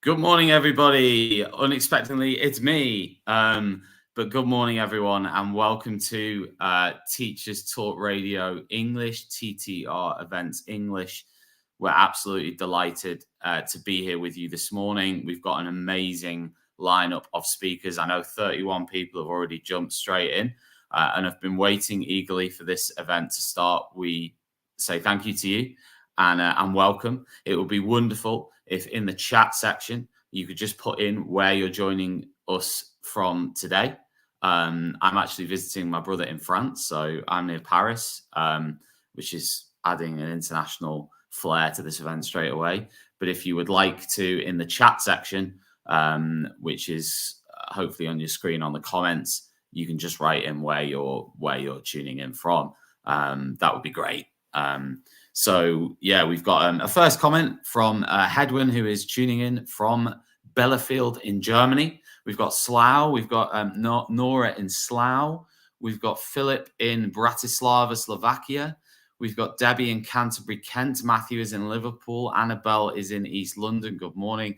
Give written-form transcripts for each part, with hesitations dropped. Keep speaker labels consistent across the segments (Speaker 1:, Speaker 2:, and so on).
Speaker 1: Good morning, everybody. Unexpectedly, it's me. But good morning, everyone, and welcome to Teachers Talk Radio English, TTR Events English. We're absolutely delighted to be here with you this morning. We've got an amazing lineup of speakers. I know 31 people have already jumped straight in and have been waiting eagerly for this event to start. We say thank you to you and welcome. It would be wonderful if in the chat section you could just put in where you're joining us from today. I'm actually visiting my brother in France, so I'm near Paris, which is adding an international flair to this event straight away. But if you would like to, in the chat section, which is hopefully on your screen on the comments, you can just write in where you're tuning in from. That would be great. So yeah, we've got a first comment from Hedwin, who is tuning in from Bielefeld in Germany. We've got Slough. We've got Nora in Slough. We've got Philip in Bratislava, Slovakia. We've got Debbie in Canterbury, Kent. Matthew is in Liverpool. Annabelle is in East London. Good morning.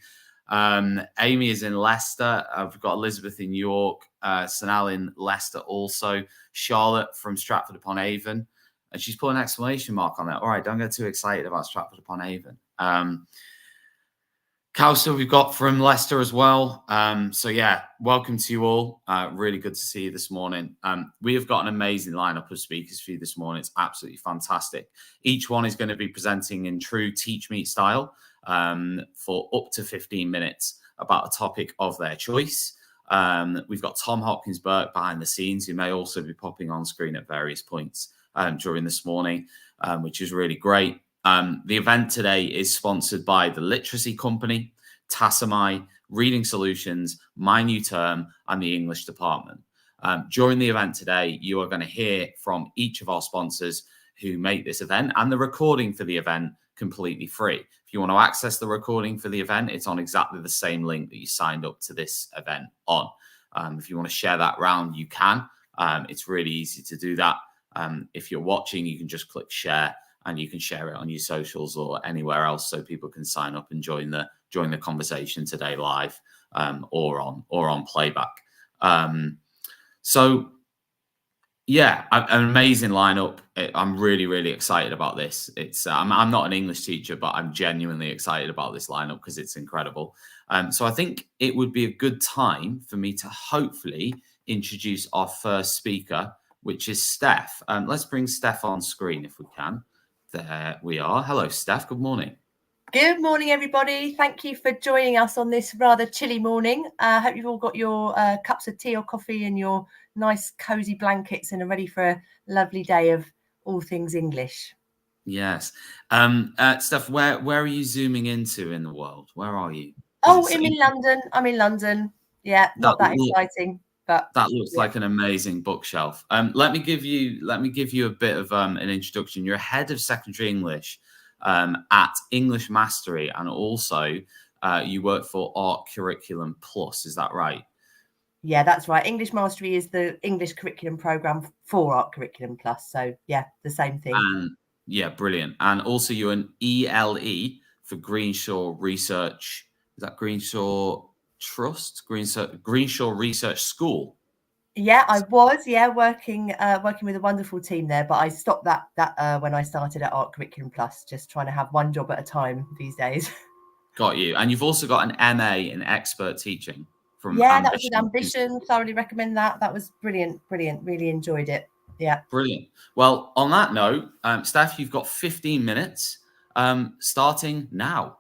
Speaker 1: Amy is in Leicester. We've got Elizabeth in York. Sanal in Leicester also. Charlotte from Stratford upon Avon. And she's put an exclamation mark on that. All right, don't get too excited about Stratford upon Avon. Kausa we've got from Leicester as well. So yeah, welcome to you all. Really good to see you this morning. We have got an amazing lineup of speakers for you this morning. It's absolutely fantastic. Each one is going to be presenting in true Teach Meet style for up to 15 minutes about a topic of their choice. We've got Tom Hopkins-Burke behind the scenes, who may also be popping on screen at various points during this morning, which is really great. The event today is sponsored by the Literacy Company, Tassamai, Reading Solutions, My New Term, and the English Department. During the event today, you are going to hear from each of our sponsors who make this event, and the recording for the event completely free. If you want to access the recording for the event, it's on exactly the same link that you signed up to this event on. If you want to share that round, you can. It's really easy to do that. If you're watching, you can just click share, and you can share it on your socials or anywhere else, so people can sign up and join the conversation today live or on playback. So yeah, an amazing lineup. I'm really, really excited about this. It's I'm not an English teacher, but I'm genuinely excited about this lineup because it's incredible. So I think it would be a good time for me to hopefully introduce our first speaker, which is Steph. Let's bring Steph on screen if we can. There we are. Hello, Steph. Good morning.
Speaker 2: Good morning, everybody. Thank you for joining us on this rather chilly morning. I hope you've all got your cups of tea or coffee and your nice cozy blankets and are ready for a lovely day of all things English.
Speaker 1: Yes. Steph, where are you zooming into in the world? Where are you?
Speaker 2: Oh, I'm in London. I'm in London. Yeah, not that exciting. But
Speaker 1: that looks like an amazing bookshelf. Let me give you a bit of an introduction. You're head of secondary English at English Mastery, and also you work for Art Curriculum Plus. Is that right?
Speaker 2: Yeah, that's right. English Mastery is the English curriculum program for Art Curriculum Plus. So yeah, the same thing.
Speaker 1: Yeah, brilliant. And also you're an ELE for Greenshaw Research. Is that Greenshaw Trust? Greenshaw Research School.
Speaker 2: Yeah, I was, working with a wonderful team there, but I stopped that when I started at Art Curriculum Plus, just trying to have one job at a time these days.
Speaker 1: Got you. And you've also got an MA in expert teaching from
Speaker 2: Ambition. That was with Ambition. Thoroughly recommend that. That was brilliant. Really enjoyed it. Yeah.
Speaker 1: Brilliant. Well, on that note, Steph, you've got 15 minutes starting now.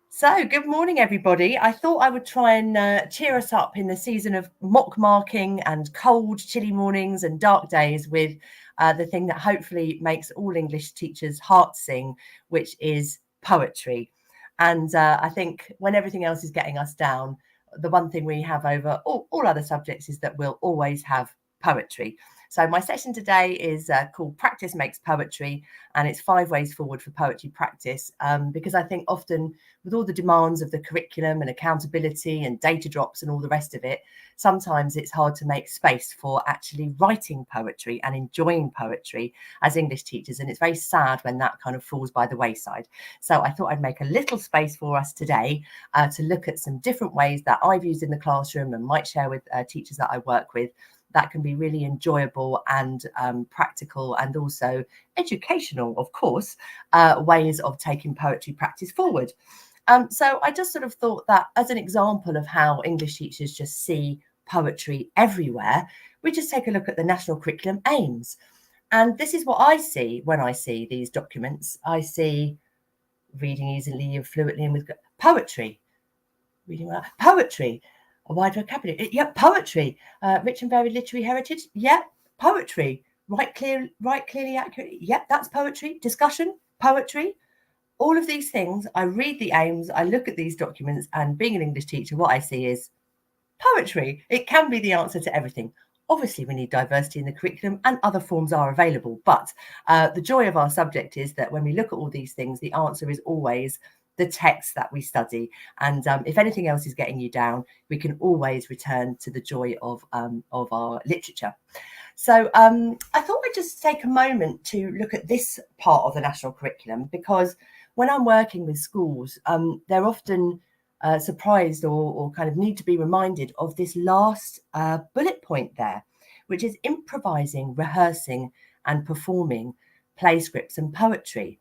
Speaker 2: So, good morning, everybody. I thought I would try and cheer us up in the season of mock marking and cold, chilly mornings and dark days with the thing that hopefully makes all English teachers' hearts sing, which is poetry. And I think when everything else is getting us down, the one thing we have over all other subjects is that we'll always have poetry. So my session today is called Practice Makes Poetry, and it's 5 ways forward for poetry practice, because I think often with all the demands of the curriculum and accountability and data drops and all the rest of it, sometimes it's hard to make space for actually writing poetry and enjoying poetry as English teachers. And it's very sad when that kind of falls by the wayside. So I thought I'd make a little space for us today to look at some different ways that I've used in the classroom and might share with teachers that I work with that can be really enjoyable and practical and also educational, of course, ways of taking poetry practice forward. So I just sort of thought that as an example of how English teachers just see poetry everywhere, we just take a look at the national curriculum aims. And this is what I see when I see these documents. I see reading easily and fluently and with poetry, reading well, poetry, a wide vocabulary, yeah, poetry, rich and varied literary heritage, yeah, poetry, write clearly, accurately, yeah, that's poetry, discussion, poetry. All of these things, I read the aims, I look at these documents, and being an English teacher, what I see is poetry. It can be the answer to everything. Obviously, we need diversity in the curriculum and other forms are available. But the joy of our subject is that when we look at all these things, the answer is always the text that we study. And if anything else is getting you down, we can always return to the joy of our literature. So I thought I'd just take a moment to look at this part of the national curriculum, because when I'm working with schools, they're often surprised or kind of need to be reminded of this last bullet point there, which is improvising, rehearsing and performing play scripts and poetry.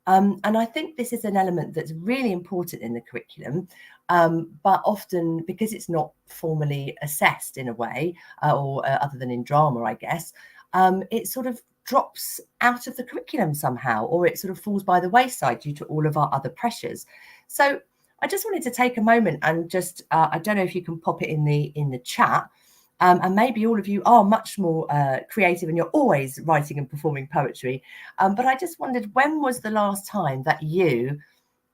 Speaker 2: And I think this is an element that's really important in the curriculum, but often because it's not formally assessed in a way, or other than in drama, I guess, it sort of drops out of the curriculum somehow, or it sort of falls by the wayside due to all of our other pressures. So I just wanted to take a moment and just, I don't know if you can pop it in the chat. And maybe all of you are much more creative and you're always writing and performing poetry. But I just wondered, when was the last time that you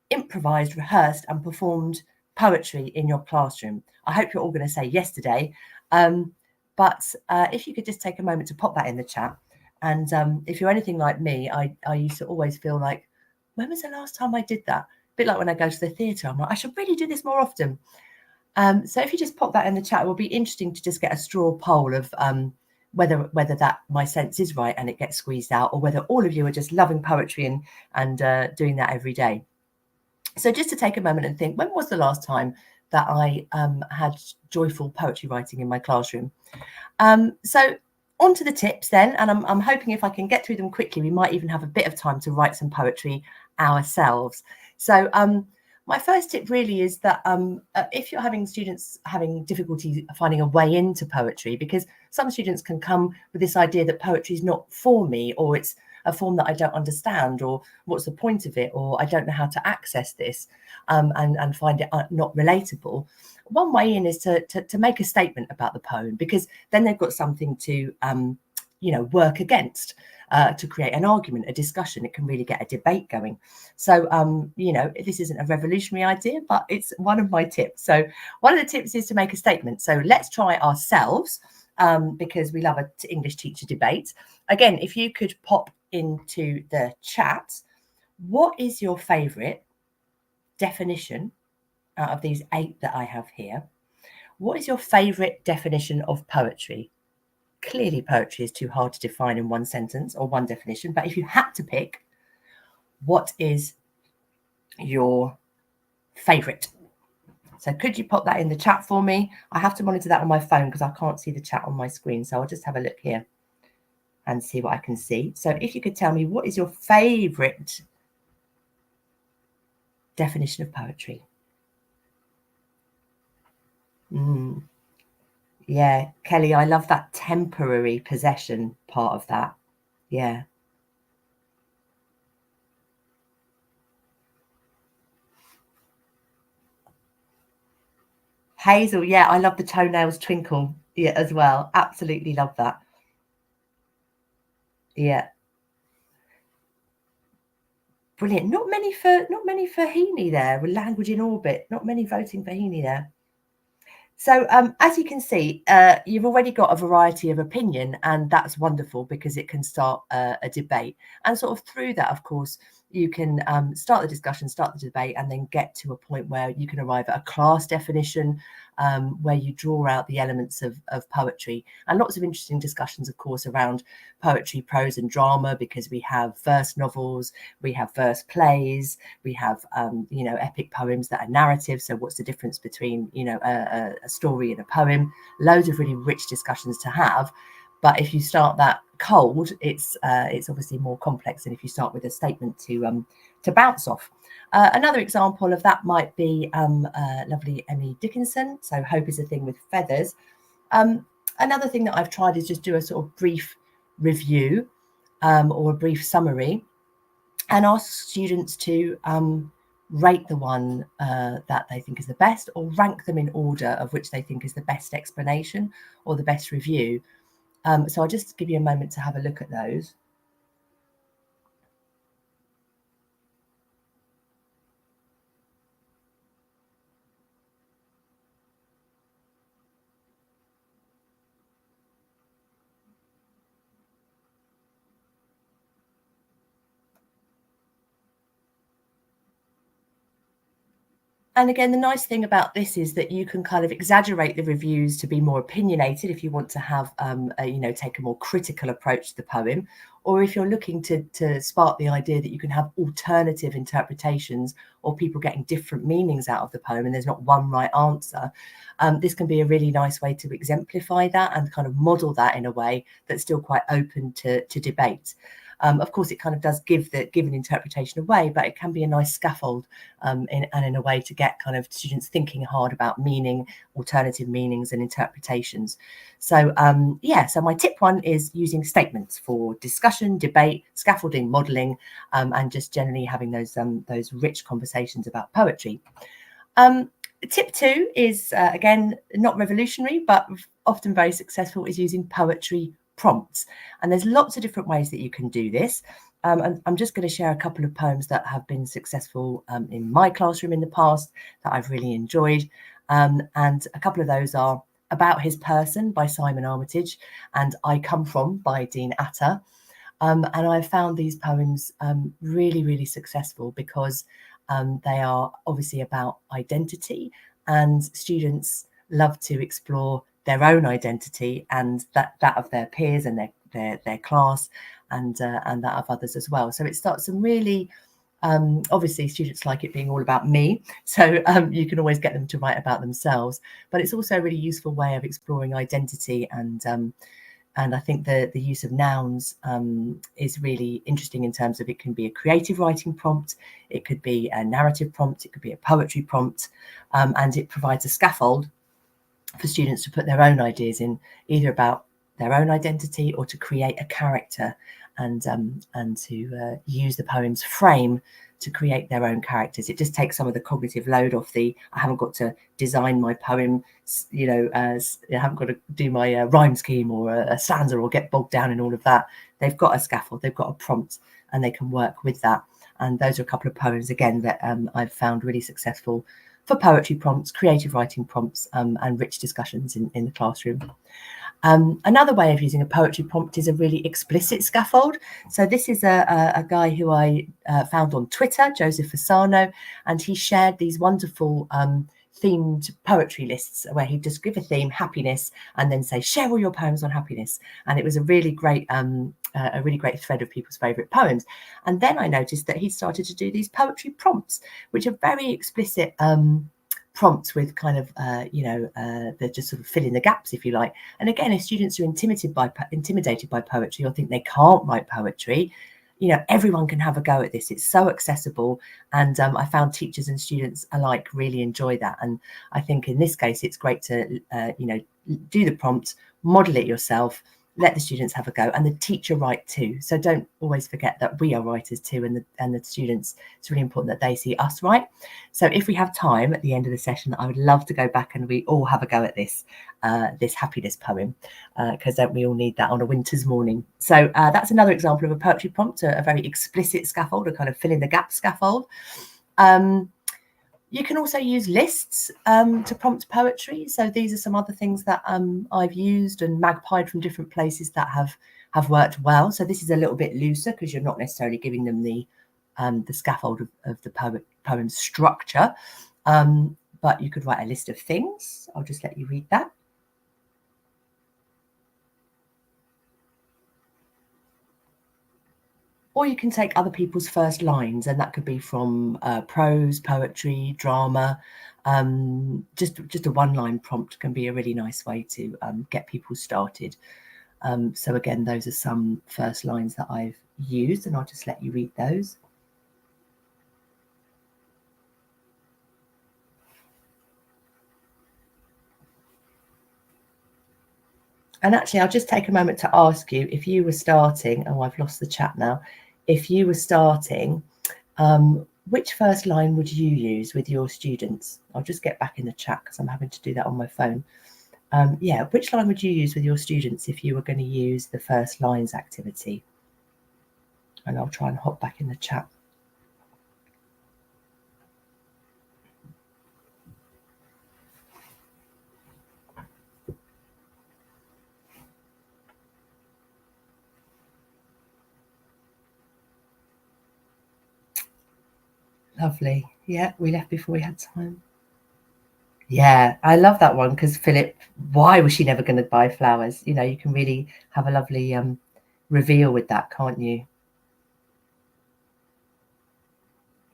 Speaker 2: improvised, rehearsed and performed poetry in your classroom? I hope you're all going to say yesterday. But if you could just take a moment to pop that in the chat. And if you're anything like me, I used to always feel like, when was the last time I did that? A bit like when I go to the theatre, I'm like, I should really do this more often. So if you just pop that in the chat, it will be interesting to just get a straw poll of whether that my sense is right and it gets squeezed out, or whether all of you are just loving poetry and doing that every day. So just to take a moment and think, when was the last time that I had joyful poetry writing in my classroom? So on to the tips then, and I'm hoping if I can get through them quickly, we might even have a bit of time to write some poetry ourselves. So my first tip really is that if you're having students having difficulty finding a way into poetry, because some students can come with this idea that poetry is not for me, or it's a form that I don't understand, or what's the point of it, or I don't know how to access this, and find it not relatable. One way in is to make a statement about the poem, because then they've got something to work against, to create an argument, a discussion. It can really get a debate going. So this isn't a revolutionary idea, but it's one of my tips. So one of the tips is to make a statement. So let's try ourselves, because we love an English teacher debate. Again, if you could pop into the chat, what is your favorite definition out of these 8 that I have here? What is your favorite definition of poetry? Clearly, poetry is too hard to define in one sentence or one definition, but if you had to pick, what is your favorite? So could you pop that in the chat for me? I have to monitor that on my phone because I can't see the chat on my screen. So I'll just have a look here and see what I can see. So if you could tell me, what is your favorite definition of poetry? Yeah, Kelly, I love that temporary possession part of that. Yeah. Hazel, yeah, I love the toenails twinkle, yeah, as well. Absolutely love that. Yeah. Brilliant. Not many for Heaney there, with language in orbit. Not many voting for Heaney there. So as you can see, you've already got a variety of opinion, and that's wonderful because it can start a debate. And sort of through that, of course, you can start the discussion, start the debate, and then get to a point where you can arrive at a class definition where you draw out the elements of poetry. And lots of interesting discussions, of course, around poetry, prose and drama, because we have verse novels, we have verse plays, we have, you know, epic poems that are narrative. So what's the difference between, you know, a story and a poem? Loads of really rich discussions to have. But if you start that cold, it's obviously more complex than if you start with a statement to bounce off. Another example of that might be lovely Emily Dickinson. So hope is a thing with feathers. Another thing that I've tried is just do a sort of brief review or a brief summary and ask students to rate the one that they think is the best, or rank them in order of which they think is the best explanation or the best review. So I'll just give you a moment to have a look at those. And again, the nice thing about this is that you can kind of exaggerate the reviews to be more opinionated if you want to have, you know, take a more critical approach to the poem, or if you're looking to spark the idea that you can have alternative interpretations or people getting different meanings out of the poem and there's not one right answer. This can be a really nice way to exemplify that and kind of model that in a way that's still quite open to debate. Of course, it kind of does give an interpretation away, but it can be a nice scaffold in a way to get kind of students thinking hard about meaning, alternative meanings and interpretations. So yeah, so my tip one is using statements for discussion, debate, scaffolding, modelling, and just generally having those rich conversations about poetry. Tip two is, again, not revolutionary, but often very successful, is using poetry prompts. And there's lots of different ways that you can do this. And I'm just going to share a couple of poems that have been successful in my classroom in the past that I've really enjoyed. And a couple of those are About His Person by Simon Armitage and I Come From by Dean Atta. And I've found these poems really, really successful because they are obviously about identity, and students love to explore their own identity and that of their peers and their class and that of others as well. So it starts some really obviously students like it being all about me, so you can always get them to write about themselves, but it's also a really useful way of exploring identity. And I think the use of nouns is really interesting in terms of it can be a creative writing prompt, it could be a narrative prompt, it could be a poetry prompt, and it provides a scaffold for students to put their own ideas in, either about their own identity or to create a character and to use the poem's frame to create their own characters. It just takes some of the cognitive load off I haven't got to design my poem, you know, as I haven't got to do my rhyme scheme or a stanza or get bogged down in all of that. They've got a scaffold, they've got a prompt, and they can work with that. And those are a couple of poems, again, that I've found really successful for poetry prompts, creative writing prompts, and rich discussions in the classroom. Another way of using a poetry prompt is a really explicit scaffold. So this is a guy who I found on Twitter, Joseph Fasano, and he shared these wonderful themed poetry lists where he'd just give a theme, happiness, and then say, share all your poems on happiness. And it was a really great thread of people's favourite poems. And then I noticed that he started to do these poetry prompts, which are very explicit prompts with kind of, they're just sort of fill in the gaps, if you like. And again, if students are intimidated by poetry or think they can't write poetry, you know, everyone can have a go at this. It's so accessible. And I found teachers and students alike really enjoy that. And I think in this case, it's great to, do the prompt, model it yourself, let the students have a go, and the teacher write too. So don't always forget that we are writers too, and the students, it's really important that they see us write. So if we have time at the end of the session, I would love to go back and we all have a go at this happiness poem, because don't we all need that on a winter's morning. So that's another example of a poetry prompt, a very explicit scaffold, a kind of fill in the gap scaffold. You can also use lists to prompt poetry. So these are some other things that I've used and magpied from different places that have worked well. So this is a little bit looser because you're not necessarily giving them the scaffold of the poem structure. But you could write a list of things. I'll just let you read that. Or you can take other people's first lines, and that could be from prose, poetry, drama. Just a one-line prompt can be a really nice way to get people started. So again, those are some first lines that I've used, and I'll just let you read those. And actually, I'll just take a moment to ask you, if you were starting, oh, I've lost the chat now. If you were starting, which first line would you use with your students? I'll just get back in the chat because I'm having to do that on my phone. Yeah, which line would you use with your students if you were going to use the first lines activity? And I'll try and hop back in the chat. Lovely. Yeah, we left before we had time. Yeah, I love that one because Philip, why was she never going to buy flowers? You know, you can really have a lovely reveal with that, can't you?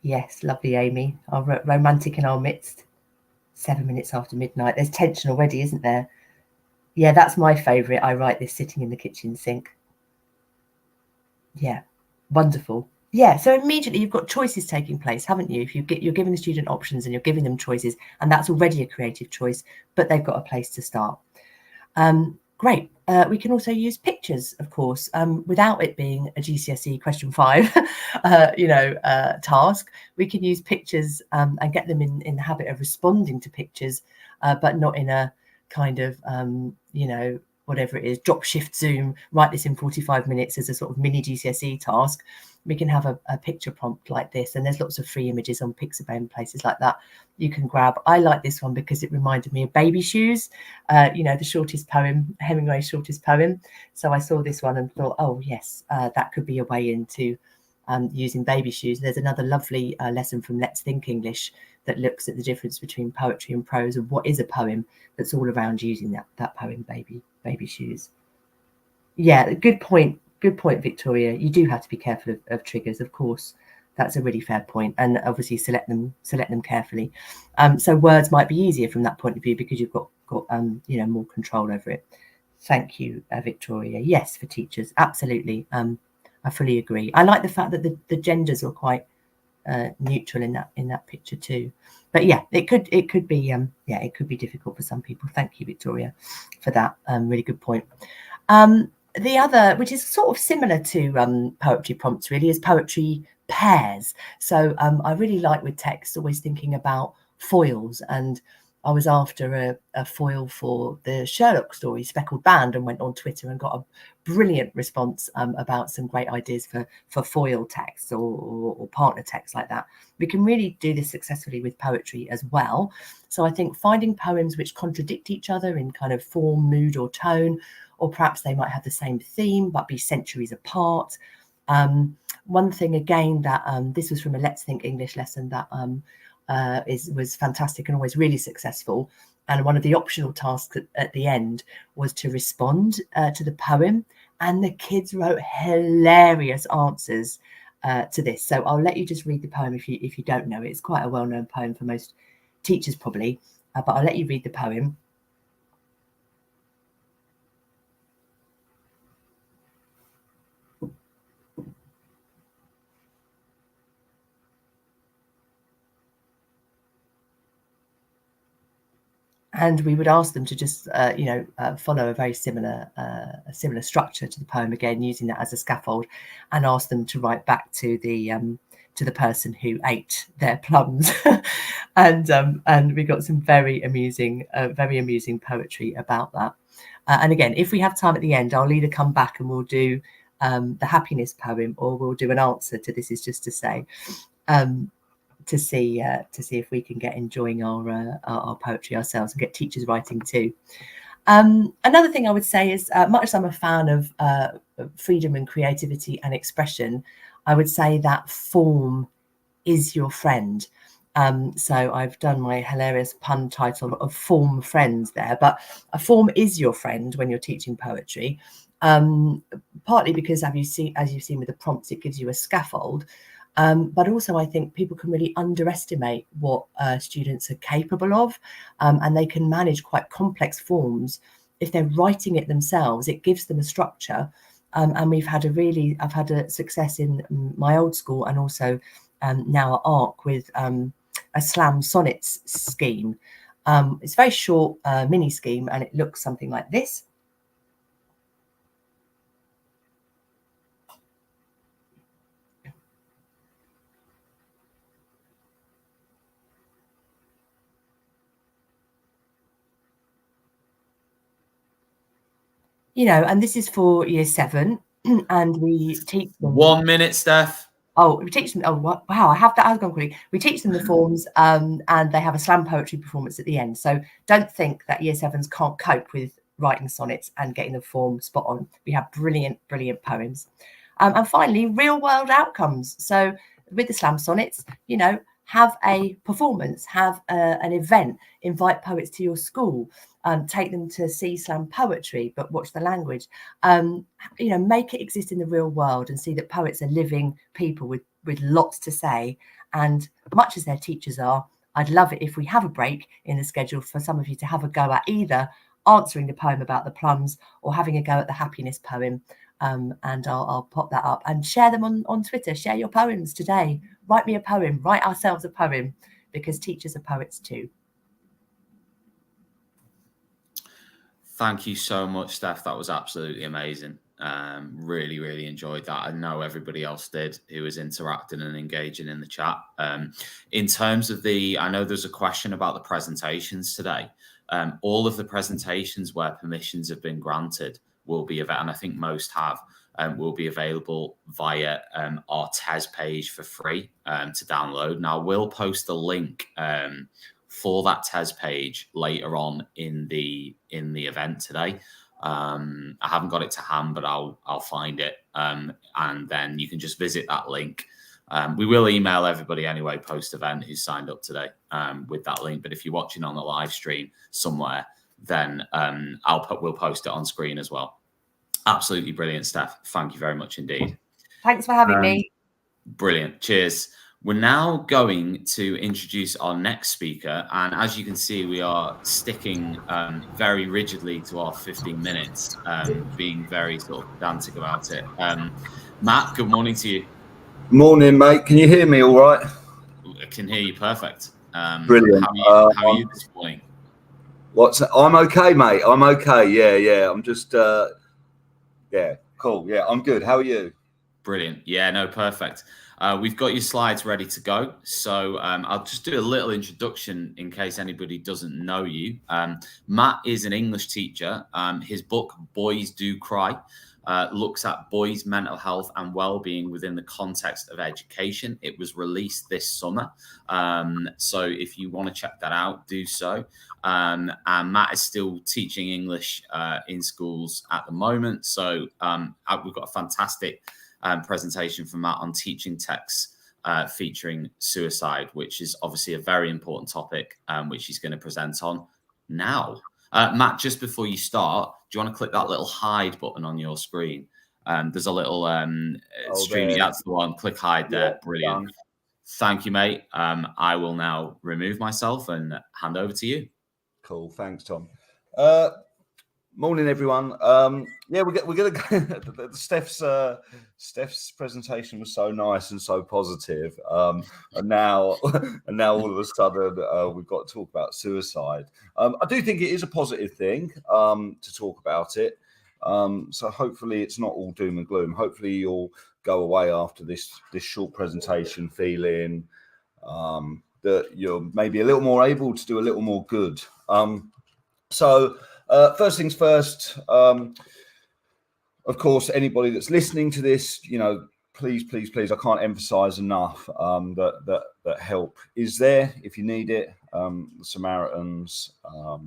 Speaker 2: Yes, lovely, Amy. Our romantic in our midst. 7 minutes after midnight. There's tension already, isn't there? Yeah, that's my favourite. I write this sitting in the kitchen sink. Yeah, wonderful. Yeah, so immediately you've got choices taking place, haven't you? If you're giving the student options and you're giving them choices, and that's already a creative choice, but they've got a place to start. Great. We can also use pictures, of course, without it being a GCSE question 5, task. We can use pictures and get them in the habit of responding to pictures, but not in a kind of, whatever it is, drop shift zoom, write this in 45 minutes as a sort of mini GCSE task. We can have a picture prompt like this, and there's lots of free images on Pixabay and places like that you can grab. I like this one because it reminded me of Baby Shoes, the shortest poem, Hemingway's shortest poem. So I saw this one and thought, oh yes, that could be a way into using Baby Shoes. There's another lovely lesson from Let's Think English that looks at the difference between poetry and prose and what is a poem, that's all around using that poem, Baby Shoes. Yeah, good point, Victoria. You do have to be careful of triggers, of course. That's a really fair point, and obviously select them carefully. So words might be easier from that point of view because you've got more control over it. Thank you, Victoria. Yes, for teachers, absolutely. I fully agree. I like the fact that the genders are quite neutral in that picture too. But yeah, it could be it could be difficult for some people. Thank you, Victoria, for that. Really good point. The other, which is sort of similar to poetry prompts, really, is poetry pairs. So I really like with text always thinking about foils, and I was after a foil for the Sherlock story, Speckled Band, and went on Twitter and got a brilliant response about some great ideas for foil text or partner text like that. We can really do this successfully with poetry as well. So I think finding poems which contradict each other in kind of form, mood, or tone, or perhaps they might have the same theme but be centuries apart. One thing again that this was from a Let's Think English lesson that was fantastic and always really successful. And one of the optional tasks at the end was to respond to the poem, and the kids wrote hilarious answers to this. So I'll let you just read the poem if you don't know it. It's quite a well-known poem for most teachers probably, but I'll let you read the poem. And we would ask them to just, follow a very similar structure to the poem again, using that as a scaffold, and ask them to write back to the person who ate their plums. And we got some very amusing poetry about that. And again, if we have time at the end, I'll either come back and we'll do the happiness poem, or we'll do an answer to This Is Just to Say. to see if we can get enjoying our poetry ourselves and get teachers writing too. Another thing I would say is, much as I'm a fan of freedom and creativity and expression, I would say that form is your friend. So I've done my hilarious pun title of Form Friends there, but a form is your friend when you're teaching poetry, partly because as you've seen with the prompts, it gives you a scaffold. But also I think people can really underestimate what students are capable of, and they can manage quite complex forms. If they're writing it themselves, it gives them a structure. And I've had a success in my old school and also now at ARC with a slam sonnets scheme. It's a very short mini scheme, and it looks something like this. And this is for year 7, and we teach them
Speaker 1: 1 minute, Steph.
Speaker 2: Oh, we teach them. Oh, wow! I have that. I've gone quickly. We teach them the forms, and they have a slam poetry performance at the end. So don't think that year 7s can't cope with writing sonnets and getting the form spot on. We have brilliant poems. And finally, real world outcomes. So with the slam sonnets, have a performance, have an event, invite poets to your school, take them to see slam poetry, but watch the language. Make it exist in the real world and see that poets are living people with lots to say. And much as their teachers are, I'd love it if we have a break in the schedule for some of you to have a go at either answering the poem about the plums or having a go at the happiness poem. And I'll pop that up and share them on Twitter. Share your poems today. Write me a poem. Write ourselves a poem, because teachers are poets too.
Speaker 1: Thank you so much, Steph. That was absolutely amazing. Really enjoyed that. I know everybody else did who was interacting and engaging in the chat. In terms of I know there's a question about the presentations today. All of the presentations where permissions have been granted will be available, and I think most have, will be available via our TES page for free to download. Now, we'll post a link for that TES page later on in the event today. I haven't got it to hand, but I'll find it, and then you can just visit that link. We will email everybody anyway post event who's signed up today with that link. But if you're watching on the live stream somewhere, then we'll post it on screen as well. Absolutely brilliant, Steph. Thank you very much indeed.
Speaker 2: Thanks for having me.
Speaker 1: Brilliant. Cheers. We're now going to introduce our next speaker. And as you can see, we are sticking very rigidly to our 15 minutes, being very sort of pedantic about it. Matt, good morning to you.
Speaker 3: Morning, mate. Can you hear me all right?
Speaker 1: I can hear you perfect.
Speaker 3: Brilliant.
Speaker 1: How are you this morning?
Speaker 3: I'm okay, mate. I'm okay. Yeah. I'm just, yeah, cool. Yeah, I'm good. How are you?
Speaker 1: Brilliant. Yeah, no, perfect. We've got your slides ready to go. So I'll just do a little introduction in case anybody doesn't know you. Matt is an English teacher. His book, Boys Do Cry, looks at boys' mental health and well-being within the context of education. It was released this summer. So if you want to check that out, do so. And Matt is still teaching English in schools at the moment. So we've got a fantastic presentation from Matt on teaching texts featuring suicide, which is obviously a very important topic, which he's going to present on now. Matt, just before you start, do you want to click that little hide button on your screen? There's a little stream. That's the one. Click hide there. Yeah, brilliant. Done. Thank you, mate. I will now remove myself and hand over to you.
Speaker 3: Cool. Thanks, Tom. Morning, everyone. Yeah, we're going to go. Steph's presentation was so nice and so positive, and now all of a sudden we've got to talk about suicide. I do think it is a positive thing to talk about it. So hopefully it's not all doom and gloom. Hopefully you'll go away after this short presentation feeling that you're maybe a little more able to do a little more good. So first things first, of course, anybody that's listening to this, please, please, please, I can't emphasize enough that help is there if you need it. The Samaritans are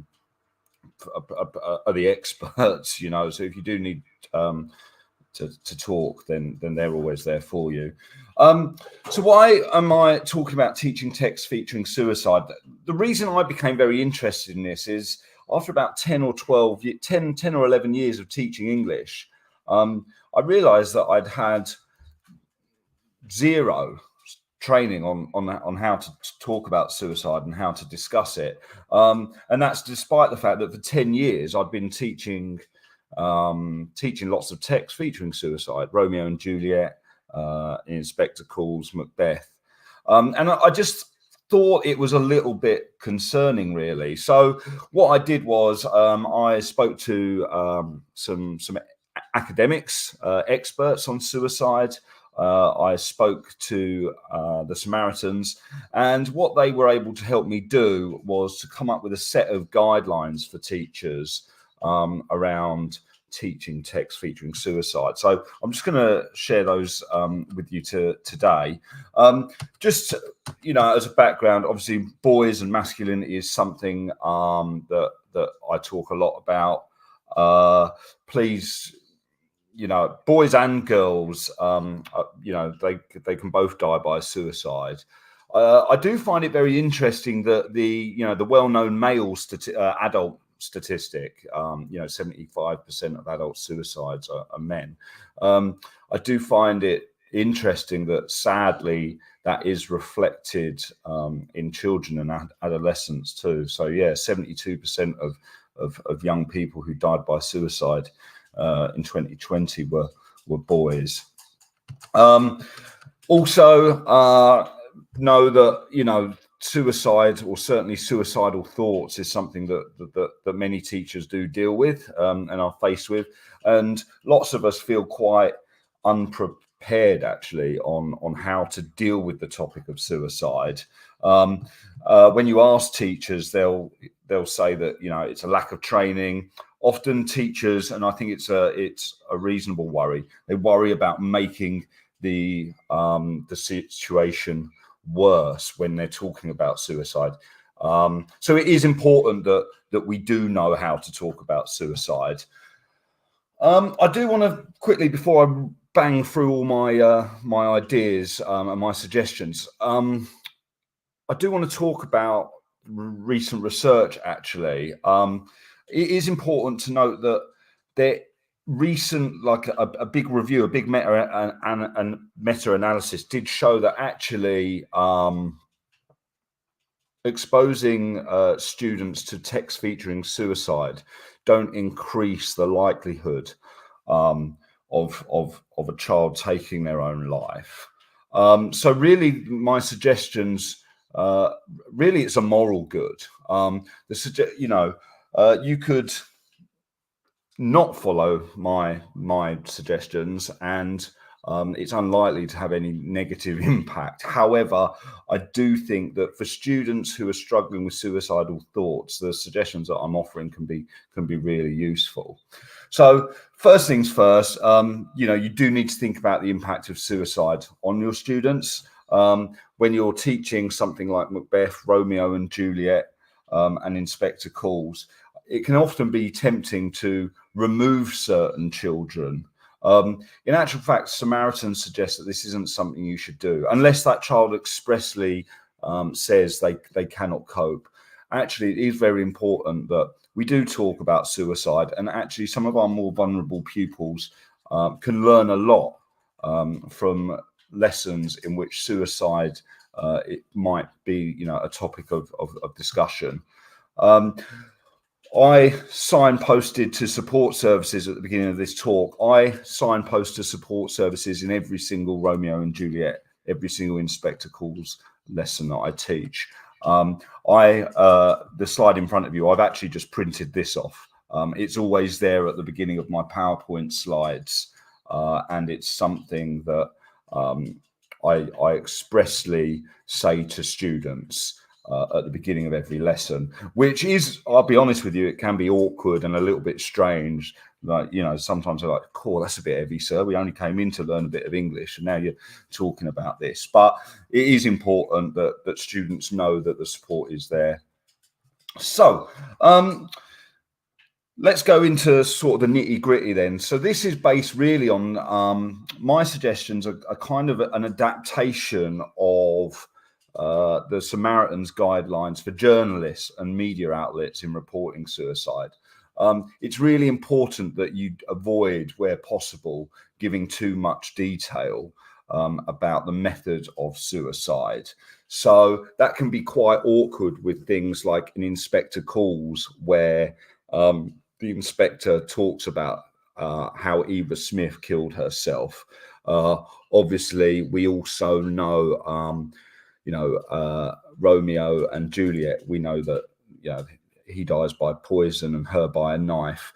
Speaker 3: the experts, you know, so if you do need to talk, then they're always there for you. So why am I talking about teaching texts featuring suicide? The reason I became very interested in this is after about 10 or 11 years of teaching English, I realized that I'd had zero training on how to talk about suicide and how to discuss it. And that's despite the fact that for 10 years I'd been teaching lots of texts featuring suicide, Romeo and Juliet, Inspector Calls, Macbeth. And I just thought it was a little bit concerning, really. So what I did was I spoke to some academics, experts on suicide. I spoke to the Samaritans, and what they were able to help me do was to come up with a set of guidelines for teachers around teaching texts featuring suicide. So I'm just going to share those with you today. Just, you know, as a background, obviously boys and masculinity is something that I talk a lot about. Please, you know, boys and girls, you know, they can both die by suicide. I do find it very interesting that the well-known male adult statistic, you know, 75% of adult suicides are men. I do find it interesting that sadly that is reflected in children and adolescents too. So yeah, 72% of young people who died by suicide in 2020 were boys. Also, know that, you know, suicide, or certainly suicidal thoughts, is something that many teachers do deal with and are faced with, and lots of us feel quite unprepared actually on how to deal with the topic of suicide. When you ask teachers, they'll say that, you know, it's a lack of training. Often teachers, and I think it's a reasonable worry, they worry about making the situation worse when they're talking about suicide. So it is important that we do know how to talk about suicide. I do want to quickly, before I bang through all my ideas and my suggestions, I do want to talk about recent research actually. It is important to note that there recent, like a big review, a big meta-analysis did show that actually exposing students to texts featuring suicide don't increase the likelihood of a child taking their own life. So really my suggestions, really it's a moral good. You know, you could not follow my suggestions and it's unlikely to have any negative impact. However, I do think that for students who are struggling with suicidal thoughts, the suggestions that I'm offering can be really useful. So first things first, you know, you do need to think about the impact of suicide on your students. When you're teaching something like Macbeth, Romeo and Juliet, and Inspector Calls, it can often be tempting to remove certain children. In actual fact, Samaritans suggest that this isn't something you should do unless that child expressly says they cannot cope. Actually, it is very important that we do talk about suicide, and actually some of our more vulnerable pupils can learn a lot from lessons in which suicide it might be, you know, a topic of discussion. I signposted to support services at the beginning of this talk. I signpost to support services in every single Romeo and Juliet, every single Inspector Calls lesson that I teach. The slide in front of you, I've actually just printed this off. It's always there at the beginning of my PowerPoint slides, and it's something that I expressly say to students at the beginning of every lesson, which is, I'll be honest with you, it can be awkward and a little bit strange. Like, you know, sometimes they're like, cool, that's a bit heavy, sir. We only came in to learn a bit of English and now you're talking about this. But it is important that students know that the support is there. So let's go into sort of the nitty gritty then. So this is based really on my suggestions are kind of an adaptation of the Samaritan's guidelines for journalists and media outlets in reporting suicide. It's really important that you avoid, where possible, giving too much detail about the method of suicide. So that can be quite awkward with things like an inspector calls, where the inspector talks about how Eva Smith killed herself. Obviously, we also know, Romeo and Juliet. We know that, you know, he dies by poison and her by a knife.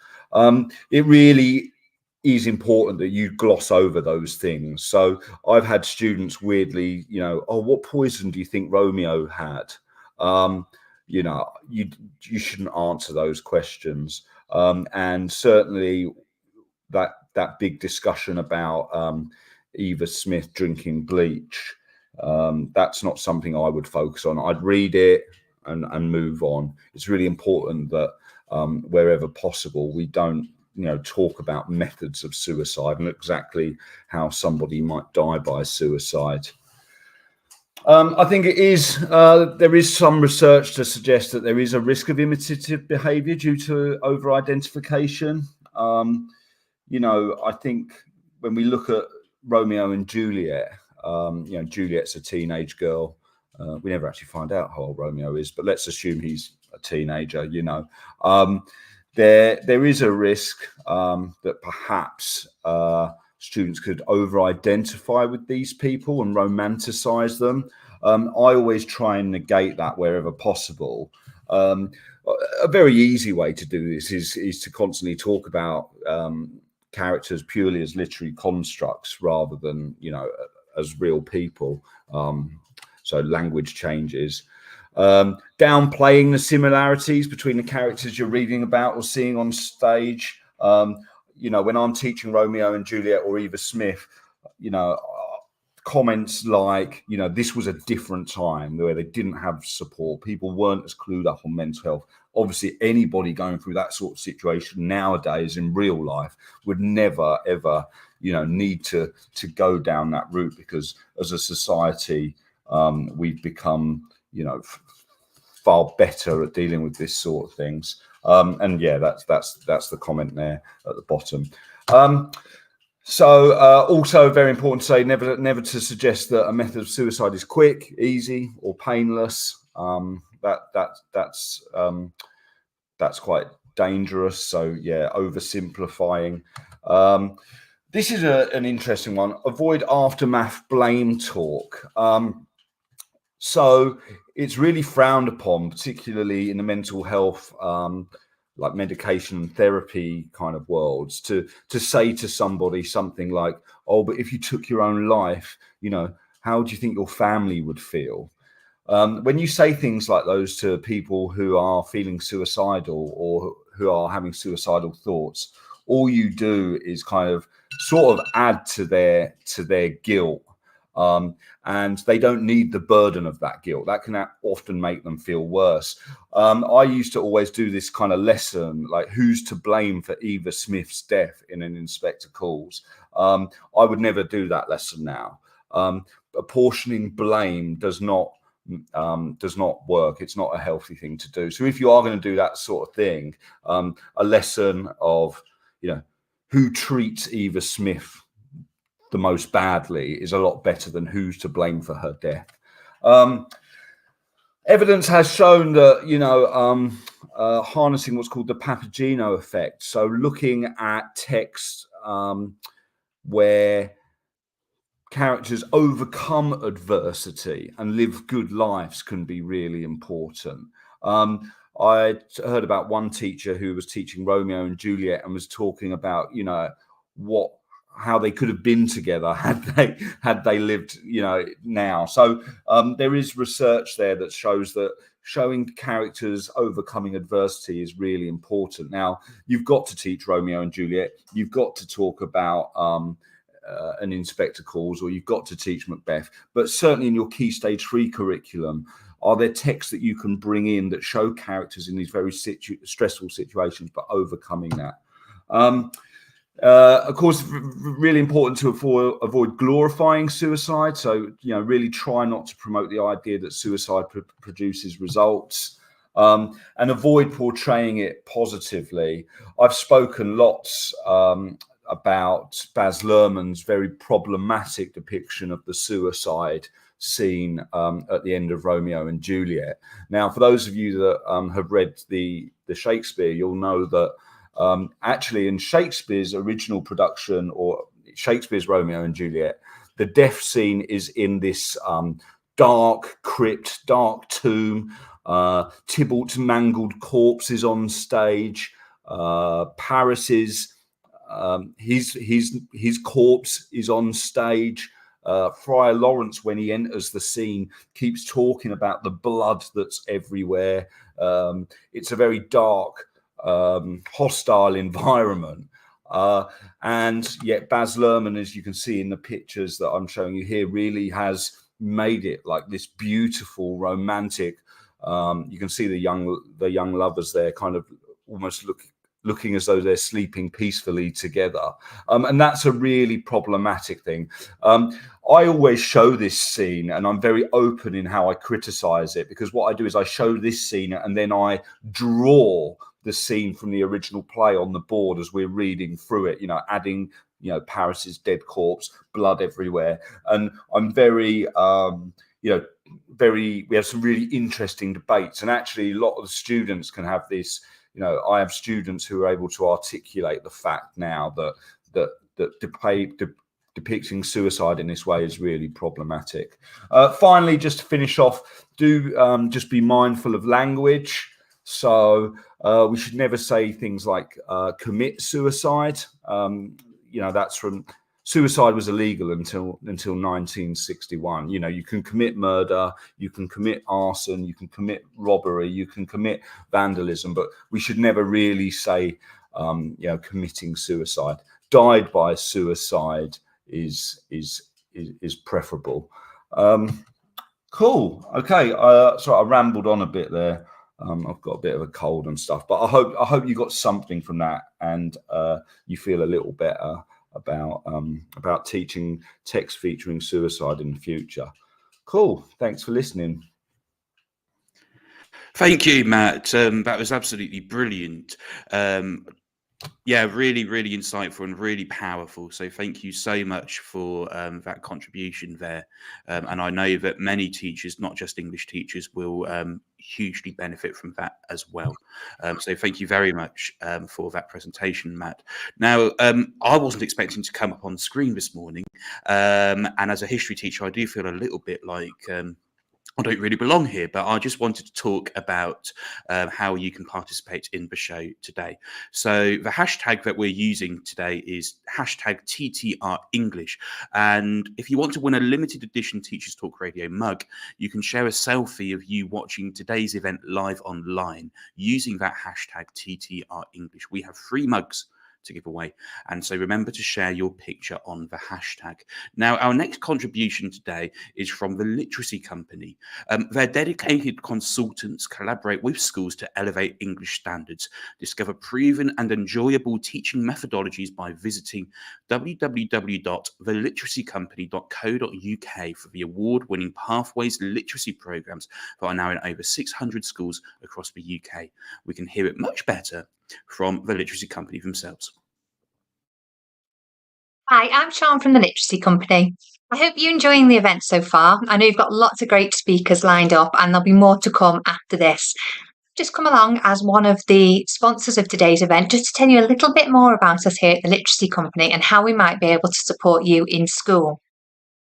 Speaker 3: It really is important that you gloss over those things. So I've had students weirdly, you know, oh, what poison do you think Romeo had? You know, you shouldn't answer those questions. And certainly that big discussion about Eva Smith drinking bleach, that's not something I would focus on. I'd read it and move on. It's really important that wherever possible, we don't, you know, talk about methods of suicide and exactly how somebody might die by suicide. I think it is, there is some research to suggest that there is a risk of imitative behavior due to over-identification. You know, I think when we look at Romeo and Juliet, you know, Juliet's a teenage girl. We never actually find out how old Romeo is, but let's assume he's a teenager, you know. There is a risk that perhaps students could over-identify with these people and romanticize them. I always try and negate that wherever possible. A very easy way to do this is to constantly talk about characters purely as literary constructs rather than, you know, as real people. So language changes. Downplaying the similarities between the characters you're reading about or seeing on stage. You know, when I'm teaching Romeo and Juliet or Eva Smith, you know, comments like, you know, this was a different time where they didn't have support. People weren't as clued up on mental health. Obviously, anybody going through that sort of situation nowadays in real life would never, ever, you know, need to go down that route, because as a society, we've become, you know, far better at dealing with this sort of things. And yeah, that's the comment there at the bottom. So also very important to say, never to suggest that a method of suicide is quick, easy, or painless. That's quite dangerous. So yeah, oversimplifying. This is an interesting one. Avoid aftermath blame talk. So it's really frowned upon, particularly in the mental health, like medication and therapy kind of worlds, to say to somebody something like, oh, but if you took your own life, you know, how do you think your family would feel? When you say things like those to people who are feeling suicidal or who are having suicidal thoughts, all you do is kind of sort of add to their guilt. And they don't need the burden of that guilt. That can often make them feel worse. I used to always do this kind of lesson, like who's to blame for Eva Smith's death in an inspector calls. I would never do that lesson now. Apportioning blame does not work. It's not a healthy thing to do. So if you are going to do that sort of thing, a lesson of, you know, who treats Eva Smith the most badly is a lot better than who's to blame for her death. Evidence has shown that, you know, harnessing what's called the Papageno effect. So looking at text where characters overcome adversity and live good lives can be really important. I heard about one teacher who was teaching Romeo and Juliet and was talking about, you know, how they could have been together had they lived, now. So there is research there that shows that showing characters overcoming adversity is really important. Now, you've got to teach Romeo and Juliet. You've got to talk about an Inspector Calls, or you've got to teach Macbeth. But certainly in your Key Stage 3 curriculum, are there texts that you can bring in that show characters in these very stressful situations, but overcoming that? Of course, really important to avoid glorifying suicide. So, really try not to promote the idea that suicide produces results, and avoid portraying it positively. I've spoken lots about Baz Luhrmann's very problematic depiction of the suicide scene at the end of Romeo and Juliet. Now, for those of you that have read the Shakespeare, you'll know that actually in Shakespeare's original production, or Shakespeare's Romeo and Juliet, the death scene is in this dark crypt, dark tomb. Tybalt's mangled corpse is on stage. Paris's his corpse is on stage. Friar Lawrence, when he enters the scene, keeps talking about the blood that's everywhere. It's a very dark, hostile environment, and yet Baz Luhrmann, as you can see in the pictures that I'm showing you here, really has made it like this beautiful romantic. You can see the young lovers there, kind of almost looking as though they're sleeping peacefully together, and that's a really problematic thing. I always show this scene, and I'm very open in how I criticize it, because what I do is I show this scene and then I draw the scene from the original play on the board as we're reading through it, adding, Paris's dead corpse, blood everywhere. And I'm very, we have some really interesting debates. And actually a lot of the students can have this, I have students who are able to articulate the fact now that depicting suicide in this way is really problematic. Finally, just to finish off, do just be mindful of language. So we should never say things like commit suicide. That's from suicide was illegal until 1961. You can commit murder, you can commit arson, you can commit robbery, you can commit vandalism, but we should never really say committing suicide. Died by suicide is preferable. Cool. Okay. So I rambled on a bit there. I've got a bit of a cold and stuff, but I hope you got something from that, and you feel a little better about teaching text featuring suicide in the future. Cool. Thanks for listening.
Speaker 4: Thank you, Matt. That was absolutely brilliant. Really, really insightful and really powerful. So thank you so much for that contribution there. And I know that many teachers, not just English teachers, will hugely benefit from that as well. So thank you very much for that presentation, Matt. Now, I wasn't expecting to come up on screen this morning. And as a history teacher, I do feel a little bit like I don't really belong here, but I just wanted to talk about how you can participate in the show today. So the hashtag that we're using today is hashtag TTR English. And if you want to win a limited edition Teachers Talk Radio mug, you can share a selfie of you watching today's event live online using that hashtag TTR English. We have 3 mugs to give away, and so remember to share your picture on the hashtag. Now, our next contribution today is from the Literacy Company. Their dedicated consultants collaborate with schools to elevate English standards, discover proven and enjoyable teaching methodologies by visiting www.theliteracycompany.co.uk for the award-winning Pathways Literacy programs that are now in over 600 schools across the UK. We can hear it much better from the Literacy Company themselves.
Speaker 5: Hi, I'm Sean from the Literacy Company. I hope you're enjoying the event so far. I know you've got lots of great speakers lined up, and there'll be more to come after this. Just come along as one of the sponsors of today's event just to tell you a little bit more about us here at the Literacy Company and how we might be able to support you in school.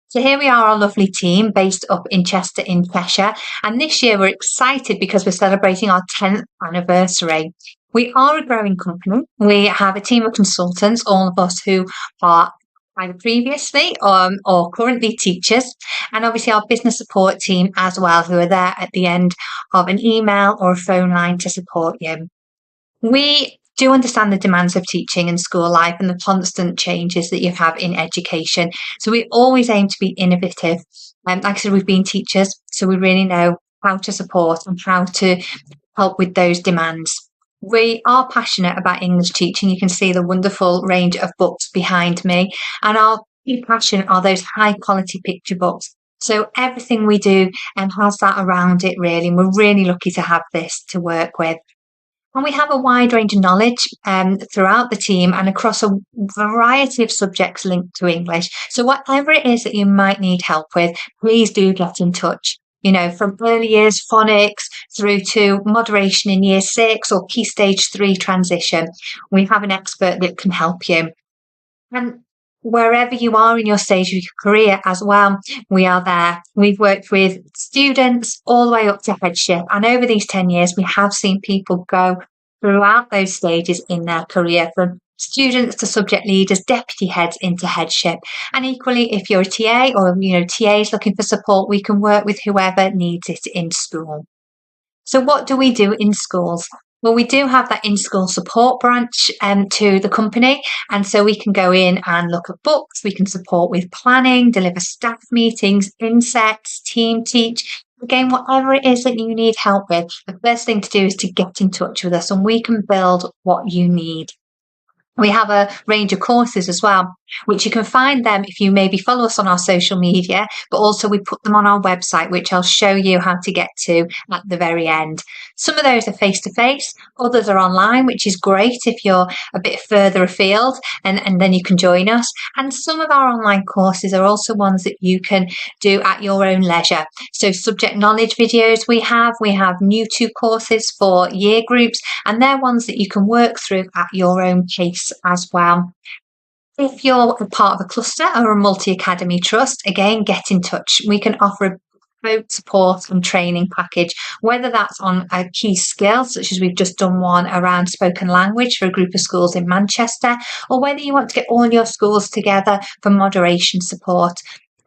Speaker 5: So here we are, our lovely team based up in Chester in Cheshire, and this year we're excited because we're celebrating our 10th anniversary. We are a growing company. We have a team of consultants, all of us who are either previously or currently teachers, and obviously our business support team as well, who are there at the end of an email or a phone line to support you. We do understand the demands of teaching and school life and the constant changes that you have in education. So we always aim to be innovative. Like I said, we've been teachers, so we really know how to support and how to help with those demands. We are passionate about English teaching. You can see the wonderful range of books behind me, and our key passion are those high quality picture books. So everything we do has that around it really, and we're really lucky to have this to work with. And we have a wide range of knowledge throughout the team and across a variety of subjects linked to English. So whatever it is that you might need help with, please do get in touch. You know, from early years phonics through to moderation in year 6 or key stage 3 transition, we have an expert that can help you. And wherever you are in your stage of your career as well, we are there. We've worked with students all the way up to headship. And over these 10 years, we have seen people go throughout those stages in their career, from students to subject leaders, deputy heads into headship. And equally, if you're a TA or, TAs looking for support, we can work with whoever needs it in school. So what do we do in schools? Well, we do have that in-school support branch to the company. And so we can go in and look at books. We can support with planning, deliver staff meetings, insets, team teach. Again, whatever it is that you need help with, the first thing to do is to get in touch with us and we can build what you need. We have a range of courses as well, which you can find them if you maybe follow us on our social media, but also we put them on our website, which I'll show you how to get to at the very end. Some of those are face-to-face, others are online, which is great if you're a bit further afield, and then you can join us. And some of our online courses are also ones that you can do at your own leisure. So subject knowledge videos we have new 2 courses for year groups, and they're ones that you can work through at your own pace as well. If you're a part of a cluster or a multi-academy trust, again, get in touch. We can offer a support and training package, whether that's on a key skill, such as we've just done one around spoken language for a group of schools in Manchester, or whether you want to get all your schools together for moderation support.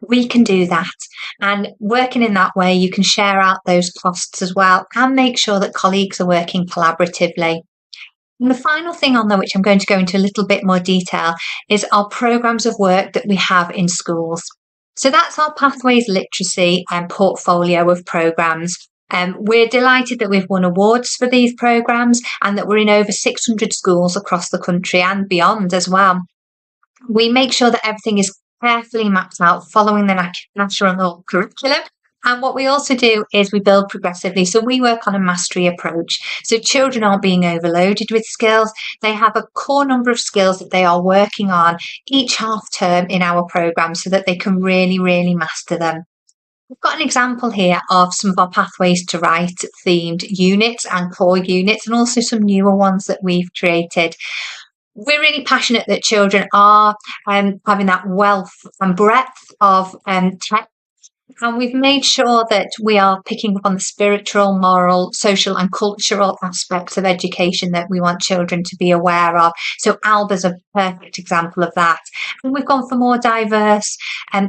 Speaker 5: We can do that. And working in that way, you can share out those costs as well and make sure that colleagues are working collaboratively. And the final thing on there, which I'm going to go into a little bit more detail, is our programmes of work that we have in schools. So that's our Pathways Literacy and portfolio of programmes. We're delighted that we've won awards for these programmes and that we're in over 600 schools across the country and beyond as well. We make sure that everything is carefully mapped out following the national curriculum. And what we also do is we build progressively. So we work on a mastery approach. So children aren't being overloaded with skills. They have a core number of skills that they are working on each half term in our programme so that they can really, really master them. We've got an example here of some of our Pathways to Write themed units and core units, and also some newer ones that we've created. We're really passionate that children are having that wealth and breadth of text. And we've made sure that we are picking up on the spiritual, moral, social and cultural aspects of education that we want children to be aware of. So Alba's a perfect example of that. And we've gone for more diverse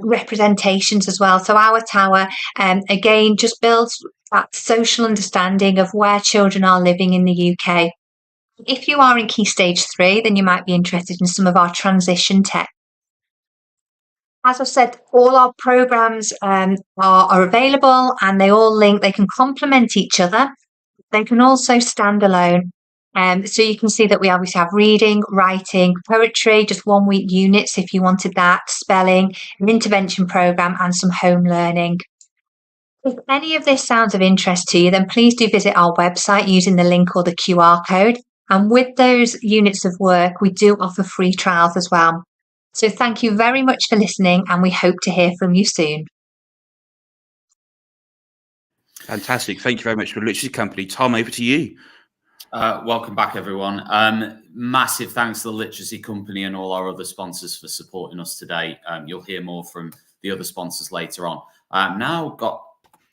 Speaker 5: representations as well. So our tower, again, just builds that social understanding of where children are living in the UK. If you are in Key Stage 3, then you might be interested in some of our transition tech. As I've said, all our programmes are available and they all link. They can complement each other. They can also stand alone. So you can see that we obviously have reading, writing, poetry, just 1 week units if you wanted that, spelling, an intervention programme and some home learning. If any of this sounds of interest to you, then please do visit our website using the link or the QR code. And with those units of work, we do offer free trials as well. So thank you very much for listening and we hope to hear from you soon.
Speaker 4: Fantastic. Thank you very much for the Literacy Company. Tom, over to you.
Speaker 1: Welcome back, everyone. Massive thanks to the Literacy Company and all our other sponsors for supporting us today. You'll hear more from the other sponsors later on. Now got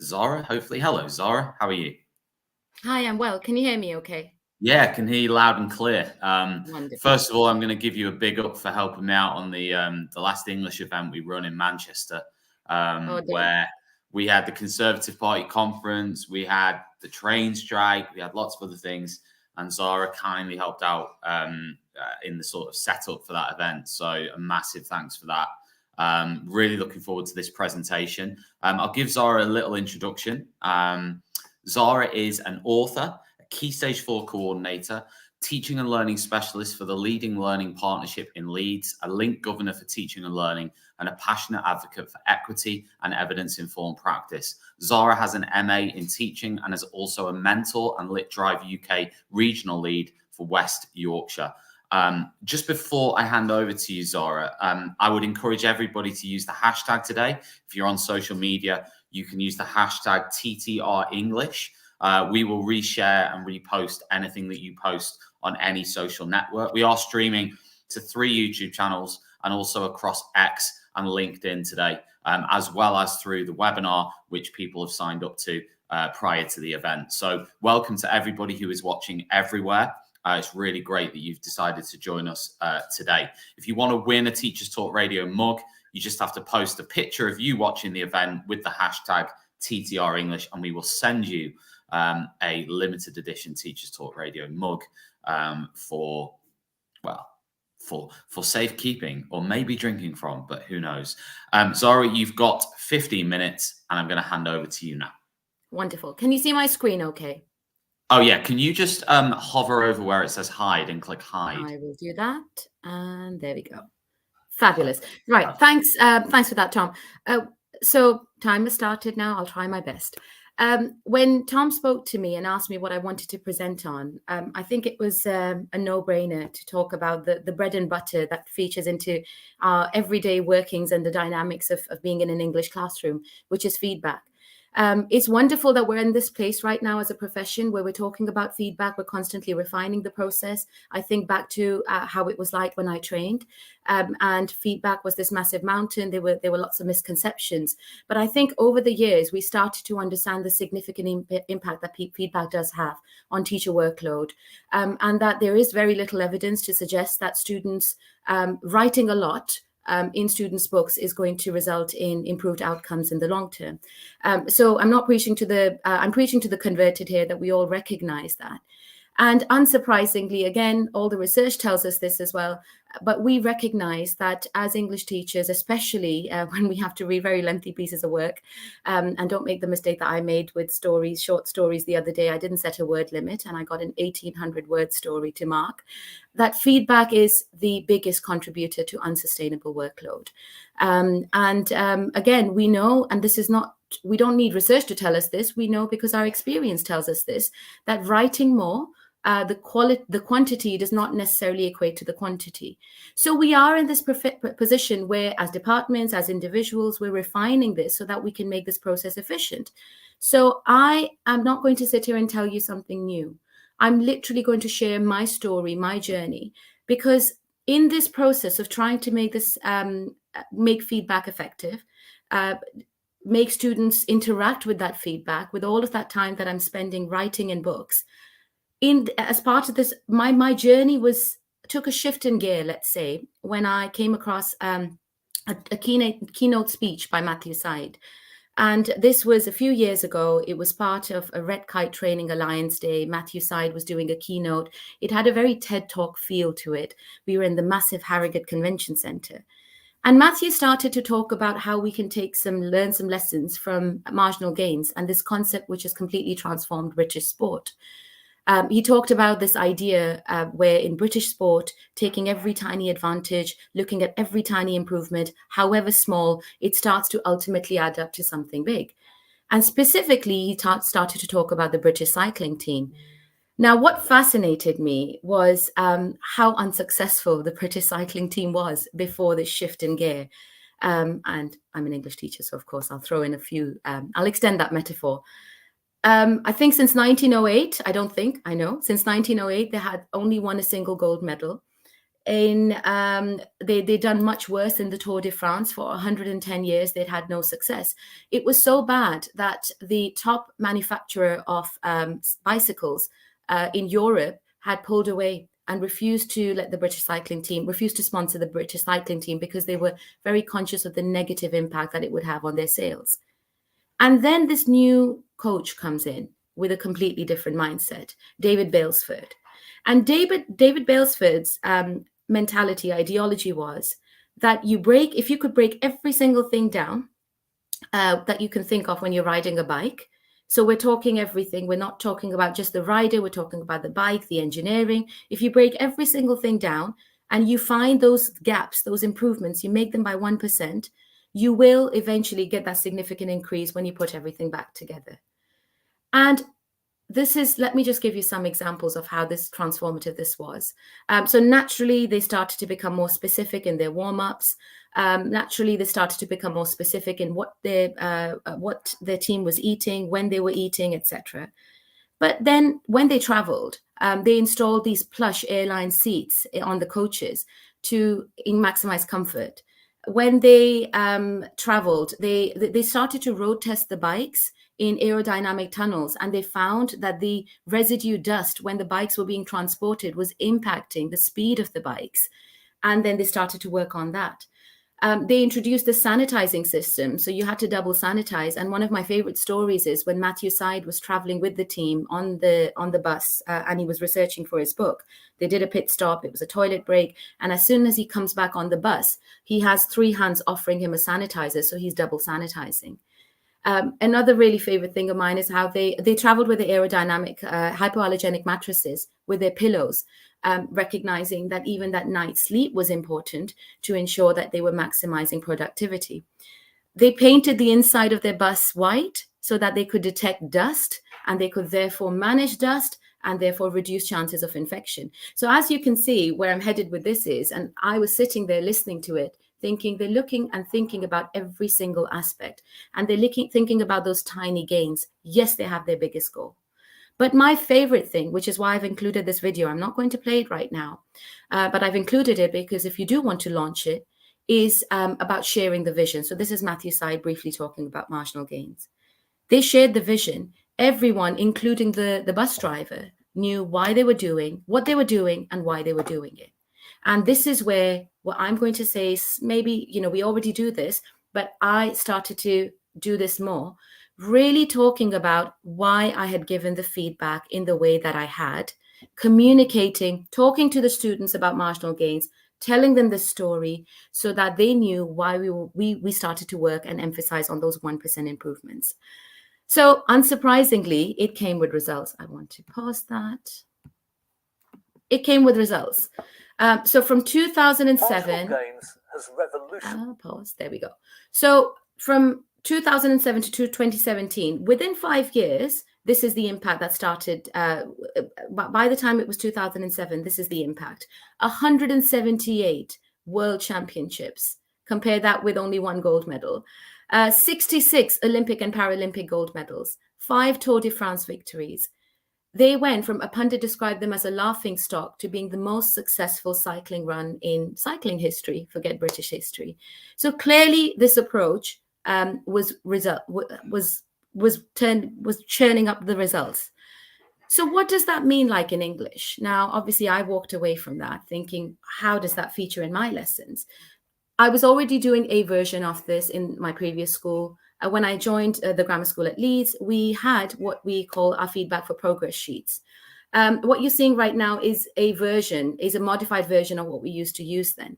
Speaker 1: Zara, hopefully. Hello, Zara. How are you?
Speaker 6: Hi, I'm well. Can you hear me okay?
Speaker 1: Yeah, I can hear you loud and clear.
Speaker 6: Wonderful.
Speaker 1: First of all, I'm going to give you a big up for helping me out on the last English event we run in Manchester, where we had the Conservative Party conference, we had the train strike, we had lots of other things, and Zara kindly helped out in the sort of setup for that event. So a massive thanks for that. Really looking forward to this presentation. I'll give Zara a little introduction. Zara is an author, Key Stage 4 coordinator, teaching and learning specialist for the Leading Learning Partnership in Leeds, a link governor for teaching and learning, and a passionate advocate for equity and evidence-informed practice. Zara has an MA in teaching and is also a mentor and Lit Drive UK regional lead for West Yorkshire. Just before I hand over to you, Zara, I would encourage everybody to use the hashtag today. If you're on social media, you can use the hashtag TTREnglish. We will reshare and repost anything that you post on any social network. We are streaming to 3 YouTube channels and also across X and LinkedIn today, as well as through the webinar, which people have signed up to prior to the event. So welcome to everybody who is watching everywhere. It's really great that you've decided to join us today. If you want to win a Teachers Talk Radio mug, you just have to post a picture of you watching the event with the hashtag TTREnglish, and we will send you a limited edition Teachers Talk Radio mug for safekeeping or maybe drinking from, but who knows. Zara, you've got 15 minutes and I'm going to hand over to you now.
Speaker 6: Wonderful. Can you see my screen okay?
Speaker 1: Oh yeah, can you just hover over where it says hide and click hide?
Speaker 6: I will do that, and there we go. Fabulous. Right, thanks for that, Tom. So time has started now. I'll try my best. When Tom spoke to me and asked me what I wanted to present on, I think it was a no-brainer to talk about the bread and butter that features into our everyday workings and the dynamics of being in an English classroom, which is feedback. It's wonderful that we're in this place right now as a profession where we're talking about feedback. We're constantly refining the process. I think back to how it was like when I trained, and feedback was this massive mountain. There were lots of misconceptions. But I think over the years, we started to understand the significant impact that feedback does have on teacher workload, and that there is very little evidence to suggest that students writing a lot in students' books is going to result in improved outcomes in the long term. So I'm not preaching to I'm preaching to the converted here, that we all recognize that. And unsurprisingly, again, all the research tells us this as well, but we recognize that as English teachers, especially when we have to read very lengthy pieces of work, and don't make the mistake that I made with short stories the other day. I didn't set a word limit and I got an 1,800 word story to mark. That feedback is the biggest contributor to unsustainable workload. Again, we know, and this is not, we don't need research to tell us this, we know because our experience tells us this, that writing more, the quantity does not necessarily equate to the quantity. So we are in this position where, as departments, as individuals, we're refining this so that we can make this process efficient. So I am not going to sit here and tell you something new. I'm literally going to share my story, my journey, because in this process of trying to make this make feedback effective, make students interact with that feedback, with all of that time that I'm spending writing in books. As part of this, my journey took a shift in gear, let's say, when I came across a keynote speech by Matthew Syed. And this was a few years ago. It was part of a Red Kite Training Alliance Day. Matthew Syed was doing a keynote. It had a very TED Talk feel to it. We were in the massive Harrogate Convention Centre. And Matthew started to talk about how we can learn some lessons from marginal gains and this concept which has completely transformed British sport. He talked about this idea where in British sport, taking every tiny advantage, looking at every tiny improvement, however small, it starts to ultimately add up to something big. And specifically, he started to talk about the British cycling team. Now, what fascinated me was how unsuccessful the British cycling team was before this shift in gear. And I'm an English teacher, so of course I'll throw in a few, I'll extend that metaphor. I think since 1908, since 1908, they had only won a single gold medal. They'd done much worse in the Tour de France. For 110 years, they'd had no success. It was so bad that the top manufacturer of bicycles in Europe had pulled away and refused to sponsor the British cycling team because they were very conscious of the negative impact that it would have on their sales. And then this new coach comes in with a completely different mindset, David Balesford. And David Balesford's ideology was that if you could break every single thing down that you can think of when you're riding a bike. So we're talking everything. We're not talking about just the rider. We're talking about the bike, the engineering. If you break every single thing down and you find those gaps, those improvements, you make them by 1%, you will eventually get that significant increase when you put everything back together. And let me just give you some examples of how transformative this was. So naturally, they started to become more specific in their warm-ups. Naturally, they started to become more specific in what their team was eating, when they were eating, etc. But then when they traveled, they installed these plush airline seats on the coaches to maximize comfort. When they traveled, they started to road test the bikes in aerodynamic tunnels, and they found that the residue dust when the bikes were being transported was impacting the speed of the bikes. And then they started to work on that. They introduced the sanitizing system, so you had to double sanitize. And one of my favorite stories is when Matthew Syed was traveling with the team on the bus, and he was researching for his book. They did a pit stop. It was a toilet break, and as soon as he comes back on the bus, he has 3 hands offering him a sanitizer, so he's double sanitizing. Another really favorite thing of mine is how they traveled with the aerodynamic hypoallergenic mattresses with their pillows, recognizing that even that night's sleep was important to ensure that they were maximizing productivity. They painted the inside of their bus white so that they could detect dust, and they could therefore manage dust and therefore reduce chances of infection. So as you can see, where I'm headed with this is, and I was sitting there listening to it, they're looking and thinking about every single aspect, and they're thinking about those tiny gains. Yes, they have their biggest goal. But my favorite thing, which is why I've included this video, I'm not going to play it right now, but I've included it because if you do want to launch it, is about sharing the vision. So this is Matthew Syed briefly talking about marginal gains. They shared the vision. Everyone, including the bus driver, knew why they were doing, what they were doing, and why they were doing it. And this is where what I'm going to say is maybe, we already do this, but I started to do this more, really talking about why I had given the feedback in the way that I had, communicating, talking to the students about marginal gains, telling them the story so that they knew why we started to work and emphasize on those 1% improvements. So unsurprisingly, it came with results. I want to pause that. It came with results. So from 2007, pause, there we go. So from 2007 to 2017, within 5 years, this is the impact that started. By the time it was 2007, this is the impact. 178 world championships. Compare that with only 1 gold medal. 66 Olympic and Paralympic gold medals. 5 Tour de France victories. They went from, a pundit described them as a laughing stock, to being the most successful cycling run in cycling history, forget British history. So clearly this approach was churning up the results. So what does that mean like in English? Now, obviously I walked away from that thinking, how does that feature in my lessons? I was already doing a version of this in my previous school. When I joined the grammar school at Leeds, we had what we call our feedback for progress sheets. What you're seeing right now is a modified version of what we used to use then.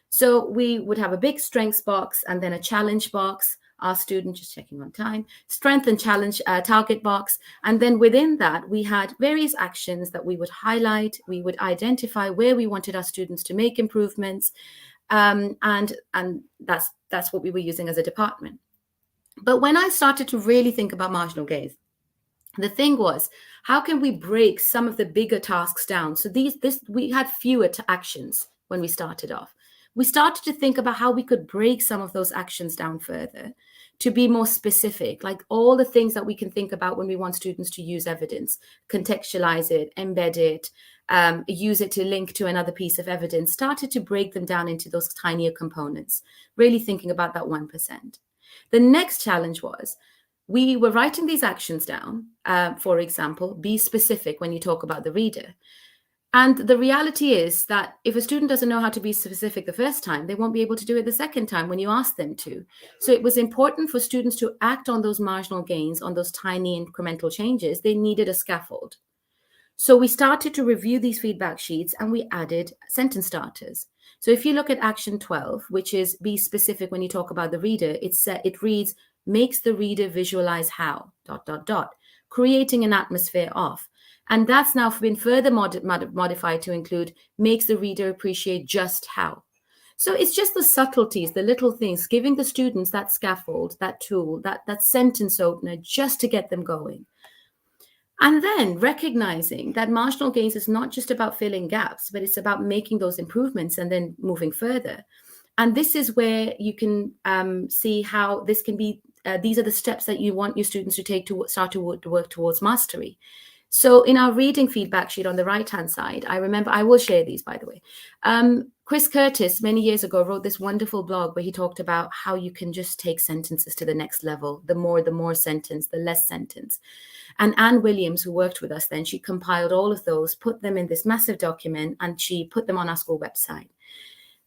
Speaker 6: So we would have a big strengths box and then a challenge box. Our student, just checking on time, strength and challenge target box. And then within that, we had various actions that we would highlight. We would identify where we wanted our students to make improvements. And that's what we were using as a department. But when I started to really think about marginal gains, the thing was, how can we break some of the bigger tasks down? So we had fewer actions when we started off. We started to think about how we could break some of those actions down further to be more specific, like all the things that we can think about when we want students to use evidence, contextualize it, embed it, use it to link to another piece of evidence, started to break them down into those tinier components, really thinking about that 1%. The next challenge was, we were writing these actions down. For example, be specific when you talk about the reader. And the reality is that if a student doesn't know how to be specific the first time, they won't be able to do it the second time when you ask them to. So it was important for students to act on those marginal gains, on those tiny incremental changes. They needed a scaffold. So we started to review these feedback sheets and we added sentence starters. So if you look at action 12, which is be specific when you talk about the reader, it reads, makes the reader visualize how, ... creating an atmosphere of. And that's now been further modified to include makes the reader appreciate just how. So it's just the subtleties, the little things, giving the students that scaffold, that tool, that sentence opener just to get them going. And then recognizing that marginal gains is not just about filling gaps, but it's about making those improvements and then moving further. And this is where you can see how this can be, these are the steps that you want your students to take to start to work towards mastery. So in our reading feedback sheet on the right-hand side, I remember, I will share these, by the way. Chris Curtis, many years ago, wrote this wonderful blog where he talked about how you can just take sentences to the next level. The more sentence, the less sentence. And Anne Williams, who worked with us then, she compiled all of those, put them in this massive document, and she put them on our school website.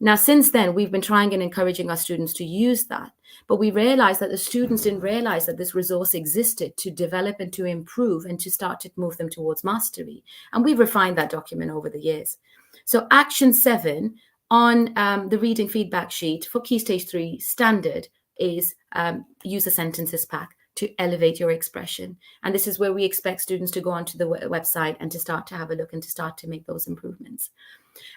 Speaker 6: Now, since then, we've been trying and encouraging our students to use that. But we realized that the students didn't realize that this resource existed to develop and to improve and to start to move them towards mastery. And we've refined that document over the years. So action 7 on the reading feedback sheet for Key Stage 3 standard is use a sentences pack to elevate your expression. And this is where we expect students to go onto the website and to start to have a look and to start to make those improvements.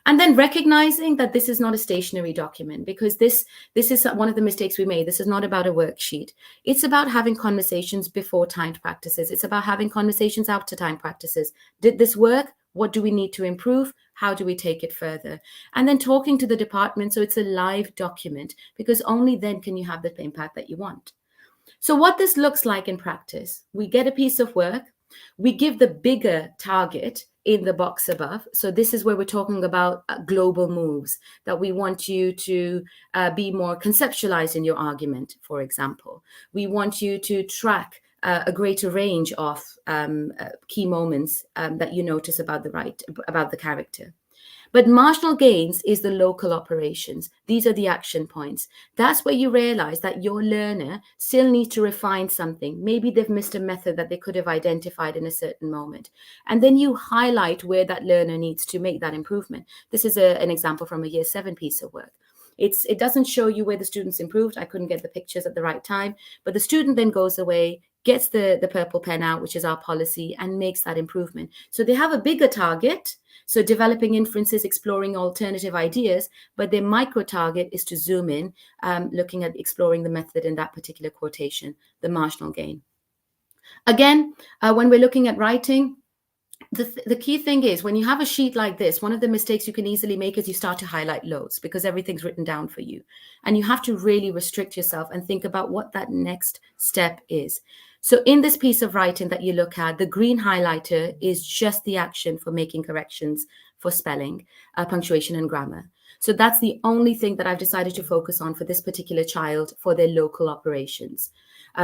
Speaker 6: And then recognizing that this is not a stationary document, because this is one of the mistakes we made. This is not about a worksheet. It's about having conversations before timed practices. It's about having conversations after timed practices. Did this work? What do we need to improve? How do we take it further? And then talking to the department so it's a live document, because only then can you have the impact that you want. So what this looks like in practice, we get a piece of work, we give the bigger target in the box above. So this is where we're talking about global moves, that we want you to be more conceptualized in your argument, for example. We want you to track a greater range of key moments that you notice about the character. But marginal gains is the local operations. These are the action points. That's where you realize that your learner still needs to refine something. Maybe they've missed a method that they could have identified in a certain moment. And then you highlight where that learner needs to make that improvement. This is an example from a Year 7 piece of work. It doesn't show you where the students improved. I couldn't get the pictures at the right time. But the student then goes away, gets the purple pen out, which is our policy, and makes that improvement. So they have a bigger target. So developing inferences, exploring alternative ideas, but their micro target is to zoom in, looking at exploring the method in that particular quotation, the marginal gain. Again, when we're looking at writing, the key thing is when you have a sheet like this, one of the mistakes you can easily make is you start to highlight loads because everything's written down for you. And you have to really restrict yourself and think about what that next step is. So in this piece of writing that you look at, the green highlighter is just the action for making corrections for spelling, punctuation and grammar. So that's the only thing that I've decided to focus on for this particular child for their local operations.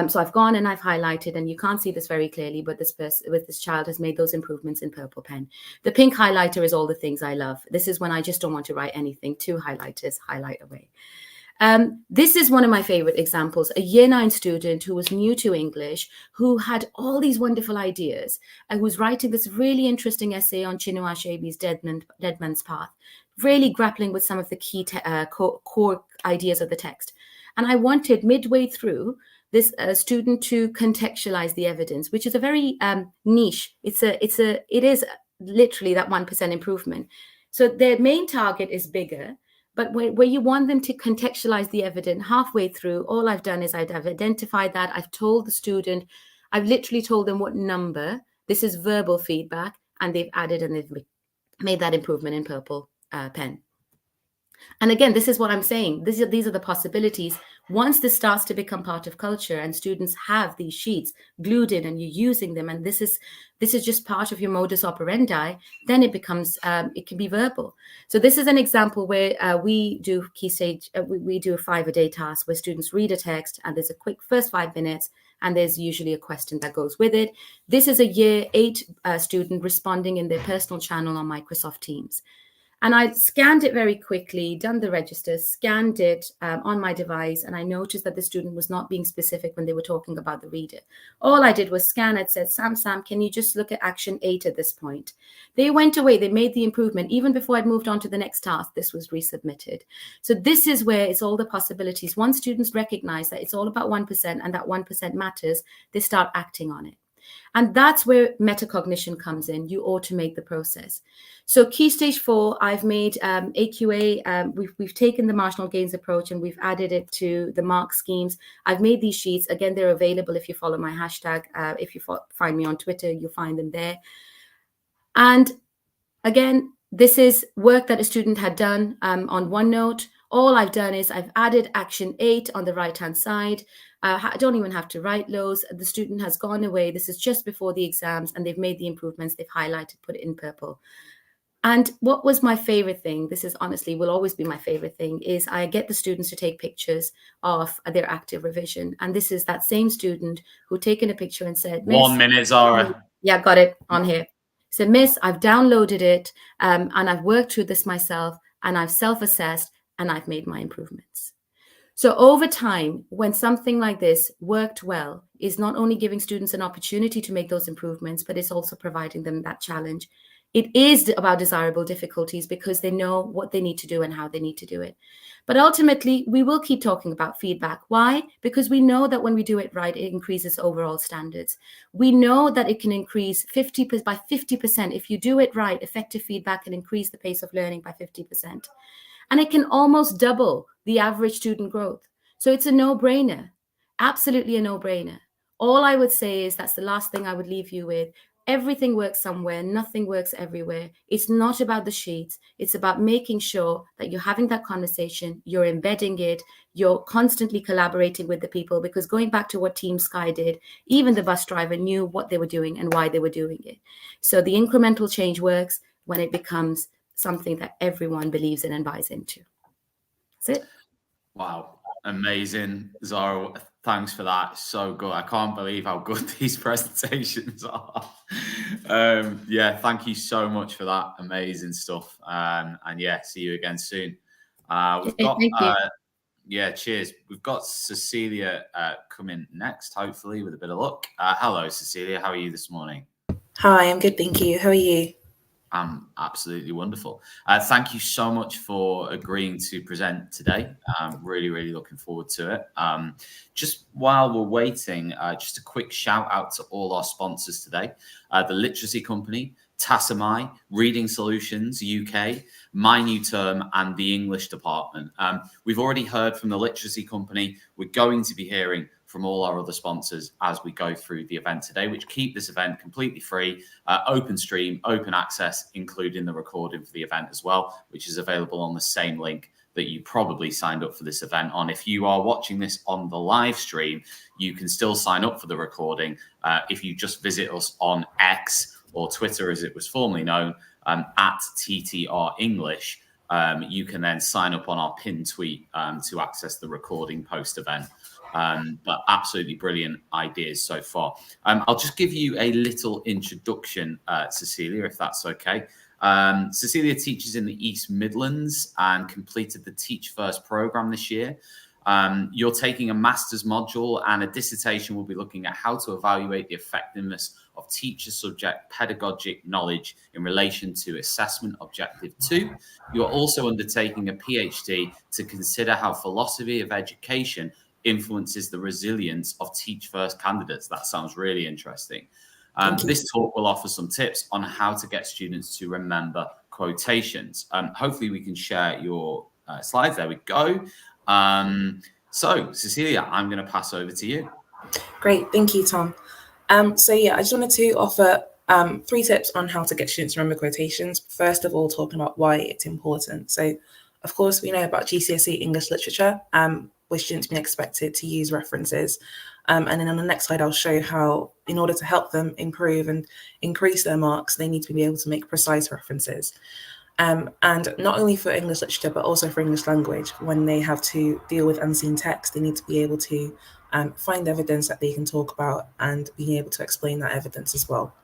Speaker 6: So I've gone and I've highlighted, and you can't see this very clearly, but this child has made those improvements in purple pen. The pink highlighter is all the things I love. This is when I just don't want to write anything. 2 highlighters, highlight away. This is one of my favorite examples, a Year 9 student who was new to English, who had all these wonderful ideas and was writing this really interesting essay on Chinua Achebe's Dead Man's Path, really grappling with some of the key core ideas of the text. And I wanted midway through this student to contextualize the evidence, which is a very niche. It is literally that 1% improvement. So their main target is bigger. But where you want them to contextualize the evidence halfway through, all I've done is I've identified that. I've told the student, I've literally told them what number. This is verbal feedback, and they've added and they've made that improvement in purple pen. And again, this is what I'm saying. These are the possibilities. Once this starts to become part of culture and students have these sheets glued in and you're using them, and this is just part of your modus operandi, then it becomes, it can be verbal. So this is an example where we do key stage, we do a 5-a-day task where students read a text and there's a quick first 5 minutes and there's usually a question that goes with it. This is a year 8 student responding in their personal channel on Microsoft Teams. And I scanned it very quickly, done the register, scanned it on my device, and I noticed that the student was not being specific when they were talking about the reader. All I did was scan it, said, Sam, can you just look at action 8 at this point? They went away, they made the improvement. Even before I'd moved on to the next task, this was resubmitted. So this is where it's all the possibilities. Once students recognize that it's all about 1% and that 1% matters, they start acting on it. And that's where metacognition comes in. You automate the process. So key stage 4, I've made AQA. We've taken the marginal gains approach and we've added it to the mark schemes. I've made these sheets. Again, they're available if you follow my hashtag. If you find me on Twitter, you'll find them there. And again, this is work that a student had done on OneNote. All I've done is I've added action 8 on the right-hand side. I don't even have to write those. The student has gone away. This is just before the exams, and they've made the improvements. They've highlighted, put it in purple. And what was my favorite thing, this is honestly will always be my favorite thing, is I get the students to take pictures of their active revision. And this is that same student who taken a picture and said, Miss,
Speaker 1: 1 minute, Zara.
Speaker 6: Yeah, got it on here. So, Miss, I've downloaded it and I've worked through this myself and I've self-assessed and I've made my improvements. So over time, when something like this worked well, is not only giving students an opportunity to make those improvements, but it's also providing them that challenge. It is about desirable difficulties because they know what they need to do and how they need to do it. But ultimately, we will keep talking about feedback. Why? Because we know that when we do it right, it increases overall standards. We know that it can increase by 50%. If you do it right, effective feedback can increase the pace of learning by 50%. And it can almost double the average student growth. So it's a no-brainer, absolutely a no-brainer. All I would say is that's the last thing I would leave you with. Everything works somewhere, nothing works everywhere. It's not about the sheets. It's about making sure that you're having that conversation, you're embedding it, you're constantly collaborating with the people, because going back to what Team Sky did, even the bus driver knew what they were doing and why they were doing it. So the incremental change works when it becomes something that everyone believes in and buys into. That's it.
Speaker 1: Wow. Amazing. Zara, thanks for that. So good. I can't believe how good these presentations are. Yeah, thank you so much for that. Amazing stuff. And yeah, see you again soon. We've got,
Speaker 6: thank you.
Speaker 1: Yeah, cheers. We've got Cecilia coming next, hopefully, with a bit of luck. Hello, Cecilia. How are you this morning?
Speaker 7: Hi, I'm good, thank you. How are you?
Speaker 1: I'm absolutely wonderful. Thank you so much for agreeing to present today. Really, really looking forward to it. Just while we're waiting, just a quick shout out to all our sponsors today. The Literacy Company, Tassamai, Reading Solutions UK, My New Term, and the English Department. We've already heard from the Literacy Company. We're going to be hearing from all our other sponsors as we go through the event today, which keep this event completely free, open stream, open access, including the recording for the event as well, which is available on the same link that you probably signed up for this event on. If you are watching this on the live stream, you can still sign up for the recording. If you just visit us on X or Twitter, as it was formerly known, at TTR English, you can then sign up on our pinned tweet to access the recording post-event. But absolutely brilliant ideas so far. I'll just give you a little introduction, Cecilia, if that's okay. Cecilia teaches in the East Midlands and completed the Teach First program this year. You're taking a master's module, and a dissertation will be looking at how to evaluate the effectiveness of teacher subject pedagogic knowledge in relation to assessment objective 2. You're also undertaking a PhD to consider how philosophy of education influences the resilience of Teach First candidates. That sounds really interesting. This talk will offer some tips on how to get students to remember quotations. Hopefully we can share your slides. There we go. So Cecilia, I'm going to pass over to you.
Speaker 7: Great, thank you, Tom. So yeah, I just wanted to offer 3 tips on how to get students to remember quotations. First of all, talking about why it's important. So of course, we know about GCSE English literature, where students being expected to use references. And then on the next slide, I'll show how, in order to help them improve and increase their marks, they need to be able to make precise references. And not only for English literature, but also for English language. When they have to deal with unseen text, they need to be able to find evidence that they can talk about, and being able to explain that evidence as well.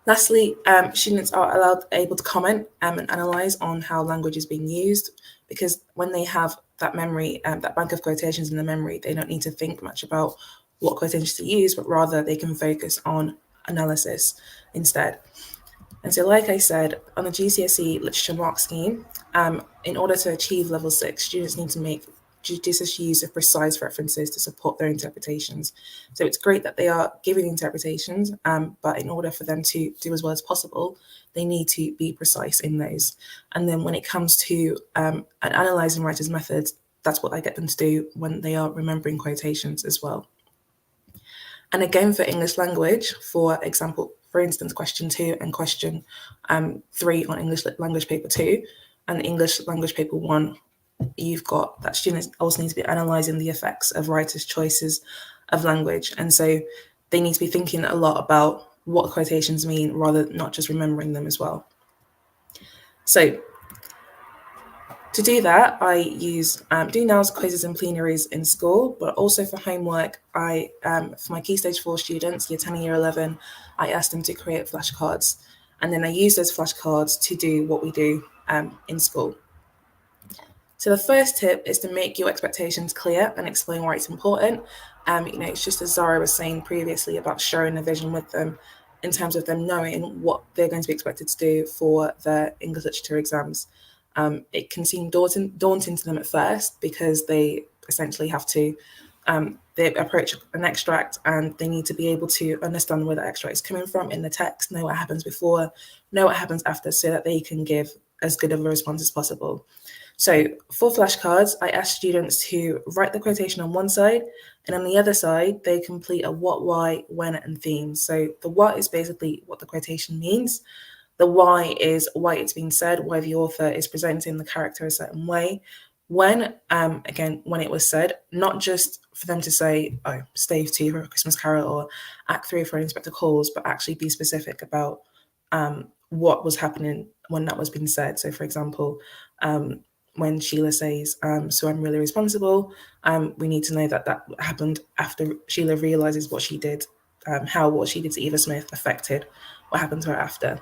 Speaker 7: Lastly, students are able to comment and analyse on how language is being used, because when they have that memory, that bank of quotations in the memory, they don't need to think much about what quotations to use, but rather they can focus on analysis instead. And so, like I said, on the GCSE literature mark scheme, in order to achieve level 6, students need to make judicious use of precise references to support their interpretations. So it's great that they are giving interpretations, but in order for them to do as well as possible, they need to be precise in those. And then when it comes to analysing writers' methods, that's what I get them to do when they are remembering quotations as well. And again, for English language, for example, for instance, question 2 and question 3 on English language paper 2 and English language paper 1, you've got that students also need to be analysing the effects of writers' choices of language. And so they need to be thinking a lot about what quotations mean, rather than not just remembering them as well. So to do that, I use do nows, quizzes and plenaries in school, but also for homework, I for my Key Stage 4 students, year 10 and year 11, I asked them to create flashcards. And then I use those flashcards to do what we do in school. So the first tip is to make your expectations clear and explain why it's important. It's just as Zara was saying previously about sharing the vision with them in terms of them knowing what they're going to be expected to do for their English literature exams. It can seem daunting to them at first, because they essentially have to they approach an extract and they need to be able to understand where the extract is coming from in the text, know what happens before, know what happens after, so that they can give as good of a response as possible. So for flashcards, I ask students to write the quotation on one side, and on the other side, they complete a what, why, when, and themes. So the what is basically what the quotation means. The why is why it's being said, why the author is presenting the character a certain way. When, again, when it was said, not just for them to say, oh, Stave 2 for A Christmas Carol or Act 3 for Inspector Calls, but actually be specific about what was happening when that was being said. So, for example, when Sheila says, so I'm really responsible, we need to know that that happened after Sheila realises what she did, how what she did to Eva Smith affected what happened to her after.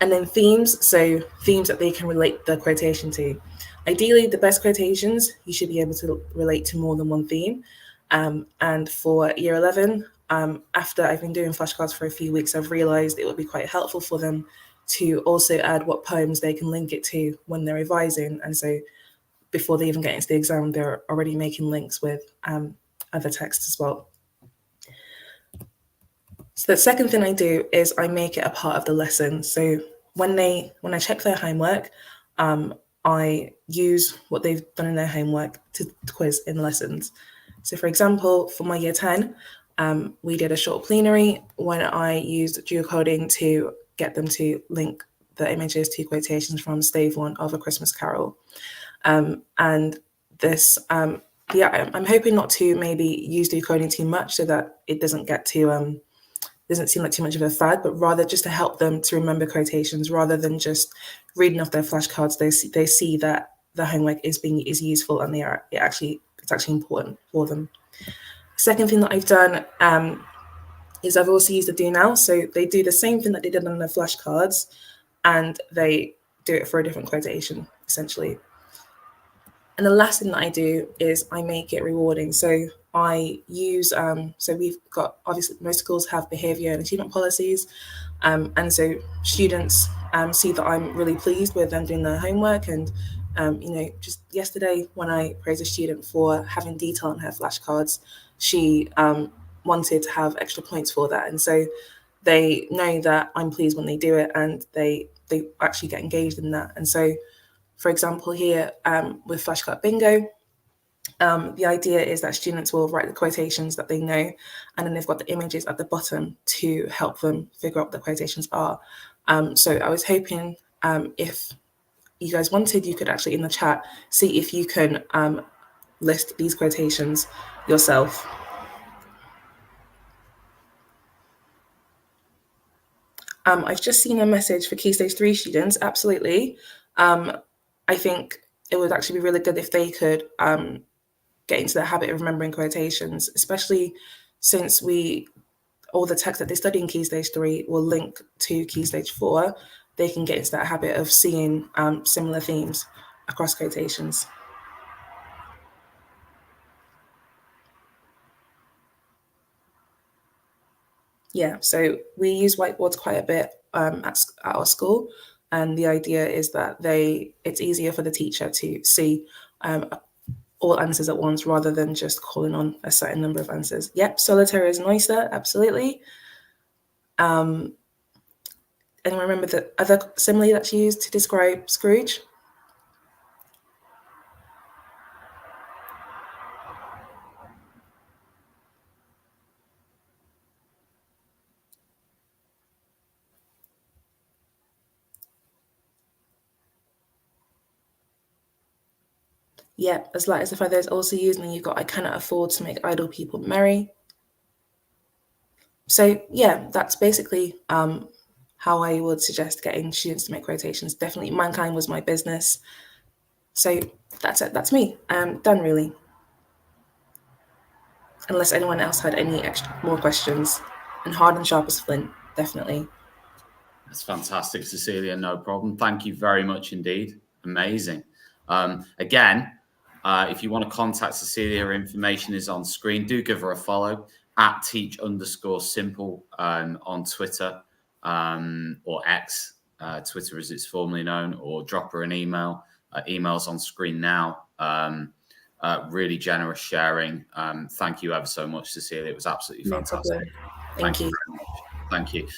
Speaker 7: And then themes, so themes that they can relate the quotation to. Ideally, the best quotations, you should be able to relate to more than one theme. And for year 11, after I've been doing flashcards for a few weeks, I've realised it would be quite helpful for them to also add what poems they can link it to when they're revising. And so before they even get into the exam, they're already making links with other texts as well. So the second thing I do is I make it a part of the lesson. So when I check their homework, I use what they've done in their homework to quiz in lessons. So for example, for my year 10, we did a short plenary when I used geocoding to get them to link the images to quotations from Stave 1 of A Christmas Carol. And this, I'm hoping not to maybe use decoding too much so that it doesn't get to, doesn't seem like too much of a fad, but rather just to help them to remember quotations rather than just reading off their flashcards. They see that the homework is useful and it's actually important for them. Second thing that I've done is I've also used the do now. So they do the same thing that they did on their flashcards, and they do it for a different quotation, essentially. And the last thing that I do is I make it rewarding. So I use, so we've got, obviously most schools have behaviour and achievement policies. And so students see that I'm really pleased with them doing their homework. And, just yesterday when I praised a student for having detail on her flashcards, she wanted to have extra points for that. And so they know that I'm pleased when they do it, and they actually get engaged in that. And so, for example, here with Flashcard Bingo, the idea is that students will write the quotations that they know, and then they've got the images at the bottom to help them figure out what the quotations are. So I was hoping if you guys wanted, you could actually in the chat see if you can list these quotations yourself. I've just seen a message for Key Stage 3 students. Absolutely. I think it would actually be really good if they could get into the habit of remembering quotations, especially since all the text that they study in Key Stage 3 will link to Key Stage 4, they can get into that habit of seeing similar themes across quotations. Yeah, so we use whiteboards quite a bit at our school, and the idea is that it's easier for the teacher to see all answers at once rather than just calling on a certain number of answers. Yep, solitaire is nicer, absolutely. Anyone remember the other simile that's used to describe Scrooge? Yeah, as light as the feather is also used, and then you've got I cannot afford to make idle people merry. So yeah, that's basically how I would suggest getting students to make quotations. Definitely, mankind was my business. So that's it. That's me. Done really. Unless anyone else had any more questions. And hard and sharp as flint, definitely.
Speaker 1: That's fantastic, Cecilia. No problem. Thank you very much indeed. Amazing. Again, if you want to contact Cecilia, her information is on screen. Do give her a follow at teach_simple on Twitter or X. Twitter as it's formerly known, or drop her an email. Email's on screen now. Really generous sharing. Thank you ever so much, Cecilia. It was absolutely fantastic.
Speaker 7: No problem. Thank you.
Speaker 1: Very much. Thank you.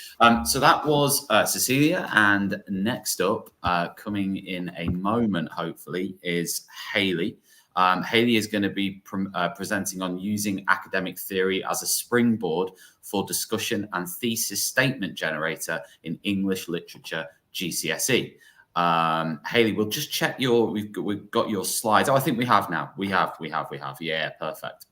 Speaker 1: So that was Cecilia, and next up, coming in a moment, hopefully, is Hayley. Hayley is going to be presenting on using academic theory as a springboard for discussion and thesis statement generator in English literature GCSE. Hayley, we'll just check we've got your slides. Oh, I think we have now. We have. Yeah, perfect.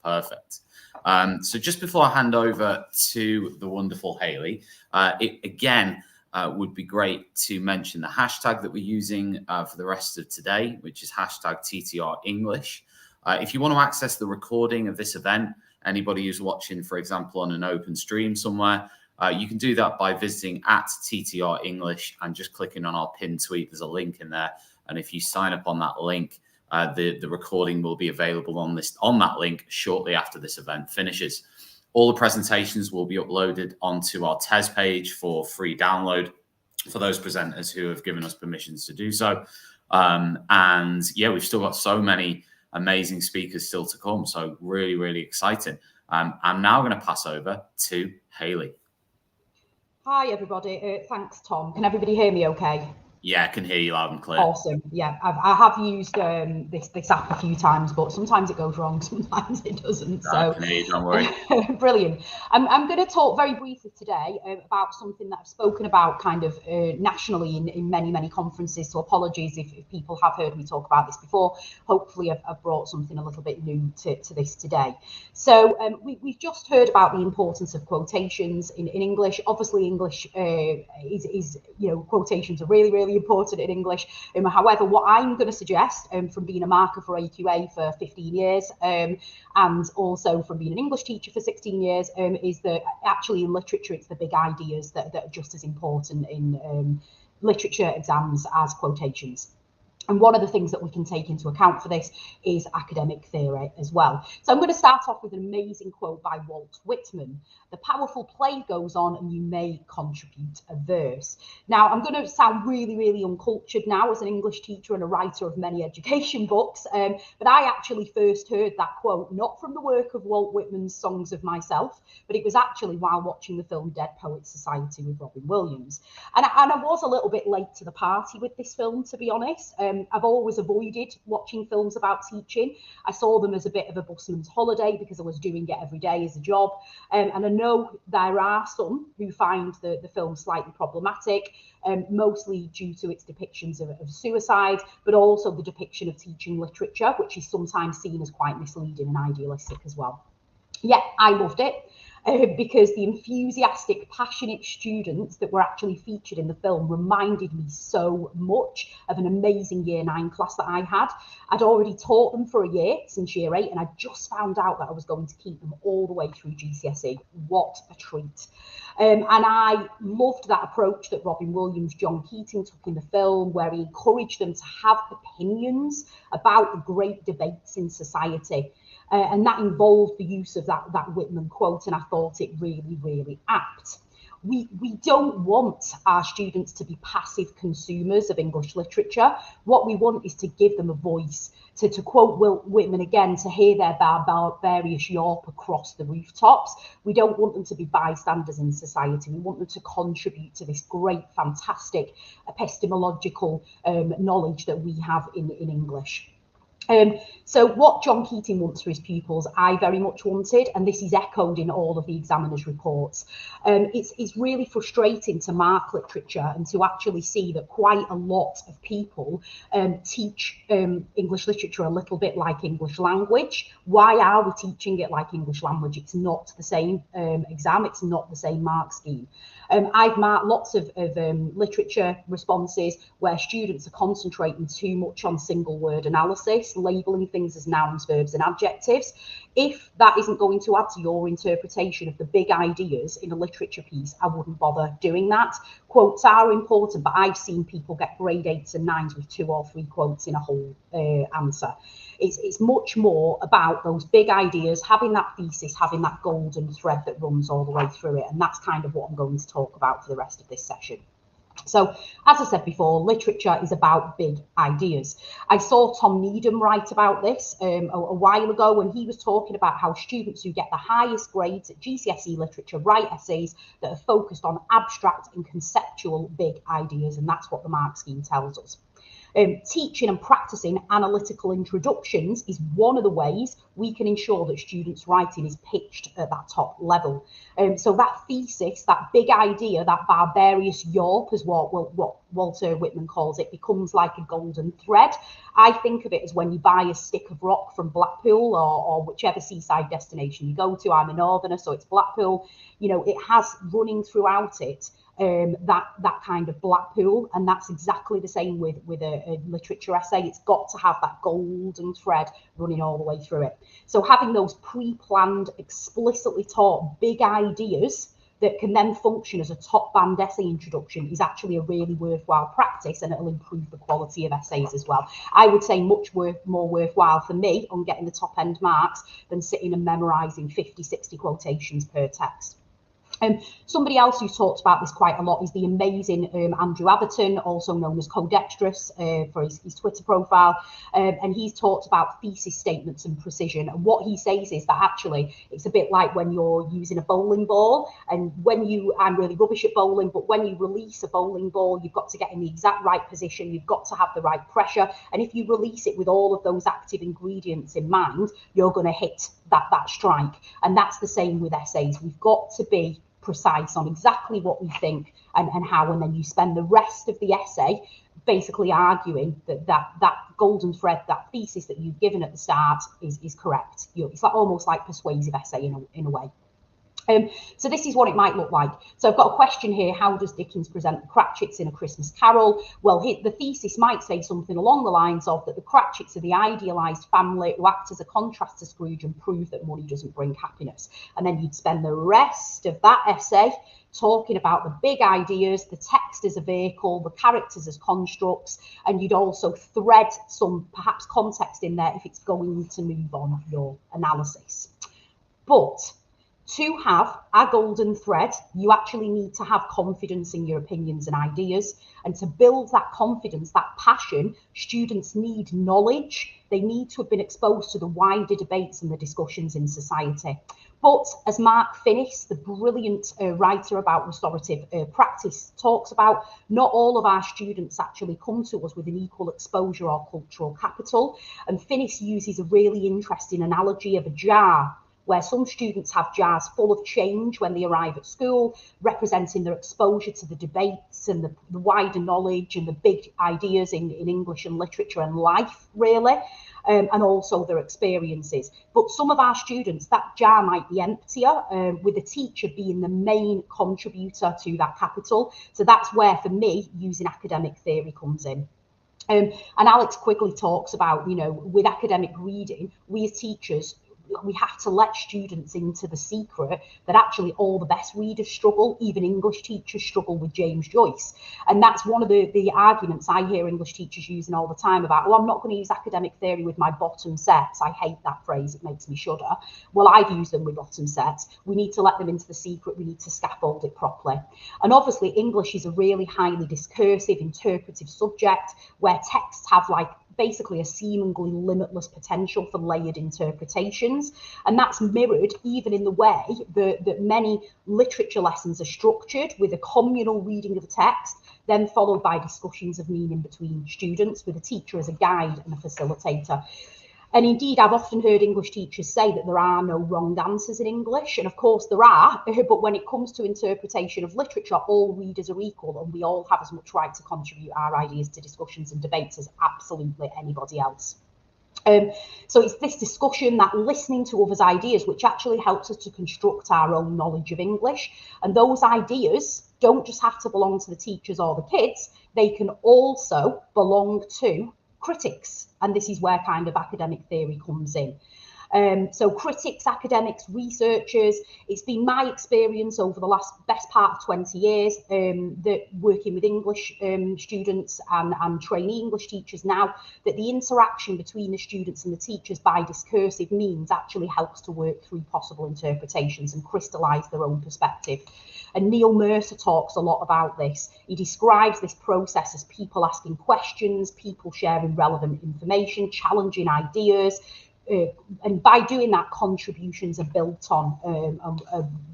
Speaker 1: So just before I hand over to the wonderful Hayley, it again would be great to mention the hashtag that we're using for the rest of today, which is hashtag TTR English. If you want to access the recording of this event, anybody who's watching, for example, on an open stream somewhere, you can do that by visiting at TTR English and just clicking on our pinned tweet. There's a link in there. And if you sign up on that link, the recording will be available on that link shortly after this event finishes. All the presentations will be uploaded onto our TES page for free download for those presenters who have given us permissions to do so. And yeah, we've still got so many amazing speakers still to come. So really, really exciting. I'm now going to pass over to Hayley.
Speaker 8: Hi, everybody. Thanks, Tom. Can everybody hear me okay?
Speaker 1: Yeah, I can hear you loud and clear.
Speaker 8: Awesome. Yeah, I have used this app a few times, but sometimes it goes wrong, sometimes it doesn't. So
Speaker 1: don't worry.
Speaker 8: Brilliant. I'm going to talk very briefly today about something that I've spoken about kind of nationally in many conferences. So apologies if people have heard me talk about this before. Hopefully I've brought something a little bit new to this today. So we've just heard about the importance of quotations in English. Obviously, English is quotations are really important in English. However, what I'm going to suggest from being a marker for AQA for 15 years and also from being an English teacher for 16 years is that actually in literature, it's the big ideas that are just as important in literature exams as quotations. And one of the things that we can take into account for this is academic theory as well. So I'm going to start off with an amazing quote by Walt Whitman. The powerful play goes on and you may contribute a verse. Now, I'm going to sound really uncultured now as an English teacher and a writer of many education books. But I actually first heard that quote, not from the work of Walt Whitman's Songs of Myself, but it was actually while watching the film Dead Poets Society with Robin Williams. And I was a little bit late to the party with this film, to be honest. I've always avoided watching films about teaching. I saw them as a bit of a busman's holiday because I was doing it every day as a job. And I know there are some who find the film slightly problematic, mostly due to its depictions of suicide, but also the depiction of teaching literature, which is sometimes seen as quite misleading and idealistic as well. Yeah, I loved it. Because the enthusiastic, passionate students that were actually featured in the film reminded me so much of an amazing Year 9 class that I had. I'd already taught them for a year since Year 8, and I just found out that I was going to keep them all the way through GCSE. What a treat. And I loved that approach that Robin Williams, John Keating took in the film, where he encouraged them to have opinions about the great debates in society. And that involved the use of that Whitman quote, and I thought it really, really apt. We don't want our students to be passive consumers of English literature. What we want is to give them a voice, to quote Whitman again, to hear their barbarious yawp across the rooftops. We don't want them to be bystanders in society. We want them to contribute to this great, fantastic epistemological knowledge that we have in English. So what John Keating wants for his pupils, I very much wanted, and this is echoed in all of the examiners' reports. It's really frustrating to mark literature and to actually see that quite a lot of people teach English literature a little bit like English language. Why are we teaching it like English language? It's not the same exam, it's not the same mark scheme. I've marked lots of literature responses where students are concentrating too much on single word analysis, labelling things as nouns, verbs and adjectives. If that isn't going to add to your interpretation of the big ideas in a literature piece, I wouldn't bother doing that. Quotes are important, but I've seen people get grade 8s and 9s with 2 or 3 quotes in a whole answer. It's much more about those big ideas, having that thesis, having that golden thread that runs all the way through it. And that's kind of what I'm going to talk about for the rest of this session. So, as I said before, literature is about big ideas. I saw Tom Needham write about this a while ago when he was talking about how students who get the highest grades at GCSE literature write essays that are focused on abstract and conceptual big ideas, and that's what the mark scheme tells us. Teaching and practicing analytical introductions is one of the ways we can ensure that students' writing is pitched at that top level. So that thesis, that big idea, that barbarious yawp, as what Walter Whitman calls it, becomes like a golden thread. I think of it as when you buy a stick of rock from Blackpool or whichever seaside destination you go to. I'm a northerner, so it's Blackpool. You know, it has running throughout it that kind of Blackpool, and that's exactly the same with a literature essay. It's got to have that golden thread running all the way through it. So having those pre-planned, explicitly taught big ideas that can then function as a top band essay introduction is actually a really worthwhile practice, and it'll improve the quality of essays as well. I would say much more worthwhile for me on getting the top end marks than sitting and memorizing 50, 60 quotations per text. Somebody else who's talked about this quite a lot is the amazing Andrew Atherton, also known as Codextrous for his Twitter profile. And he's talked about thesis statements and precision. And what he says is that actually it's a bit like when you're using a bowling ball. And I'm really rubbish at bowling, but when you release a bowling ball, you've got to get in the exact right position. You've got to have the right pressure. And if you release it with all of those active ingredients in mind, you're going to hit that strike. And that's the same with essays. We've got to be precise on exactly what we think and how, and then you spend the rest of the essay basically arguing that golden thread, that thesis that you've given at the start is correct. It's like almost like persuasive essay in a way. So this is what it might look like. So I've got a question here. How does Dickens present the Cratchits in A Christmas Carol? Well, the thesis might say something along the lines of that the Cratchits are the idealised family who act as a contrast to Scrooge and prove that money doesn't bring happiness. And then you'd spend the rest of that essay talking about the big ideas, the text as a vehicle, the characters as constructs, and you'd also thread some perhaps context in there if it's going to move on your analysis. But to have a golden thread, you actually need to have confidence in your opinions and ideas. And to build that confidence, that passion, students need knowledge. They need to have been exposed to the wider debates and the discussions in society. But as Mark Finnis, the brilliant writer about restorative practice, talks about, not all of our students actually come to us with an equal exposure or cultural capital. And Finnis uses a really interesting analogy of a jar, where some students have jars full of change when they arrive at school, representing their exposure to the debates and the wider knowledge and the big ideas in English and literature and life, really. and also their experiences. But some of our students, that jar might be emptier, with the teacher being the main contributor to that capital. So that's where, for me, using academic theory comes in. And Alex Quigley talks about, you know, with academic reading, we as teachers, we have to let students into the secret that actually all the best readers struggle, even English teachers struggle with James Joyce. And that's one of the arguments I hear English teachers using all the time about, well, I'm not going to use academic theory with my bottom sets. I hate that phrase, it makes me shudder. Well, I've used them with bottom sets. We need to let them into the secret, we need to scaffold it properly. And obviously English is a really highly discursive, interpretive subject where texts have like basically a seemingly limitless potential for layered interpretations. And that's mirrored even in the way that many literature lessons are structured, with a communal reading of the text, then followed by discussions of meaning between students, with a teacher as a guide and a facilitator. And indeed, I've often heard English teachers say that there are no wrong answers in English. And of course there are, but when it comes to interpretation of literature, all readers are equal and we all have as much right to contribute our ideas to discussions and debates as absolutely anybody else. So it's this discussion, that listening to others' ideas, which actually helps us to construct our own knowledge of English. And those ideas don't just have to belong to the teachers or the kids, they can also belong to critics. And this is where kind of academic theory comes in. So critics, academics, researchers, it's been my experience over the best part of 20 years that working with English students and trainee English teachers now, that the interaction between the students and the teachers by discursive means actually helps to work through possible interpretations and crystallise their own perspective. And Neil Mercer talks a lot about this. He describes this process as people asking questions, people sharing relevant information, challenging ideas, and by doing that, contributions are built on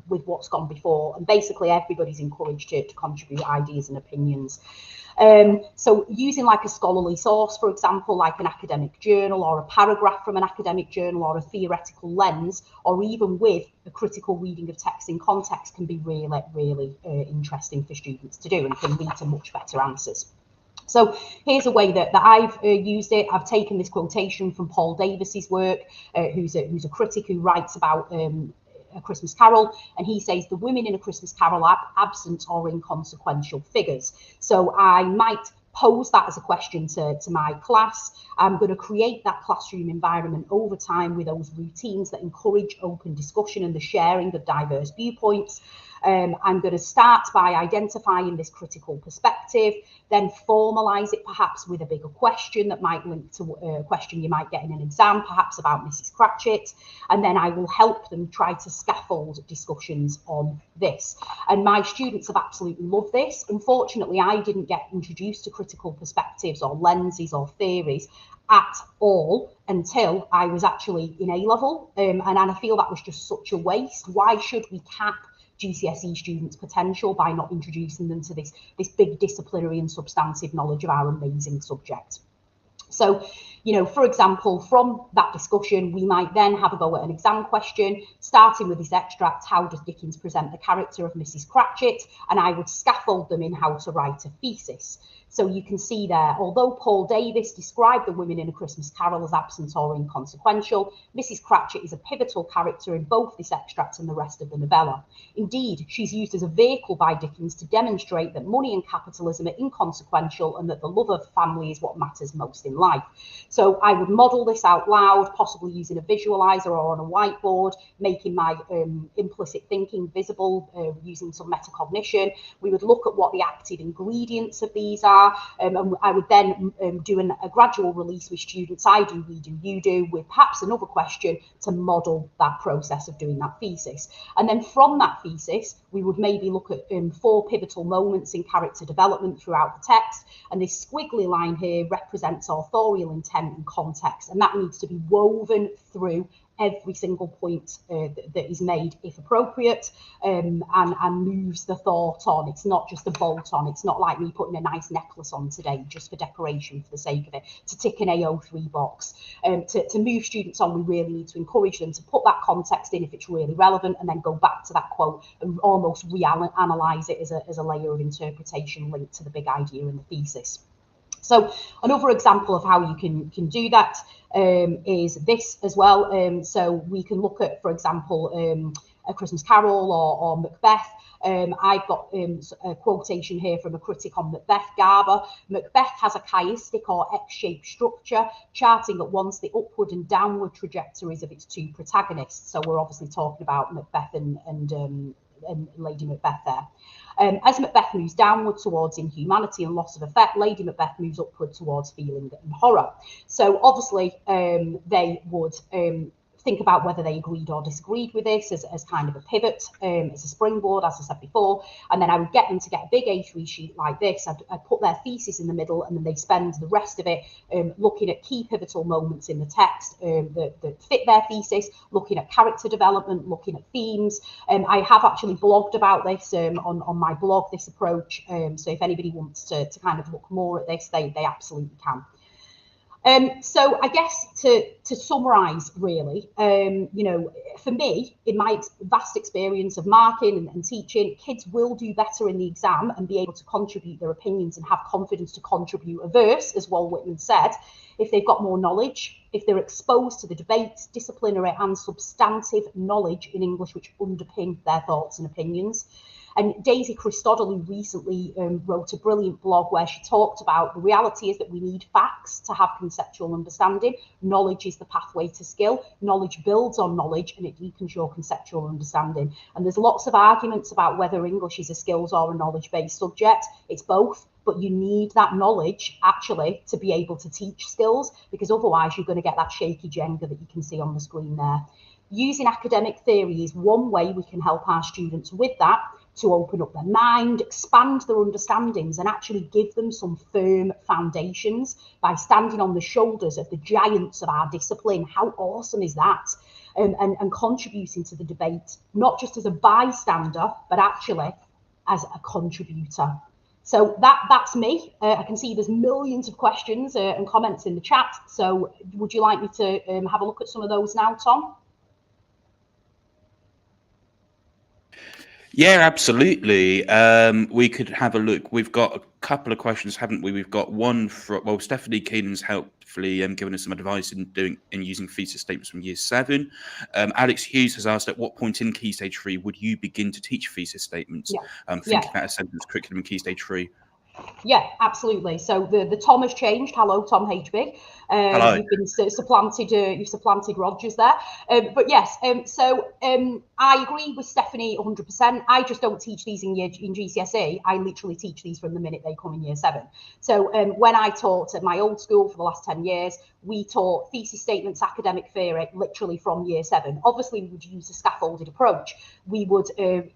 Speaker 8: with what's gone before, and basically everybody's encouraged to contribute ideas and opinions. So using like a scholarly source, for example, like an academic journal or a paragraph from an academic journal or a theoretical lens, or even with a critical reading of text in context, can be really interesting for students to do and can lead to much better answers. So here's a way that I've used it. I've taken this quotation from Paul Davis's work, who's a critic who writes about A Christmas Carol, and he says the women in A Christmas Carol are absent or inconsequential figures. So I might pose that as a question to my class. I'm going to create that classroom environment over time with those routines that encourage open discussion and the sharing of diverse viewpoints. I'm going to start by identifying this critical perspective, then formalise it perhaps with a bigger question that might link to a question you might get in an exam, perhaps about Mrs. Cratchit, and then I will help them try to scaffold discussions on this. And my students have absolutely loved this. Unfortunately, I didn't get introduced to critical perspectives or lenses or theories at all until I was actually in A-level, and I feel that was just such a waste. Why should we cap GCSE students' potential by not introducing them to this big disciplinary and substantive knowledge of our amazing subject? So, you know, for example, from that discussion, we might then have a go at an exam question, starting with this extract, how does Dickens present the character of Mrs. Cratchit? And I would scaffold them in how to write a thesis. So you can see there, although Paul Davis described the women in A Christmas Carol as absent or inconsequential, Mrs. Cratchit is a pivotal character in both this extract and the rest of the novella. Indeed, she's used as a vehicle by Dickens to demonstrate that money and capitalism are inconsequential and that the love of family is what matters most in life. So I would model this out loud, possibly using a visualizer or on a whiteboard, making my implicit thinking visible, using some metacognition. We would look at what the active ingredients of these are. And I would then do a gradual release with students. I do, we do, you do, with perhaps another question to model that process of doing that thesis. And then from that thesis, we would maybe look at 4 pivotal moments in character development throughout the text. And this squiggly line here represents authorial intent and context. And that needs to be woven through every single point that is made, if appropriate, and moves the thought on. It's not just a bolt on. It's not like me putting a nice necklace on today just for decoration for the sake of it, to tick an AO3 box. To move students on, we really need to encourage them to put that context in if it's really relevant, and then go back to that quote and almost reanalyze it as a layer of interpretation linked to the big idea in the thesis. So another example of how you can do that is this as well. So we can look at, for example, A Christmas Carol or Macbeth. I've got a quotation here from a critic on Macbeth, Garber. Macbeth has a chiastic or X-shaped structure, charting at once the upward and downward trajectories of its two protagonists. So we're obviously talking about Macbeth and Lady Macbeth there. As Macbeth moves downward towards inhumanity and loss of effect, Lady Macbeth moves upward towards feeling and horror. So obviously they would think about whether they agreed or disagreed with this as kind of a pivot, as a springboard, as I said before. And then I would get them to get a big A3 sheet like this. I'd put their thesis in the middle, and then they spend the rest of it looking at key pivotal moments in the text that fit their thesis, looking at character development, looking at themes. I have actually blogged about this on my blog, this approach. So if anybody wants to kind of look more at this, they absolutely can. So I guess to summarise, really, you know, for me, in my vast experience of marking and teaching, kids will do better in the exam and be able to contribute their opinions and have confidence to contribute a verse, as Walt Whitman said, if they've got more knowledge, if they're exposed to the debates, disciplinary and substantive knowledge in English which underpin their thoughts and opinions. And Daisy Christodoulou recently wrote a brilliant blog where she talked about the reality is that we need facts to have conceptual understanding. Knowledge is the pathway to skill. Knowledge builds on knowledge and it deepens your conceptual understanding. And there's lots of arguments about whether English is a skills or a knowledge-based subject. It's both, but you need that knowledge actually to be able to teach skills, because otherwise you're going to get that shaky Jenga that you can see on the screen there. Using academic theory is one way we can help our students with that, to open up their mind, expand their understandings, and actually give them some firm foundations by standing on the shoulders of the giants of our discipline. How awesome is that? And contributing to the debate, not just as a bystander, but actually as a contributor. So that's me. I can see there's millions of questions and comments in the chat. So would you like me to have a look at some of those now, Tom?
Speaker 4: Yeah, absolutely. We could have a look. We've got a couple of questions, haven't we? We've got one from, well, Stephanie Keenan's helpfully given us some advice in using thesis statements from year 7. Alex Hughes has asked, at what point in Key Stage 3 would you begin to teach thesis statements? Thinking about a sentence curriculum in Key Stage 3.
Speaker 8: Yeah, absolutely. So the Tom has changed. Hello, Tom HB.
Speaker 4: Hello.
Speaker 8: You've been supplanted. You've supplanted Rogers there. But yes. So I agree with Stephanie 100%. I just don't teach these in GCSE. I literally teach these from the minute they come in year 7. So when I taught at my old school for the last 10 years, we taught thesis statements, academic theory, literally from year 7. Obviously, we would use a scaffolded approach. We would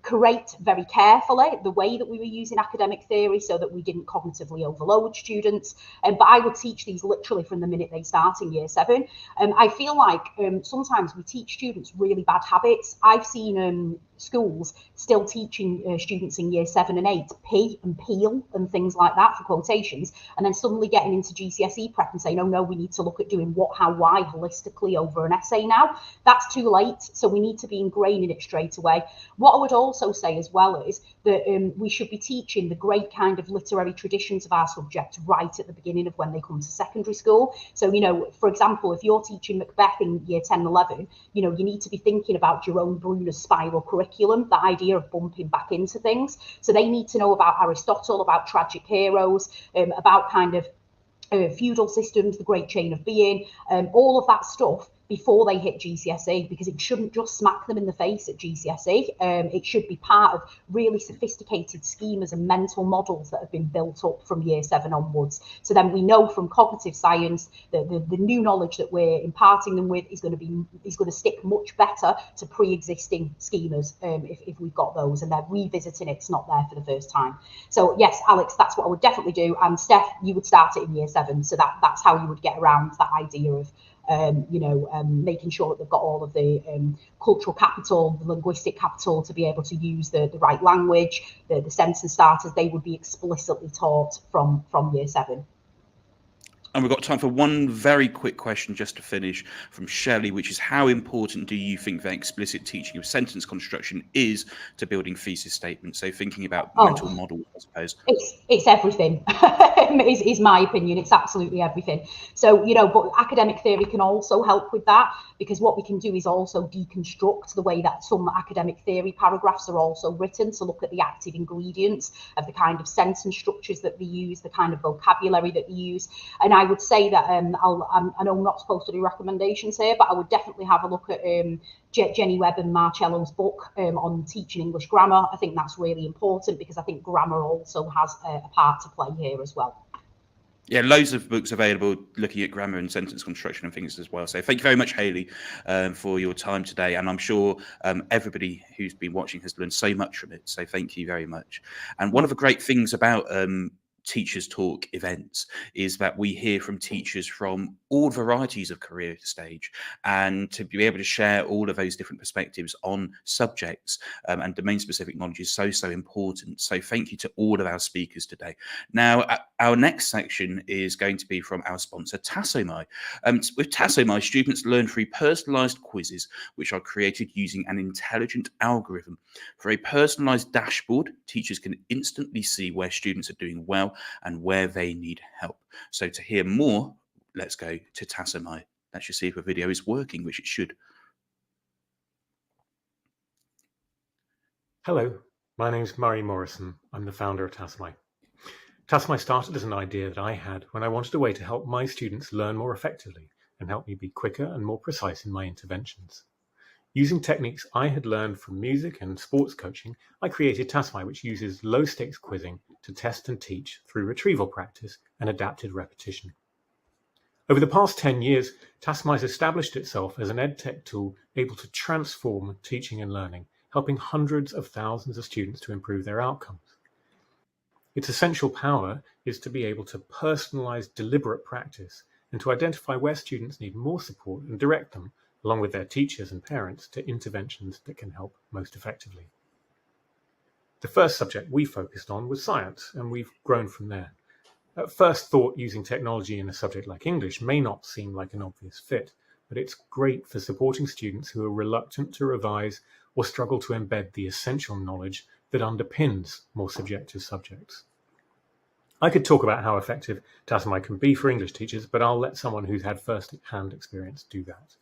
Speaker 8: curate very carefully the way that we were using academic theory so that we didn't cognitively overload students. But I would teach these literally from the minute they start in year 7. I feel like sometimes we teach students really bad habits. I've seen schools still teaching students in year 7 and 8 pee and peel and things like that for quotations, and then suddenly getting into GCSE prep and saying, oh no, we need to look at doing what, how, why holistically over an essay now. That's too late. So we need to be ingraining it straight away. What I would also say as well is that we should be teaching the great kind of literary traditions of our subject right at the beginning of when they come to secondary school. So, you know, for example, if you're teaching Macbeth in year 10 and 11, you know, you need to be thinking about Jerome Bruner's spiral curriculum, the idea of bumping back into things. So they need to know about Aristotle, about tragic heroes, about kind of feudal systems, the great chain of being, all of that stuff before they hit GCSE, because it shouldn't just smack them in the face at GCSE. It should be part of really sophisticated schemas and mental models that have been built up from year 7 onwards. So then we know from cognitive science that the new knowledge that we're imparting them with is going to stick much better to pre-existing schemas if we've got those, and they're revisiting it's not there for the first time. So yes, Alex, that's what I would definitely do. And Steph, you would start it in year 7. So that's how you would get around that idea of making sure that they've got all of the cultural capital, the linguistic capital to be able to use the right language, the sentence starters. They would be explicitly taught from year 7.
Speaker 4: And we've got time for one very quick question just to finish from Shelley, which is how important do you think that explicit teaching of sentence construction is to building thesis statements? So thinking about mental models, I suppose.
Speaker 8: It's everything, is my opinion. It's absolutely everything. So, but academic theory can also help with that, because what we can do is also deconstruct the way that some academic theory paragraphs are also written, to look at the active ingredients of the kind of sentence structures that they use, the kind of vocabulary that they use. And I would say that I know I'm not supposed to do recommendations here, but I would definitely have a look at Jenny Webb and Marcello's book on teaching English grammar. I think that's really important, because I think grammar also has a part to play here as well.
Speaker 4: Yeah, loads of books available looking at grammar and sentence construction and things as well. So thank you very much, Hayley, for your time today. And I'm sure everybody who's been watching has learned so much from it. So thank you very much. And one of the great things about Teachers Talk events is that we hear from teachers from all varieties of career stage, and to be able to share all of those different perspectives on subjects and domain specific knowledge is so important. So thank you to all of our speakers today. Now our next section is going to be from our sponsor Tasomai. With Tasomai, students learn through personalized quizzes which are created using an intelligent algorithm. For a personalized dashboard, teachers can instantly see where students are doing well and where they need help. So to hear more, let's go to Tasomai. Let's just see if the video is working, which it should.
Speaker 9: Hello, my name is Murray Morrison. I'm the founder of Tasomai. Tasomai started as an idea that I had when I wanted a way to help my students learn more effectively and help me be quicker and more precise in my interventions. Using techniques I had learned from music and sports coaching, I created Tasomai, which uses low-stakes quizzing to test and teach through retrieval practice and adapted repetition. Over the past 10 years, Tasomai has established itself as an edtech tool able to transform teaching and learning, helping hundreds of thousands of students to improve their outcomes. Its essential power is to be able to personalize deliberate practice and to identify where students need more support and direct them, along with their teachers and parents, to interventions that can help most effectively. The first subject we focused on was science, and we've grown from there. At first thought, using technology in a subject like English may not seem like an obvious fit, but it's great for supporting students who are reluctant to revise or struggle to embed the essential knowledge that underpins more subjective subjects. I could talk about how effective Tasomai can be for English teachers, but I'll let someone who's had first-hand experience do that.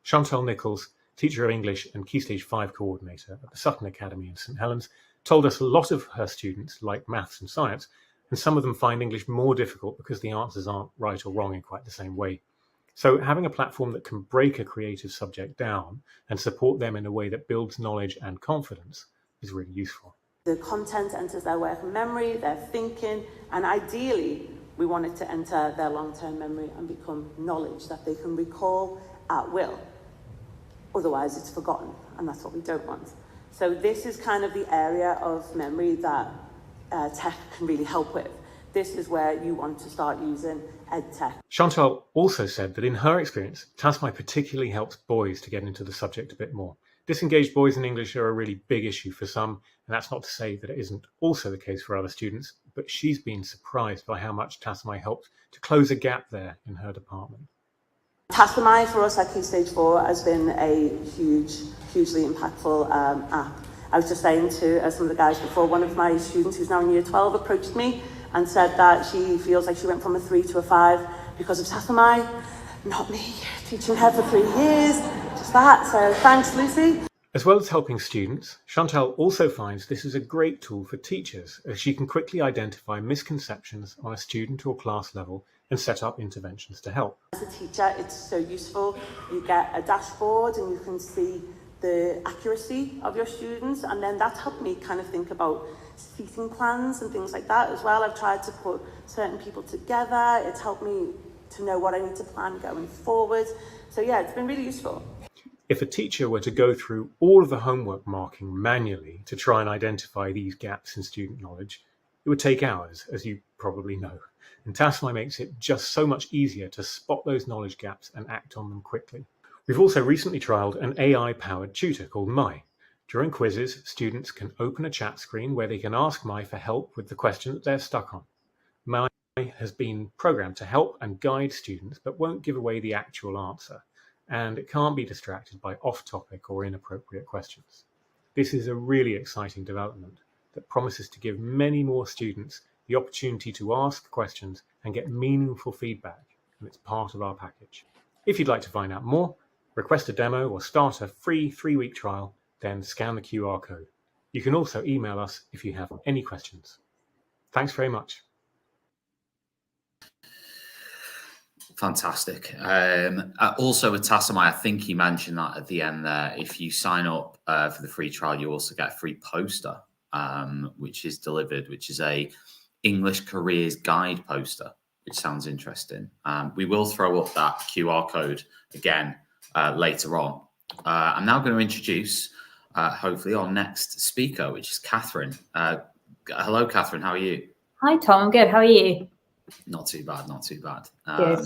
Speaker 9: Chantal Nichols, teacher of English and Key Stage 5 coordinator at the Sutton Academy in St Helens, told us a lot of her students like maths and science, and some of them find English more difficult because the answers aren't right or wrong in quite the same way. So having a platform that can break a creative subject down and support them in a way that builds knowledge and confidence is really useful.
Speaker 10: The content enters their working memory, their thinking, and ideally we want it to enter their long-term memory and become knowledge that they can recall at will. Otherwise it's forgotten, and that's what we don't want. So this is kind of the area of memory that tech can really help with. This is where you want to start using EdTech.
Speaker 9: Chantal also said that in her experience, Tasomai particularly helps boys to get into the subject a bit more. Disengaged boys in English are a really big issue for some, and that's not to say that it isn't also the case for other students, but she's been surprised by how much Tasomai helped to close a gap there in her department.
Speaker 10: Tasomai for us at Key Stage 4 has been a hugely impactful app. I was just saying to some of the guys before, one of my students who's now in year 12 approached me and said that she feels like she went from a 3 to a 5 because of Tasomai. Not me, teaching her for 3 years, just that. So thanks, Lucy.
Speaker 9: As well as helping students, Chantal also finds this is a great tool for teachers, as she can quickly identify misconceptions on a student or class level and set up interventions to help.
Speaker 10: As a teacher, it's so useful. You get a dashboard and you can see the accuracy of your students, and then that's helped me kind of think about seating plans and things like that as well. I've tried to put certain people together. It's helped me to know what I need to plan going forward. So yeah, it's been really useful.
Speaker 9: If a teacher were to go through all of the homework marking manually to try and identify these gaps in student knowledge, it would take hours, as you probably know. And Tasomai makes it just so much easier to spot those knowledge gaps and act on them quickly. We've also recently trialled an AI-powered tutor called Mai. During quizzes, students can open a chat screen where they can ask Mai for help with the question that they're stuck on. Mai has been programmed to help and guide students, but won't give away the actual answer, and it can't be distracted by off-topic or inappropriate questions. This is a really exciting development that promises to give many more students the opportunity to ask questions and get meaningful feedback, and it's part of our package. If you'd like to find out more, request a demo or start a free 3-week trial, then scan the QR code. You can also email us if you have any questions. Thanks very much.
Speaker 1: Fantastic. Also with Tasamai, I think he mentioned that at the end there, if you sign up for the free trial, you also get a free poster, which is delivered, which is a English careers guide poster, which sounds interesting. We will throw up that QR code again later on. I'm now going to introduce, hopefully, our next speaker, which is Catherine. Hello, Catherine. How are you?
Speaker 11: Hi, Tom. I'm good. How are you?
Speaker 1: Not too bad, not too bad.
Speaker 11: Good.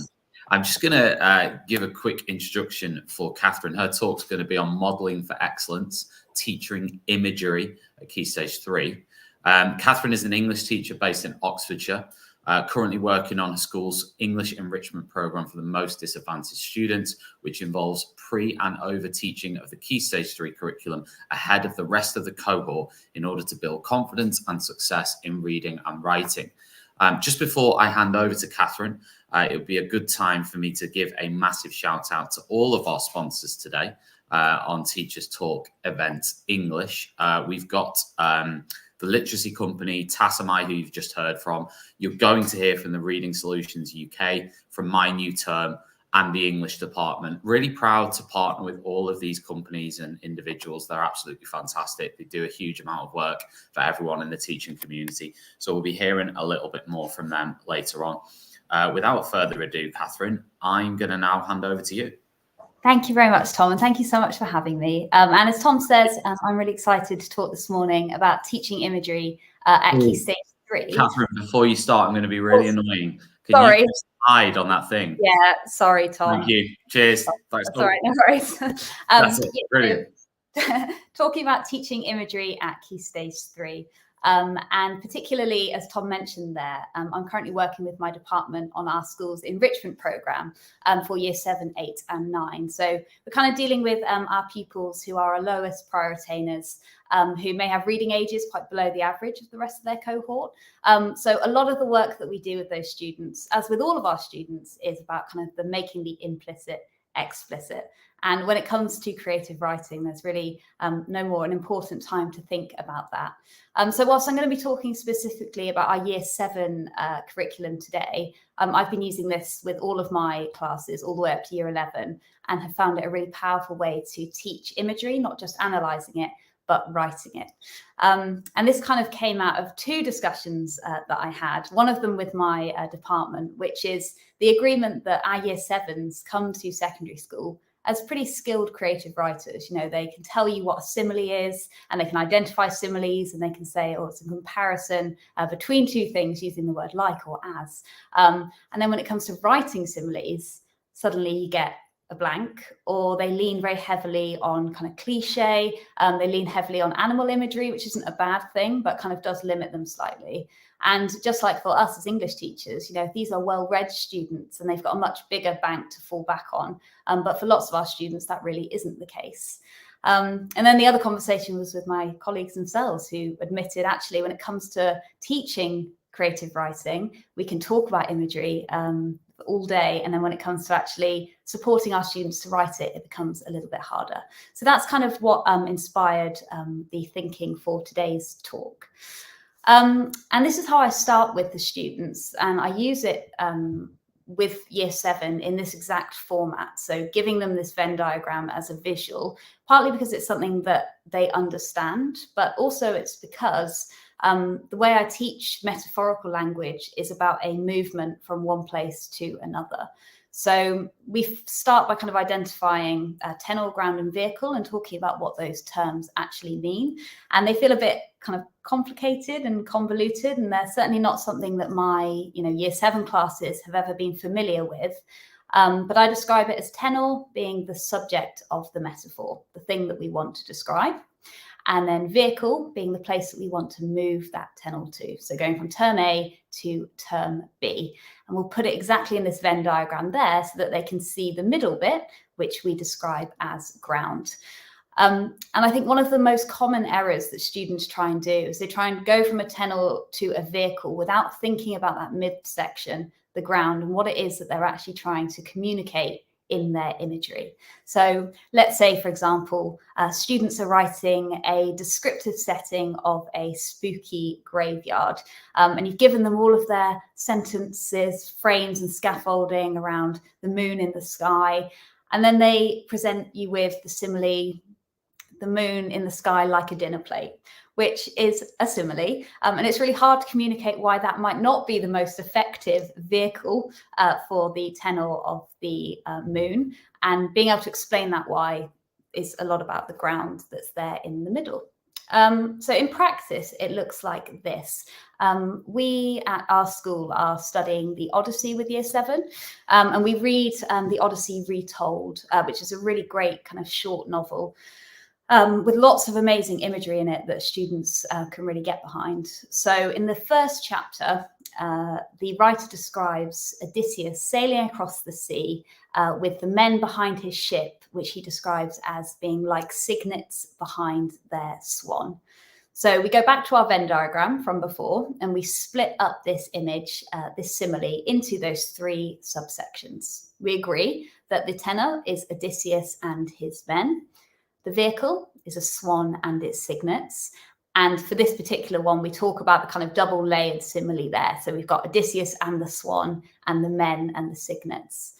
Speaker 1: I'm just going to give a quick introduction for Catherine. Her talk's going to be on modelling for excellence, teaching imagery at Key Stage 3. Catherine is an English teacher based in Oxfordshire, currently working on her school's English enrichment programme for the most disadvantaged students, which involves pre and over teaching of the Key Stage 3 curriculum ahead of the rest of the cohort in order to build confidence and success in reading and writing. Just before I hand over to Catherine, it would be a good time for me to give a massive shout out to all of our sponsors today on Teachers Talk Event English. We've got the literacy company, Tasamai, who you've just heard from. You're going to hear from the Reading Solutions UK, from My New Term, and the English department. Really proud to partner with all of these companies and individuals. They're absolutely fantastic. They do a huge amount of work for everyone in the teaching community. So we'll be hearing a little bit more from them later on. Without further ado, Catherine, I'm going to now hand over to you.
Speaker 11: Thank you very much, Tom, and thank you so much for having me. And as Tom says, I'm really excited to talk this morning about teaching imagery at Key Stage 3.
Speaker 1: Catherine, before you start, I'm going to be really annoying.
Speaker 11: Sorry.
Speaker 1: You just hide on that thing?
Speaker 11: Yeah, sorry, Tom.
Speaker 1: Thank you. Cheers.
Speaker 11: That's all right, no worries.
Speaker 1: That's it. Brilliant.
Speaker 11: Talking about teaching imagery at Key Stage 3. And particularly, as Tom mentioned there, I'm currently working with my department on our school's enrichment programme for year 7, 8 and 9. So we're kind of dealing with our pupils who are our lowest prior attainers, who may have reading ages quite below the average of the rest of their cohort. So a lot of the work that we do with those students, as with all of our students, is about kind of the making the implicit explicit. And when it comes to creative writing, there's really no more an important time to think about that. So whilst I'm going to be talking specifically about our year 7 curriculum today, I've been using this with all of my classes all the way up to year 11 and have found it a really powerful way to teach imagery, not just analysing it, but writing it. And this kind of came out of 2 discussions that I had, one of them with my department, which is the agreement that our year 7s come to secondary school as pretty skilled creative writers. You know, they can tell you what a simile is, and they can identify similes, and they can say, oh, it's a comparison between 2 things using the word like or as. And then when it comes to writing similes, suddenly you get a blank, or they lean very heavily on kind of cliche. They lean heavily on animal imagery, which isn't a bad thing, but kind of does limit them slightly. And just like for us as English teachers, you know, these are well-read students and they've got a much bigger bank to fall back on. But for lots of our students, that really isn't the case. And then the other conversation was with my colleagues themselves, who admitted actually when it comes to teaching creative writing, we can talk about imagery all day, and then when it comes to actually supporting our students to write it, it becomes a little bit harder. So that's kind of what inspired the thinking for today's talk. And this is how I start with the students, and I use it with year 7 in this exact format. So giving them this Venn diagram as a visual, partly because it's something that they understand, but also it's because the way I teach metaphorical language is about a movement from one place to another. So we start by kind of identifying tenor, ground and vehicle and talking about what those terms actually mean. And they feel a bit kind of complicated and convoluted, and they're certainly not something that my year 7 classes have ever been familiar with. But I describe it as tenor being the subject of the metaphor, the thing that we want to describe. and then vehicle being the place that we want to move that tunnel to. So going from term A to term B. And we'll put it exactly in this Venn diagram there so that they can see the middle bit, which we describe as ground. And I think one of the most common errors that students try and do is they try and go from a tunnel to a vehicle without thinking about that midsection, the ground, and what it is that they're actually trying to communicate in their imagery. So let's say, for example, students are writing a descriptive setting of a spooky graveyard, and you've given them all of their sentences, frames and scaffolding around the moon in the sky, and then they present you with the simile, the moon in the sky like a dinner plate, which is a simile. And it's really hard to communicate why that might not be the most effective vehicle for the tunnel of the moon. And being able to explain that why is a lot about the ground that's there in the middle. So in practice, it looks like this. We at our school are studying the Odyssey with Year 7, and we read the Odyssey Retold, which is a really great kind of short novel with lots of amazing imagery in it that students can really get behind. So in the first chapter, the writer describes Odysseus sailing across the sea with the men behind his ship, which he describes as being like cygnets behind their swan. So we go back to our Venn diagram from before, and we split up this image, this simile, into those 3 subsections. We agree that the tenor is Odysseus and his men. The vehicle is a swan and its cygnets. And for this particular one, we talk about the kind of double layered simile there. So we've got Odysseus and the swan and the men and the cygnets.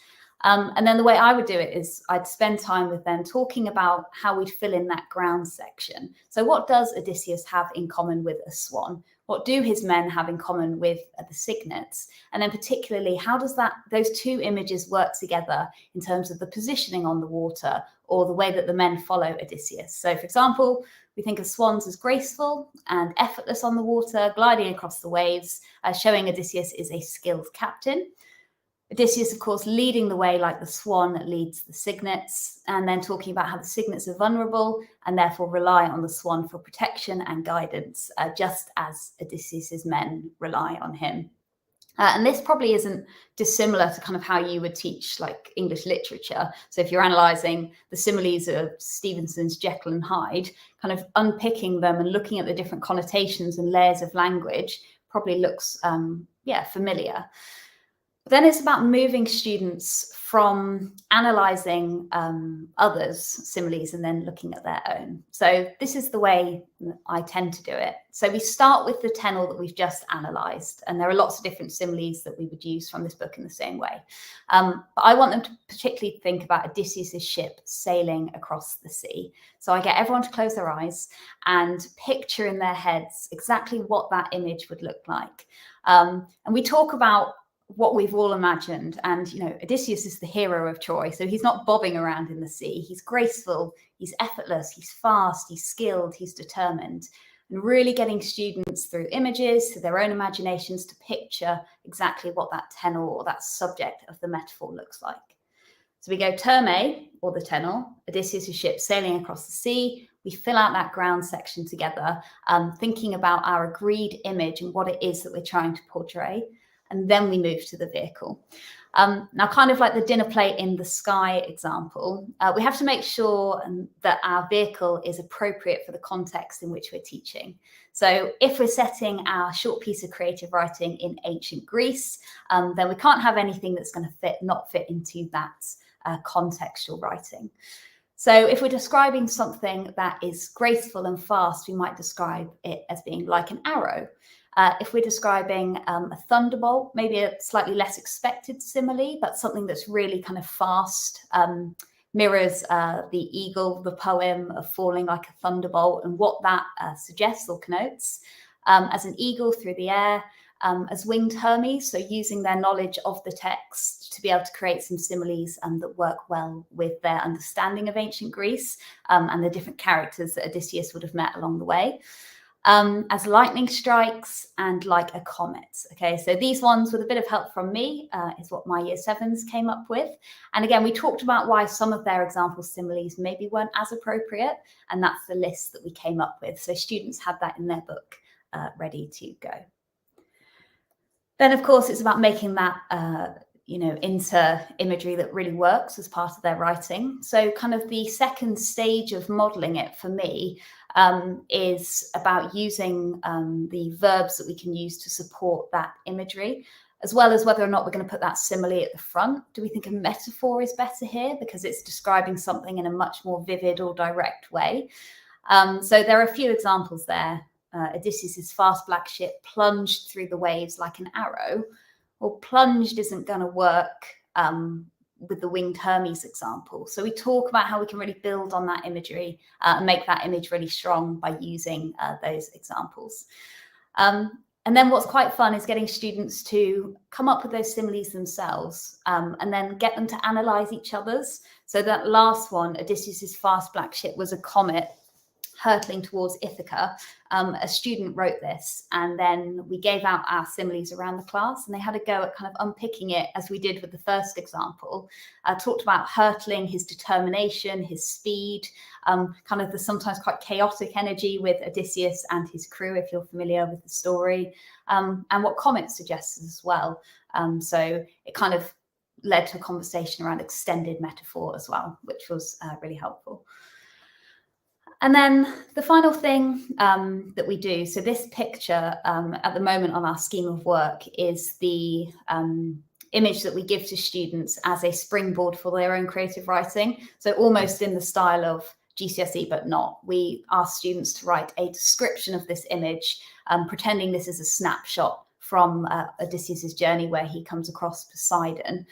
Speaker 11: And then the way I would do it is I'd spend time with them talking about how we'd fill in that ground section. So what does Odysseus have in common with a swan? What do his men have in common with the cygnets? And then particularly, how does those 2 images work together in terms of the positioning on the water or the way that the men follow Odysseus? So for example, we think of swans as graceful and effortless on the water, gliding across the waves, showing Odysseus is a skilled captain. Odysseus, of course, leading the way like the swan leads the cygnets, and then talking about how the cygnets are vulnerable and therefore rely on the swan for protection and guidance, just as Odysseus's men rely on him. And this probably isn't dissimilar to kind of how you would teach like English literature. So if you're analysing the similes of Stevenson's Jekyll and Hyde, kind of unpicking them and looking at the different connotations and layers of language probably looks, familiar. But then it's about moving students from analysing others' similes and then looking at their own. So this is the way I tend to do it. So we start with the tunnel that we've just analysed, and there are lots of different similes that we would use from this book in the same way. But I want them to particularly think about Odysseus' ship sailing across the sea. So I get everyone to close their eyes and picture in their heads exactly what that image would look like. And we talk about what we've all imagined. And, Odysseus is the hero of Troy. So he's not bobbing around in the sea. He's graceful, he's effortless, he's fast, he's skilled, he's determined. And really getting students through images, through their own imaginations, to picture exactly what that tenor or that subject of the metaphor looks like. So we go term A, or the tenor, Odysseus' ship sailing across the sea. We fill out that ground section together, thinking about our agreed image and what it is that we're trying to portray. And then we move to the vehicle. Now, kind of like the dinner plate in the sky example, we have to make sure that our vehicle is appropriate for the context in which we're teaching. So if we're setting our short piece of creative writing in ancient Greece, then we can't have anything that's going to not fit into that contextual writing. So if we're describing something that is graceful and fast, we might describe it as being like an arrow. If we're describing a thunderbolt, maybe a slightly less expected simile, but something that's really kind of fast, mirrors the eagle, the poem of falling like a thunderbolt, and what that suggests or connotes. As an eagle through the air, as winged Hermes, so using their knowledge of the text to be able to create some similes that work well with their understanding of ancient Greece and the different characters that Odysseus would have met along the way. as lightning strikes and like a comet. Okay, so these ones with a bit of help from me is what my year 7s came up with. And again, we talked about why some of their example similes maybe weren't as appropriate, and that's the list that we came up with. So students had that in their book ready to go. Then, of course, it's about making that into imagery that really works as part of their writing. So kind of the second stage of modeling it for me is about using the verbs that we can use to support that imagery, as well as whether or not we're going to put that simile at the front. Do we think a metaphor is better here because it's describing something in a much more vivid or direct way? So there are a few examples there. Odysseus' fast black ship plunged through the waves like an arrow. Well, plunged isn't going to work with the winged Hermes example. So we talk about how we can really build on that imagery and make that image really strong by using those examples. And then what's quite fun is getting students to come up with those similes themselves and then get them to analyze each other's. So that last one, Odysseus' fast black ship, was a comet hurtling towards Ithaca. A student wrote this, and then we gave out our similes around the class, and they had a go at kind of unpicking it as we did with the first example. Talked about hurtling, his determination, his speed, kind of the sometimes quite chaotic energy with Odysseus and his crew, if you're familiar with the story, and what comet suggests as well. So it kind of led to a conversation around extended metaphor as well, which was really helpful. And then the final thing that we do, so this picture at the moment on our scheme of work is the image that we give to students as a springboard for their own creative writing. So almost in the style of GCSE, but not. We ask students to write a description of this image, pretending this is a snapshot from Odysseus' journey where he comes across Poseidon.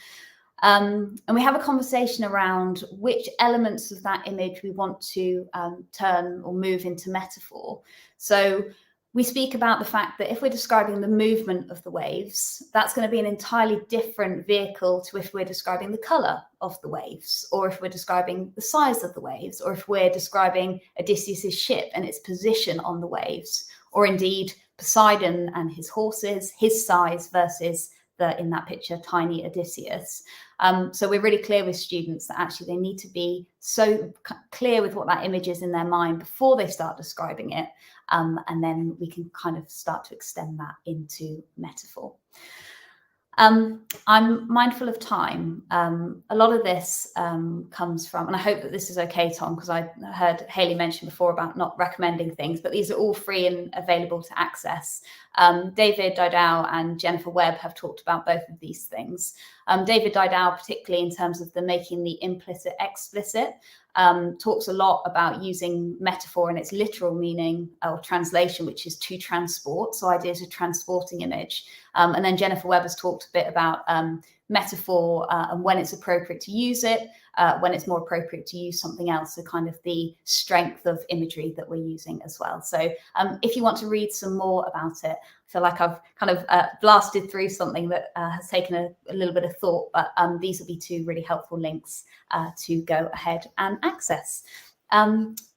Speaker 11: And we have a conversation around which elements of that image we want to turn or move into metaphor. So we speak about the fact that if we're describing the movement of the waves, that's going to be an entirely different vehicle to if we're describing the color of the waves, or if we're describing the size of the waves, or if we're describing Odysseus' ship and its position on the waves, or indeed Poseidon and his horses, his size versus in that picture, tiny Odysseus. So we're really clear with students that actually they need to be so clear with what that image is in their mind before they start describing it. And then we can kind of start to extend that into metaphor. I'm mindful of time. A lot of this comes from, and I hope that this is okay, Tom, because I heard Hayley mention before about not recommending things, but these are all free and available to access. David Didau and Jennifer Webb have talked about both of these things. David Didau, particularly in terms of the making the implicit explicit, talks a lot about using metaphor in its literal meaning or translation, which is to transport. So ideas of transporting image. And then Jennifer Webb has talked a bit about metaphor and when it's appropriate to use it, when it's more appropriate to use something else. So kind of the strength of imagery that we're using as well. So if you want to read some more about it, I feel like I've kind of blasted through something that has taken a little bit of thought, but these will be two really helpful links to go ahead and access.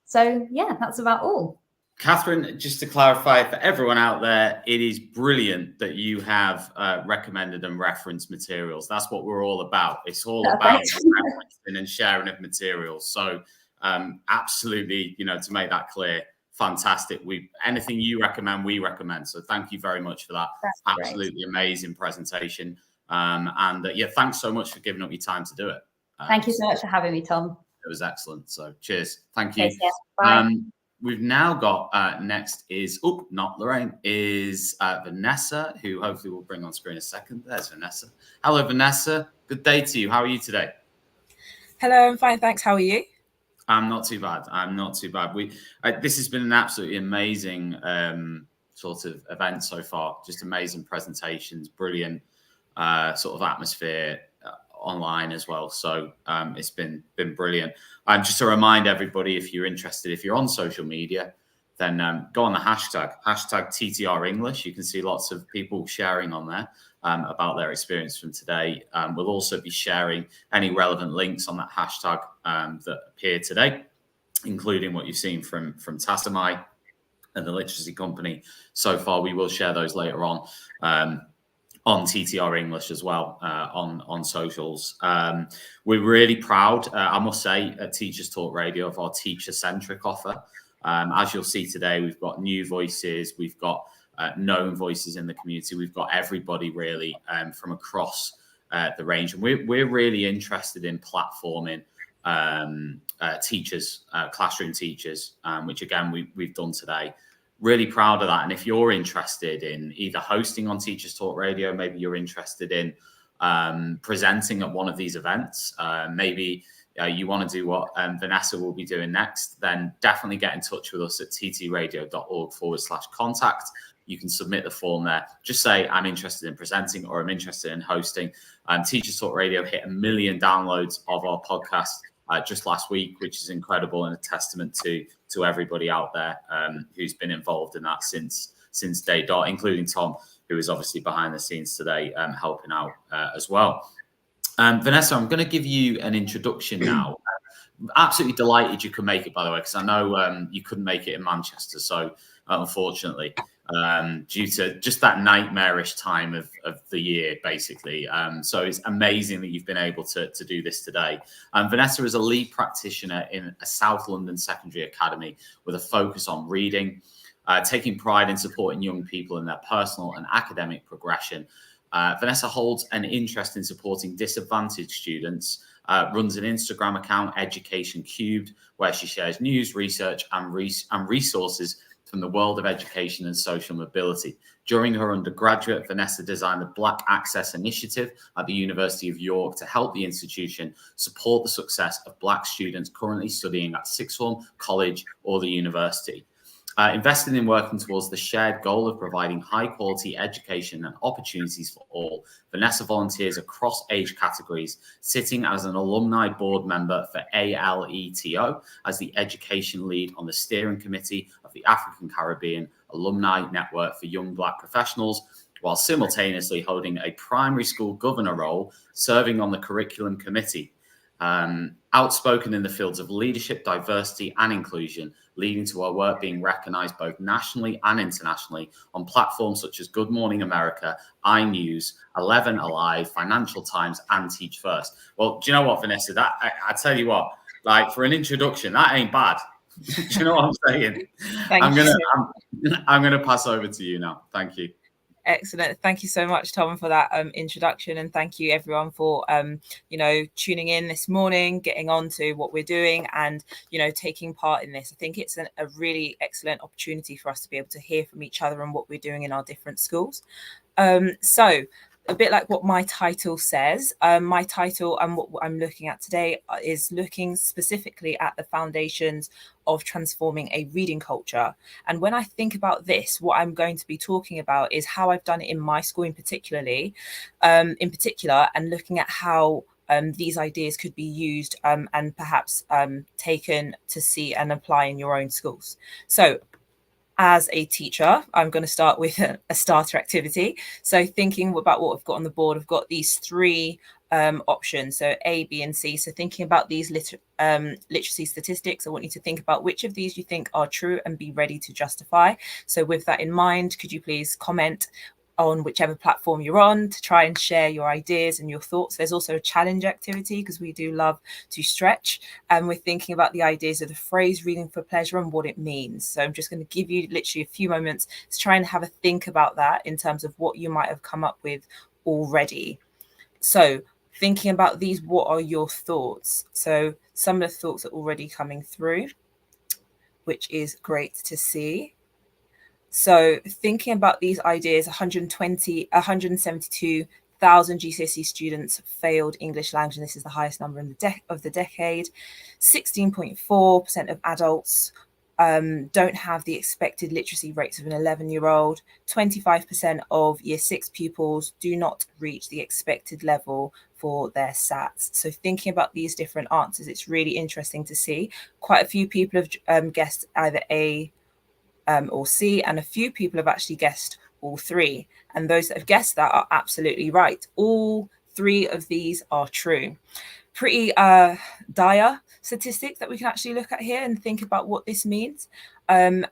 Speaker 11: So yeah, that's about all.
Speaker 1: Catherine, just to clarify for everyone out there, it is brilliant that you have recommended and referenced materials. That's what we're all about. It's all about referencing and sharing of materials. So absolutely, to make that clear, fantastic. Anything you recommend, we recommend. So thank you very much for that.
Speaker 11: That's
Speaker 1: absolutely great. Amazing presentation. And yeah, thanks so much for giving up your time to do it.
Speaker 11: Thank you so much for having me, Tom.
Speaker 1: It was excellent. So cheers. Thank you.
Speaker 11: Cheers, yeah. Bye.
Speaker 1: We've now got next is, not Lorraine, is Vanessa, who hopefully we'll bring on screen in a second. There's Vanessa. Hello, Vanessa. Good day to you. How are you today?
Speaker 12: Hello, I'm fine, thanks. How are you?
Speaker 1: I'm not too bad. This has been an absolutely amazing sort of event so far. Just amazing presentations, brilliant sort of atmosphere online as well. So it's been brilliant. Just to remind everybody, if you're interested, if you're on social media, then go on the hashtag TTR English. You can see lots of people sharing on there about their experience from today. We'll also be sharing any relevant links on that hashtag that appear today, including what you've seen from Tassamai. and the literacy company so far. We will share those later on TTR English as well on socials. We're really proud, I must say, at Teachers Talk Radio of our teacher-centric offer. As you'll see today, we've got new voices, we've got known voices in the community, we've got everybody really from across the range. And we're really interested in platforming teachers, classroom teachers, which again, we've done today. Really proud of that. And if you're interested in either hosting on Teachers Talk Radio, maybe you're interested in presenting at one of these events, maybe you want to do what Vanessa will be doing next, then definitely get in touch with us at ttradio.org/contact. You can submit the form there. Just say, I'm interested in presenting or I'm interested in hosting. Teachers Talk Radio hit 1 million downloads of our podcast just last week, which is incredible and a testament to everybody out there who's been involved in that since day dot, including Tom, who is obviously behind the scenes today helping out as well. Vanessa, I'm going to give you an introduction now. Absolutely delighted you could make it, by the way, because I know you couldn't make it in Manchester, so unfortunately, due to just that nightmarish time of the year, basically. So it's amazing that you've been able to do this today. Vanessa is a lead practitioner in a South London secondary academy with a focus on reading, taking pride in supporting young people in their personal and academic progression. Vanessa holds an interest in supporting disadvantaged students, runs an Instagram account, Education Cubed, where she shares news, research, and resources from the world of education and social mobility. During her undergraduate, Vanessa designed the Black Access Initiative at the University of York to help the institution support the success of Black students currently studying at sixth form, college, or the university. Invested in working towards the shared goal of providing high-quality education and opportunities for all, Vanessa volunteers across age categories, sitting as an alumni board member for ALETO as the education lead on the steering committee of the African Caribbean Alumni Network for Young Black Professionals, while simultaneously holding a primary school governor role, serving on the curriculum committee. Outspoken in the fields of leadership, diversity, and inclusion, leading to our work being recognised both nationally and internationally on platforms such as Good Morning America, iNews, 11 Alive, Financial Times, and Teach First. Well, do you know what, Vanessa? That I tell you what, like for an introduction, that ain't bad. Do you know what I'm saying? I'm gonna pass over to you now. Thank you.
Speaker 12: Excellent. Thank you so much, Tom, for that introduction. And thank you, everyone, for, tuning in this morning, getting on to what we're doing and, taking part in this. I think it's a really excellent opportunity for us to be able to hear from each other and what we're doing in our different schools. So a bit like what my title says, my title and what I'm looking at today is looking specifically at the foundations of transforming a reading culture. And when I think about this, what I'm going to be talking about is how I've done it in my school in particular, and looking at how these ideas could be used and perhaps taken to see and apply in your own schools. So as a teacher, I'm going to start with a starter activity. So thinking about what we've got on the board, I've got these three options, so A, B, and C. So thinking about these literacy statistics, I want you to think about which of these you think are true and be ready to justify. So with that in mind, could you please comment on whichever platform you're on to try and share your ideas and your thoughts. There's also a challenge activity because we do love to stretch, and we're thinking about the ideas of the phrase reading for pleasure and what it means. So I'm just going to give you literally a few moments to try and have a think about that in terms of what you might have come up with already. So thinking about these, what are your thoughts? So some of the thoughts are already coming through, which is great to see. So thinking about these ideas, 172,000 GCSE students failed English language, and this is the highest number in the decade. 16.4% of adults don't have the expected literacy rates of an 11-year-old. 25% of year 6 pupils do not reach the expected level for their SATs. So thinking about these different answers, it's really interesting to see. Quite a few people have guessed either A or C, and a few people have actually guessed all three. And those that have guessed that are absolutely right. All three of these are true. pretty dire statistics that we can actually look at here and think about what this means. And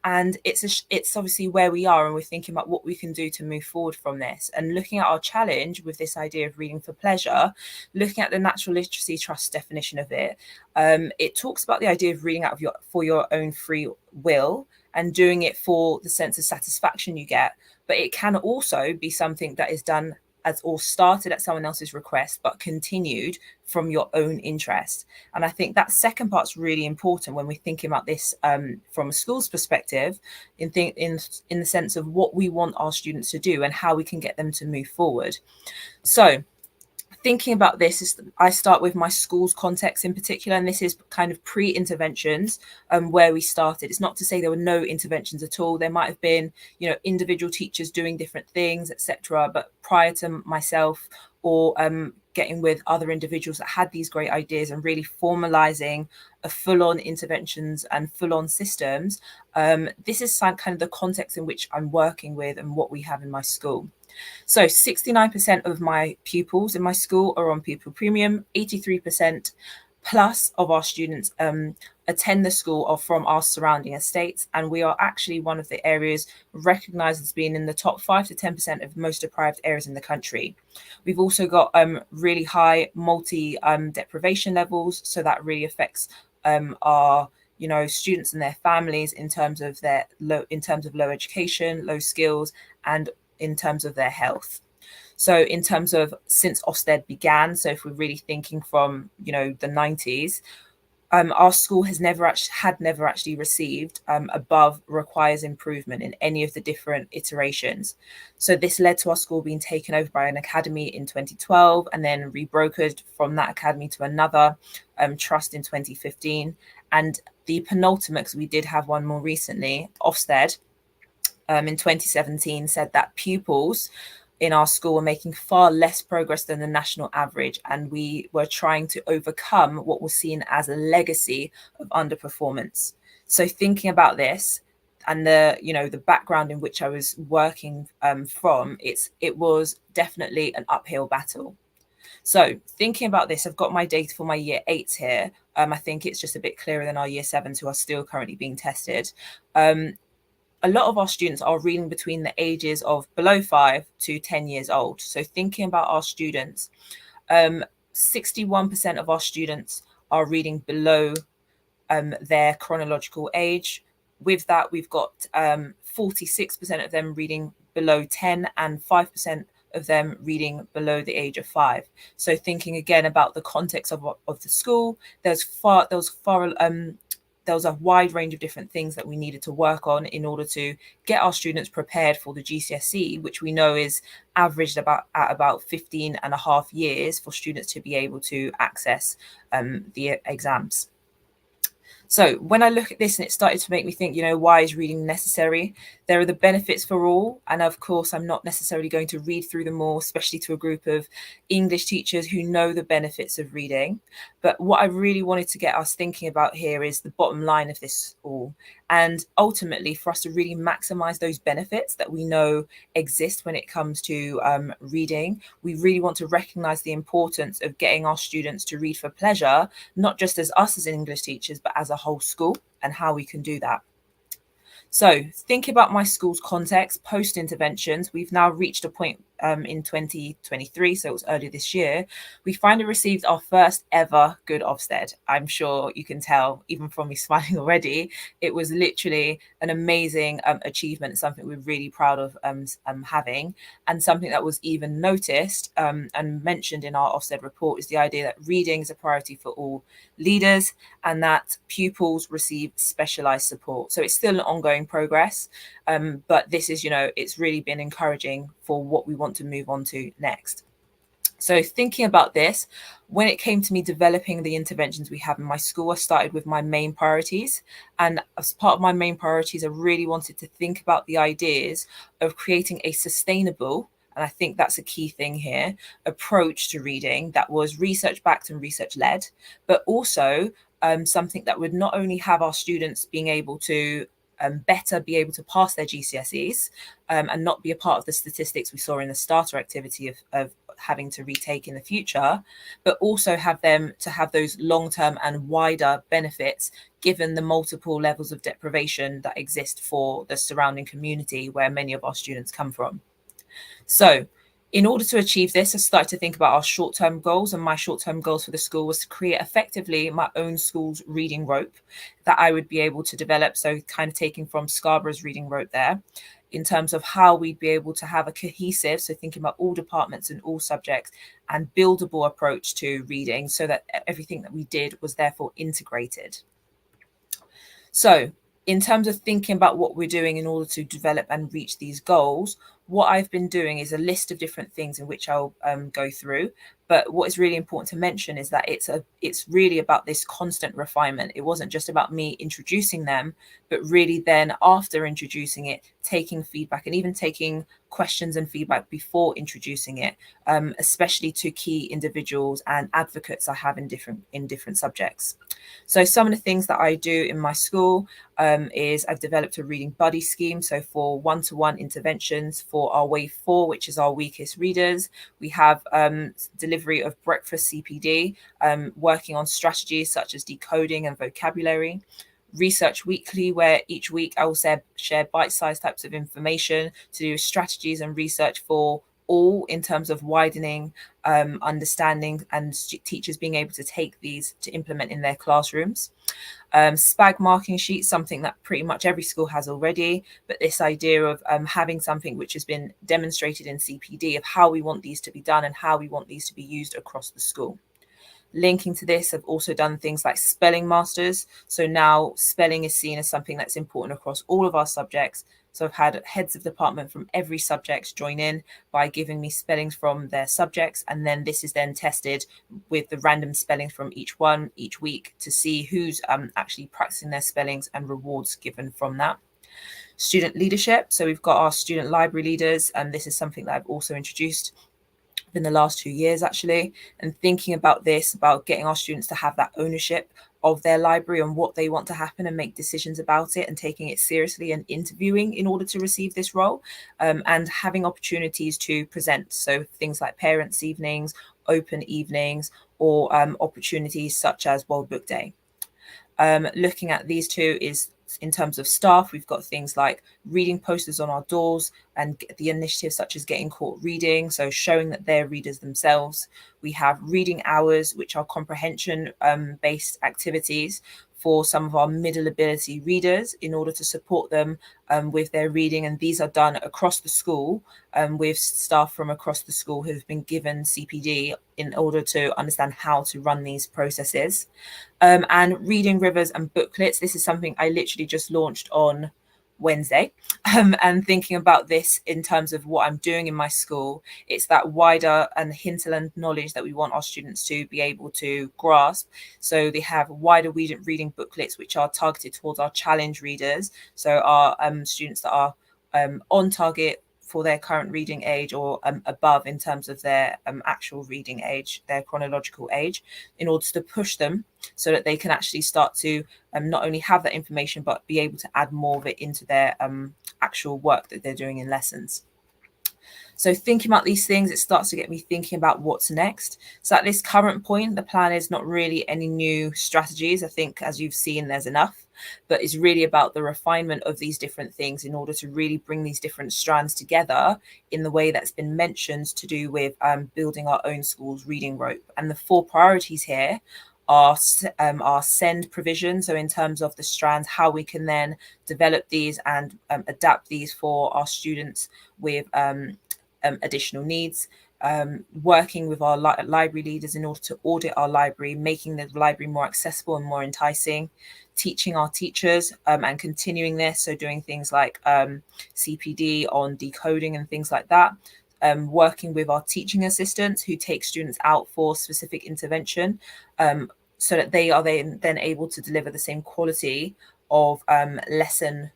Speaker 12: it's obviously where we are, and we're thinking about what we can do to move forward from this. And looking at our challenge with this idea of reading for pleasure, looking at the Natural Literacy Trust definition of it, it talks about the idea of reading out of for your own free will and doing it for the sense of satisfaction you get. But it can also be something that is done as or started at someone else's request, but continued from your own interest. And I think that second part's really important when we're thinking about this from a school's perspective, in the sense of what we want our students to do and how we can get them to move forward. So thinking about this is I start with my school's context in particular, and this is kind of pre-interventions where we started. It's not to say there were no interventions at all. There might have been, you know, individual teachers doing different things, etc. But prior to myself or getting with other individuals that had these great ideas and really formalizing a full-on interventions and full-on systems, this is kind of the context in which I'm working with and what we have in my school. So 69% of my pupils in my school are on pupil premium. 83% plus of our students attend the school or from our surrounding estates, and we are actually one of the areas recognized as being in the top 5 to 10% of most deprived areas in the country. We've also got really high multi deprivation levels, so that really affects our students and their families in terms of low education, low skills, and in terms of their health. So in terms of since Ofsted began, so if we're really thinking from the 90s, our school has never actually received above requires improvement in any of the different iterations. So this led to our school being taken over by an academy in 2012 and then rebrokered from that academy to another trust in 2015. And the penultimate, because we did have one more recently, Ofsted, in 2017 said that pupils in our school were making far less progress than the national average, and we were trying to overcome what was seen as a legacy of underperformance. So thinking about this and the background in which I was working from, it was definitely an uphill battle. So thinking about this, I've got my data for my year 8s here. I think it's just a bit clearer than our year 7s who are still currently being tested. A lot of our students are reading between the ages of below 5 to 10 years old. So thinking about our students, 61% of our students are reading below their chronological age. With that, we've got 46% of them reading below 10 and 5% of them reading below the age of 5. So thinking again about the context of the school, there was a wide range of different things that we needed to work on in order to get our students prepared for the GCSE, which we know is averaged at about 15 and a half years for students to be able to access the exams. So when I look at this, and it started to make me think, why is reading necessary? There are the benefits for all. And of course, I'm not necessarily going to read through them all, especially to a group of English teachers who know the benefits of reading. But what I really wanted to get us thinking about here is the bottom line of this all. And ultimately, for us to really maximize those benefits that we know exist when it comes to reading, we really want to recognize the importance of getting our students to read for pleasure, not just as us as English teachers, but as a whole school, and how we can do that. So thinking about my school's context, post-interventions, we've now reached a point in 2023, so it was earlier this year, we finally received our first ever good Ofsted. I'm sure you can tell, even from me smiling already, it was literally an amazing achievement, something we're really proud of having, and something that was even noticed and mentioned in our Ofsted report is the idea that reading is a priority for all leaders and that pupils receive specialised support. So it's still an ongoing progress, but this is, it's really been encouraging for what we want to move on to next. So thinking about this, when it came to me developing the interventions we have in my school, I started with my main priorities. And as part of my main priorities, I really wanted to think about the ideas of creating a sustainable, and I think that's a key thing here, approach to reading that was research-backed and research-led, but also something that would not only have our students being able to better be able to pass their GCSEs and not be a part of the statistics we saw in the starter activity of having to retake in the future, but also have them to have those long-term and wider benefits given the multiple levels of deprivation that exist for the surrounding community where many of our students come from. So in order to achieve this, I started to think about our short-term goals, and my short-term goals for the school was to create effectively my own school's reading rope that I would be able to develop. So kind of taking from Scarborough's reading rope there in terms of how we'd be able to have a cohesive, so thinking about all departments and all subjects, and buildable approach to reading so that everything that we did was therefore integrated. So in terms of thinking about what we're doing in order to develop and reach these goals, what I've been doing is a list of different things in which I'll go through. But what is really important to mention is that it's really about this constant refinement. It wasn't just about me introducing them, but really then after introducing it, taking feedback and even taking questions and feedback before introducing it, especially to key individuals and advocates I have in different subjects. So some of the things that I do in my school is I've developed a reading buddy scheme. So for one-to-one interventions for our wave 4, which is our weakest readers, we have delivery of breakfast CPD, working on strategies such as decoding and vocabulary. Research Weekly, where each week I will share bite-sized types of information to do strategies and research for all in terms of widening understanding and teachers being able to take these to implement in their classrooms. SPAG marking sheets, something that pretty much every school has already, but this idea of having something which has been demonstrated in CPD of how we want these to be done and how we want these to be used across the school. Linking to this, I've also done things like spelling masters. So now spelling is seen as something that's important across all of our subjects. So I've had heads of department from every subject join in by giving me spellings from their subjects. And then this is then tested with the random spellings from each one each week to see who's actually practicing their spellings and rewards given from that. Student leadership. So we've got our student library leaders, and this is something that I've also introduced in the last 2 years actually, and thinking about this, about getting our students to have that ownership of their library and what they want to happen and make decisions about it, and taking it seriously and interviewing in order to receive this role, and having opportunities to present. So things like parents' evenings, open evenings, or opportunities such as World Book Day. Looking at these two is in terms of staff, we've got things like reading posters on our doors and the initiatives such as Getting Caught Reading, so showing that they're readers themselves. We have reading hours, which are comprehension based activities for some of our middle ability readers in order to support them with their reading. And these are done across the school with staff from across the school who have been given CPD in order to understand how to run these processes. And reading rivers and booklets. This is something I literally just launched on Wednesday, and thinking about this in terms of what I'm doing in my school. It's that wider and hinterland knowledge that we want our students to be able to grasp. So they have wider reading booklets which are targeted towards our challenge readers, so our students that are on target for their current reading age or above in terms of their actual reading age, their chronological age, in order to push them so that they can actually start to not only have that information, but be able to add more of it into their actual work that they're doing in lessons. So thinking about these things, it starts to get me thinking about what's next. So at this current point, the plan is not really any new strategies. I think, as you've seen, there's enough, but it's really about the refinement of these different things in order to really bring these different strands together in the way that's been mentioned to do with building our own school's reading rope. And the 4 priorities here are send provision. So in terms of the strands, how we can then develop these and adapt these for our students with additional needs, working with our library leaders in order to audit our library, making the library more accessible and more enticing, teaching our teachers and continuing this, so doing things like CPD on decoding and things like that, working with our teaching assistants who take students out for specific intervention, so that they are then able to deliver the same quality of lesson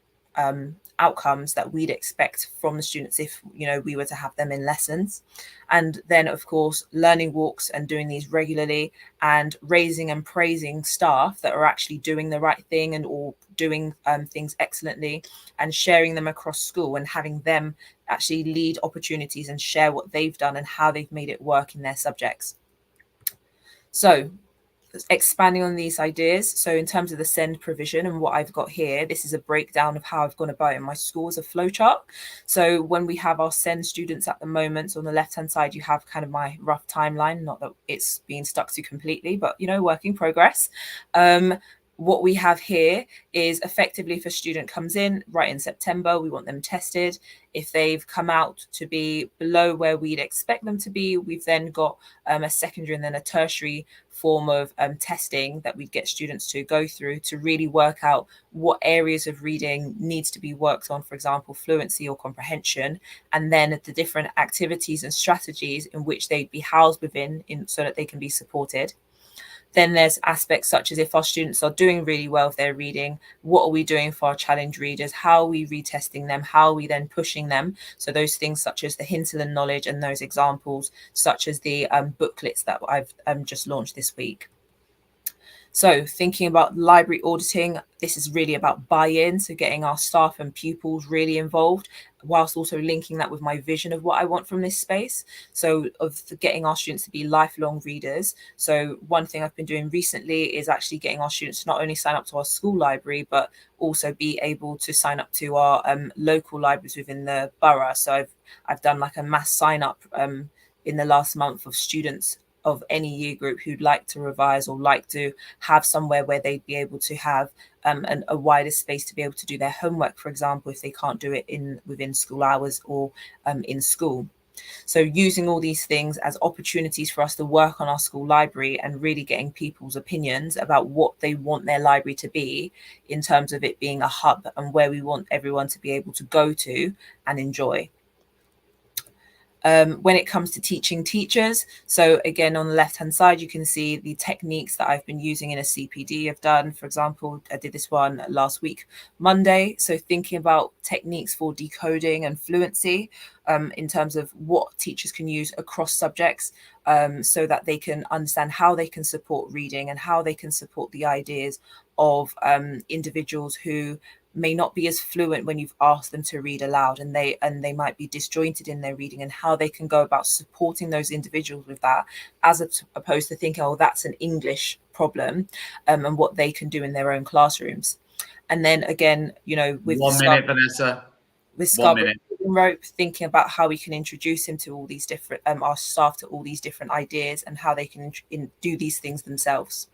Speaker 12: outcomes that we'd expect from the students if, you know, we were to have them in lessons. And then, of course, learning walks and doing these regularly, and raising and praising staff that are actually doing the right thing and all doing things excellently, and sharing them across school and having them actually lead opportunities and share what they've done and how they've made it work in their subjects. So expanding on these ideas. So in terms of the SEND provision and what I've got here, this is a breakdown of how I've gone about it in my school as a flowchart. So when we have our SEND students at the moment, so on the left-hand side, you have kind of my rough timeline, not that it's being stuck to completely, but, you know, work in progress. What we have here is effectively if a student comes in right in September, we want them tested. If they've come out to be below where we'd expect them to be, we've then got a secondary and then a tertiary form of testing that we'd get students to go through to really work out what areas of reading needs to be worked on, for example, fluency or comprehension, and then the different activities and strategies in which they'd be housed within so that they can be supported. Then there's aspects such as if our students are doing really well with their reading, what are we doing for our challenge readers? How are we retesting them? How are we then pushing them? So those things such as the hinterland knowledge and those examples, such as the booklets that I've just launched this week. So thinking about library auditing, this is really about buy-in, so getting our staff and pupils really involved, whilst also linking that with my vision of what I want from this space. So of getting our students to be lifelong readers. So one thing I've been doing recently is actually getting our students to not only sign up to our school library, but also be able to sign up to our local libraries within the borough. So I've done like a mass sign up in the last month of students of any year group who'd like to revise or like to have somewhere where they'd be able to have a wider space to be able to do their homework, for example, if they can't do it within school hours or in school. So using all these things as opportunities for us to work on our school library and really getting people's opinions about what they want their library to be in terms of it being a hub and where we want everyone to be able to go to and enjoy. When it comes to teaching teachers, so again, on the left-hand side, you can see the techniques that I've been using in a CPD I've done. For example, I did this one last week, Monday. So thinking about techniques for decoding and fluency in terms of what teachers can use across subjects so that they can understand how they can support reading and how they can support the ideas of individuals who may not be as fluent when you've asked them to read aloud, and they might be disjointed in their reading, and how they can go about supporting those individuals with that, as opposed to thinking, oh, that's an English problem, and what they can do in their own classrooms. And then again, you know, with
Speaker 1: Vanessa.
Speaker 12: With Scarborough Rope, thinking about how we can introduce him to all these different our staff to all these different ideas and how they can do these things themselves.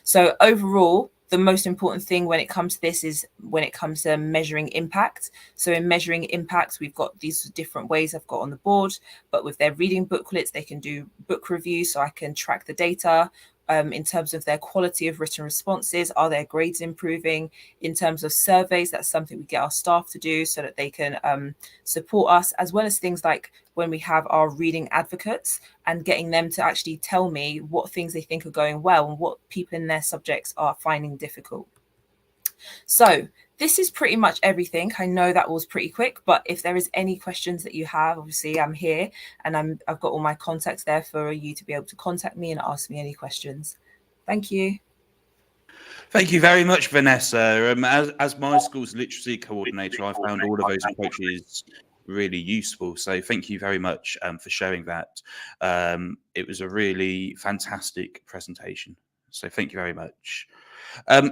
Speaker 12: So overall, the most important thing when it comes to this is when it comes to measuring impact. So in measuring impact, we've got these different ways I've got on the board, but with their reading booklets, they can do book reviews, so I can track the data. In terms of their quality of written responses, are their grades improving? In terms of surveys, that's something we get our staff to do so that they can support us, as well as things like when we have our reading advocates and getting them to actually tell me what things they think are going well and what people in their subjects are finding difficult. So this is pretty much everything. I know that was pretty quick, but if there is any questions that you have, obviously I'm here and I've got all my contacts there for you to be able to contact me and ask me any questions. Thank you.
Speaker 4: Thank you very much, Vanessa. As my school's literacy coordinator, I found all of those approaches really useful. So thank you very much for sharing that. It was a really fantastic presentation. So thank you very much.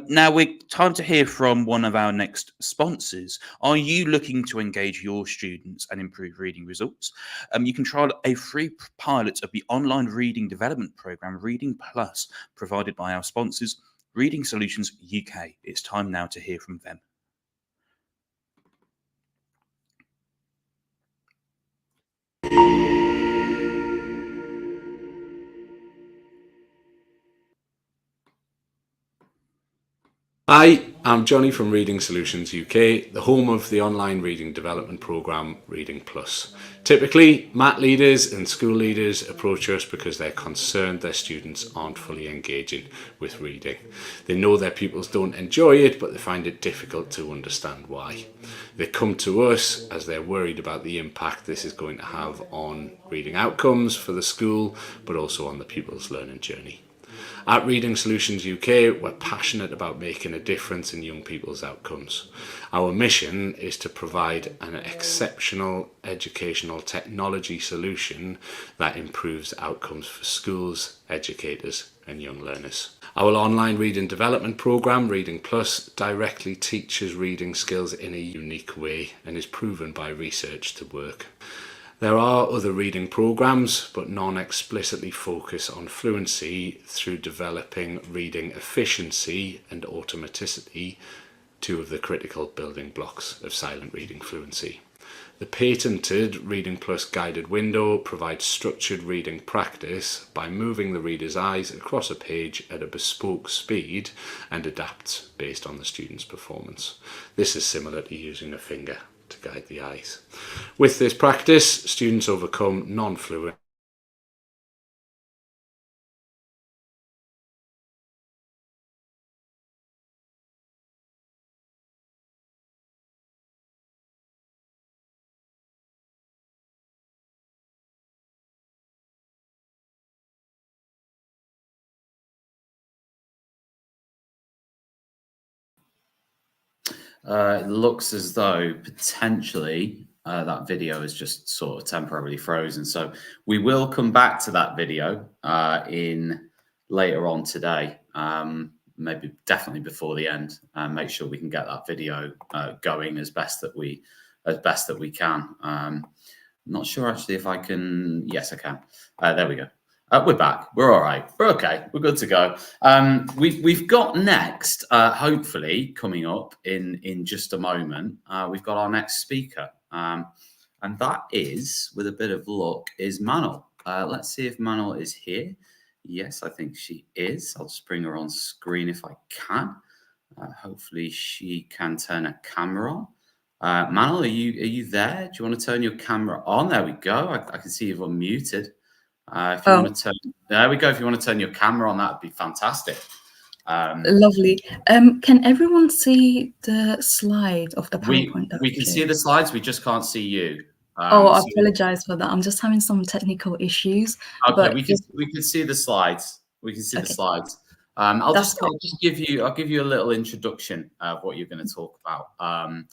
Speaker 4: Now we're time to hear from one of our next sponsors. Are you looking to engage your students and improve reading results? You can trial a free pilot of the online reading development program, Reading Plus, provided by our sponsors, Reading Solutions UK. It's time now to hear from them.
Speaker 13: Hi, I'm Johnny from Reading Solutions UK, the home of the online reading development programme Reading Plus. Typically, MAT leaders and school leaders approach us because they're concerned their students aren't fully engaging with reading. They know their pupils don't enjoy it, but they find it difficult to understand why. They come to us as they're worried about the impact this is going to have on reading outcomes for the school, but also on the pupils' learning journey. At Reading Solutions UK, we're passionate about making a difference in young people's outcomes. Our mission is to provide an exceptional educational technology solution that improves outcomes for schools, educators and young learners. Our online reading development programme, Reading Plus, directly teaches reading skills in a unique way and is proven by research to work. There are other reading programmes, but none explicitly focus on fluency through developing reading efficiency and automaticity, two of the critical building blocks of silent reading fluency. The patented Reading Plus guided window provides structured reading practice by moving the reader's eyes across a page at a bespoke speed and adapts based on the student's performance. This is similar to using a finger to guide the eyes. With this practice, students overcome non-fluent
Speaker 1: It looks as though potentially that video is just sort of temporarily frozen. So we will come back to that video in later on today, maybe definitely before the end, and make sure we can get that video going as best that we can. I'm not sure actually if I can. Yes, I can. There we go. We're back. We're all right. We're okay. We're good to go. We've got next, hopefully coming up in just a moment. We've got our next speaker, and that is, with a bit of luck, is Manal. Let's see if Manal is here. Yes, I think she is. I'll just bring her on screen if I can. Hopefully, she can turn her camera on. Manal, are you there? Do you want to turn your camera on? There we go. I can see you've unmuted. If you want to turn, there we go. If you want to turn your camera on, that would be fantastic.
Speaker 14: Lovely. Can everyone see the slide of the PowerPoint?
Speaker 1: We can see the slides. We just can't see you.
Speaker 14: I apologize for that. I'm just having some technical issues.
Speaker 1: Okay,
Speaker 14: but
Speaker 1: we can see the slides. We can see the slides. I'll just give you a little introduction of what you're going to talk about.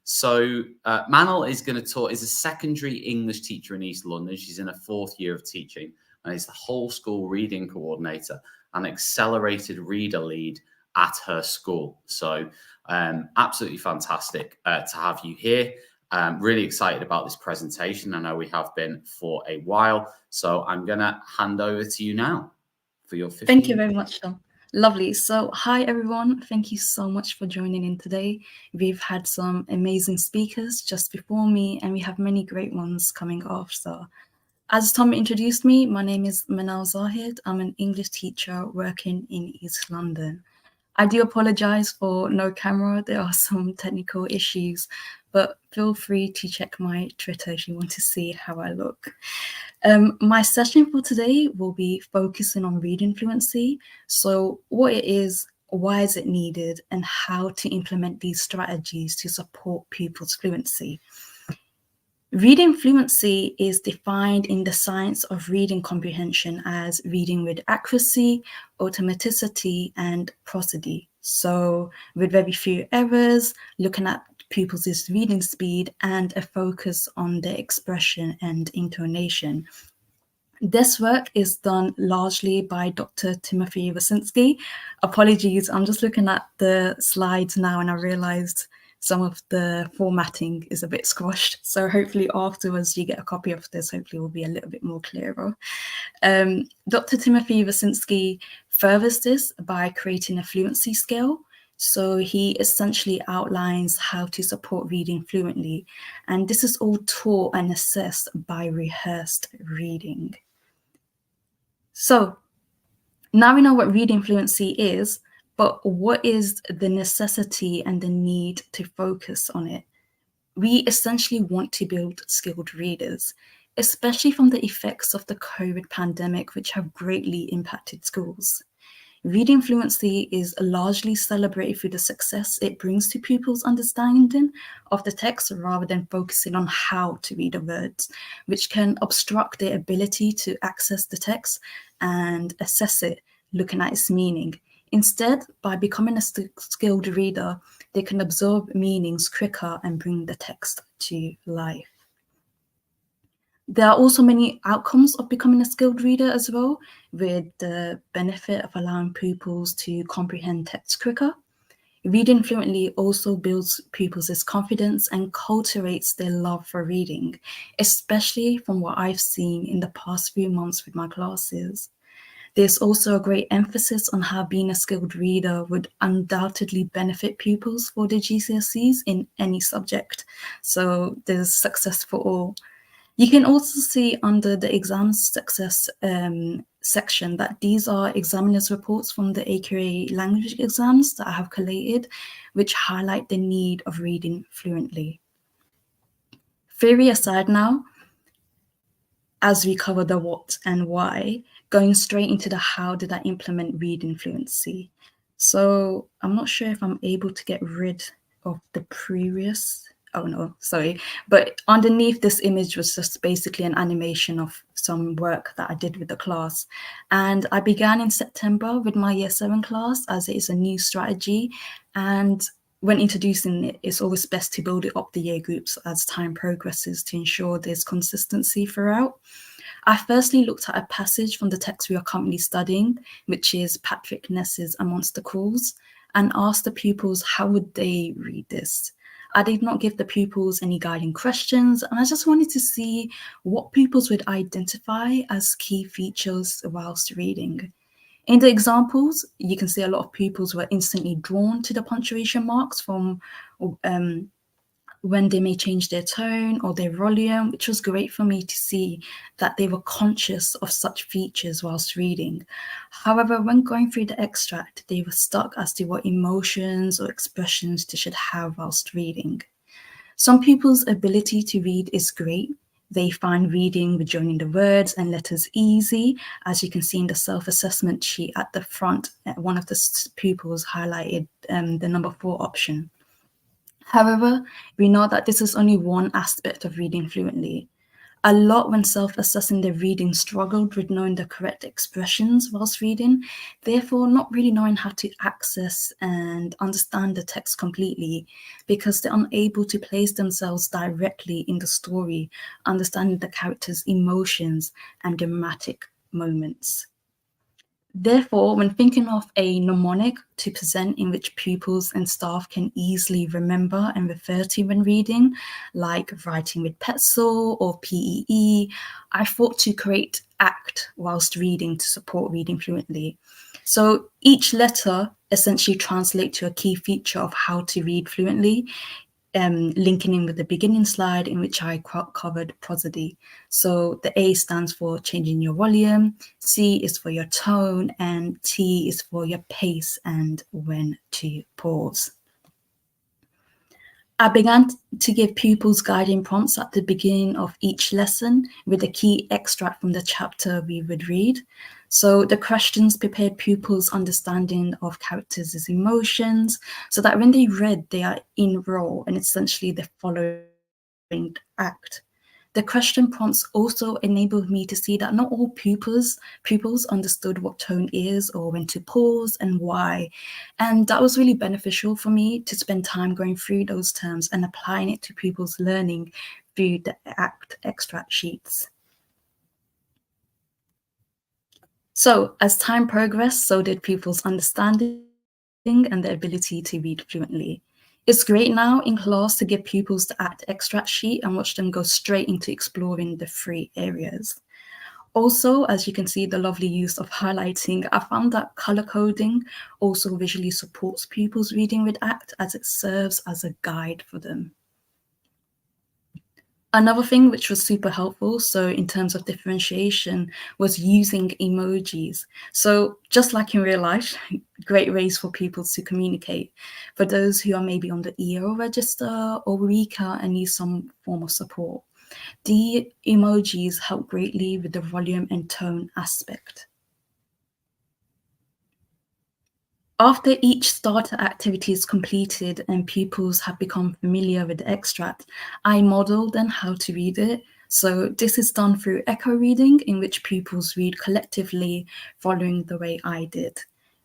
Speaker 1: So Manal is going to talk. Is a secondary English teacher in East London. She's in her 4th year of teaching, and is the whole school reading coordinator and accelerated reader lead at her school. So absolutely fantastic to have you here. Really excited about this presentation. I know we have been for a while. So I'm going to hand over to you now for your 15
Speaker 14: Thank you very much, Tom. Lovely. So hi, everyone. Thank you so much for joining in today. We've had some amazing speakers just before me, and we have many great ones coming off. So as Tom introduced me, my name is Manal Zahid. I'm an English teacher working in East London. I do apologize for no camera. There are some technical issues, but feel free to check my Twitter if you want to see how I look. My session for today will be focusing on reading fluency. So what it is, why is it needed, and how to implement these strategies to support pupils' fluency. Reading fluency is defined in the science of reading comprehension as reading with accuracy, automaticity, and prosody. So with very few errors, looking at pupils' reading speed, and a focus on their expression and intonation. This work is done largely by Dr. Timothy Wasinski. Apologies, I'm just looking at the slides now and I realized some of the formatting is a bit squashed. So hopefully afterwards you get a copy of this, hopefully it will be a little bit more clearer. Dr. Timothy Wasinski furthers this by creating a fluency scale. So he essentially outlines how to support reading fluently. And this is all taught and assessed by rehearsed reading. So now we know what reading fluency is, But what is the necessity and the need to focus on it? We essentially want to build skilled readers, especially from the effects of the COVID pandemic, which have greatly impacted schools. Reading fluency is largely celebrated through the success it brings to pupils' understanding of the text rather than focusing on how to read the words, which can obstruct their ability to access the text and assess it, looking at its meaning. Instead, by becoming a skilled reader, they can absorb meanings quicker and bring the text to life. There are also many outcomes of becoming a skilled reader as well, with the benefit of allowing pupils to comprehend text quicker. Reading fluently also builds pupils' confidence and cultivates their love for reading, especially from what I've seen in the past few months with my classes. There's also a great emphasis on how being a skilled reader would undoubtedly benefit pupils for their GCSEs in any subject. So there's success for all. You can also see under the exam success section that these are examiners' reports from the AQA language exams that I have collated, which highlight the need of reading fluently. Theory aside now, as we cover the what and why, going straight into the how did I implement reading fluency. So I'm not sure if I'm able to get rid of the previous, oh no, sorry. But underneath this image was just basically an animation of some work that I did with the class. And I began in September with my Year 7 class, as it is a new strategy. And when introducing it, it's always best to build it up the year groups as time progresses to ensure there's consistency throughout. I firstly looked at a passage from the text we are currently studying, which is Patrick Ness's Amongst the Calls, and asked the pupils how would they read this. I did not give the pupils any guiding questions, and I just wanted to see what pupils would identify as key features whilst reading. In the examples, you can see a lot of pupils were instantly drawn to the punctuation marks from when they may change their tone or their volume, which was great for me to see that they were conscious of such features whilst reading. However, when going through the extract, they were stuck as to what emotions or expressions they should have whilst reading. Some people's ability to read is great. They find reading with joining the words and letters easy. As you can see in the self-assessment sheet at the front, one of the pupils highlighted the number 4 option. However, we know that this is only one aspect of reading fluently. A lot when self-assessing their reading struggled with knowing the correct expressions whilst reading, therefore not really knowing how to access and understand the text completely because they're unable to place themselves directly in the story, understanding the characters' emotions and dramatic moments. Therefore, when thinking of a mnemonic to present in which pupils and staff can easily remember and refer to when reading, like writing with pencil or PEE, I thought to create ACT whilst reading to support reading fluently. So each letter essentially translates to a key feature of how to read fluently, linking in with the beginning slide in which I covered prosody. So the A stands for changing your volume, C is for your tone, and T is for your pace and when to pause. I began to give pupils guiding prompts at the beginning of each lesson with a key extract from the chapter we would read. So the questions prepared pupils' understanding of characters' emotions so that when they read, they are in role and essentially they're following act. The question prompts also enabled me to see that not all pupils understood what tone is or when to pause and why. And that was really beneficial for me to spend time going through those terms and applying it to pupils' learning through the ACT extract sheets. So as time progressed, so did pupils' understanding and their ability to read fluently. It's great now in class to give pupils the ACT extract sheet and watch them go straight into exploring the 3 areas. Also, as you can see, the lovely use of highlighting, I found that color coding also visually supports pupils reading with ACT as it serves as a guide for them. Another thing which was super helpful, so in terms of differentiation, was using emojis. So just like in real life, great ways for people to communicate. For those who are maybe on the EO register or weaker and need some form of support, the emojis help greatly with the volume and tone aspect. After each starter activity is completed and pupils have become familiar with the extract, I model then how to read it. So this is done through echo reading, in which pupils read collectively following the way I did.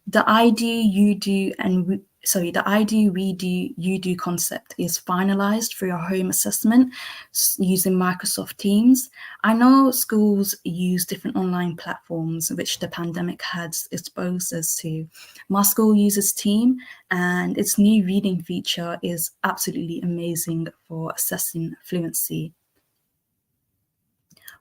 Speaker 14: The I do, you do, the I do, we do, you do concept is finalized through a home assessment using Microsoft Teams. I know schools use different online platforms which the pandemic has exposed us to. My school uses Team, and its new reading feature is absolutely amazing for assessing fluency.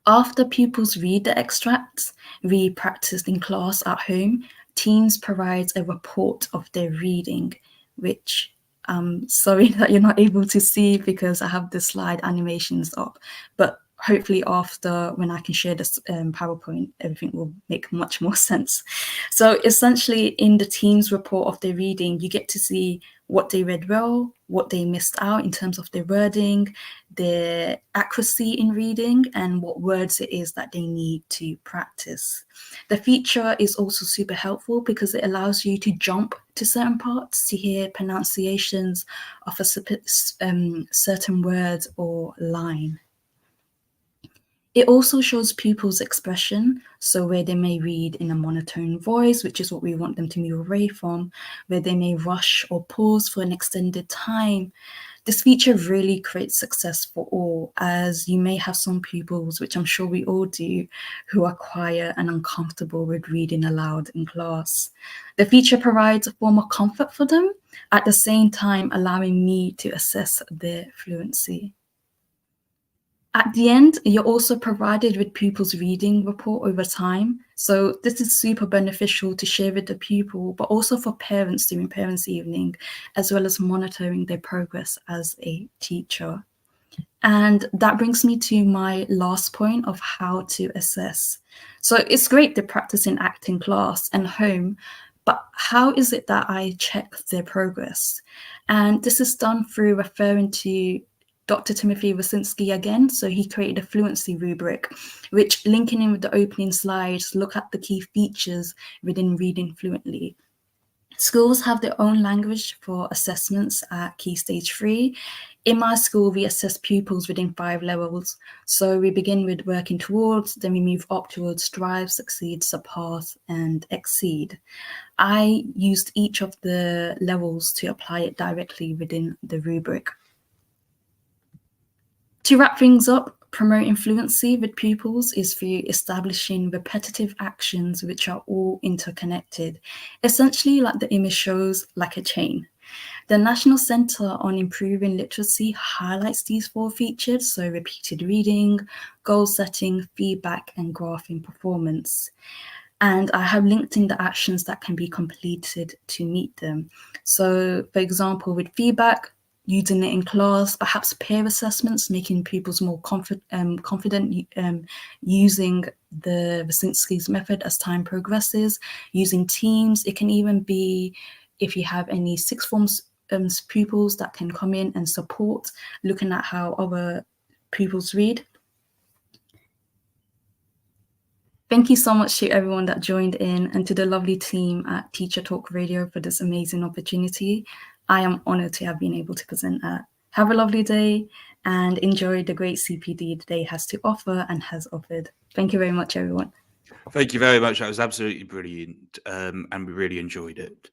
Speaker 14: After pupils read the extracts we practiced in class at home, Teams provides a report of their reading, which I'm sorry that you're not able to see because I have the slide animations up, but hopefully after, when I can share this PowerPoint, everything will make much more sense. So essentially in the Teams report of their reading, you get to see what they read well, what they missed out in terms of their wording, their accuracy in reading, and what words it is that they need to practice. The feature is also super helpful because it allows you to jump to certain parts to hear pronunciations of a certain word or line. It also shows pupils' expression, so where they may read in a monotone voice, which is what we want them to move away from, where they may rush or pause for an extended time. This feature really creates success for all, as you may have some pupils, which I'm sure we all do, who are quiet and uncomfortable with reading aloud in class. The feature provides a form of comfort for them, at the same time allowing me to assess their fluency. At the end, you're also provided with pupils' reading report over time. So this is super beneficial to share with the pupil, but also for parents during parents' evening, as well as monitoring their progress as a teacher. And that brings me to my last point of how to assess. So it's great to practice in acting class and home, but how is it that I check their progress? And this is done through referring to Dr. Timothy Wasinski again. So he created a fluency rubric, which, linking in with the opening slides, look at the key features within reading fluently. Schools have their own language for assessments at Key Stage 3. In my school, we assess pupils within 5 levels. So we begin with working towards, then we move up towards strive, succeed, surpass, and exceed. I used each of the levels to apply it directly within the rubric. To wrap things up, promoting fluency with pupils is through establishing repetitive actions which are all interconnected, essentially like the image shows, like a chain. The National Centre on Improving Literacy highlights these 4 features, so repeated reading, goal setting, feedback, and graphing performance. And I have linked in the actions that can be completed to meet them. So, for example, with feedback, using it in class, perhaps peer assessments, making pupils more confident using the Wasinski's method as time progresses, using Teams. It can even be if you have any sixth forms pupils that can come in and support, looking at how other pupils read. Thank you so much to everyone that joined in and to the lovely team at Teacher Talk Radio for this amazing opportunity. I am honored to have been able to present that. Have a lovely day and enjoy the great CPD the day has to offer and has offered. Thank you very much, everyone.
Speaker 4: Thank you very much. That was absolutely brilliant, and we really enjoyed it.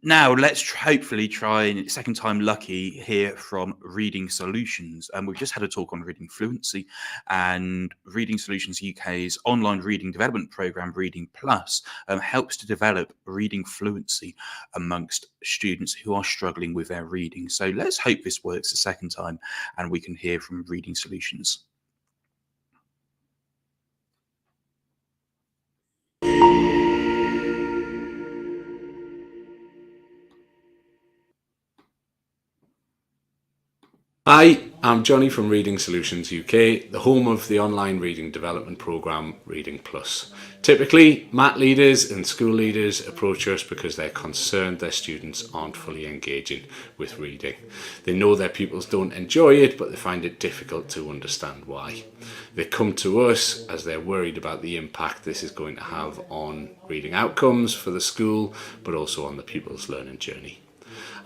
Speaker 4: Now, let's hopefully try and, second time lucky, hear from Reading Solutions. We've just had a talk on reading fluency, and Reading Solutions UK's online reading development programme, Reading Plus, helps to develop reading fluency amongst students who are struggling with their reading. So let's hope this works the second time and we can hear from Reading Solutions.
Speaker 13: Hi, I'm Johnny from Reading Solutions UK, the home of the online reading development programme Reading Plus. Typically, MAT leaders and school leaders approach us because they're concerned their students aren't fully engaging with reading. They know their pupils don't enjoy it, but they find it difficult to understand why. They come to us as they're worried about the impact this is going to have on reading outcomes for the school, but also on the pupils' learning journey.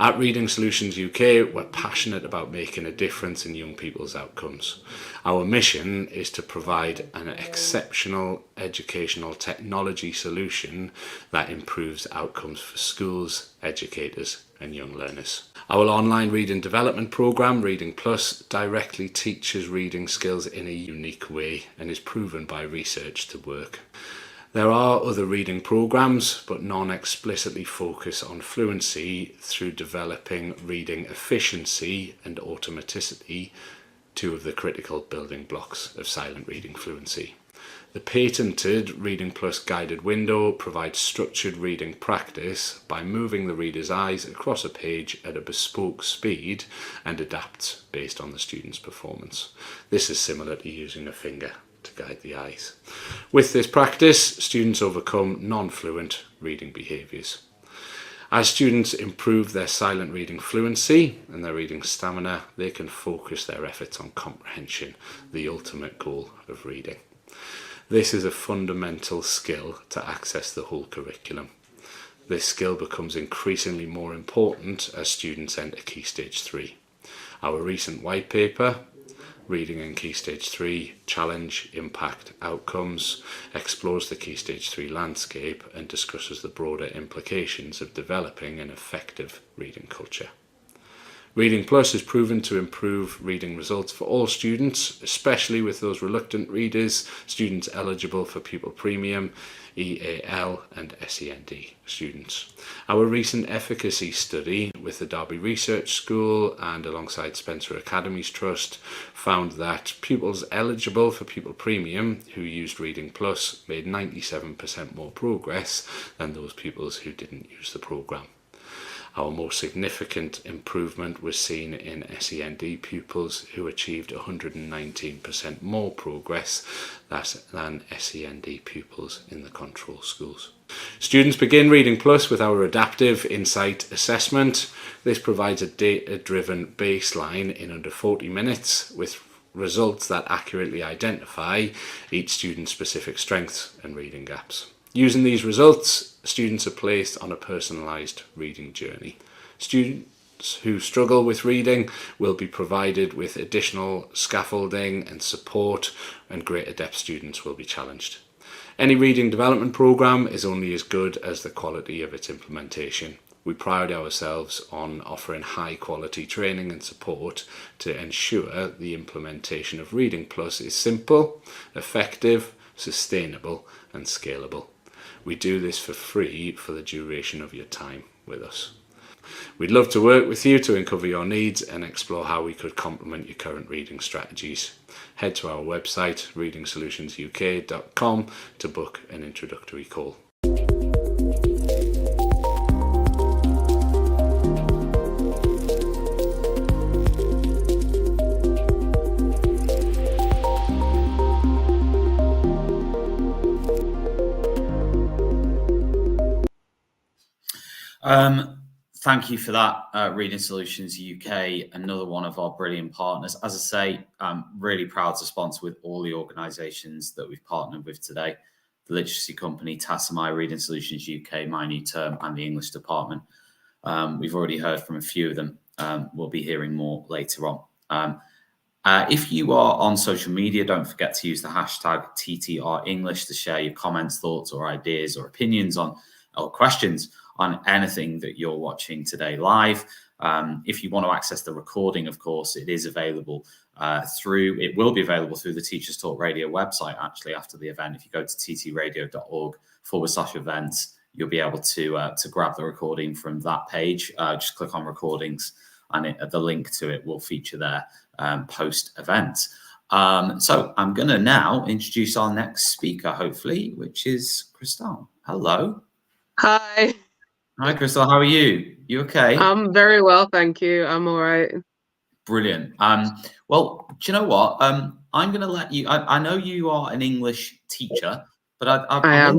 Speaker 13: At Reading Solutions UK, we're passionate about making a difference in young people's outcomes. Our mission is to provide an exceptional educational technology solution that improves outcomes for schools, educators and young learners. Our online reading development programme, Reading Plus, directly teaches reading skills in a unique way and is proven by research to work. There are other reading programmes, but none explicitly focus on fluency through developing reading efficiency and automaticity, two of the critical building blocks of silent reading fluency. The patented Reading Plus guided window provides structured reading practice by moving the reader's eyes across a page at a bespoke speed and adapts based on the student's performance. This is similar to using a finger to guide the eyes. With this practice, students overcome non-fluent reading behaviours. As students improve their silent reading fluency and their reading stamina, they can focus their efforts on comprehension, the ultimate goal of reading. This is a fundamental skill to access the whole curriculum. This skill becomes increasingly more important as students enter Key Stage 3. Our recent white paper, Reading in Key Stage 3, Challenge, Impact, Outcomes, explores the Key Stage 3 landscape and discusses the broader implications of developing an effective reading culture. Reading Plus is proven to improve reading results for all students, especially with those reluctant readers, students eligible for Pupil Premium, EAL and SEND students. Our recent efficacy study with the Derby Research School and alongside Spencer Academies Trust found that pupils eligible for Pupil Premium who used Reading Plus made 97% more progress than those pupils who didn't use the programme. Our most significant improvement was seen in SEND pupils who achieved 119% more progress than SEND pupils in the control schools. Students begin Reading Plus with our adaptive insight assessment. This provides a data-driven baseline in under 40 minutes with results that accurately identify each student's specific strengths and reading gaps. Using these results, students are placed on a personalised reading journey. Students who struggle with reading will be provided with additional scaffolding and support, and greater depth students will be challenged. Any reading development programme is only as good as the quality of its implementation. We pride ourselves on offering high quality training and support to ensure the implementation of Reading Plus is simple, effective, sustainable and scalable. We do this for free for the duration of your time with us. We'd love to work with you to uncover your needs and explore how we could complement your current reading strategies. Head to our website, readingsolutionsuk.com, to book an introductory call.
Speaker 1: Thank you for that, Reading Solutions UK, another one of our brilliant partners. As I say, I'm really proud to sponsor with all the organisations that we've partnered with today. The Literacy Company, TASMI, Reading Solutions UK, My New Term and the English Department. We've already heard from a few of them. We'll be hearing more later on. If you are on social media, don't forget to use the hashtag TTREnglish to share your comments, thoughts or ideas or opinions on or questions on anything that you're watching today live. If you want to access the recording, of course, it is available it will be available through the Teachers Talk Radio website, actually, after the event. If you go to ttradio.org/events, you'll be able to grab the recording from that page. Just click on recordings and the link to it will feature there post-event. So I'm going to now introduce our next speaker, hopefully, which is Crystal. Hello.
Speaker 15: Hi.
Speaker 1: Hi, Crystal. How are you? You okay?
Speaker 15: I'm very well, thank you. I'm all right.
Speaker 1: Brilliant. Well, do you know what? I'm going to let you. I know you are an English teacher, but I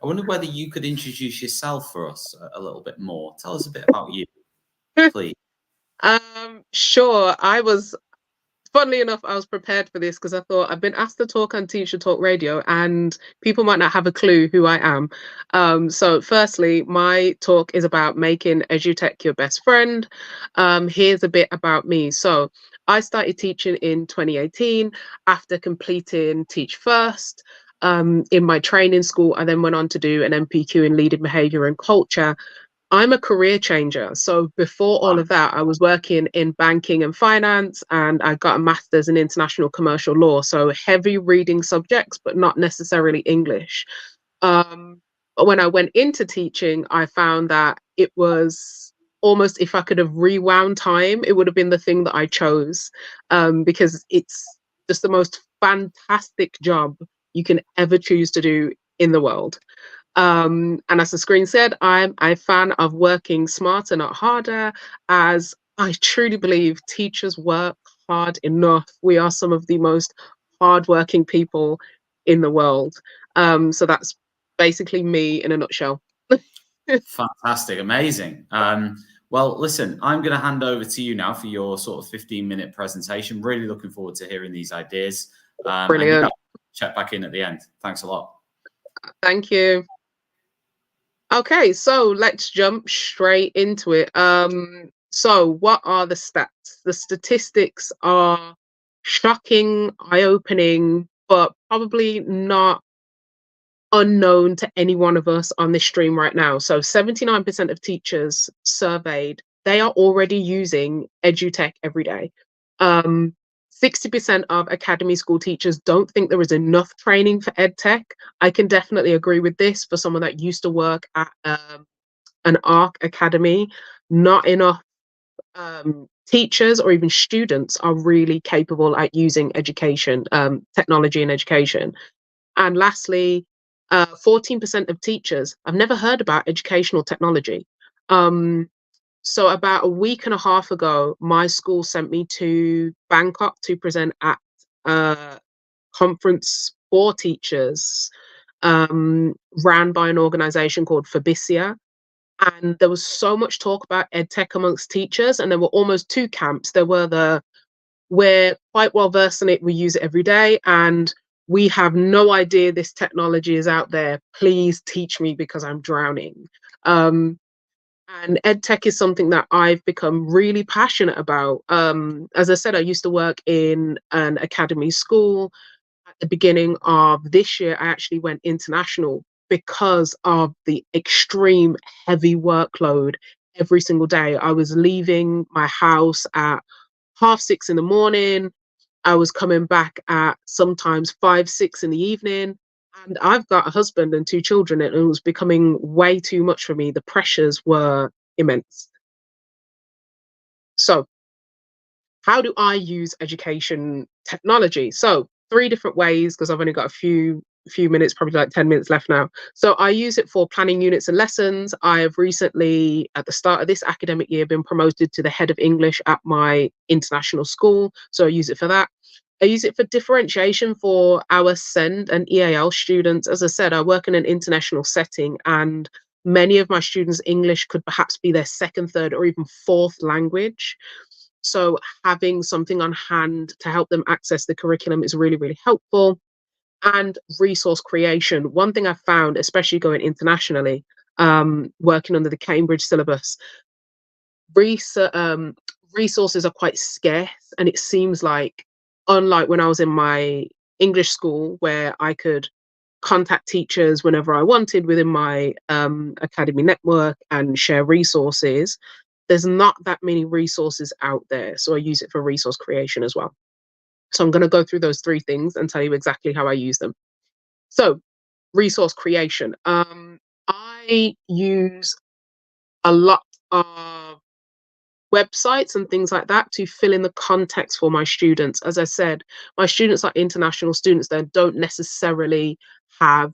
Speaker 1: wonder whether you could introduce yourself for us a little bit more. Tell us a bit about you, please.
Speaker 15: Sure. Funnily enough, I was prepared for this because I thought I've been asked to talk on Teacher Talk Radio and people might not have a clue who I am. So firstly, my talk is about making EduTech your best friend. Here's a bit about me. So I started teaching in 2018 after completing Teach First. In my training school, I then went on to do an MPQ in Leading Behaviour and Culture. I'm a career changer. So before all of that, I was working in banking and finance, and I got a master's in international commercial law. So heavy reading subjects, but not necessarily English. But when I went into teaching, I found that it was almost, if I could have rewound time, it would have been the thing that I chose, because it's just the most fantastic job you can ever choose to do in the world. And as the screen said, I'm a fan of working smarter, not harder, as I truly believe teachers work hard enough. We are some of the most hardworking people in the world. So that's basically me in a nutshell.
Speaker 1: Fantastic. Amazing. Well, listen, I'm going to hand over to you now for your sort of 15-minute presentation. Really looking forward to hearing these ideas.
Speaker 15: Brilliant.
Speaker 1: And check back in at the end. Thanks a lot.
Speaker 15: Thank you. Okay, so let's jump straight into it. So what are the stats? The statistics are shocking, eye-opening, but probably not unknown to any one of us on this stream right now. So 79% of teachers surveyed, they are already using EduTech every day. 60% of academy school teachers don't think there is enough training for EdTech. I can definitely agree with this for someone that used to work at an ARC academy. Not enough teachers or even students are really capable at using education, technology and education. And lastly, 14% of teachers have never heard about educational technology. So about a week and a half ago, my school sent me to Bangkok to present at a conference for teachers ran by an organization called Fabicia. And there was so much talk about EdTech amongst teachers, and there were almost two camps. There were we're quite well versed in it, we use it every day, and we have no idea this technology is out there. Please teach me because I'm drowning. And EdTech is something that I've become really passionate about. As I said, I used to work in an academy school. At the beginning of this year, I actually went international because of the extreme heavy workload every single day. I was leaving my house at 6:30 in the morning. I was coming back at sometimes 5, 6 in the evening. And I've got a husband and 2 children, and it was becoming way too much for me. The pressures were immense. So, how do I use education technology? So, 3 different ways, because I've only got a few minutes, probably like 10 minutes left now. So I use it for planning units and lessons. I have recently, at the start of this academic year, been promoted to the head of English at my international school. So I use it for that. I use it for differentiation for our SEND and EAL students. As I said, I work in an international setting, and many of my students' English could perhaps be their second, third, or even fourth language. So having something on hand to help them access the curriculum is really, really helpful. And resource creation. One thing I've found, especially going internationally, working under the Cambridge syllabus, resources are quite scarce, and it seems like, unlike when I was in my English school, where I could contact teachers whenever I wanted within my academy network and share resources, there's not that many resources out there. So I use it for resource creation as well. So I'm going to go through those 3 things and tell you exactly how I use them. So, resource creation. I use a lot of websites and things like that to fill in the context for my students. As I said, my students are international students that don't necessarily have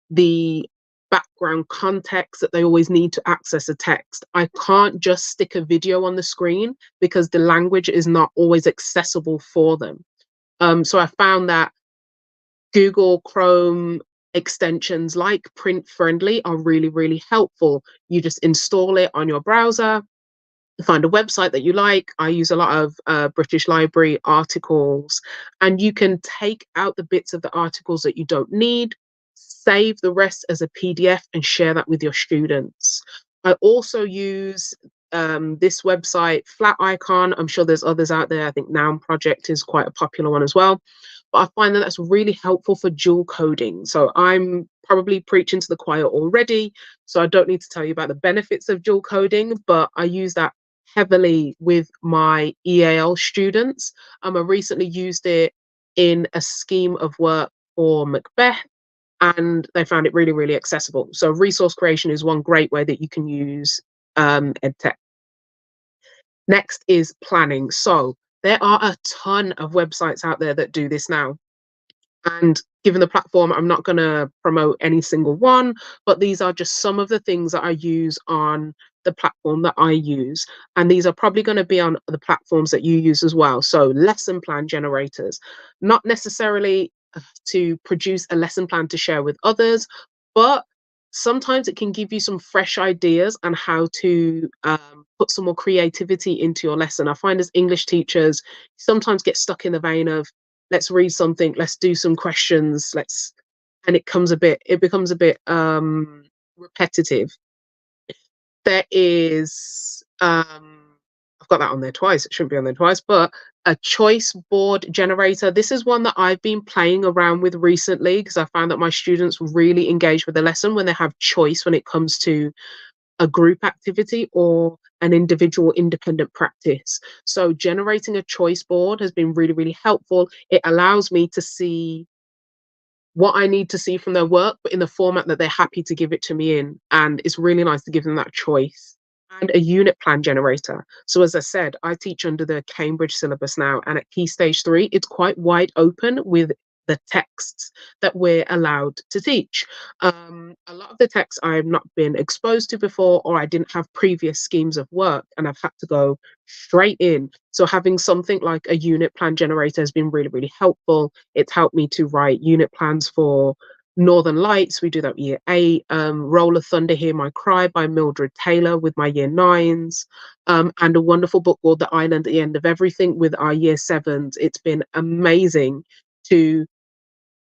Speaker 15: the background context that they always need to access a text. I can't just stick a video on the screen because the language is not always accessible for them. So I found that Google Chrome extensions like Print Friendly are really, really helpful. You just install it on your browser, find a website that you like. I use a lot of British Library articles, and you can take out the bits of the articles that you don't need, save the rest as a PDF, and share that with your students. I also use this website, Flat Icon. I'm sure there's others out there. I think Noun Project is quite a popular one as well. But I find that that's really helpful for dual coding. So I'm probably preaching to the choir already, so I don't need to tell you about the benefits of dual coding, but I use that heavily with my EAL students. I recently used it in a scheme of work for Macbeth, and they found it really, really accessible. So resource creation is one great way that you can use EdTech. Next is planning. So there are a ton of websites out there that do this now. And given the platform, I'm not going to promote any single one, but these are just some of the things that I use on the platform that I use. And these are probably going to be on the platforms that you use as well. So lesson plan generators, not necessarily to produce a lesson plan to share with others, but sometimes it can give you some fresh ideas on how to put some more creativity into your lesson. I find as English teachers, sometimes get stuck in the vein of, let's read something, let's do some questions, and it becomes a bit repetitive. There is I've got that on there twice, it shouldn't be on there twice, but a choice board generator. This is one that I've been playing around with recently because I found that my students really engage with the lesson when they have choice when it comes to a group activity or an individual independent practice. So generating a choice board has been really, really helpful. It allows me to see what I need to see from their work, but in the format that they're happy to give it to me in. And it's really nice to give them that choice. And a unit plan generator. So as I said, I teach under the Cambridge syllabus now, and at Key Stage 3, it's quite wide open with the texts that we're allowed to teach. A lot of the texts I've not been exposed to before, or I didn't have previous schemes of work, and I've had to go straight in. So having something like a unit plan generator has been really, really helpful. It's helped me to write unit plans for Northern Lights, we do that year 8. Roll of Thunder, Hear My Cry by Mildred Taylor with my year 9s. And a wonderful book called The Island at the End of Everything with our year 7s. It's been amazing to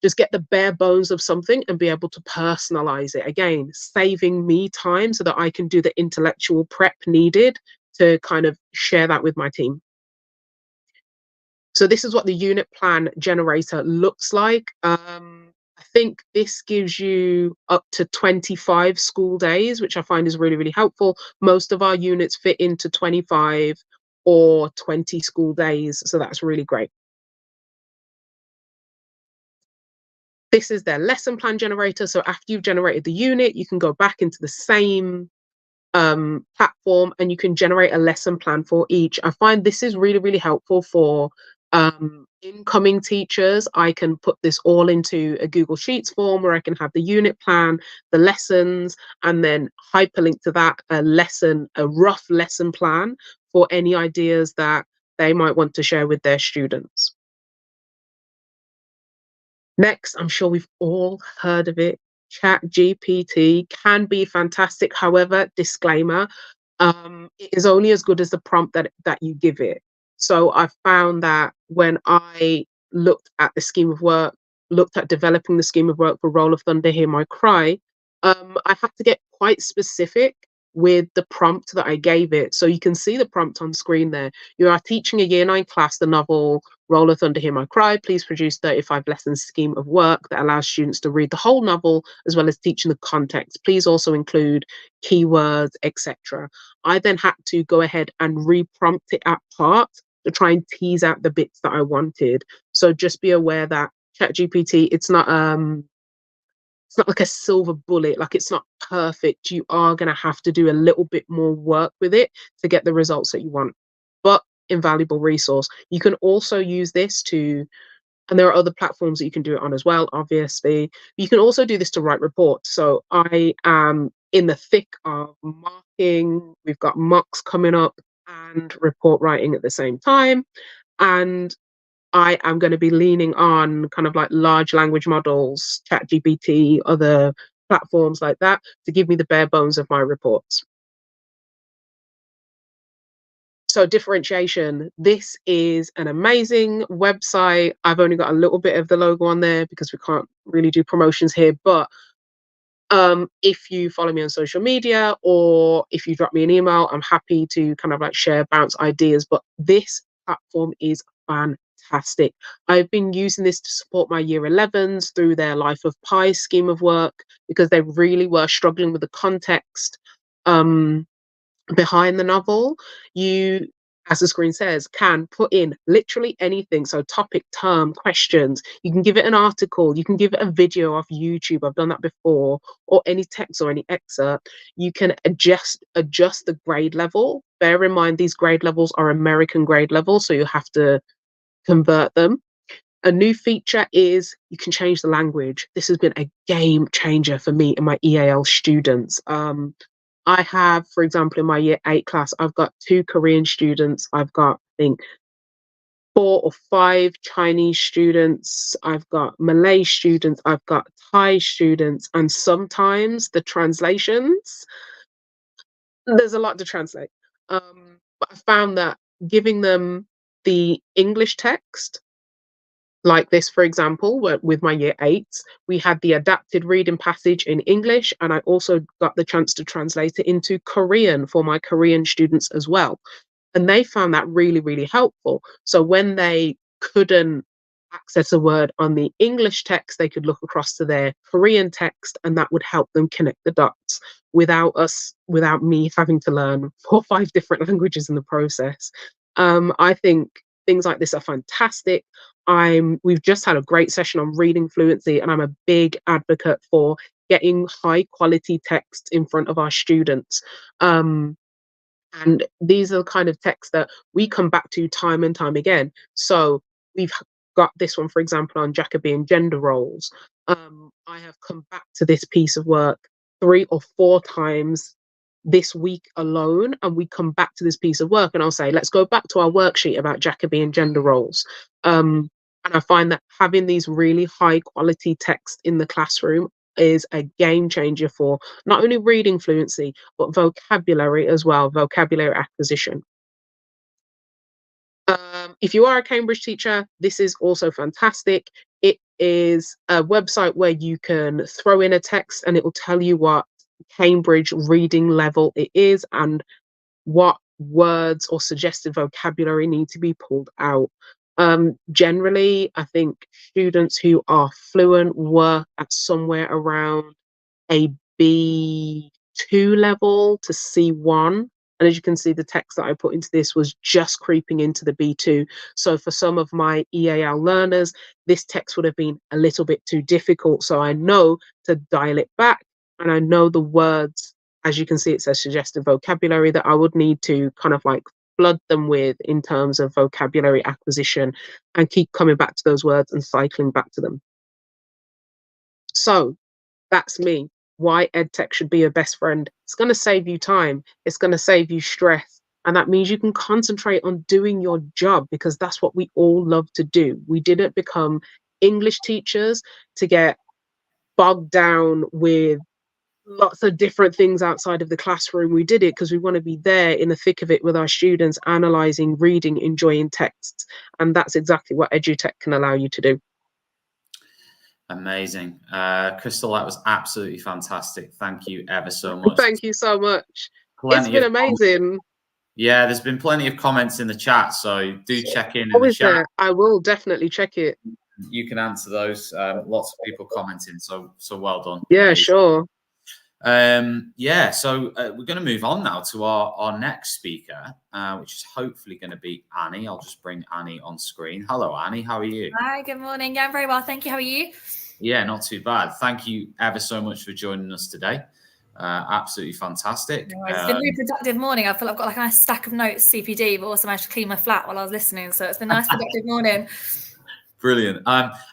Speaker 15: just get the bare bones of something and be able to personalize it. Again, saving me time so that I can do the intellectual prep needed to kind of share that with my team. So this is what the unit plan generator looks like. I think this gives you up to 25 school days, which I find is really, really helpful. Most of our units fit into 25 or 20 school days, so that's really great. This is their lesson plan generator. So after you've generated the unit, you can go back into the same platform and you can generate a lesson plan for each. I find this is really, really helpful for incoming teachers. I can put this all into a Google Sheets form where I can have the unit plan, the lessons, and then hyperlink to that a rough lesson plan for any ideas that they might want to share with their students. Next, I'm sure we've all heard of it. ChatGPT can be fantastic. However, disclaimer, it is only as good as the prompt that you give it. So I found that when I looked at the scheme of work, looked at developing the scheme of work for Roll of Thunder, Hear My Cry, I had to get quite specific with the prompt that I gave it. So you can see the prompt on screen there. You are teaching a year 9 class the novel Roll of Thunder, Hear My Cry. Please produce 35 lessons scheme of work that allows students to read the whole novel as well as teaching the context. Please also include keywords, etc. I then had to go ahead and re-prompt it at part to try and tease out the bits that I wanted. So just be aware that ChatGPT, it's not like a silver bullet, like it's not perfect. You are going to have to do a little bit more work with it to get the results that you want, but invaluable resource. You can also use this to And there are other platforms that you can do it on as well, obviously. You can also do this to write reports. So I am in the thick of marking. We've got mocks coming up and report writing at the same time. And I am going to be leaning on kind of like large language models, ChatGPT, other platforms like that to give me the bare bones of my reports. So differentiation, this is an amazing website. I've only got a little bit of the logo on there because we can't really do promotions here, but if you follow me on social media or if you drop me an email, I'm happy to kind of like share, bounce ideas, but this platform is fantastic. I've been using this to support my year 11s through their Life of Pi scheme of work because they really were struggling with the context behind the novel. You, as the screen says, can put in literally anything. So topic, term, questions. You can give it an article. You can give it a video off YouTube. I've done that before. Or any text or any excerpt. You can adjust the grade level. Bear in mind, these grade levels are American grade levels, so you have to convert them. A new feature is you can change the language. This has been a game changer for me and my EAL students. I have, for example, in my year 8 class, I've got 2 Korean students. I've got, I think, 4 or 5 Chinese students. I've got Malay students. I've got Thai students. And sometimes the translations, there's a lot to translate. But I found that giving them the English text, like this, for example, with my year 8s, we had the adapted reading passage in English, and I also got the chance to translate it into Korean for my Korean students as well. And they found that really, really helpful. So when they couldn't access a word on the English text, they could look across to their Korean text, and that would help them connect the dots without me having to learn 4 or 5 different languages in the process. I think things like this are fantastic. We've just had a great session on reading fluency, and I'm a big advocate for getting high quality text in front of our students. And these are the kind of texts that we come back to time and time again. So we've got this one, for example, on Jacobean gender roles. I have come back to this piece of work 3 or 4 times this week alone, and we come back to this piece of work and I'll say, let's go back to our worksheet about Jacobean gender roles. And I find that having these really high quality texts in the classroom is a game changer for not only reading fluency, but vocabulary as well, vocabulary acquisition. If you are a Cambridge teacher, this is also fantastic. It is a website where you can throw in a text and it will tell you what Cambridge reading level it is and what words or suggested vocabulary need to be pulled out. Generally, I think students who are fluent work at somewhere around a B2 level to C1. And as you can see, the text that I put into this was just creeping into the B2. So for some of my EAL learners, this text would have been a little bit too difficult. So I know to dial it back, and I know the words, as you can see, it says suggested vocabulary, that I would need to kind of like flood them with in terms of vocabulary acquisition and keep coming back to those words and cycling back to them. So that's me. Why EdTech should be your best friend. It's going to save you time. It's going to save you stress. And that means you can concentrate on doing your job, because that's what we all love to do. We didn't become English teachers to get bogged down with lots of different things outside of the classroom. We did it because we want to be there in the thick of it with our students, analysing, reading, enjoying texts. And that's exactly what EduTech can allow you to do.
Speaker 1: Amazing. Crystal, that was absolutely fantastic. Thank you ever so much.
Speaker 15: Thank you so much. It's been amazing.
Speaker 1: Yeah, there's been plenty of comments in the chat, so do check in the chat.
Speaker 15: I will definitely check it.
Speaker 1: You can answer those. Lots of people commenting, so well done.
Speaker 15: Yeah, amazing. Sure.
Speaker 1: Yeah, so we're going to move on now to our next speaker, which is hopefully going to be Annie. I'll just bring Annie on screen. Hello, Annie. How are you?
Speaker 16: Hi, good morning. Yeah, I'm very well. Thank you. How are you?
Speaker 1: Yeah, not too bad. Thank you ever so much for joining us today. Absolutely fantastic.
Speaker 16: No, it's been a really productive morning. I feel I've got like a nice stack of notes, CPD, but also managed to clean my flat while I was listening. So it's been a nice productive morning.
Speaker 1: Brilliant.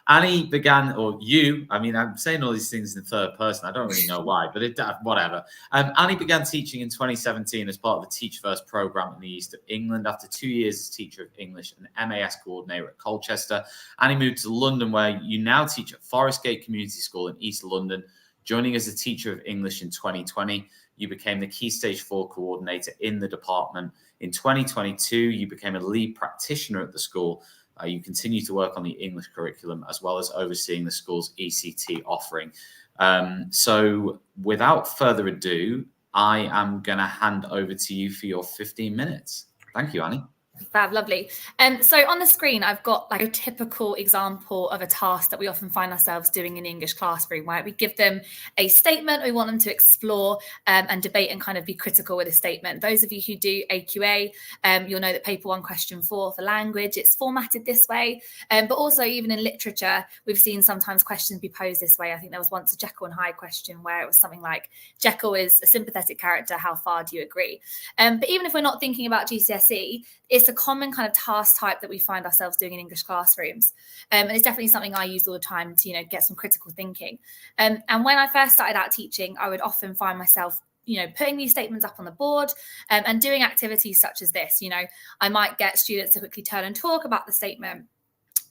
Speaker 1: Annie began, or you, I mean, I'm saying all these things in third person. I don't really know why, but whatever. Annie began teaching in 2017 as part of the Teach First program in the east of England. After 2 years as teacher of English and MAS coordinator at Colchester, Annie moved to London, where you now teach at Forest Gate Community School in East London. Joining as a teacher of English in 2020, you became the Key Stage 4 coordinator in the department. In 2022, you became a lead practitioner at the school. You continue to work on the English curriculum as well as overseeing the school's ECT offering. So without further ado, I am going to hand over to you for your 15 minutes. Thank you, Annie.
Speaker 16: Fab, lovely. So on the screen, I've got like a typical example of a task that we often find ourselves doing in the English classroom, right? We give them a statement, we want them to explore and debate and kind of be critical with a statement. Those of you who do AQA, you'll know that paper 1, question 4 for language, it's formatted this way. But also even in literature, we've seen sometimes questions be posed this way. I think there was once a Jekyll and Hyde question where it was something like, Jekyll is a sympathetic character, how far do you agree? But even if we're not thinking about GCSE, it's a common kind of task type that we find ourselves doing in English classrooms. And it's definitely something I use all the time to, get some critical thinking. And when I first started out teaching, I would often find myself, putting these statements up on the board and doing activities such as this. I might get students to quickly turn and talk about the statement,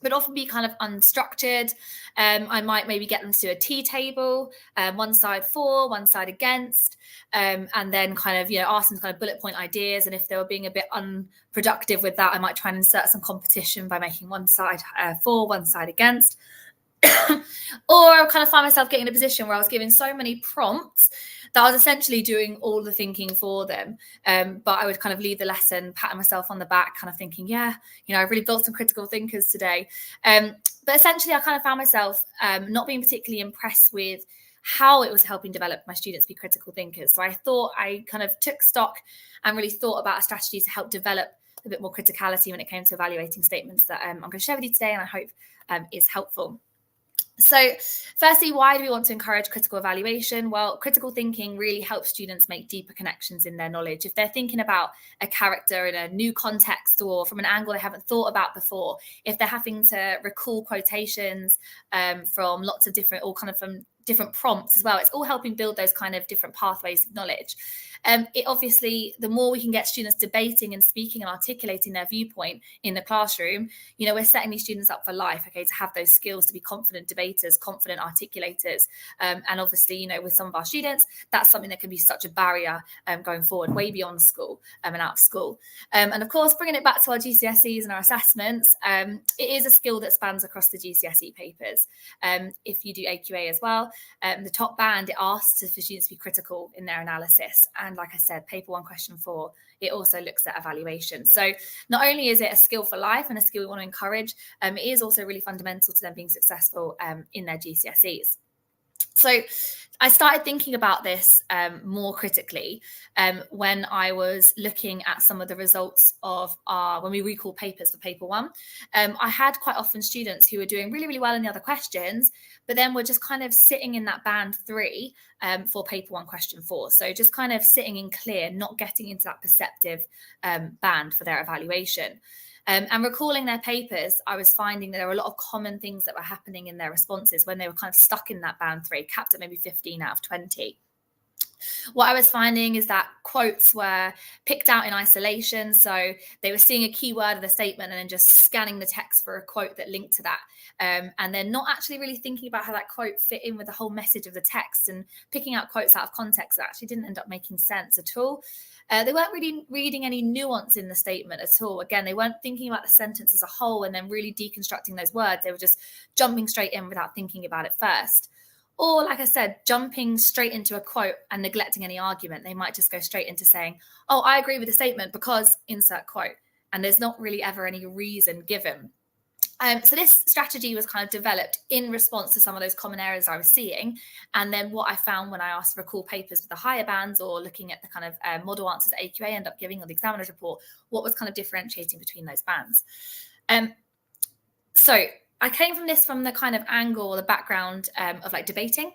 Speaker 16: but often be kind of unstructured. I might maybe get them to do a tea table, one side for, one side against, and then kind of, ask them kind of bullet point ideas. And if they were being a bit unproductive with that, I might try and insert some competition by making one side for, one side against. Or I kind of find myself getting in a position where I was giving so many prompts that I was essentially doing all the thinking for them. But I would kind of leave the lesson, patting myself on the back, kind of thinking, I really built some critical thinkers today. But essentially, I kind of found myself not being particularly impressed with how it was helping develop my students be critical thinkers. So I thought I kind of took stock and really thought about a strategy to help develop a bit more criticality when it came to evaluating statements that I'm going to share with you today, and I hope is helpful. So firstly, why do we want to encourage critical evaluation? Well, critical thinking really helps students make deeper connections in their knowledge. If they're thinking about a character in a new context or from an angle they haven't thought about before, if they're having to recall quotations from lots of different, or kind of from different prompts as well, it's all helping build those kind of different pathways of knowledge. It obviously, the more we can get students debating and speaking and articulating their viewpoint in the classroom, we're setting these students up for life, okay, to have those skills to be confident debaters, confident articulators. And obviously, with some of our students, that's something that can be such a barrier going forward, way beyond school and out of school. And of course, bringing it back to our GCSEs and our assessments, it is a skill that spans across the GCSE papers. If you do AQA as well, the top band, it asks for students to be critical in their analysis. And like I said, paper 1, question 4, it also looks at evaluation. So not only is it a skill for life and a skill we want to encourage, it is also really fundamental to them being successful in their GCSEs. So I started thinking about this more critically when I was looking at some of the results of when we recall papers for paper 1. I had quite often students who were doing really, really well in the other questions, but then were just kind of sitting in that band 3 for paper 1, question 4. So just kind of sitting in clear, not getting into that perceptive band for their evaluation. And recalling their papers, I was finding that there were a lot of common things that were happening in their responses when they were kind of stuck in that band 3, capped at maybe 15 out of 20. What I was finding is that quotes were picked out in isolation. So they were seeing a key word of the statement and then just scanning the text for a quote that linked to that. And then not actually really thinking about how that quote fit in with the whole message of the text, and picking out quotes out of context that actually didn't end up making sense at all. They weren't really reading any nuance in the statement at all. Again, they weren't thinking about the sentence as a whole and then really deconstructing those words. They were just jumping straight in without thinking about it first. Or, like I said, jumping straight into a quote and neglecting any argument. They might just go straight into saying, oh, I agree with the statement because insert quote. And there's not really ever any reason given. So this strategy was kind of developed in response to some of those common errors I was seeing. And then what I found when I asked to recall papers with the higher bands, or looking at the kind of model answers that AQA end up giving, or the examiner's report, what was kind of differentiating between those bands. So I came from the kind of angle or the background of like debating.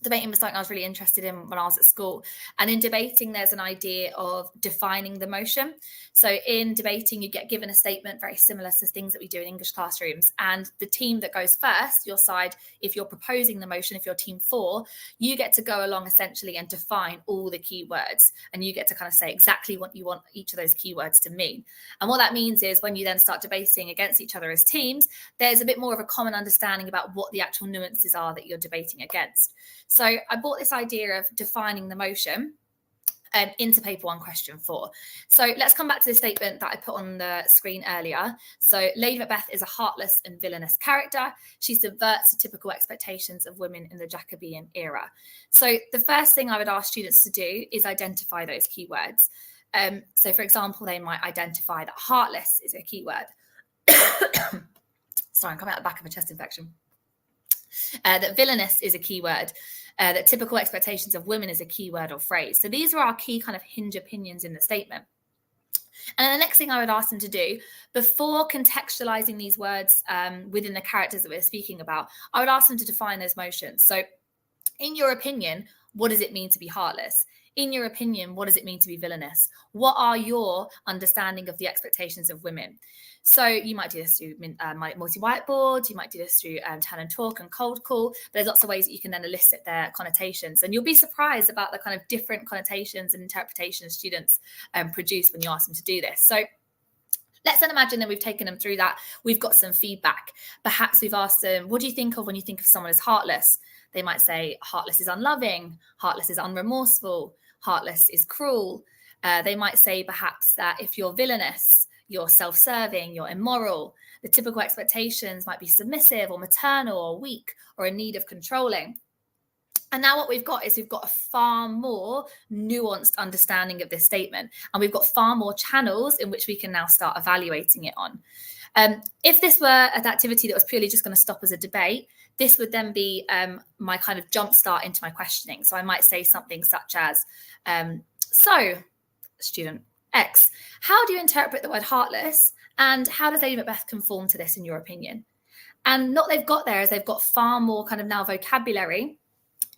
Speaker 16: Debating was something I was really interested in when I was at school. And in debating, there's an idea of defining the motion. So in debating, you get given a statement very similar to things that we do in English classrooms. And the team that goes first, your side, if you're proposing the motion, if you're team 4, you get to go along essentially and define all the key words. And you get to kind of say exactly what you want each of those keywords to mean. And what that means is when you then start debating against each other as teams, there's a bit more of a common understanding about what the actual nuances are that you're debating against. So I brought this idea of defining the motion into paper 1 question 4. So let's come back to the statement that I put on the screen earlier. So Lady Macbeth is a heartless and villainous character. She subverts the typical expectations of women in the Jacobean era. So the first thing I would ask students to do is identify those keywords. So for example, they might identify that heartless is a keyword. Sorry, I'm coming out the back of a chest infection. That villainous is a keyword, that typical expectations of women is a keyword or phrase. So these are our key kind of hinge opinions in the statement. And then the next thing I would ask them to do, before contextualizing these words within the characters that we're speaking about, I would ask them to define those motions. So in your opinion, what does it mean to be heartless? In your opinion, what does it mean to be villainous? What are your understanding of the expectations of women? So you might do this through multi-whiteboard, you might do this through turn and talk and cold call, but there's lots of ways that you can then elicit their connotations. And you'll be surprised about the kind of different connotations and interpretations students produce when you ask them to do this. So let's then imagine that we've taken them through that. We've got some feedback. Perhaps we've asked them, what do you think of when you think of someone as heartless? They might say heartless is unloving, heartless is unremorseful, heartless is cruel. They might say perhaps that if you're villainous, you're self-serving, you're immoral. The typical expectations might be submissive or maternal or weak or in need of controlling. And now what we've got is we've got a far more nuanced understanding of this statement, and we've got far more channels in which we can now start evaluating it on. If this were an activity that was purely just going to stop as a debate, this would then be my kind of jump start into my questioning. So I might say something such as, so student X, how do you interpret the word heartless, and how does Lady Macbeth conform to this in your opinion? And what they've got there is they've got far more kind of now vocabulary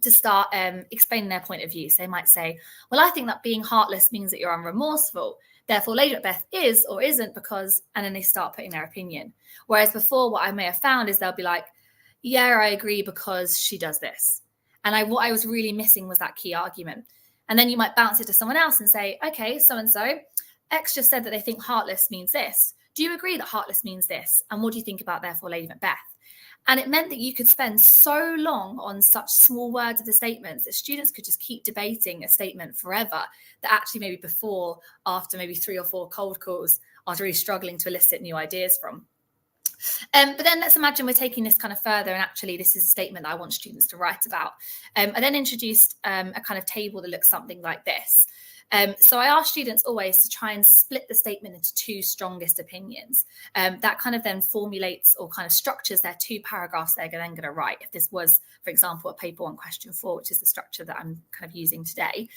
Speaker 16: to start explaining their point of view. So they might say, well, I think that being heartless means that you're unremorseful. Therefore, Lady Macbeth is or isn't because, and then they start putting their opinion. Whereas before, what I may have found is they'll be like, yeah, I agree because she does this. And what I was really missing was that key argument. And then you might bounce it to someone else and say, okay, so-and-so, X just said that they think heartless means this. Do you agree that heartless means this? And what do you think about, therefore, Lady Macbeth? And it meant that you could spend so long on such small words of the statements that students could just keep debating a statement forever, that actually maybe before, after maybe 3 or 4 cold calls, I was really struggling to elicit new ideas from. But then let's imagine we're taking this kind of further, and actually this is a statement that I want students to write about. I then introduced a kind of table that looks something like this. So I ask students always to try and split the statement into 2 strongest opinions. That kind of then formulates or kind of structures their 2 paragraphs they're then going to write. If this was, for example, a paper 1 question 4, which is the structure that I'm kind of using today.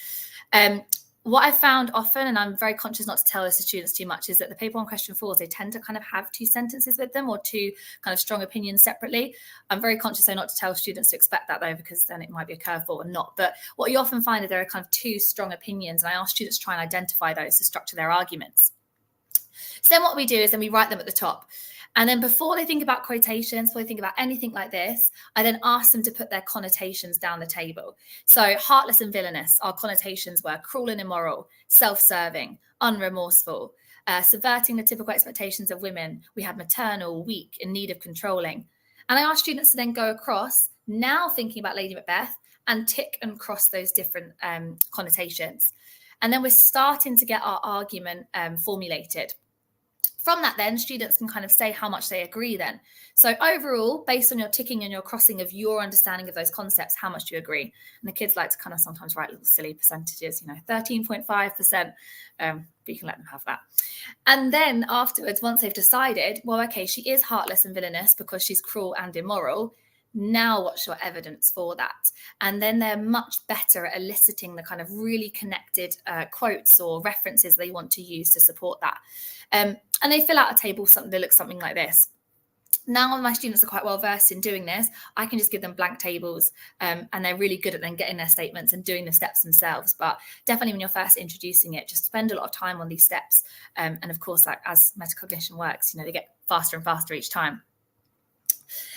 Speaker 16: What I found often, and I'm very conscious not to tell this to students too much, is that the paper 1 question 4s, they tend to kind of have 2 sentences with them or 2 kind of strong opinions separately. I'm very conscious though not to tell students to expect that though, because then it might be a curveball or not. But what you often find is there are kind of 2 strong opinions, and I ask students to try and identify those to structure their arguments. So then what we do is then we write them at the top. And then before they think about quotations, before they think about anything like this, I then ask them to put their connotations down the table. So heartless and villainous, our connotations were cruel and immoral, self-serving, unremorseful, subverting the typical expectations of women. We had maternal, weak, in need of controlling. And I ask students to then go across, now thinking about Lady Macbeth, and tick and cross those different connotations. And then we're starting to get our argument formulated. From that then, students can kind of say how much they agree then. So overall, based on your ticking and your crossing of your understanding of those concepts, how much do you agree? And the kids like to kind of sometimes write little silly percentages, 13.5%, but you can let them have that. And then afterwards, once they've decided, well, okay, she is heartless and villainous because she's cruel and immoral. Now what's your evidence for that? And then they're much better at eliciting the kind of really connected quotes or references they want to use to support that. And they fill out a table that looks something like this. Now my students are quite well versed in doing this. I can just give them blank tables, and they're really good at then getting their statements and doing the steps themselves. But definitely when you're first introducing it, just spend a lot of time on these steps. And of course, like as metacognition works, they get faster and faster each time.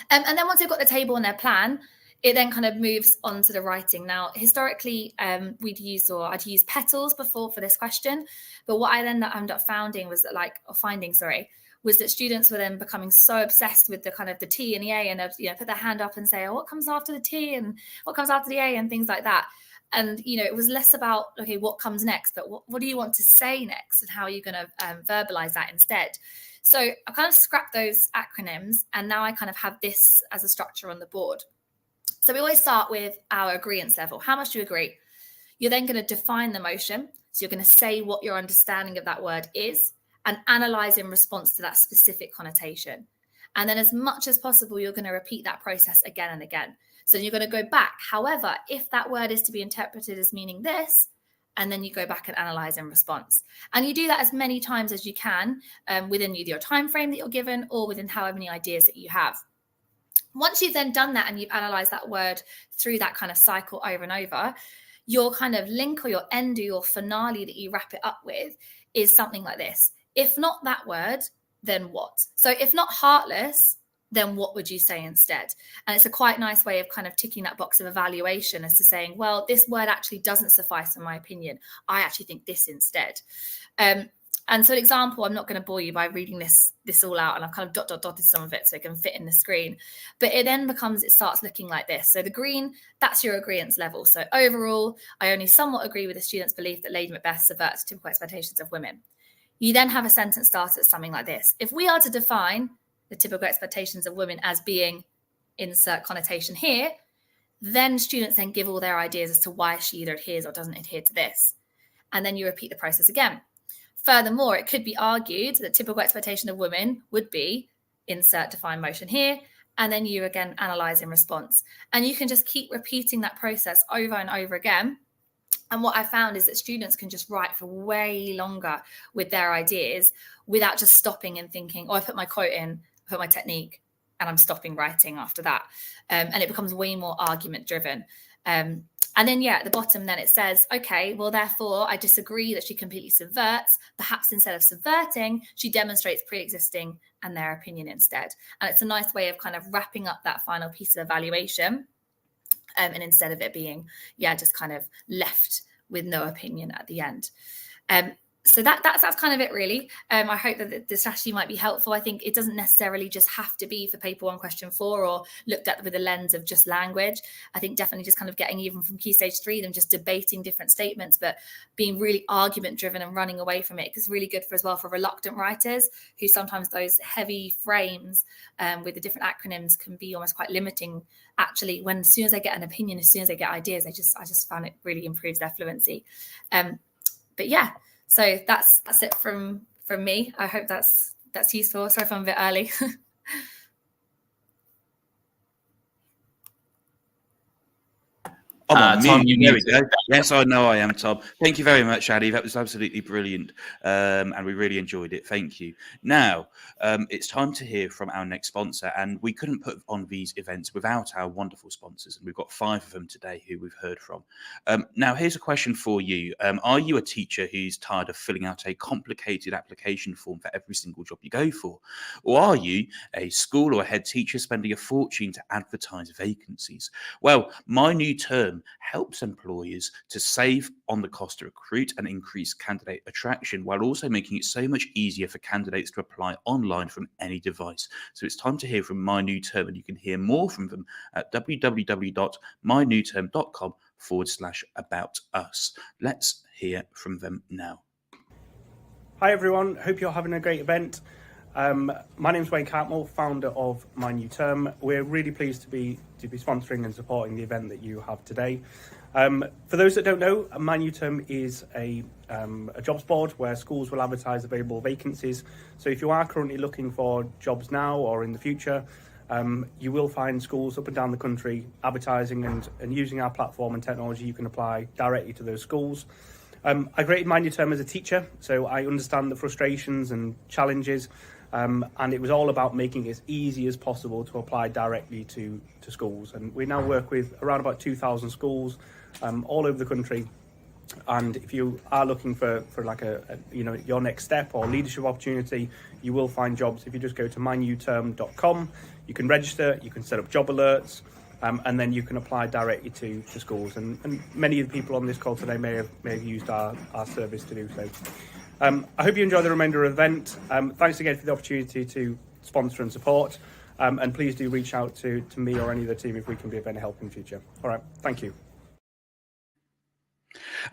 Speaker 16: And then once they've got the table and their plan, it then kind of moves on to the writing. Now, historically, I'd use petals before for this question, but what I then ended up finding was that was that students were then becoming so obsessed with the kind of the T and the A, and put their hand up and say, oh, what comes after the T and what comes after the A and things like that. And it was less about, okay, what comes next, but what do you want to say next, and how are you going to verbalize that instead? So I kind of scrapped those acronyms, and now I kind of have this as a structure on the board. So we always start with our agreeance level. How much do you agree? You're then going to define the motion. So you're going to say what your understanding of that word is and analyze in response to that specific connotation. And then as much as possible, you're going to repeat that process again and again. So you're going to go back. However, if that word is to be interpreted as meaning this, and then you go back and analyze in response. And you do that as many times as you can within either your time frame that you're given or within however many ideas that you have. Once you've then done that and you've analyzed that word through that kind of cycle over and over, your kind of link or your end or your finale that you wrap it up with is something like this. If not that word, then what? So if not heartless, then what would you say instead? And it's a quite nice way of kind of ticking that box of evaluation as to saying, well, this word actually doesn't suffice in my opinion. I actually think this instead. And so an example, I'm not going to bore you by reading this all out, and I've kind of dotted some of it so it can fit in the screen. But it starts looking like this. So the green, that's your agreeance level. So overall, I only somewhat agree with the student's belief that Lady Macbeth subverts typical expectations of women. You then have a sentence start at something like this. If we are to define the typical expectations of women as being insert connotation here, then students then give all their ideas as to why she either adheres or doesn't adhere to this. And then you repeat the process again. Furthermore, it could be argued that typical expectation of women would be insert defined motion here, and then you again analyze in response. And you can just keep repeating that process over and over again. And what I found is that students can just write for way longer with their ideas without just stopping and thinking, oh, I put my quote in, I put my technique, and I'm stopping writing after that. And it becomes way more argument driven. And then, at the bottom, then it says, okay, well, therefore, I disagree that she completely subverts. Perhaps instead of subverting, she demonstrates pre-existing and their opinion instead. And it's a nice way of kind of wrapping up that final piece of evaluation. And instead of it being, just kind of left with no opinion at the end. So that's kind of it, really. I hope that the strategy might be helpful. I think it doesn't necessarily just have to be for paper 1, question 4, or looked at with a lens of just language. I think definitely just kind of getting even from Key Stage 3, them just debating different statements, but being really argument driven and running away from it is really good for reluctant writers who sometimes those heavy frames with the different acronyms can be almost quite limiting. Actually, when as soon as they get an opinion, as soon as they get ideas, I just found it really improves their fluency. So that's it from me. I hope that's useful. Sorry if I'm a bit early.
Speaker 4: Tom, there we go. Yes, I know I am, Tom. Thank you very much, Addy. That was absolutely brilliant, and we really enjoyed it. Thank you. Now, it's time to hear from our next sponsor, and we couldn't put on these events without our wonderful sponsors, and we've got 5 of them today who we've heard from. Now, here's a question for you. Are you a teacher who's tired of filling out a complicated application form for every single job you go for? Or are you a school or head teacher spending a fortune to advertise vacancies? Well, My New Term helps employers to save on the cost to recruit and increase candidate attraction, while also making it so much easier for candidates to apply online from any device. So it's time to hear from My New Term, and you can hear more from them at www.mynewterm.com/about us. Let's hear from them now.
Speaker 17: Hi everyone, hope you're having a great event. My name is Wayne Cartmore, founder of My New Term. We're really pleased to be sponsoring and supporting the event that you have today. For those that don't know, My New Term is a jobs board where schools will advertise available vacancies. So if you are currently looking for jobs now or in the future, you will find schools up and down the country advertising, and using our platform and technology, you can apply directly to those schools. I created My New Term as a teacher, so I understand the frustrations and challenges And it was all about making it as easy as possible to apply directly to schools. And we now work with around about 2,000 schools all over the country. And if you are looking for like your next step or leadership opportunity, you will find jobs. If you just go to mynewterm.com, you can register, you can set up job alerts, and then you can apply directly to schools. And many of the people on this call today may have used our service to do so. I hope you enjoy the remainder of the event. Thanks again for the opportunity to sponsor and support. And please do reach out to me or any of the team if we can be of any help in future. All right, thank you.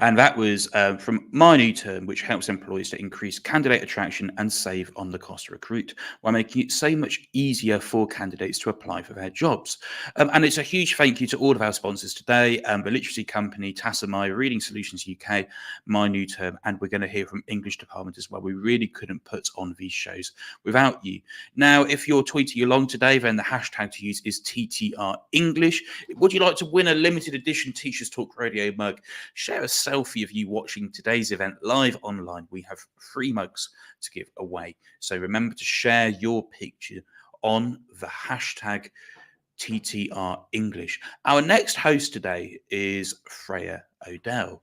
Speaker 4: And that was from My New Term, which helps employers to increase candidate attraction and save on the cost to recruit while making it so much easier for candidates to apply for their jobs. And it's a huge thank you to all of our sponsors today, the literacy company, Tassamai, Reading Solutions UK, My New Term, and we're going to hear from English Department as well. We really couldn't put on these shows without you. Now, if you're tweeting along today, then the hashtag to use is TTR English. Would you like to win a limited edition Teachers Talk Radio mug? Share a selfie of you watching today's event live online. We have 3 mugs to give away. So remember to share your picture on the hashtag TTR English. Our next host today is Freya Odell.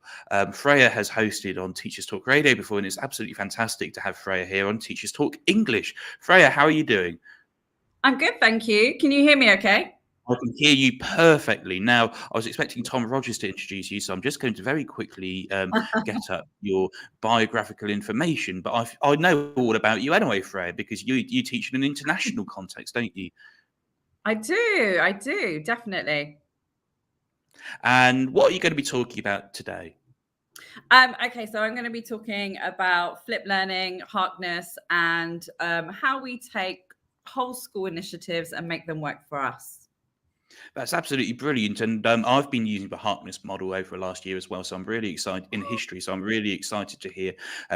Speaker 4: Freya has hosted on Teachers Talk Radio before, and it's absolutely fantastic to have Freya here on Teachers Talk English. Freya, how are you doing?
Speaker 18: I'm good, thank you. Can you hear me okay?
Speaker 4: I can hear you perfectly. Now, I was expecting Tom Rogers to introduce you, so I'm just going to very quickly get up your biographical information. But I know all about you anyway, Freya, because you teach in an international context, don't you?
Speaker 18: I do, definitely.
Speaker 4: And what are you going to be talking about today?
Speaker 18: Okay, so I'm going to be talking about flipped learning, Harkness, and how we take whole school initiatives and make them work for us.
Speaker 4: That's absolutely brilliant. And I've been using the Harkness model over the last year as well. So I'm really excited in history. So I'm really excited to hear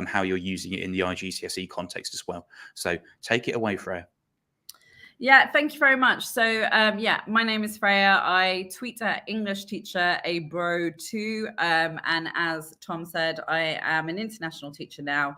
Speaker 4: how you're using it in the IGCSE context as well. So take it away, Freya.
Speaker 18: Yeah, thank you very much. So, yeah, my name is Freya. I tweet at English Teacher Abroad too. And as Tom said, I am an international teacher now,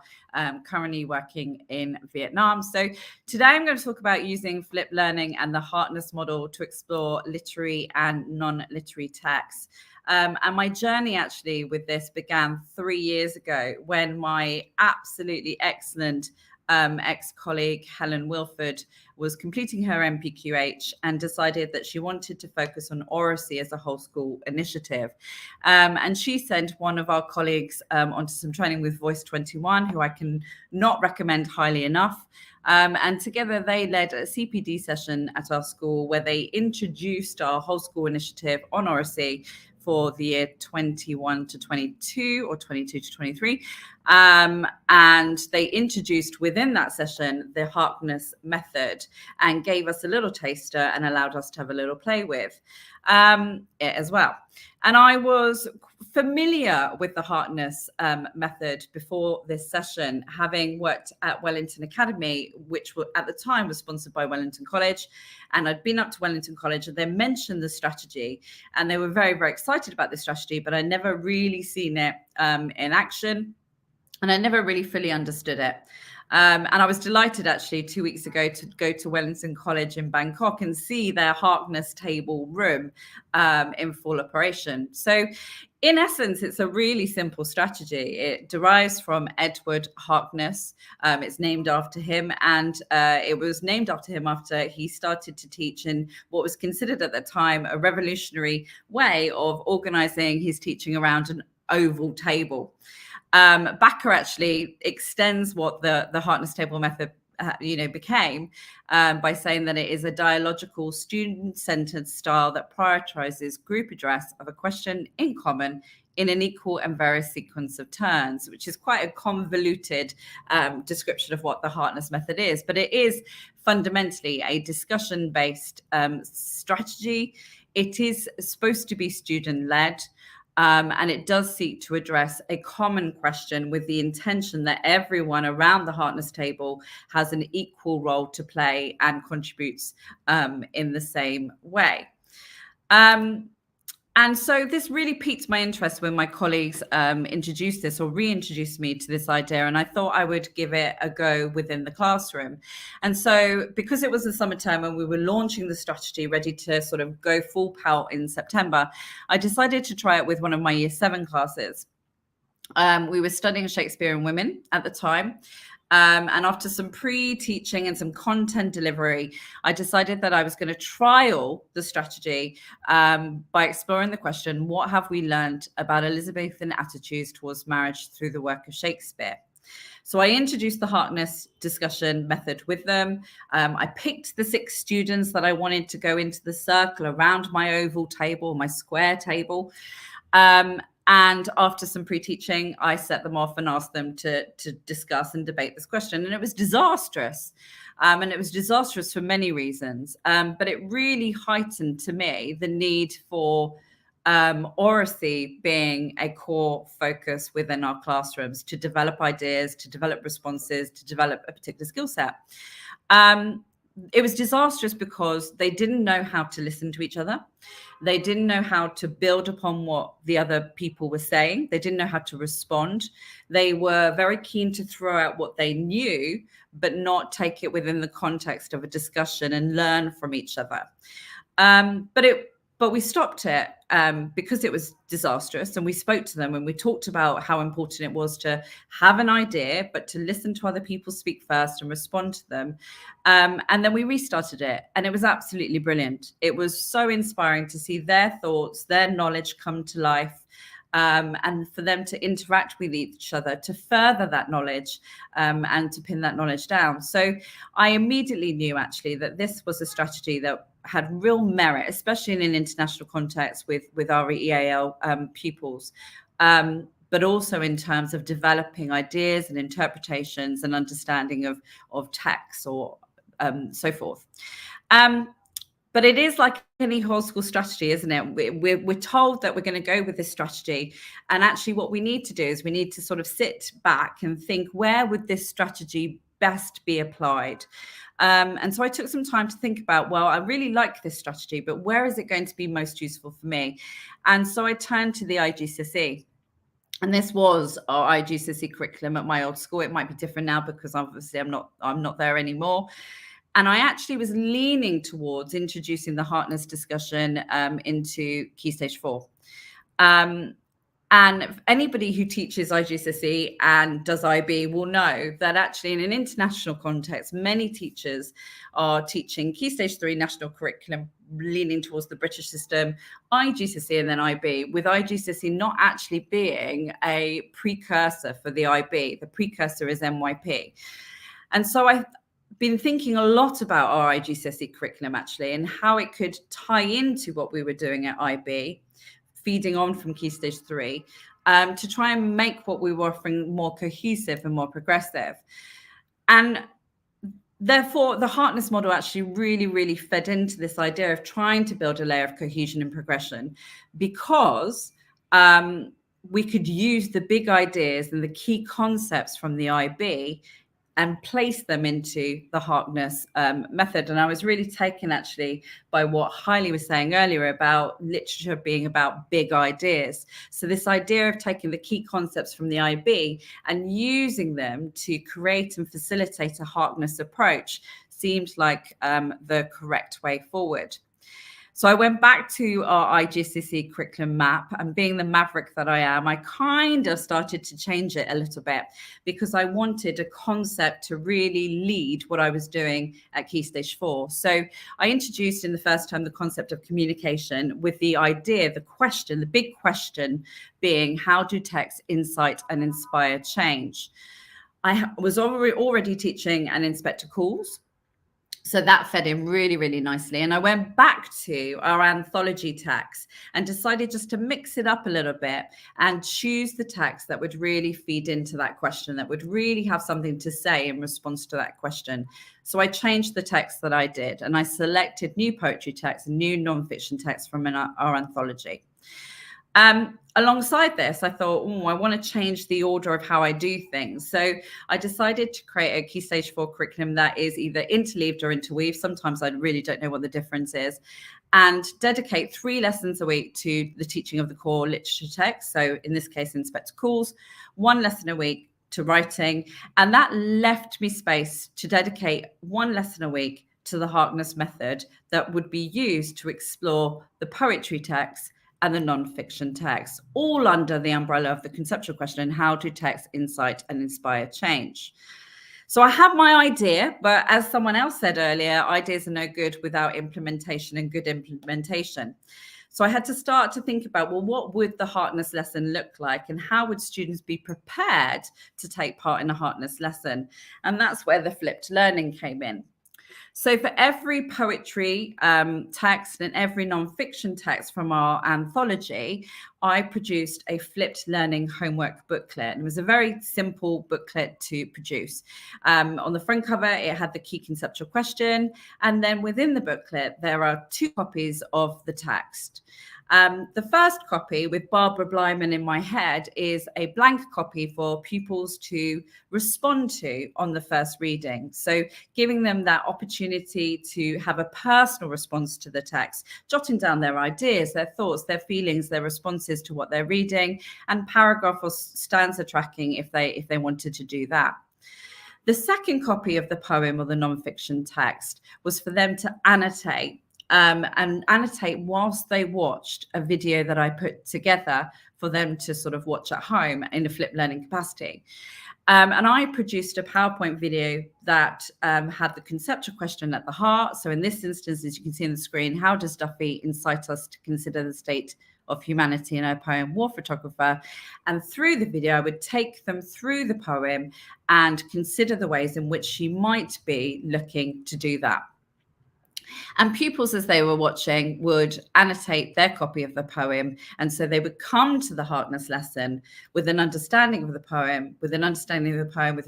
Speaker 18: currently working in Vietnam. So today I'm going to talk about using flipped learning and the Harkness model to explore literary and non-literary texts. And my journey actually with this began 3 years ago when my absolutely excellent ex-colleague Helen Wilford was completing her MPQH and decided that she wanted to focus on oracy as a whole school initiative. And she sent one of our colleagues onto some training with Voice 21, who I can not recommend highly enough. And together they led a CPD session at our school where they introduced our whole school initiative on oracy for the year 21 to 22 or 22 to 23. And they introduced within that session the Harkness method and gave us a little taster and allowed us to have a little play with it as well. And I was familiar with the Harkness method before this session, having worked at Wellington Academy, which at the time was sponsored by Wellington College. And I'd been up to Wellington College and they mentioned the strategy and they were very, very excited about this strategy, but I never really seen it in action. And I never really fully understood it. And I was delighted actually 2 weeks ago to go to Wellington College in Bangkok and see their Harkness table room in full operation. So in essence, it's a really simple strategy. It derives from Edward Harkness. It's named after him. And it was named after him after he started to teach in what was considered at the time a revolutionary way of organizing his teaching around an oval table. Bakker actually extends what the Harkness table method became by saying that it is a dialogical, student-centered style that prioritizes group address of a question in common in an equal and various sequence of turns, which is quite a convoluted description of what the Harkness method is. But it is fundamentally a discussion-based strategy. It is supposed to be student-led. And it does seek to address a common question with the intention that everyone around the Harkness table has an equal role to play and contributes in the same way. And And so this really piqued my interest when my colleagues introduced this or reintroduced me to this idea. And I thought I would give it a go within the classroom. And so because it was the summer term and we were launching the strategy ready to sort of go full pelt in September, I decided to try it with one of my Year 7 classes. We were studying Shakespeare and Women at the time. And after some pre-teaching and some content delivery, I decided that I was going to trial the strategy by exploring the question, what have we learned about Elizabethan attitudes towards marriage through the work of Shakespeare? So I introduced the Harkness discussion method with them. I picked the 6 students that I wanted to go into the circle around my oval table, my square table. And after some pre-teaching, I set them off and asked them to discuss and debate this question. And it was disastrous. And it was disastrous for many reasons. But it really heightened to me the need for oracy being a core focus within our classrooms, to develop ideas, to develop responses, to develop a particular skill set. It was disastrous because they didn't know how to listen to each other. They didn't know how to build upon what the other people were saying. They didn't know how to respond. They were very keen to throw out what they knew, but not take it within the context of a discussion and learn from each other. But we stopped it because it was disastrous, and we spoke to them and we talked about how important it was to have an idea, but to listen to other people speak first and respond to them. And then we restarted it, and it was absolutely brilliant. It was so inspiring to see their thoughts, their knowledge come to life. And for them to interact with each other, to further that knowledge and to pin that knowledge down. So I immediately knew actually that this was a strategy that had real merit, especially in an international context with our EAL pupils, but also in terms of developing ideas and interpretations and understanding of texts or so forth. But it is like any whole school strategy, isn't it? We're told that we're going to go with this strategy. And actually what we need to do is we need to sort of sit back and think, where would this strategy best be applied? And so I took some time to think about, well, I really like this strategy, but where is it going to be most useful for me? And so I turned to the IGCSE. And this was our IGCSE curriculum at my old school. It might be different now because obviously I'm not there anymore. And I actually was leaning towards introducing the Harkness discussion into Key Stage 4. And anybody who teaches IGCSE and does IB will know that actually in an international context, many teachers are teaching Key Stage 3 national curriculum, leaning towards the British system, IGCSE and then IB, with IGCSE not actually being a precursor for the IB. The precursor is NYP. And so I've been thinking a lot about our IGCSE curriculum actually and how it could tie into what we were doing at IB, feeding on from Key Stage 3, to try and make what we were offering more cohesive and more progressive. And therefore, the Harkness model actually really fed into this idea of trying to build a layer of cohesion and progression, because we could use the big ideas and the key concepts from the IB and place them into the Harkness method. And I was really taken actually by what Hailey was saying earlier about literature being about big ideas. So this idea of taking the key concepts from the IB and using them to create and facilitate a Harkness approach seemed like the correct way forward. So I went back to our IGCSE curriculum map, and being the maverick that I am, I kind of started to change it a little bit because I wanted a concept to really lead what I was doing at Key Stage 4. So I introduced in the first term the concept of communication, with the idea, the question, the big question being, how do texts incite and inspire change? I was already teaching an inspector calls. So that fed in really nicely. And I went back to our anthology text and decided just to mix it up a little bit and choose the text that would really feed into that question, that would really have something to say in response to that question. So I changed the text that I did, and I selected new poetry text and new nonfiction text from our anthology. Alongside this, I thought, I want to change the order of how I do things. So I decided to create a Key Stage 4 curriculum that is either interleaved or interweave. Sometimes I really don't know what the difference is. And dedicate 3 lessons a week to the teaching of the core literature text. So in this case, Inspector Calls, 1 lesson a week to writing. And that left me space to dedicate 1 lesson a week to the Harkness method that would be used to explore the poetry text and the non-fiction text, all under the umbrella of the conceptual question, how do texts incite and inspire change? So I had my idea, but as someone else said earlier, ideas are no good without implementation and good implementation. So I had to start to think about, well, what would the Harkness lesson look like, and how would students be prepared to take part in a Harkness lesson? And that's where the flipped learning came in. So for every poetry text and every non-fiction text from our anthology, I produced a flipped learning homework booklet. And it was a very simple booklet to produce. On the front cover, it had the key conceptual question. And then within the booklet, there are 2 copies of the text. The first copy, with Barbara Blyman in my head, is a blank copy for pupils to respond to on the first reading. So giving them that opportunity to have a personal response to the text, jotting down their ideas, their thoughts, their feelings, their responses to what they're reading, and paragraph or stanza tracking if they wanted to do that. The second copy of the poem or the non-fiction text was for them to annotate and annotate whilst they watched a video that I put together for them to sort of watch at home in a flipped learning capacity. And I produced a PowerPoint video that had the conceptual question at the heart. So in this instance, as you can see on the screen, how does Duffy incite us to consider the state of humanity in her poem War Photographer? And through the video, I would take them through the poem and consider the ways in which she might be looking to do that. And pupils, as they were watching, would annotate their copy of the poem. And so they would come to the Harkness lesson with an understanding of the poem, with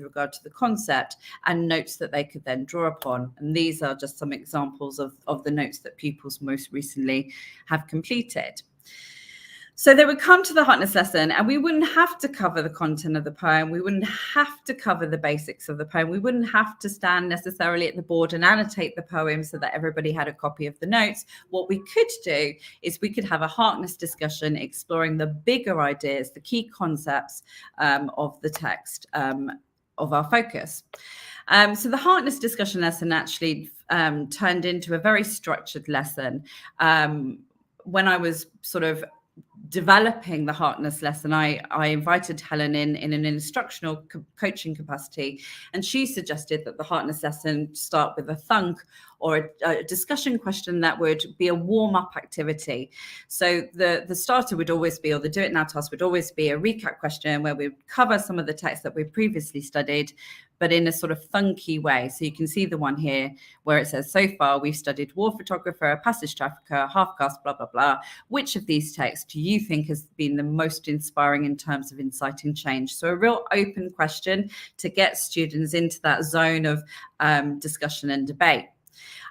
Speaker 18: regard to the concept, and notes that they could then draw upon. And these are just some examples of the notes that pupils most recently have completed. So they would come to the Harkness lesson, and we wouldn't have to cover the content of the poem. We wouldn't have to cover the basics of the poem. We wouldn't have to stand necessarily at the board and annotate the poem so that everybody had a copy of the notes. What we could do is we could have a Harkness discussion exploring the bigger ideas, the key concepts of the text of our focus. So the Harkness discussion lesson actually turned into a very structured lesson. When I was sort of developing the Harkness lesson, I invited Helen in an instructional coaching capacity, and she suggested that the Harkness lesson start with a thunk or a discussion question that would be a warm-up activity. So the starter would always be, or the do it now task would always be, a recap question where we would cover some of the text that we previously studied, but in a sort of thunky way. So you can see the one here where it says, so far we've studied War Photographer, Passage Trafficker, Half Caste, blah, blah, blah. Which of these texts do you think has been the most inspiring in terms of inciting change? So a real open question to get students into that zone of discussion and debate.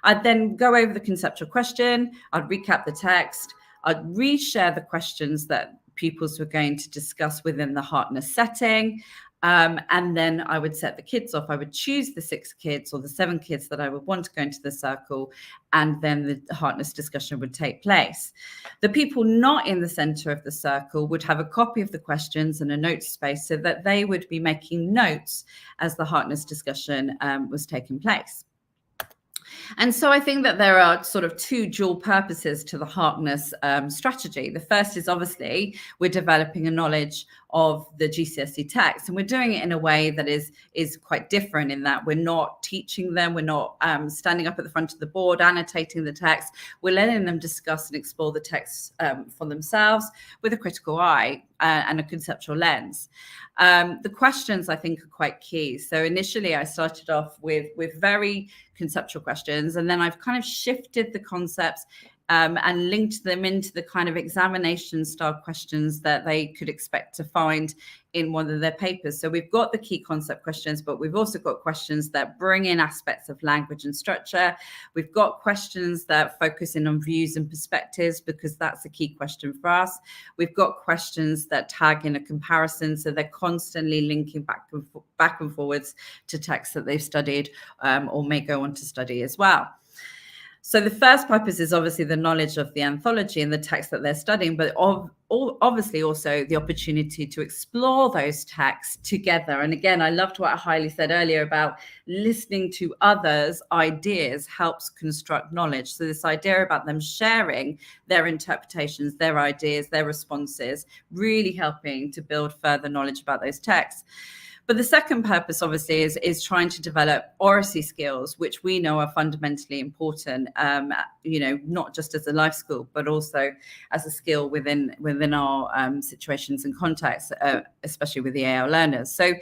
Speaker 18: I'd then go over the conceptual question, I'd recap the text, I'd reshare the questions that pupils were going to discuss within the Harkness setting. And then I would set the kids off. I would choose the 6 kids or the 7 kids that I would want to go into the circle, and then the Harkness discussion would take place. The people not in the center of the circle would have a copy of the questions and a note space so that they would be making notes as the Harkness discussion was taking place. And so I think that there are sort of 2 dual purposes to the Harkness strategy. The first is obviously we're developing a knowledge of the GCSE text, and we're doing it in a way that is quite different in that we're not teaching them, we're not standing up at the front of the board annotating the text. We're letting them discuss and explore the text for themselves with a critical eye and a conceptual lens. The questions, I think, are quite key. So initially I started off with very conceptual questions, and then I've kind of shifted the concepts and linked them into the kind of examination style questions that they could expect to find in one of their papers. So we've got the key concept questions, but we've also got questions that bring in aspects of language and structure. We've got questions that focus in on views and perspectives, because that's a key question for us. We've got questions that tag in a comparison, so they're constantly linking back and forwards to texts that they've studied or may go on to study as well. So the first purpose is obviously the knowledge of the anthology and the text that they're studying, but obviously also the opportunity to explore those texts together. And again, I loved what Hailey said earlier about listening to others' ideas helps construct knowledge. So this idea about them sharing their interpretations, their ideas, their responses, really helping to build further knowledge about those texts. But the second purpose, obviously, is trying to develop oracy skills, which we know are fundamentally important, not just as a life skill, but also as a skill within our situations and contexts, especially with the AL learners. So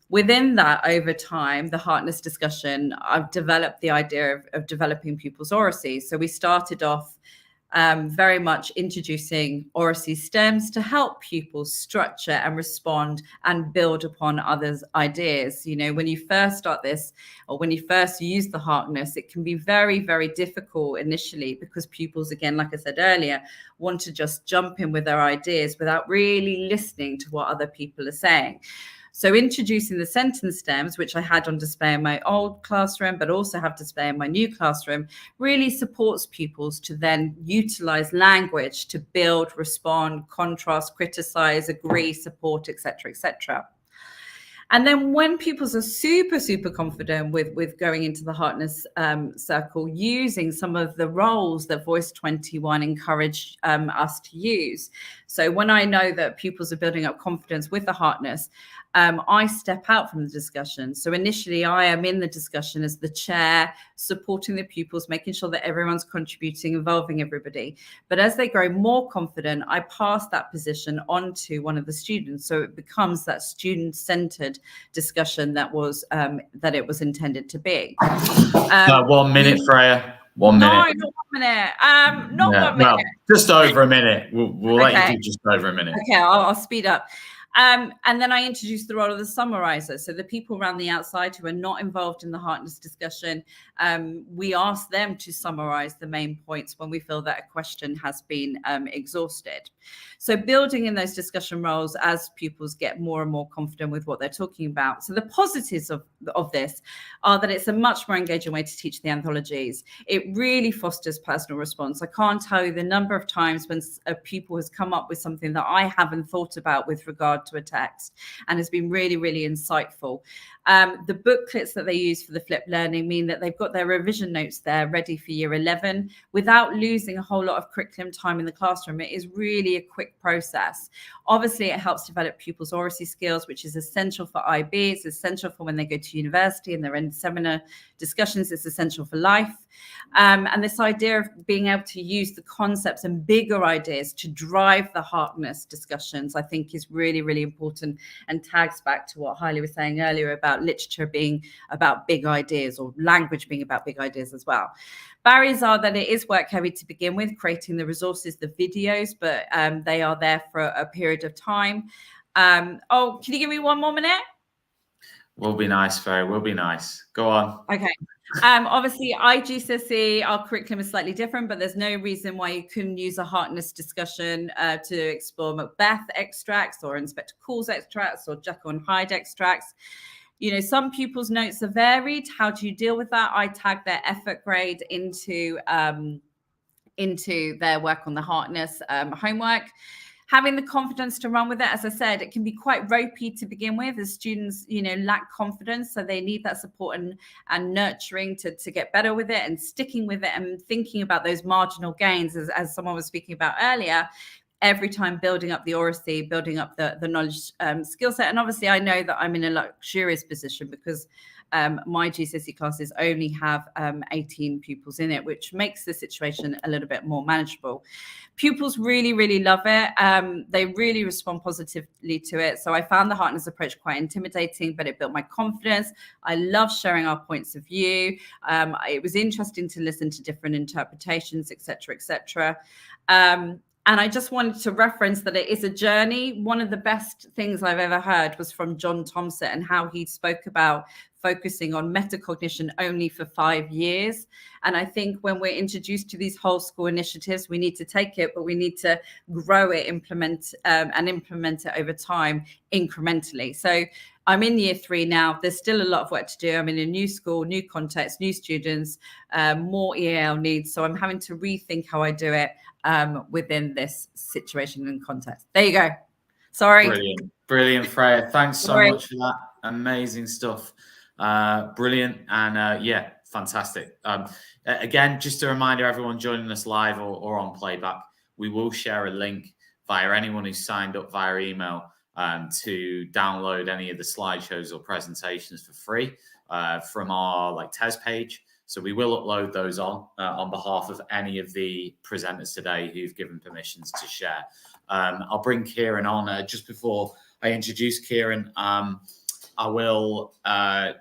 Speaker 18: within that, over time, the Harkness discussion, I've developed the idea of developing pupils' oracy. So we started off very much introducing oracy stems to help pupils structure and respond and build upon others' ideas. When you first start this, or when you first use the Harkness, it can be very, very difficult initially, because pupils, again, like I said earlier, want to just jump in with their ideas without really listening to what other people are saying. So introducing the sentence stems, which I had on display in my old classroom, but also have display in my new classroom, really supports pupils to then utilize language to build, respond, contrast, criticize, agree, support, etc., etc. And then when pupils are super, super confident with going into the Harkness circle, using some of the roles that Voice 21 encouraged us to use. So when I know that pupils are building up confidence with the Harkness, I step out from the discussion. So initially I am in the discussion as the chair, supporting the pupils, making sure that everyone's contributing, involving everybody. But as they grow more confident, I pass that position on to one of the students. So it becomes that student-centered discussion that it was intended to be.
Speaker 1: 1 minute, Freya. 1 minute.
Speaker 18: No, not 1 minute. Not 1 minute.
Speaker 1: Well, just over a minute. We'll let
Speaker 18: Okay.
Speaker 1: you do just over a minute.
Speaker 18: Okay, I'll speed up. And then I introduced the role of the summarizer. So the people around the outside who are not involved in the Harkness discussion, we ask them to summarize the main points when we feel that a question has been exhausted. So building in those discussion roles as pupils get more and more confident with what they're talking about. So the positives of this are that it's a much more engaging way to teach the anthologies. It really fosters personal response. I can't tell you the number of times when a pupil has come up with something that I haven't thought about with regard to a text and has been really, really insightful. The booklets that they use for the flipped learning mean that they've got their revision notes there ready for year 11 without losing a whole lot of curriculum time in the classroom. It is really a quick process. Obviously, it helps develop pupils' oracy skills, which is essential for IB. It's essential for when they go to university and they're in seminar discussions. It's essential for life. And this idea of being able to use the concepts and bigger ideas to drive the Harkness discussions, I think is really, really important, and tags back to what Hailey was saying earlier about literature being about big ideas, or language being about big ideas as well. Barriers are that it is work heavy to begin with, creating the resources, the videos, but they are there for a period of time. Can you give me 1 more minute?
Speaker 1: We'll be nice, Faye. We'll be nice. Go on.
Speaker 18: Okay. Obviously, IGCSE, our curriculum is slightly different, but there's no reason why you couldn't use a Harkness discussion to explore Macbeth extracts or Inspector Calls extracts or Jekyll and Hyde extracts. Some pupils' notes are varied. How do you deal with that? I tag their effort grade into their work on the Harkness homework. Having the confidence to run with it, as I said, it can be quite ropey to begin with as students, lack confidence. So they need that support and nurturing to get better with it and sticking with it and thinking about those marginal gains, as someone was speaking about earlier, every time building up the oracy, building up the knowledge skill set. And obviously I know that I'm in a luxurious position because my GCSE classes only have 18 pupils in it, which makes the situation a little bit more manageable. Pupils really, really love it. They really respond positively to it. So I found the Hartness approach quite intimidating, but it built my confidence. I love sharing our points of view. It was interesting to listen to different interpretations, etc., etc. And I just wanted to reference that it is a journey. One of the best things I've ever heard was from John Thompson and how he spoke about focusing on metacognition only for 5 years. And I think when we're introduced to these whole school initiatives, we need to take it, but we need to grow it, implement it over time incrementally. So I'm in year 3 now. There's still a lot of work to do. I'm in a new school, new context, new students, more EAL needs. So I'm having to rethink how I do it within this situation and context. There you go. Sorry.
Speaker 1: Brilliant, Freya. Thanks so much for that. Amazing stuff. Brilliant. And yeah, fantastic. Again, just a reminder, everyone joining us live or on playback, we will share a link via anyone who's signed up via email to download any of the slideshows or presentations for free from our TES page. So we will upload those on behalf of any of the presenters today who've given permissions to share. I'll bring Kieran on. Just before I introduce Kieran, I will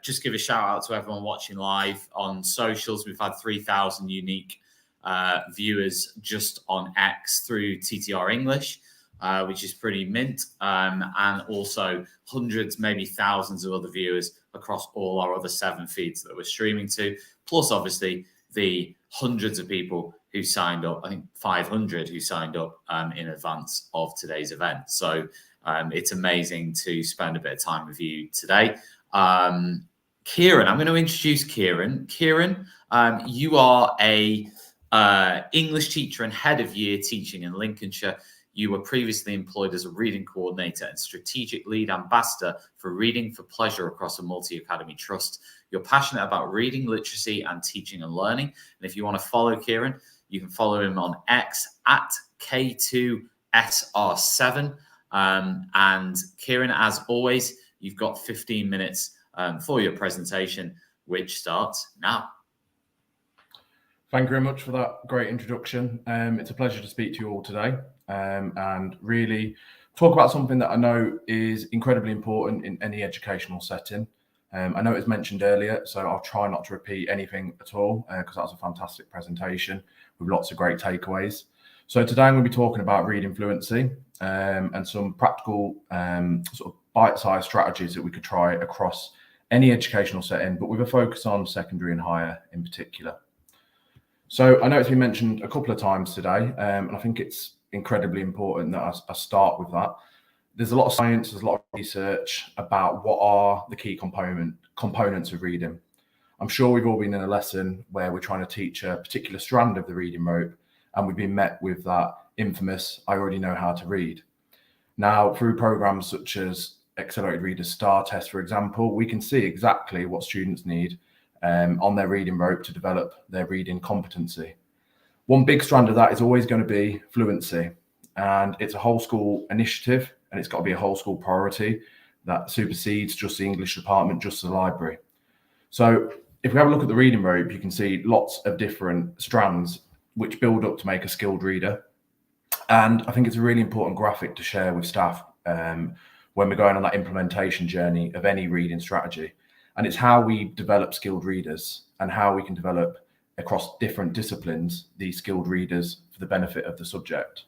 Speaker 1: just give a shout out to everyone watching live on socials. We've had 3,000 unique viewers just on X through TTR English, which is pretty mint. And also hundreds, maybe thousands of other viewers across all our other 7 feeds that we're streaming to. Plus, obviously, the hundreds of people who signed up, I think 500 who signed up in advance of today's event. So it's amazing to spend a bit of time with you today. Kieran, I'm going to introduce Kieran. Kieran, you are a English teacher and head of year teaching in Lincolnshire. You were previously employed as a reading coordinator and strategic lead ambassador for Reading for Pleasure across a multi-academy trust. You're passionate about reading, literacy, and teaching and learning. And if you want to follow Kieran, you can follow him on X at K2SR7. And Kieran, as always, you've got 15 minutes for your presentation, which starts now.
Speaker 19: Thank you very much for that great introduction. It's a pleasure to speak to you all today and really talk about something that I know is incredibly important in any educational setting. I know it was mentioned earlier, so I'll try not to repeat anything at all because that was a fantastic presentation with lots of great takeaways. So today I'm going to be talking about reading fluency and some practical sort of bite-sized strategies that we could try across any educational setting, but with a focus on secondary and higher in particular. So I know it's been mentioned a couple of times today, and I think it's incredibly important that I start with that. There's a lot of science, there's a lot of research about what are the key components of reading. I'm sure we've all been in a lesson where we're trying to teach a particular strand of the reading rope, and we've been met with that infamous, I already know how to read. Now, through programs such as Accelerated Reader's STAR test, for example, we can see exactly what students need on their reading rope to develop their reading competency. One big strand of that is always going to be fluency, and it's a whole school initiative, and it's got to be a whole school priority that supersedes just the English department, just the library. So if we have a look at the reading rope, you can see lots of different strands which build up to make a skilled reader. And I think it's a really important graphic to share with staff when we're going on that implementation journey of any reading strategy. And it's how we develop skilled readers and how we can develop across different disciplines these skilled readers for the benefit of the subject.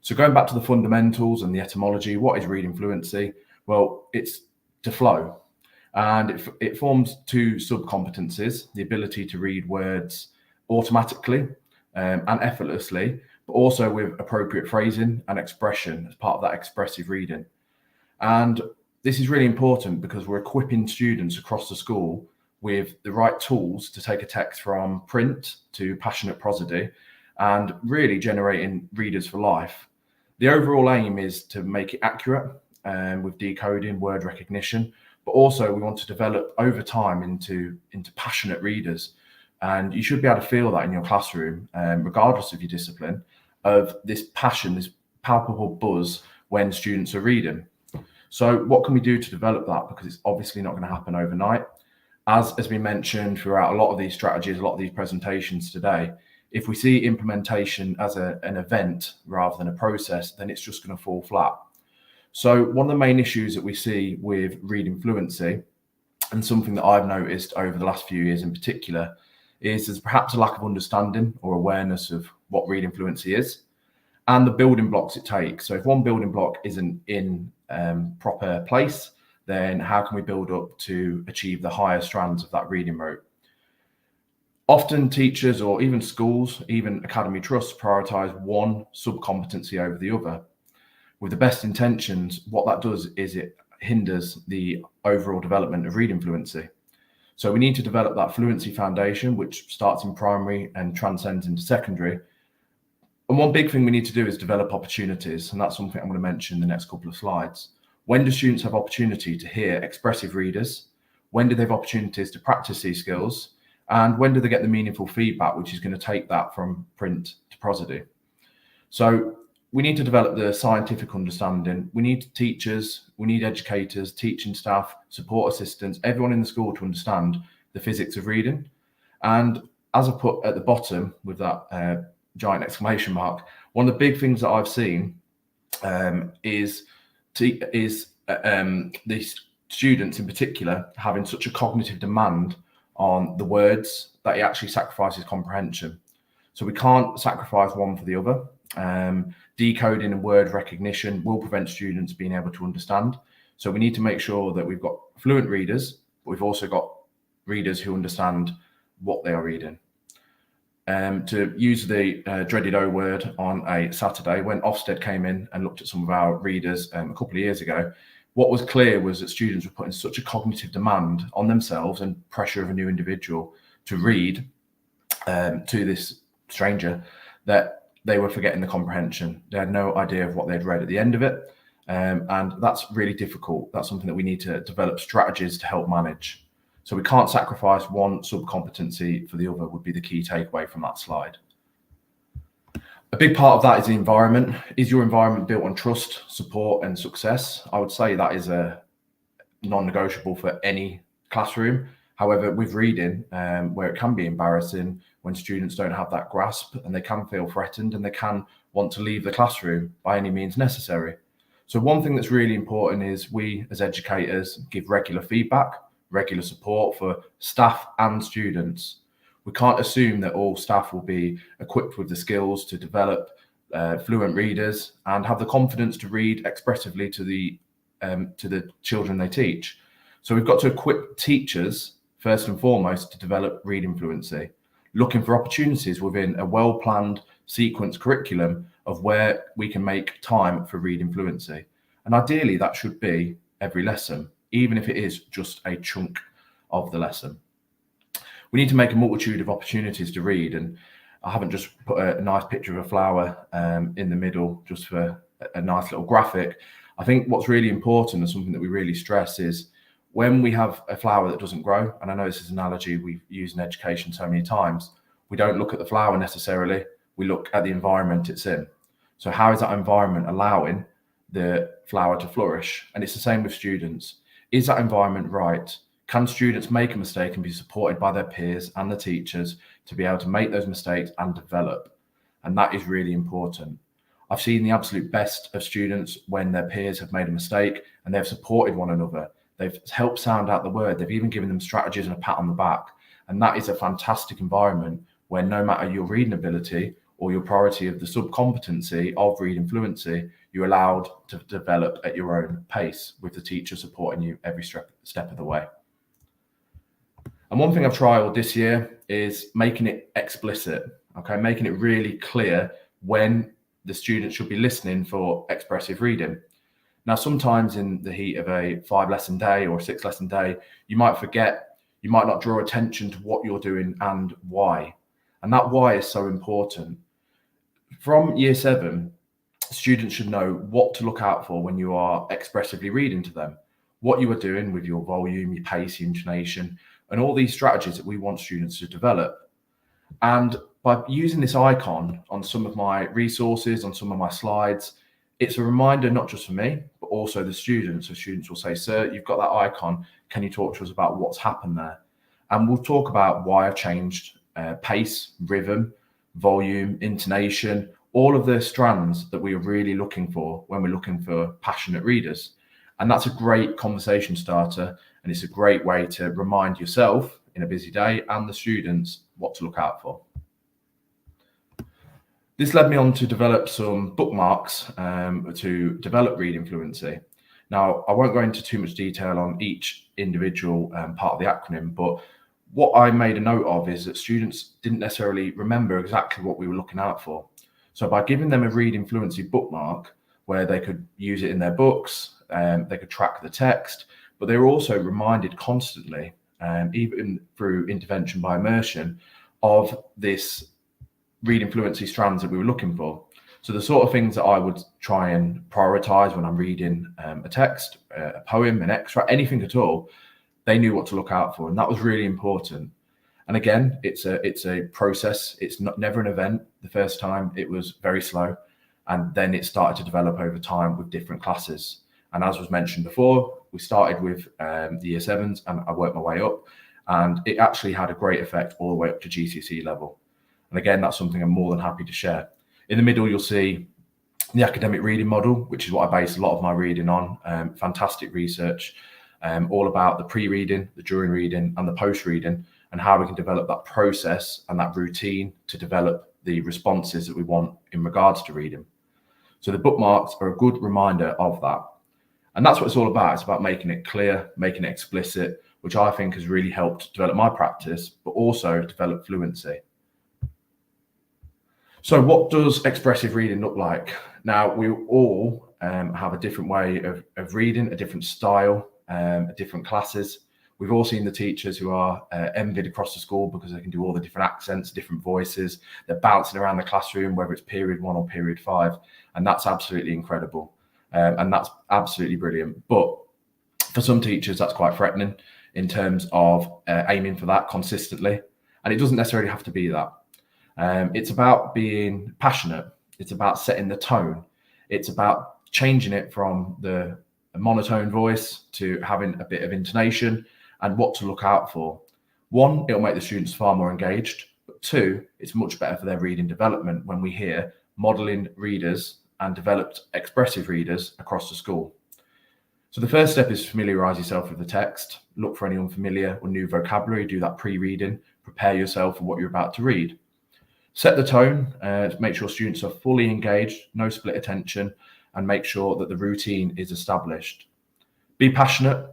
Speaker 19: So going back to the fundamentals and the etymology, what is reading fluency? Well, it's to flow. And it forms 2 sub-competencies, the ability to read words automatically and effortlessly, but also with appropriate phrasing and expression as part of that expressive reading. And this is really important because we're equipping students across the school with the right tools to take a text from print to passionate prosody and really generating readers for life. The overall aim is to make it accurate with decoding, word recognition, but also we want to develop over time into passionate readers. And you should be able to feel that in your classroom, regardless of your discipline, of this passion, this palpable buzz when students are reading. So what can we do to develop that? Because it's obviously not going to happen overnight. as has been mentioned throughout a lot of these strategies, a lot of these presentations today, if we see implementation as an event rather than a process, then it's just going to fall flat. So one of the main issues that we see with reading fluency, and something that I've noticed over the last few years in particular, is there's perhaps a lack of understanding or awareness of what reading fluency is and the building blocks it takes. So if one building block isn't in proper place, then how can we build up to achieve the higher strands of that reading route? Often teachers or even schools, even academy trusts, prioritise one sub-competency over the other. With the best intentions, what that does is it hinders the overall development of reading fluency. So we need to develop that fluency foundation, which starts in primary and transcends into secondary. And one big thing we need to do is develop opportunities, and that's something I'm going to mention in the next couple of slides. When do students have opportunity to hear expressive readers? When do they have opportunities to practice these skills? And when do they get the meaningful feedback, which is going to take that from print to prosody? So we need to develop the scientific understanding. We need teachers, we need educators, teaching staff, support assistants, everyone in the school to understand the physics of reading. And as I put at the bottom with that giant exclamation mark, one of the big things that I've seen is these students in particular having such a cognitive demand on the words that it actually sacrifices comprehension. So we can't sacrifice one for the other. Decoding and word recognition will prevent students being able to understand. So we need to make sure that we've got fluent readers, but we've also got readers who understand what they are reading. To use the dreaded O word on a Saturday, when Ofsted came in and looked at some of our readers a couple of years ago, what was clear was that students were putting such a cognitive demand on themselves and pressure of a new individual to read to this stranger that they were forgetting the comprehension. They had no idea of what they'd read at the end of it. And that's really difficult. That's something that we need to develop strategies to help manage. So we can't sacrifice one sub-competency for the other would be the key takeaway from that slide. A big part of that is the environment. Is your environment built on trust, support, and success? I would say that is a non-negotiable for any classroom. However, with reading, where it can be embarrassing when students don't have that grasp and they can feel threatened and they can want to leave the classroom by any means necessary. So one thing that's really important is we as educators give regular feedback, regular support for staff and students. We can't assume that all staff will be equipped with the skills to develop fluent readers and have the confidence to read expressively to the children they teach. So we've got to equip teachers first and foremost to develop reading fluency, looking for opportunities within a well-planned sequence curriculum of where we can make time for reading fluency. And ideally that should be every lesson, even if it is just a chunk of the lesson. We need to make a multitude of opportunities to read, and I haven't just put a nice picture of a flower in the middle just for a nice little graphic. I think what's really important and something that we really stress is when we have a flower that doesn't grow, and I know this is an analogy we've used in education so many times, we don't look at the flower necessarily, we look at the environment it's in. So how is that environment allowing the flower to flourish? And it's the same with students. Is that environment right? Can students make a mistake and be supported by their peers and the teachers to be able to make those mistakes and develop? And that is really important. I've seen the absolute best of students when their peers have made a mistake and they've supported one another. They've helped sound out the word. They've even given them strategies and a pat on the back. And that is a fantastic environment where no matter your reading ability or your priority of the sub-competency of reading fluency, you're allowed to develop at your own pace with the teacher supporting you every step of the way. And one thing I've trialed this year is making it explicit, okay, making it really clear when the students should be listening for expressive reading. Now, sometimes in the heat of a 5-lesson day or a 6-lesson day, you might forget, you might not draw attention to what you're doing and why. And that why is so important. From year 7, students should know what to look out for when you are expressively reading to them, what you are doing with your volume, your pace, your intonation, and all these strategies that we want students to develop. And by using this icon on some of my resources, on some of my slides, it's a reminder not just for me, but also the students. So students will say, "Sir, you've got that icon. Can you talk to us about what's happened there?" And we'll talk about why I've changed pace, rhythm, volume, intonation, all of the strands that we are really looking for when we're looking for passionate readers. And that's a great conversation starter, and it's a great way to remind yourself in a busy day and the students what to look out for. This led me on to develop some bookmarks to develop reading fluency. Now, I won't go into too much detail on each individual part of the acronym, but what I made a note of is that students didn't necessarily remember exactly what we were looking out for. So by giving them a reading fluency bookmark where they could use it in their books, they could track the text, but they were also reminded constantly, even through intervention by immersion, of this reading fluency strands that we were looking for. So the sort of things that I would try and prioritize when I'm reading a text, a poem, an extract, anything at all, they knew what to look out for, and that was really important. And again, it's a process. It's never an event. The first time it was very slow, and then it started to develop over time with different classes. And as was mentioned before, we started with the year 7s, and I worked my way up, and it actually had a great effect all the way up to GCSE level. And again, that's something I'm more than happy to share. In the middle, you'll see the academic reading model, which is what I base a lot of my reading on. Fantastic research, all about the pre-reading, the during reading, and the post-reading, and how we can develop that process and that routine to develop the responses that we want in regards to reading. So the bookmarks are a good reminder of that. And that's what it's all about. It's about making it clear, making it explicit, which I think has really helped develop my practice, but also develop fluency. So what does expressive reading look like? Now, we all have a different way of reading, a different style, different classes. We've all seen the teachers who are envied across the school because they can do all the different accents, different voices. They're bouncing around the classroom, whether it's period 1 or period 5. And that's absolutely incredible. And that's absolutely brilliant. But for some teachers, that's quite threatening in terms of aiming for that consistently. And it doesn't necessarily have to be that. It's about being passionate. It's about setting the tone. It's about changing it from the monotone voice to having a bit of intonation and what to look out for. 1, it'll make the students far more engaged. But 2, it's much better for their reading development when we hear modelling readers and developed expressive readers across the school. So the first step is familiarise yourself with the text. Look for any unfamiliar or new vocabulary. Do that pre-reading. Prepare yourself for what you're about to read. Set the tone, make sure students are fully engaged, no split attention, and make sure that the routine is established. Be passionate.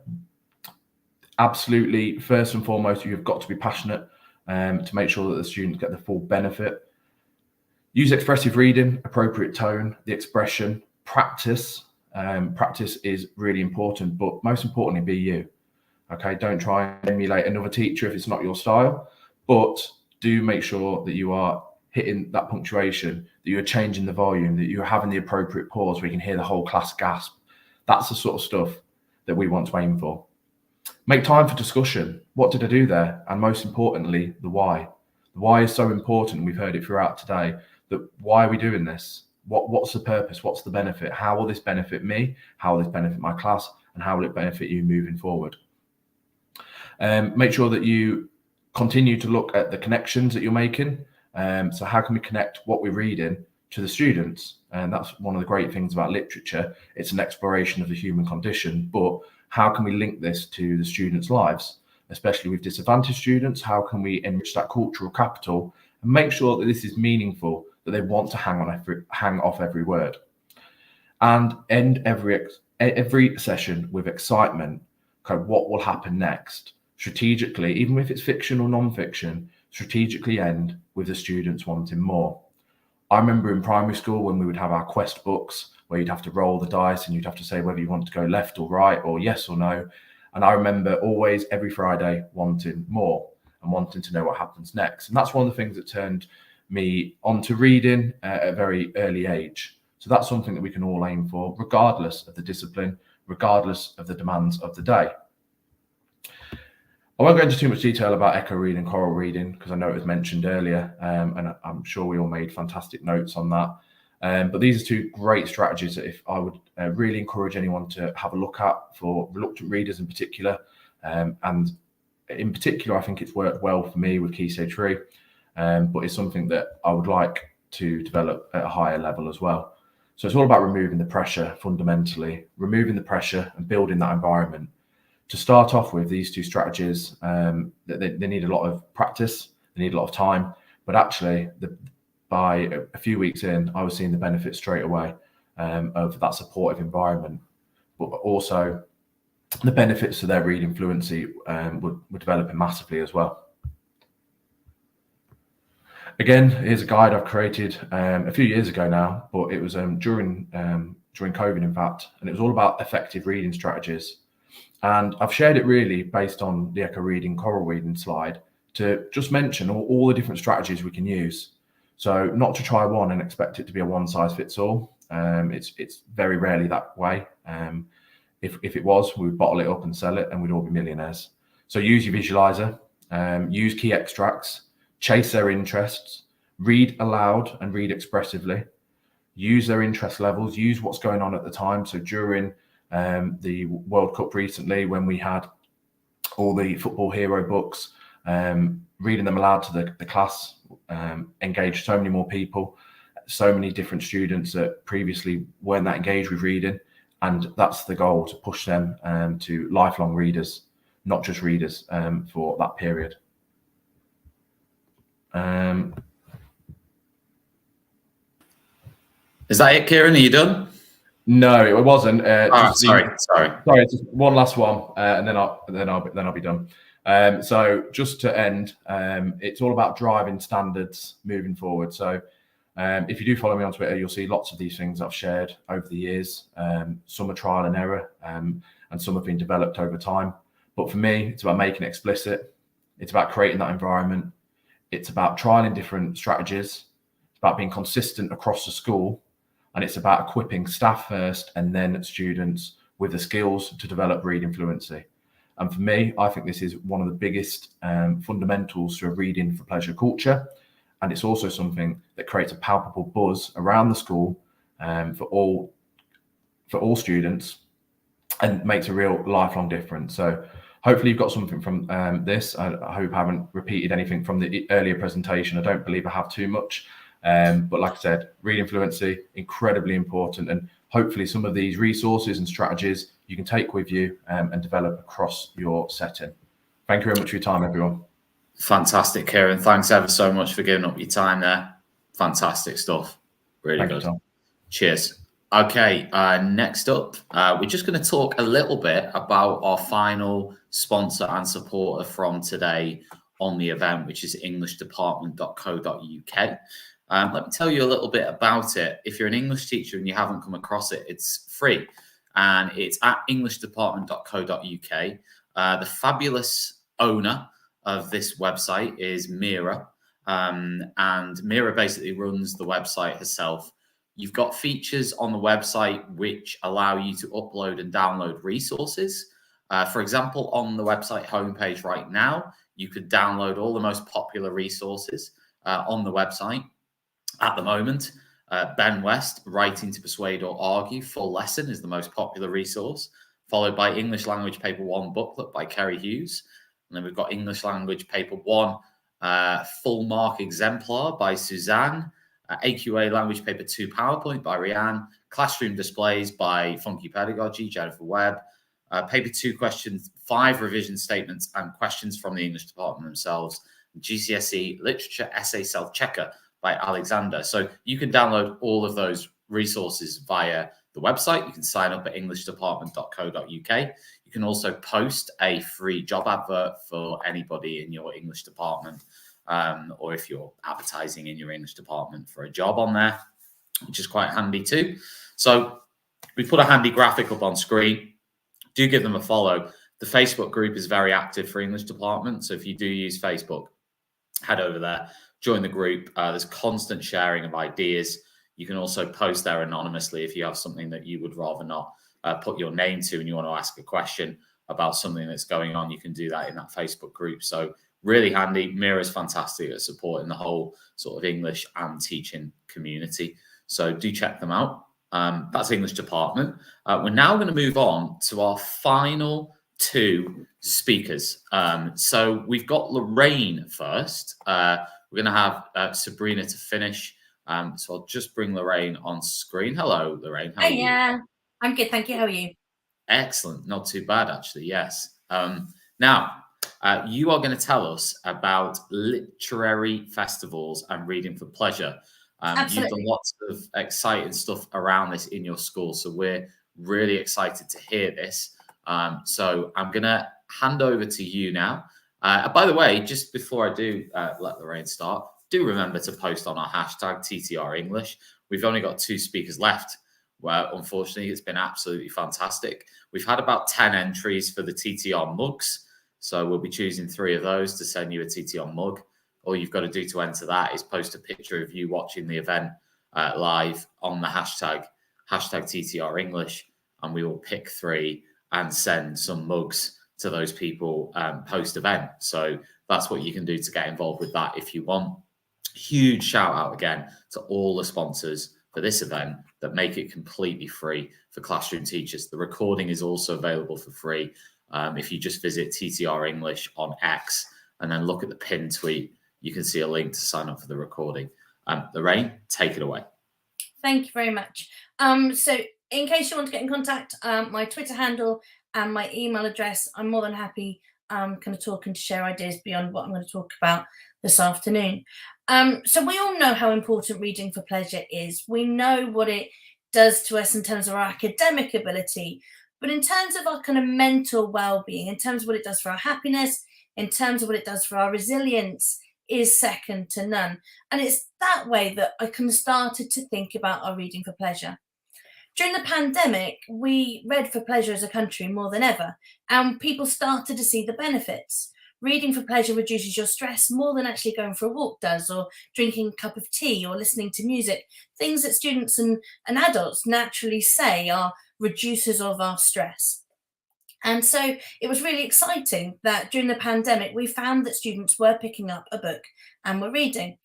Speaker 19: Absolutely, first and foremost, you've got to be passionate to make sure that the students get the full benefit. Use expressive reading, appropriate tone, the expression, practice. Practice is really important, but most importantly, be you. Okay, don't try and emulate another teacher if it's not your style, but do make sure that you are hitting that punctuation, that you're changing the volume, that you're having the appropriate pause where you can hear the whole class gasp. That's the sort of stuff that we want to aim for. Make time for discussion. What did I do there? And most importantly, the why. The why is so important. We've heard it throughout today. That why are we doing this? What's the purpose? What's the benefit? How will this benefit me? How will this benefit my class? And how will it benefit you moving forward? Make sure that you continue to look at the connections that you're making. So how can we connect what we're reading to the students? And that's one of the great things about literature. It's an exploration of the human condition, but how can we link this to the students' lives, especially with disadvantaged students? How can we enrich that cultural capital and make sure that this is meaningful, that they want to hang off every word? And end every session with excitement. Okay, what will happen next? Strategically, even if it's fiction or non-fiction, strategically end with the students wanting more. I remember in primary school when we would have our quest books where you'd have to roll the dice and you'd have to say whether you want to go left or right or yes or no. And I remember always every Friday wanting more and wanting to know what happens next. And that's one of the things that turned me onto reading at a very early age. So that's something that we can all aim for, regardless of the discipline, regardless of the demands of the day. I won't go into too much detail about echo reading, choral reading, because I know it was mentioned earlier, and I'm sure we all made fantastic notes on that. But these are 2 great strategies that if I would really encourage anyone to have a look at for reluctant readers in particular, and in particular, I think it's worked well for me with Key Stage 3, but it's something that I would like to develop at a higher level as well. So it's all about removing the pressure, fundamentally, removing the pressure and building that environment. To start off with, these two strategies, they need a lot of practice, they need a lot of time, but actually, by a few weeks in, I was seeing the benefits straight away of that supportive environment, but also the benefits to their reading fluency were developing massively as well. Again, here's a guide I've created a few years ago now, but it was during COVID, in fact, and it was all about effective reading strategies. And I've shared it really based on the echo reading, choral reading slide to just mention all the different strategies we can use. So not to try one and expect it to be a one size fits all. It's very rarely that way. If it was, we would bottle it up and sell it and we'd all be millionaires. So use your visualizer, use key extracts, chase their interests, read aloud and read expressively, use their interest levels, use what's going on at the time. So during the World Cup recently, when we had all the football hero books, reading them aloud to the class engaged so many more people, so many different students that previously weren't that engaged with reading. And that's the goal, to push them to lifelong readers, not just readers for that period.
Speaker 1: Is that it, Kieran? Are you done?
Speaker 19: No, it wasn't.
Speaker 1: Sorry.
Speaker 19: Just one last one, and then I'll be done. So just to end, it's all about driving standards moving forward. So if you do follow me on Twitter, you'll see lots of these things I've shared over the years. Some are trial and error, and some have been developed over time. But for me, it's about making it explicit. It's about creating that environment. It's about trialing different strategies. It's about being consistent across the school. And it's about equipping staff first and then students with the skills to develop reading fluency. And for me, I think this is one of the biggest fundamentals to a reading for pleasure culture. And it's also something that creates a palpable buzz around the school for all students and makes a real lifelong difference. So hopefully you've got something from this. I hope I haven't repeated anything from the earlier presentation. I don't believe I have too much. But like I said, reading fluency, incredibly important. And hopefully some of these resources and strategies you can take with you and develop across your setting. Thank you very much for your time, everyone.
Speaker 1: Fantastic, Kieran. Thanks ever so much for giving up your time there. Fantastic stuff. Really
Speaker 19: Thank
Speaker 1: good.
Speaker 19: you, Tom.
Speaker 1: Cheers. Okay, next up, we're just going to talk a little bit about our final sponsor and supporter from today on the event, which is englishdepartment.co.uk. Let me tell you a little bit about it. If you're an English teacher and you haven't come across it, it's free, and it's at englishdepartment.co.uk. The fabulous owner of this website is Mira, and Mira basically runs the website herself. You've got features on the website which allow you to upload and download resources. For example, on the website homepage right now, you could download all the most popular resources on the website. At the moment, Ben West, Writing to Persuade or Argue, full lesson is the most popular resource, followed by English Language Paper 1 booklet by Kerry Hughes. And then we've got English Language Paper 1 full mark exemplar by Suzanne, AQA Language Paper 2 PowerPoint by Rianne, Classroom Displays by Funky Pedagogy, Jennifer Webb, Paper 2 Questions 5 revision statements and questions from the English department themselves, GCSE Literature Essay Self-Checker by Alexander. So you can download all of those resources via the website. You can sign up at englishdepartment.co.uk. You can also post a free job advert for anybody in your English department, or if you're advertising in your English department for a job on there, which is quite handy too. So we put a handy graphic up on screen. Do give them a follow. The Facebook group is very active for English department. So if you do use Facebook, head over there, join the group. There's constant sharing of ideas. You can also post there anonymously if you have something that you would rather not put your name to and you want to ask a question about something that's going on. You can do that in that Facebook group. So really handy. Mira's fantastic at supporting the whole sort of English and teaching community. So do check them out. That's English department. We're now going to move on to our final two speakers. So we've got Lorraine first. We're going to have Sabrina to finish. So I'll just bring Lorraine on screen. Hello, Lorraine. How are you?
Speaker 20: Yeah, I'm good, thank you. How are you?
Speaker 1: Excellent. Not too bad, actually. Yes. Now, you are going to tell us about literary festivals and reading for pleasure. You've
Speaker 20: Absolutely.
Speaker 1: done lots of exciting stuff around this in your school, so we're really excited to hear this. So I'm going to hand over to you now. By the way, just before I do let Lorraine start, do remember to post on our hashtag TTR English. We've only got 2 speakers left. Well, unfortunately, it's been absolutely fantastic. We've had about 10 entries for the TTR mugs. So we'll be choosing 3 of those to send you a TTR mug. All you've got to do to enter that is post a picture of you watching the event live on the hashtag TTR English, and we will pick 3 and send some mugs to those people post-event. So that's what you can do to get involved with that if you want. Huge shout out again to all the sponsors for this event that make it completely free for classroom teachers. The recording is also available for free. If you just visit TTR English on X and then look at the pinned tweet, you can see a link to sign up for the recording. Lorraine, take it away.
Speaker 20: Thank you very much. So in case you want to get in contact, my Twitter handle and my email address, I'm more than happy kind of talking to share ideas beyond what I'm going to talk about this afternoon. So we all know how important reading for pleasure is. We know what it does to us in terms of our academic ability, but in terms of our kind of mental well-being, in terms of what it does for our happiness, in terms of what it does for our resilience, is second to none. And it's that way that I kind of started to think about our reading for pleasure. During the pandemic, we read for pleasure as a country more than ever, and people started to see the benefits. Reading for pleasure reduces your stress more than actually going for a walk does, or drinking a cup of tea, or listening to music, things that students and adults naturally say are reducers of our stress. And so it was really exciting that during the pandemic, we found that students were picking up a book and were reading.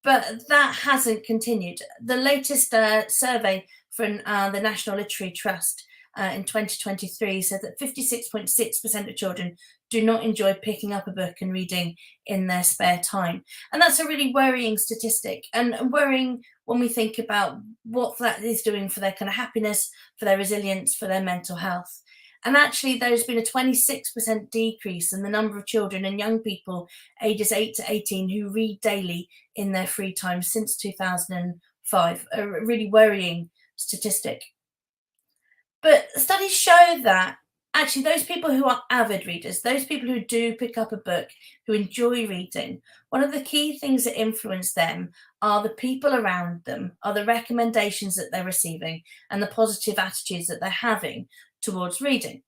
Speaker 20: But that hasn't continued. The latest survey from the National Literary Trust in 2023 said that 56.6% of children do not enjoy picking up a book and reading in their spare time. And that's a really worrying statistic, and worrying when we think about what that is doing for their kind of happiness, for their resilience, for their mental health. And actually, there's been a 26% decrease in the number of children and young people ages 8 to 18 who read daily in their free time since 2005, a really worrying statistic. But studies show that actually those people who are avid readers, those people who do pick up a book, who enjoy reading, one of the key things that influence them are the people around them, are the recommendations that they're receiving, and the positive attitudes that they're having towards reading.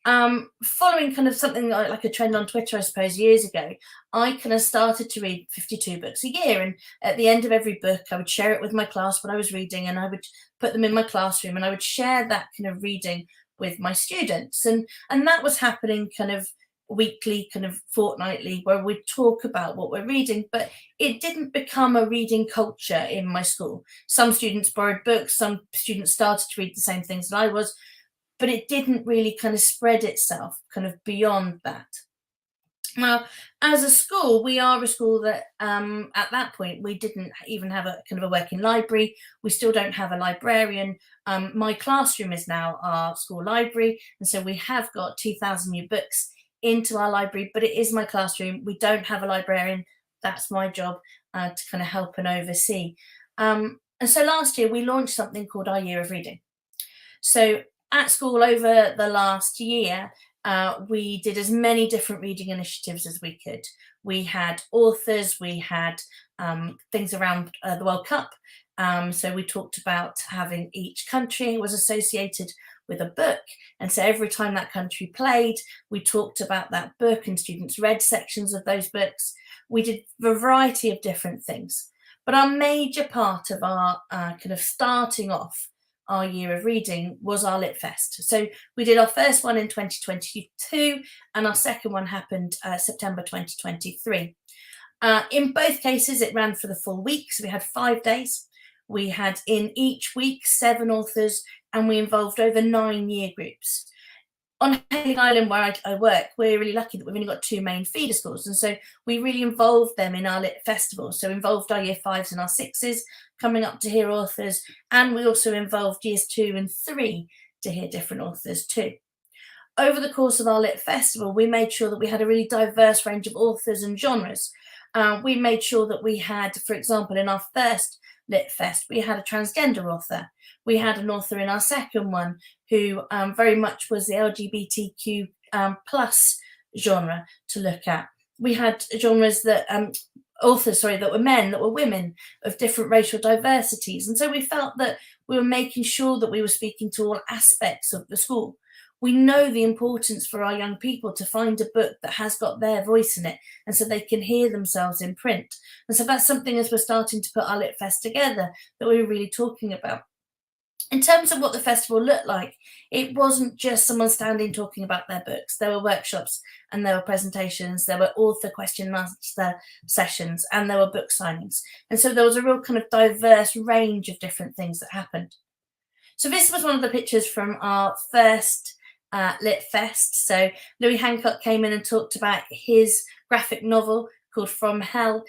Speaker 20: Following kind of something like a trend on Twitter, I suppose, years ago, I kind of started to read 52 books a year. And at the end of every book, I would share it with my class what I was reading, and I would put them in my classroom, and I would share that kind of reading with my students. And that was happening kind of weekly, kind of fortnightly, where we'd talk about what we're reading, but it didn't become a reading culture in my school. Some students borrowed books, some students started to read the same things that I was, but it didn't really kind of spread itself kind of beyond that. Now, as a school, we are a school that at that point, we didn't even have a kind of a working library. We still don't have a librarian. My classroom is now our school library. And so we have got 2,000 new books into our library, but it is my classroom. We don't have a librarian. That's my job to kind of help and oversee. And so last year, we launched something called our Year of Reading. So at school over the last year, we did as many different reading initiatives as we could. We had authors, we had things around the World Cup. So we talked about having each country was associated with a book. And so every time that country played, we talked about that book, and students read sections of those books. We did a variety of different things. But our major part of our kind of starting off our Year of Reading was our Lit Fest. So we did our first one in 2022, and our second one happened September 2023. In both cases, it ran for the full week. So we had 5 days. We had in each week 7 authors, and we involved over 9 year groups. On Hailing Island, where I work, we're really lucky that we've only got 2 main feeder schools. And so we really involved them in our Lit Festival. So involved our year 5s and our 6s coming up to hear authors. And we also involved years 2 and 3 to hear different authors too. Over the course of our Lit Festival, we made sure that we had a really diverse range of authors and genres. We made sure that we had, for example, in our first Lit Fest, we had a transgender author. We had an author in our second one who very much was the LGBTQ plus genre to look at. We had genres that authors, that were men, that were women, of different racial diversities. And so we felt that we were making sure that we were speaking to all aspects of the school. We know the importance for our young people to find a book that has got their voice in it, and so they can hear themselves in print. And so that's something, as we're starting to put our Lit Fest together, that we're really talking about. In terms of what the festival looked like, it wasn't just someone standing talking about their books. There were workshops and there were presentations, there were author question and answer sessions, and there were book signings. And so there was a real kind of diverse range of different things that happened. So this was one of the pictures from our first Lit Fest. So Louis Hancock came in and talked about his graphic novel called From Hell,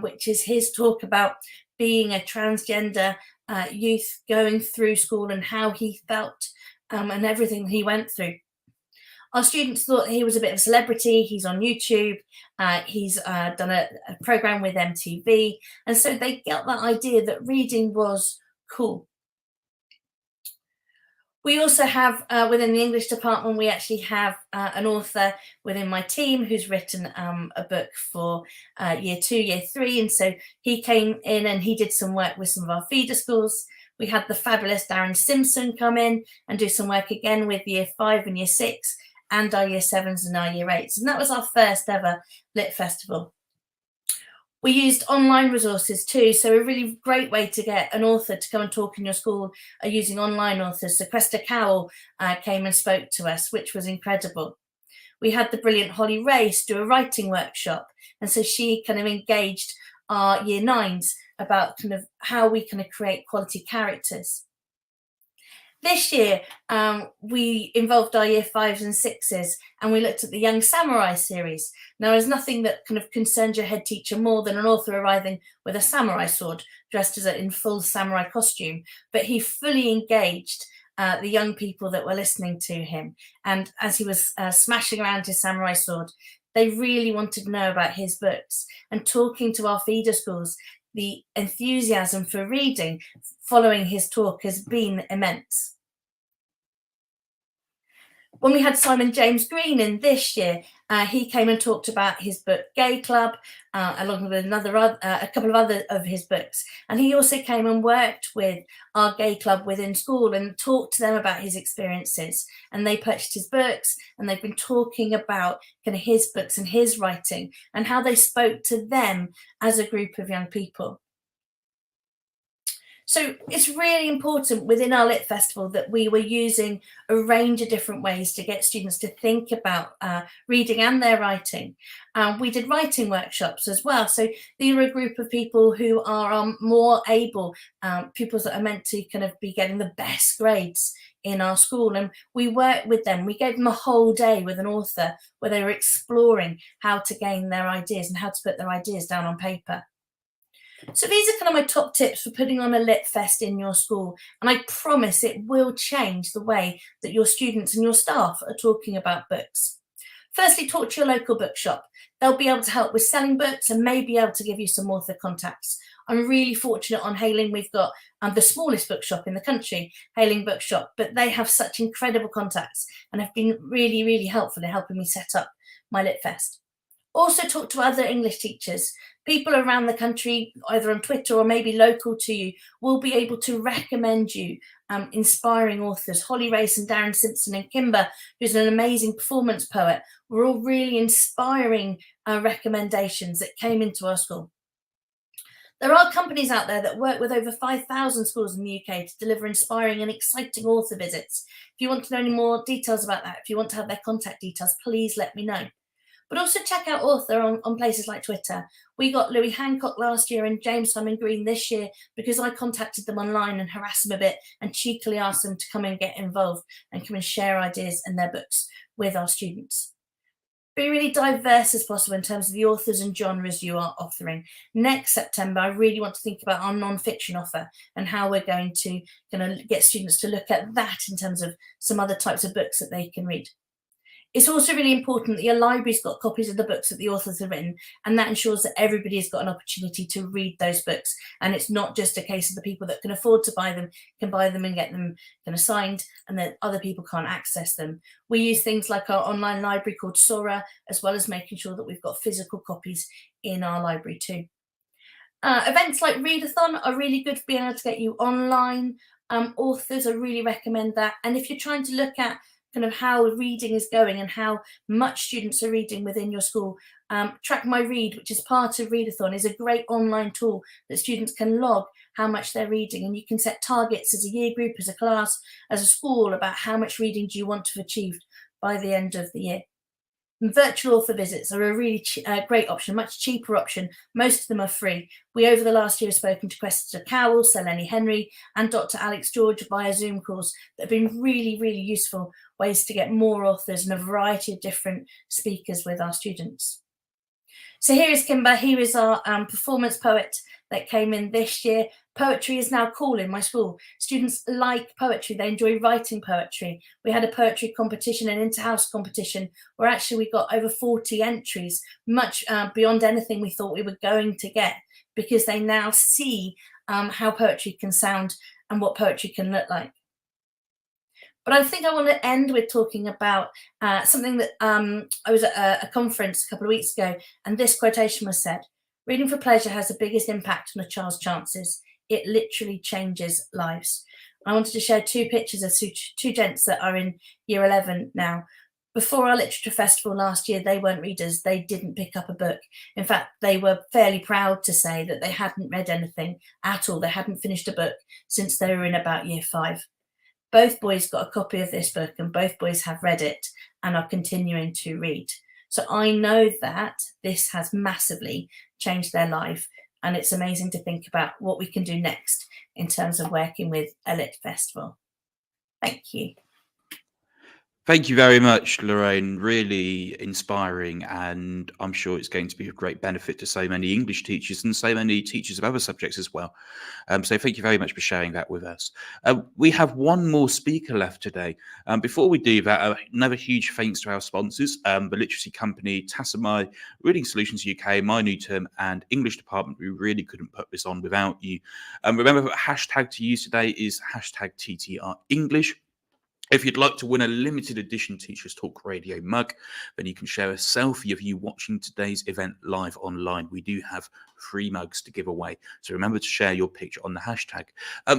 Speaker 20: which is his talk about being a transgender youth going through school and how he felt and everything he went through. Our students thought he was a bit of a celebrity. He's on YouTube. He's done a program with MTV. And so they got that idea that reading was cool. We also have, within the English department, we actually have an author within my team who's written a book for year 2, year 3. And so he came in and he did some work with some of our feeder schools. We had the fabulous Darren Simpson come in and do some work again with year 5 and year 6 and our year 7s and our year 8s. And that was our first ever Lit Festival. We used online resources too, so a really great way to get an author to come and talk in your school are using online authors. So Cresta Cowell came and spoke to us, which was incredible. We had the brilliant Holly Race do a writing workshop, and so she kind of engaged our year 9s about kind of how we kind of create quality characters. This year, we involved our year 5s and 6s, and we looked at the Young Samurai series. Now, there's nothing that kind of concerns your head teacher more than an author arriving with a samurai sword, dressed as in full samurai costume, but he fully engaged the young people that were listening to him. And as he was smashing around his samurai sword, they really wanted to know about his books. And talking to our feeder schools, the enthusiasm for reading following his talk has been immense. When we had Simon James Green in this year, he came and talked about his book Gay Club, along with a couple of other of his books. And he also came and worked with our Gay Club within school and talked to them about his experiences. And they purchased his books, and they've been talking about kind of his books and his writing and how they spoke to them as a group of young people. So it's really important within our Lit Festival that we were using a range of different ways to get students to think about reading and their writing. We did writing workshops as well. So these are a group of people who are more able, pupils that are meant to kind of be getting the best grades in our school. And we worked with them. We gave them a whole day with an author where they were exploring how to gain their ideas and how to put their ideas down on paper. So these are kind of my top tips for putting on a Lit Fest in your school, and I promise it will change the way that your students and your staff are talking about books. Firstly, talk to your local bookshop. They'll be able to help with selling books and may be able to give you some author contacts. I'm really fortunate on Hailing. We've got the smallest bookshop in the country, Hailing Bookshop, but they have such incredible contacts and have been really, really helpful in helping me set up my Lit Fest. Also talk to other English teachers. People around the country, either on Twitter or maybe local to you, will be able to recommend you inspiring authors. Holly Race and Darren Simpson and Kimber, who's an amazing performance poet, were all really inspiring recommendations that came into our school. There are companies out there that work with over 5,000 schools in the UK to deliver inspiring and exciting author visits. If you want to know any more details about that, if you want to have their contact details, please let me know. But also check out author on places like Twitter. We got Louis Hancock last year and James Simon Green this year because I contacted them online and harassed them a bit and cheekily asked them to come and get involved and come and share ideas and their books with our students. Be really diverse as possible in terms of the authors and genres you are offering. Next September, I really want to think about our non-fiction offer and how we're going to get students to look at that in terms of some other types of books that they can read. It's also really important that your library's got copies of the books that the authors have written, and that ensures that everybody's got an opportunity to read those books. And it's not just a case of the people that can afford to buy them can buy them and get them signed, and then other people can't access them. We use things like our online library called Sora, as well as making sure that we've got physical copies in our library too. Events like Readathon are really good for being able to get you online. Authors, I really recommend that. And if you're trying to look at how reading is going and how much students are reading within your school, Track My Read, which is part of Readathon, is a great online tool that students can log how much they're reading, and you can set targets as a year group, as a class, as a school about how much reading do you want to have achieved by the end of the year. And virtual author visits are a really great option, much cheaper option. Most of them are free. We, over the last year, have spoken to Cressida Cowell, Sir Lenny Henry, and Dr. Alex George via Zoom calls that have been really, really useful ways to get more authors and a variety of different speakers with our students. So here is Kimber. Here is our performance poet that came in this year. Poetry is now cool in my school. Students like poetry. They enjoy writing poetry. We had a poetry competition, an inter-house competition, where actually we got over 40 entries, much beyond anything we thought we were going to get, because they now see how poetry can sound and what poetry can look like. But I think I want to end with talking about something that I was at a conference a couple of weeks ago, and this quotation was said: "Reading for pleasure has the biggest impact on a child's chances. It literally changes lives." I wanted to share two pictures of two gents that are in year 11 now. Before our literature festival last year, they weren't readers. They didn't pick up a book. In fact, they were fairly proud to say that they hadn't read anything at all. They hadn't finished a book since they were in about year 5. Both boys got a copy of this book, and both boys have read it and are continuing to read. So I know that this has massively changed their life, and it's amazing to think about what we can do next in terms of working with a Lit Festival. Thank you.
Speaker 4: Thank you very much, Lorraine. Really inspiring, and I'm sure it's going to be of great benefit to so many English teachers and so many teachers of other subjects as well. So thank you very much for sharing that with us. We have one more speaker left today. Before we do that, another huge thanks to our sponsors, the literacy company Tassamai, Reading Solutions UK, My New Term, and English Department. We really couldn't put this on without you. Remember, the hashtag to use today is hashtag TTR English. If you'd like to win a limited edition Teachers Talk Radio mug, then you can share a selfie of you watching today's event live online. We do have 3 mugs to give away, so remember to share your picture on the hashtag.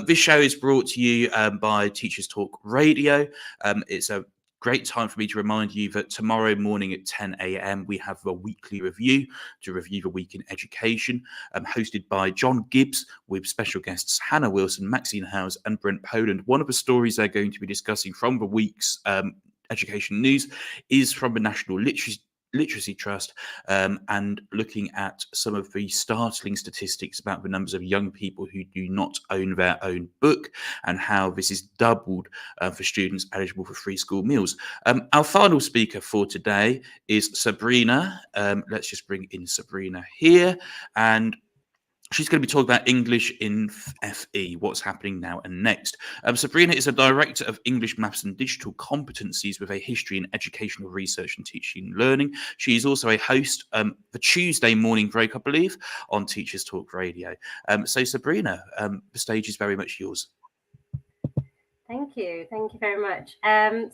Speaker 4: This show is brought to you by Teachers Talk Radio. It's a great time for me to remind you that tomorrow morning at 10 a.m. we have a weekly review to review the week in education, hosted by John Gibbs, with special guests Hannah Wilson, Maxine Howes and Brent Poland. One of the stories they're going to be discussing from the week's education news is from the National Literacy Trust, and looking at some of the startling statistics about the numbers of young people who do not own their own book and how this is doubled for students eligible for free school meals. Our final speaker for today is Sabrina. Let's just bring in Sabrina here, and she's going to be talking about English in FE, what's happening now and next. Sabrina is a Director of English, Maths and Digital Competencies with a history in educational research and teaching and learning. She is also a host the Tuesday morning break, I believe, on Teachers Talk Radio. So Sabrina, the stage is very much yours.
Speaker 21: Thank you very much.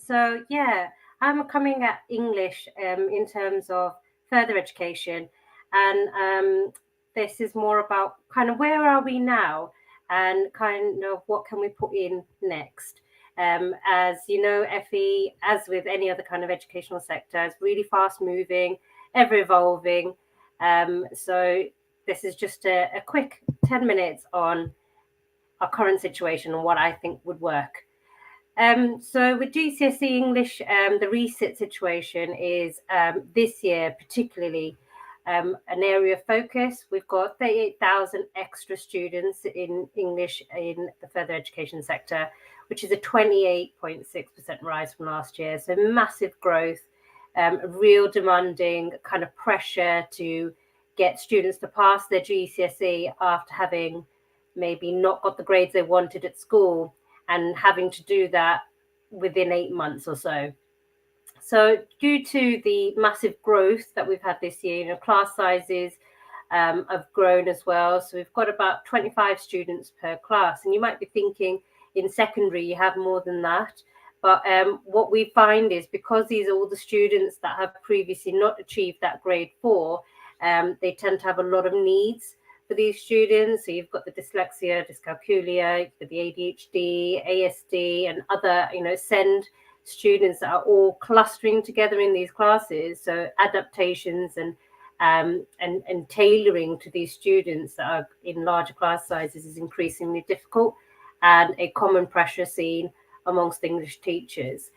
Speaker 21: So yeah, I'm coming at English in terms of further education, and this is more about kind of where are we now and kind of what can we put in next. As you know, FE, as with any other kind of educational sector, is really fast moving, ever evolving. So this is just a quick 10 minutes on our current situation and what I think would work. So with GCSE English, the resit situation is this year particularly an area of focus. We've got 38,000 extra students in English in the further education sector, which is a 28.6% rise from last year. So massive growth, real demanding kind of pressure to get students to pass their GCSE after having maybe not got the grades they wanted at school and having to do that within 8 months or so. So due to the massive growth that we've had this year, class sizes have grown as well. So we've got about 25 students per class. And you might be thinking in secondary, you have more than that. But what we find is because these are all the students that have previously not achieved that grade 4, they tend to have a lot of needs for these students. So you've got the dyslexia, dyscalculia, you've got the ADHD, ASD, and other, SEND students that are all clustering together in these classes. So adaptations and tailoring to these students that are in larger class sizes is increasingly difficult, and a common pressure seen amongst English teachers.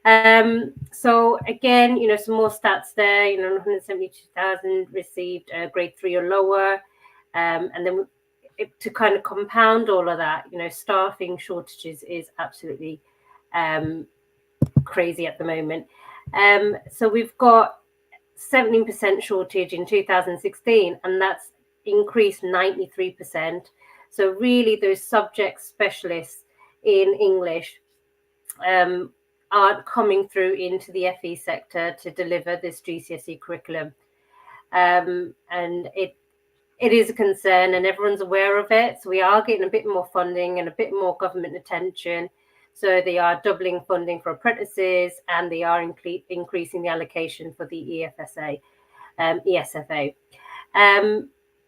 Speaker 21: So again, some more stats there. 172,000 received grade 3 or lower, and then to kind of compound all of that, staffing shortages is absolutely crazy at the moment. So we've got 17% shortage in 2016, and that's increased 93%. So really those subject specialists in English aren't coming through into the FE sector to deliver this GCSE curriculum. And it is a concern, and everyone's aware of it. So we are getting a bit more funding and a bit more government attention. So they are doubling funding for apprentices, and they are increasing the allocation for the ESFA.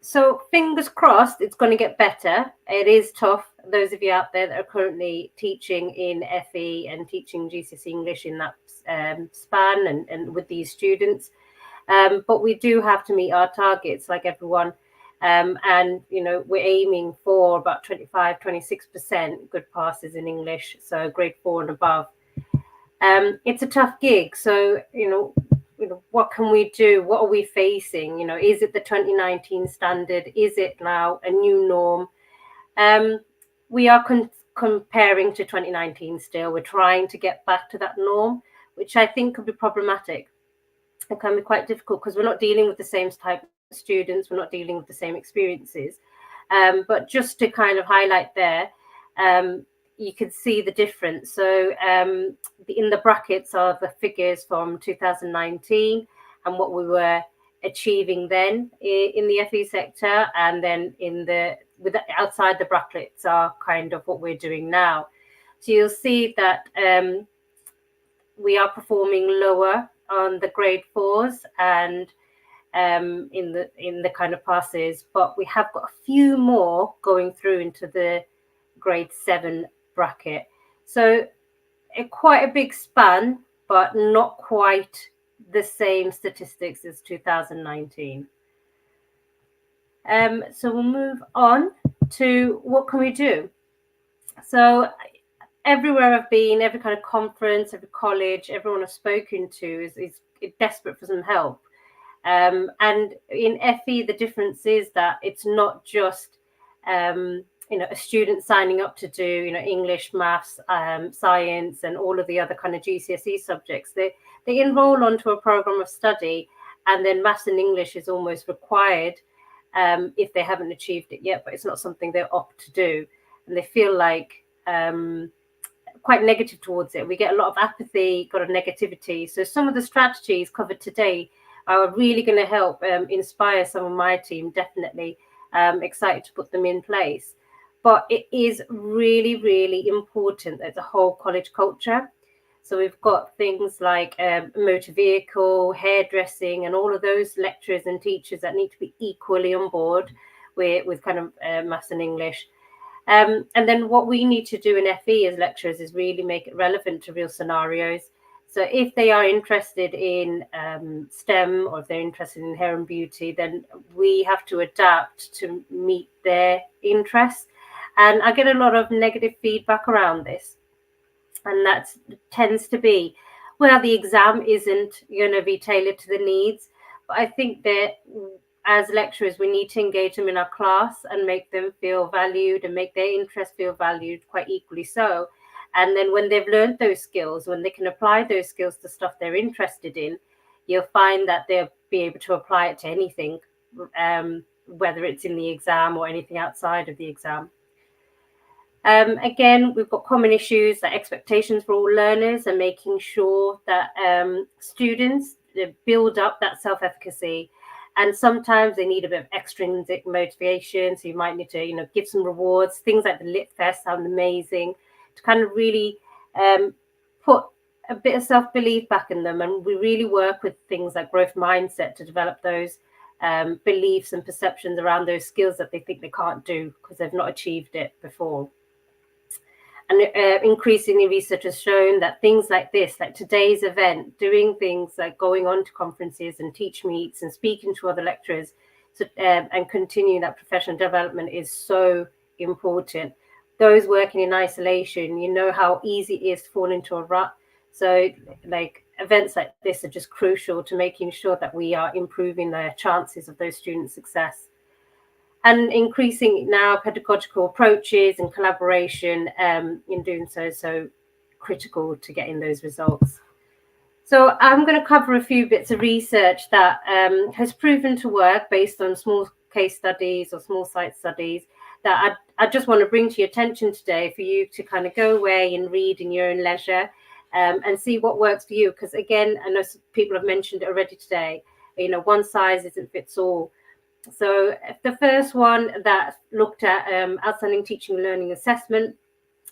Speaker 21: So fingers crossed, it's going to get better. It is tough. Those of you out there that are currently teaching in FE and teaching GCSE English in that span and with these students. But we do have to meet our targets like everyone. And, we're aiming for about 25-26% good passes in English, so grade 4 and above. It's a tough gig. So, what can we do? What are we facing? Is it the 2019 standard? Is it now a new norm? We are comparing to 2019 still. We're trying to get back to that norm, which I think could be problematic. It can be quite difficult because we're not dealing with the same type of students, we're not dealing with the same experiences. But just to kind of highlight there, you can see the difference. So in the brackets are the figures from 2019 and what we were achieving then in the FE sector, and then outside the brackets are kind of what we're doing now. So you'll see that we are performing lower on the grade 4s and in the kind of passes, but we have got a few more going through into the grade 7 bracket. So quite a big span, but not quite the same statistics as 2019. So we'll move on to what can we do. So everywhere I've been, every kind of conference, every college, everyone I've spoken to is desperate for some help. And in FE, the difference is that it's not just a student signing up to do English, maths, science, and all of the other kind of GCSE subjects. They enroll onto a program of study, and then maths and English is almost required if they haven't achieved it yet, but it's not something they opt to do, and they feel like quite negative towards it. We get a lot of apathy, got a negativity. So some of the strategies covered today are really going to help inspire some of my team, definitely. Excited to put them in place. But it is really, really important that the whole college culture. So we've got things like motor vehicle, hairdressing, and all of those lecturers and teachers that need to be equally on board with kind of maths and English. And then what we need to do in FE as lecturers is really make it relevant to real scenarios. So if they are interested in STEM, or if they're interested in hair and beauty, then we have to adapt to meet their interests. And I get a lot of negative feedback around this. And that tends to be, well, the exam isn't going to be tailored to the needs. But I think that as lecturers, we need to engage them in our class and make them feel valued and make their interests feel valued quite equally so. And then when they've learned those skills, when they can apply those skills to stuff they're interested in, you'll find that they'll be able to apply it to anything, whether it's in the exam or anything outside of the exam. Again, we've got common issues like expectations for all learners and making sure that students build up that self-efficacy. And sometimes they need a bit of extrinsic motivation. So you might need to, give some rewards. Things like the Lit Fest sound amazing to kind of really put a bit of self-belief back in them. And we really work with things like growth mindset to develop those beliefs and perceptions around those skills that they think they can't do because they've not achieved it before. And increasingly, research has shown that things like this, like today's event, doing things like going on to conferences and teach meets and speaking to other lecturers and continuing that professional development is so important. Those working in isolation, you know how easy it is to fall into a rut. So like events like this are just crucial to making sure that we are improving the chances of those students' success. And increasing now pedagogical approaches and collaboration in doing so critical to getting those results. So I'm going to cover a few bits of research that has proven to work based on small case studies or small site studies that I just want to bring to your attention today for you to kind of go away and read in your own leisure and see what works for you. Because again, I know people have mentioned it already today, one size isn't fits all. So the first one that looked at outstanding teaching and learning assessment,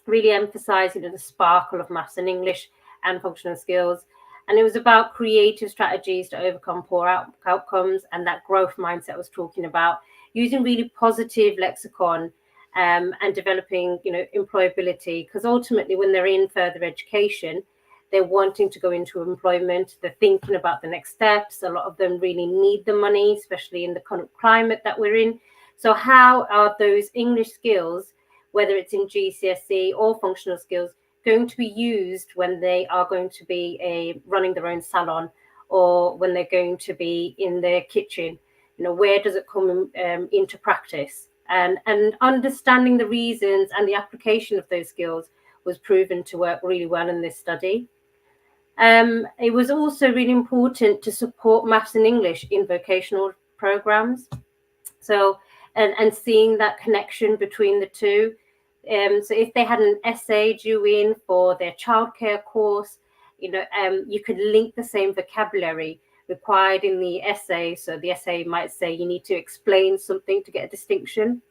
Speaker 21: really emphasizing the sparkle of maths and English and functional skills. And it was about creative strategies to overcome poor outcomes and that growth mindset I was talking about, using really positive lexicon and developing, employability. Because ultimately, when they're in further education, they're wanting to go into employment. They're thinking about the next steps. A lot of them really need the money, especially in the kind of climate that we're in. So how are those English skills, whether it's in GCSE or functional skills, going to be used when they are going to be running their own salon or when they're going to be in their kitchen? Where does it come into practice? And understanding the reasons and the application of those skills was proven to work really well in this study. It was also really important to support maths and English in vocational programs. So, and seeing that connection between the two. So if they had an essay due in for their childcare course, you could link the same vocabulary required in the essay. So the essay might say you need to explain something to get a distinction.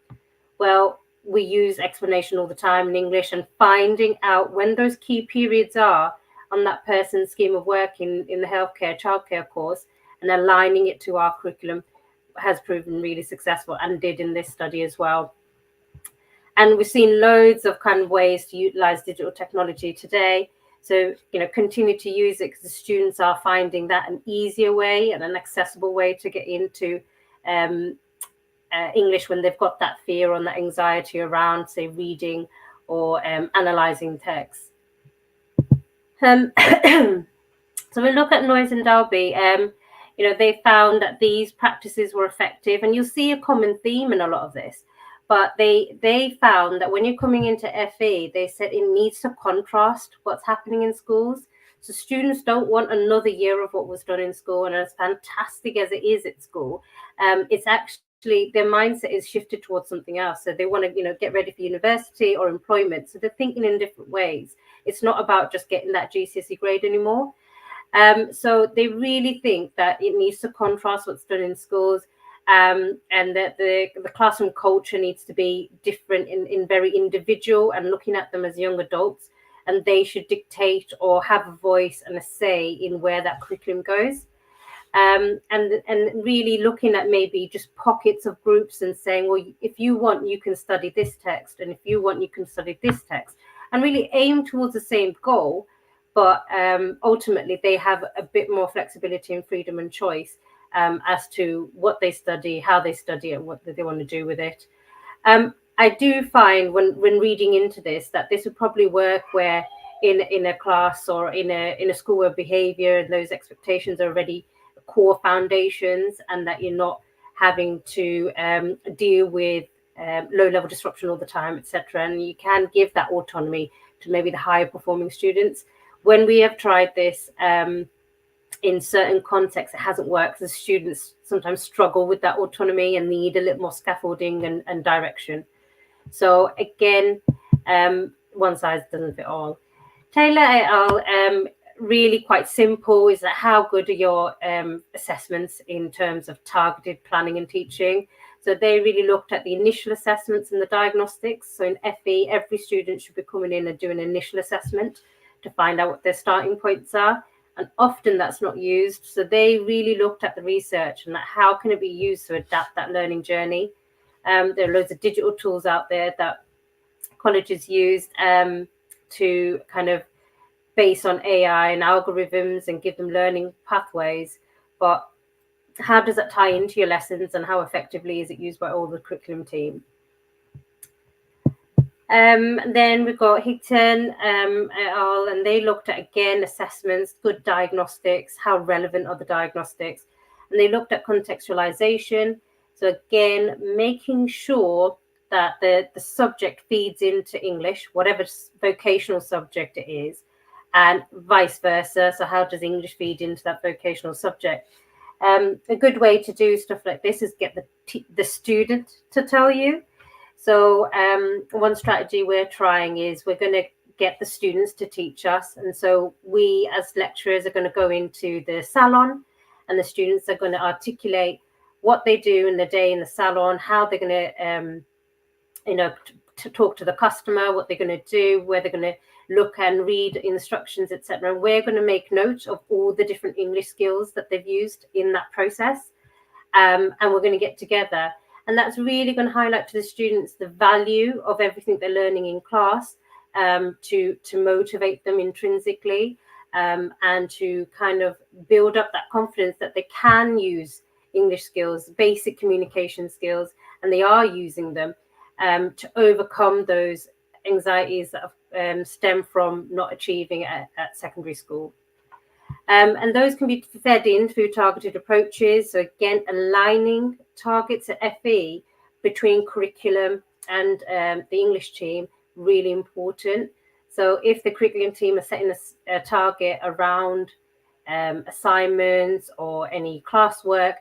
Speaker 21: Well, we use explanation all the time in English, and finding out when those key periods are on that person's scheme of work in the healthcare childcare course and aligning it to our curriculum has proven really successful, and did in this study as well. And we've seen loads of kind of ways to utilize digital technology today. So, continue to use it because the students are finding that an easier way and an accessible way to get into English when they've got that fear or that anxiety around, say, reading or analyzing text. So we look at Noyes and Dalby. They found that these practices were effective, and you'll see a common theme in a lot of this. But they found that when you're coming into FE, they said it needs to contrast what's happening in schools. So students don't want another year of what was done in school, and as fantastic as it is at school, it's actually their mindset is shifted towards something else. So they want to, get ready for university or employment. So they're thinking in different ways. It's not about just getting that GCSE grade anymore. So they really think that it needs to contrast what's done in schools, and that the classroom culture needs to be different in very individual and looking at them as young adults, and they should dictate or have a voice and a say in where that curriculum goes. And really looking at maybe just pockets of groups and saying, well, if you want, you can study this text, and if you want, you can study this text, and really aim towards the same goal. But ultimately, they have a bit more flexibility and freedom and choice as to what they study, how they study it, what they want to do with it. I do find when reading into this that this would probably work where in a class or in a school where behavior and those expectations are already core foundations, and that you're not having to deal with low-level disruption all the time, etc. And you can give that autonomy to maybe the higher performing students. When we have tried this in certain contexts, it hasn't worked. The students sometimes struggle with that autonomy and need a little more scaffolding and direction. So again, one size doesn't fit all. Taylor et al. Really quite simple. Is that how good are your assessments in terms of targeted planning and teaching? So they really looked at the initial assessments and the diagnostics. So in FE, every student should be coming in and doing an initial assessment to find out what their starting points are. And often that's not used. So they really looked at the research and how can it be used to adapt that learning journey. There are loads of digital tools out there that colleges used to kind of base on AI and algorithms and give them learning pathways. But how does that tie into your lessons, and how effectively is it used by all the curriculum team? Then we've got Higton et al., and they looked at, again, assessments, good diagnostics, how relevant are the diagnostics, and they looked at contextualization. So again, making sure that the subject feeds into English, whatever vocational subject it is, and vice versa. So how does English feed into that vocational subject? A good way to do stuff like this is get the student to tell you. So one strategy we're trying is we're going to get the students to teach us. And so we as lecturers are going to go into the salon, and the students are going to articulate what they do in the day in the salon, how they're going to, to talk to the customer, what they're going to do, where they're going to look and read instructions, etc. And we're going to make note of all the different English skills that they've used in that process. And we're going to get together. And that's really going to highlight to the students the value of everything they're learning in class, to motivate them intrinsically, and to kind of build up that confidence that they can use English skills, basic communication skills, and they are using them to overcome those anxieties that stem from not achieving at secondary school. And those can be fed in through targeted approaches. So again, aligning targets at FE between curriculum and the English team, really important. So if the curriculum team are setting a target around assignments or any classwork,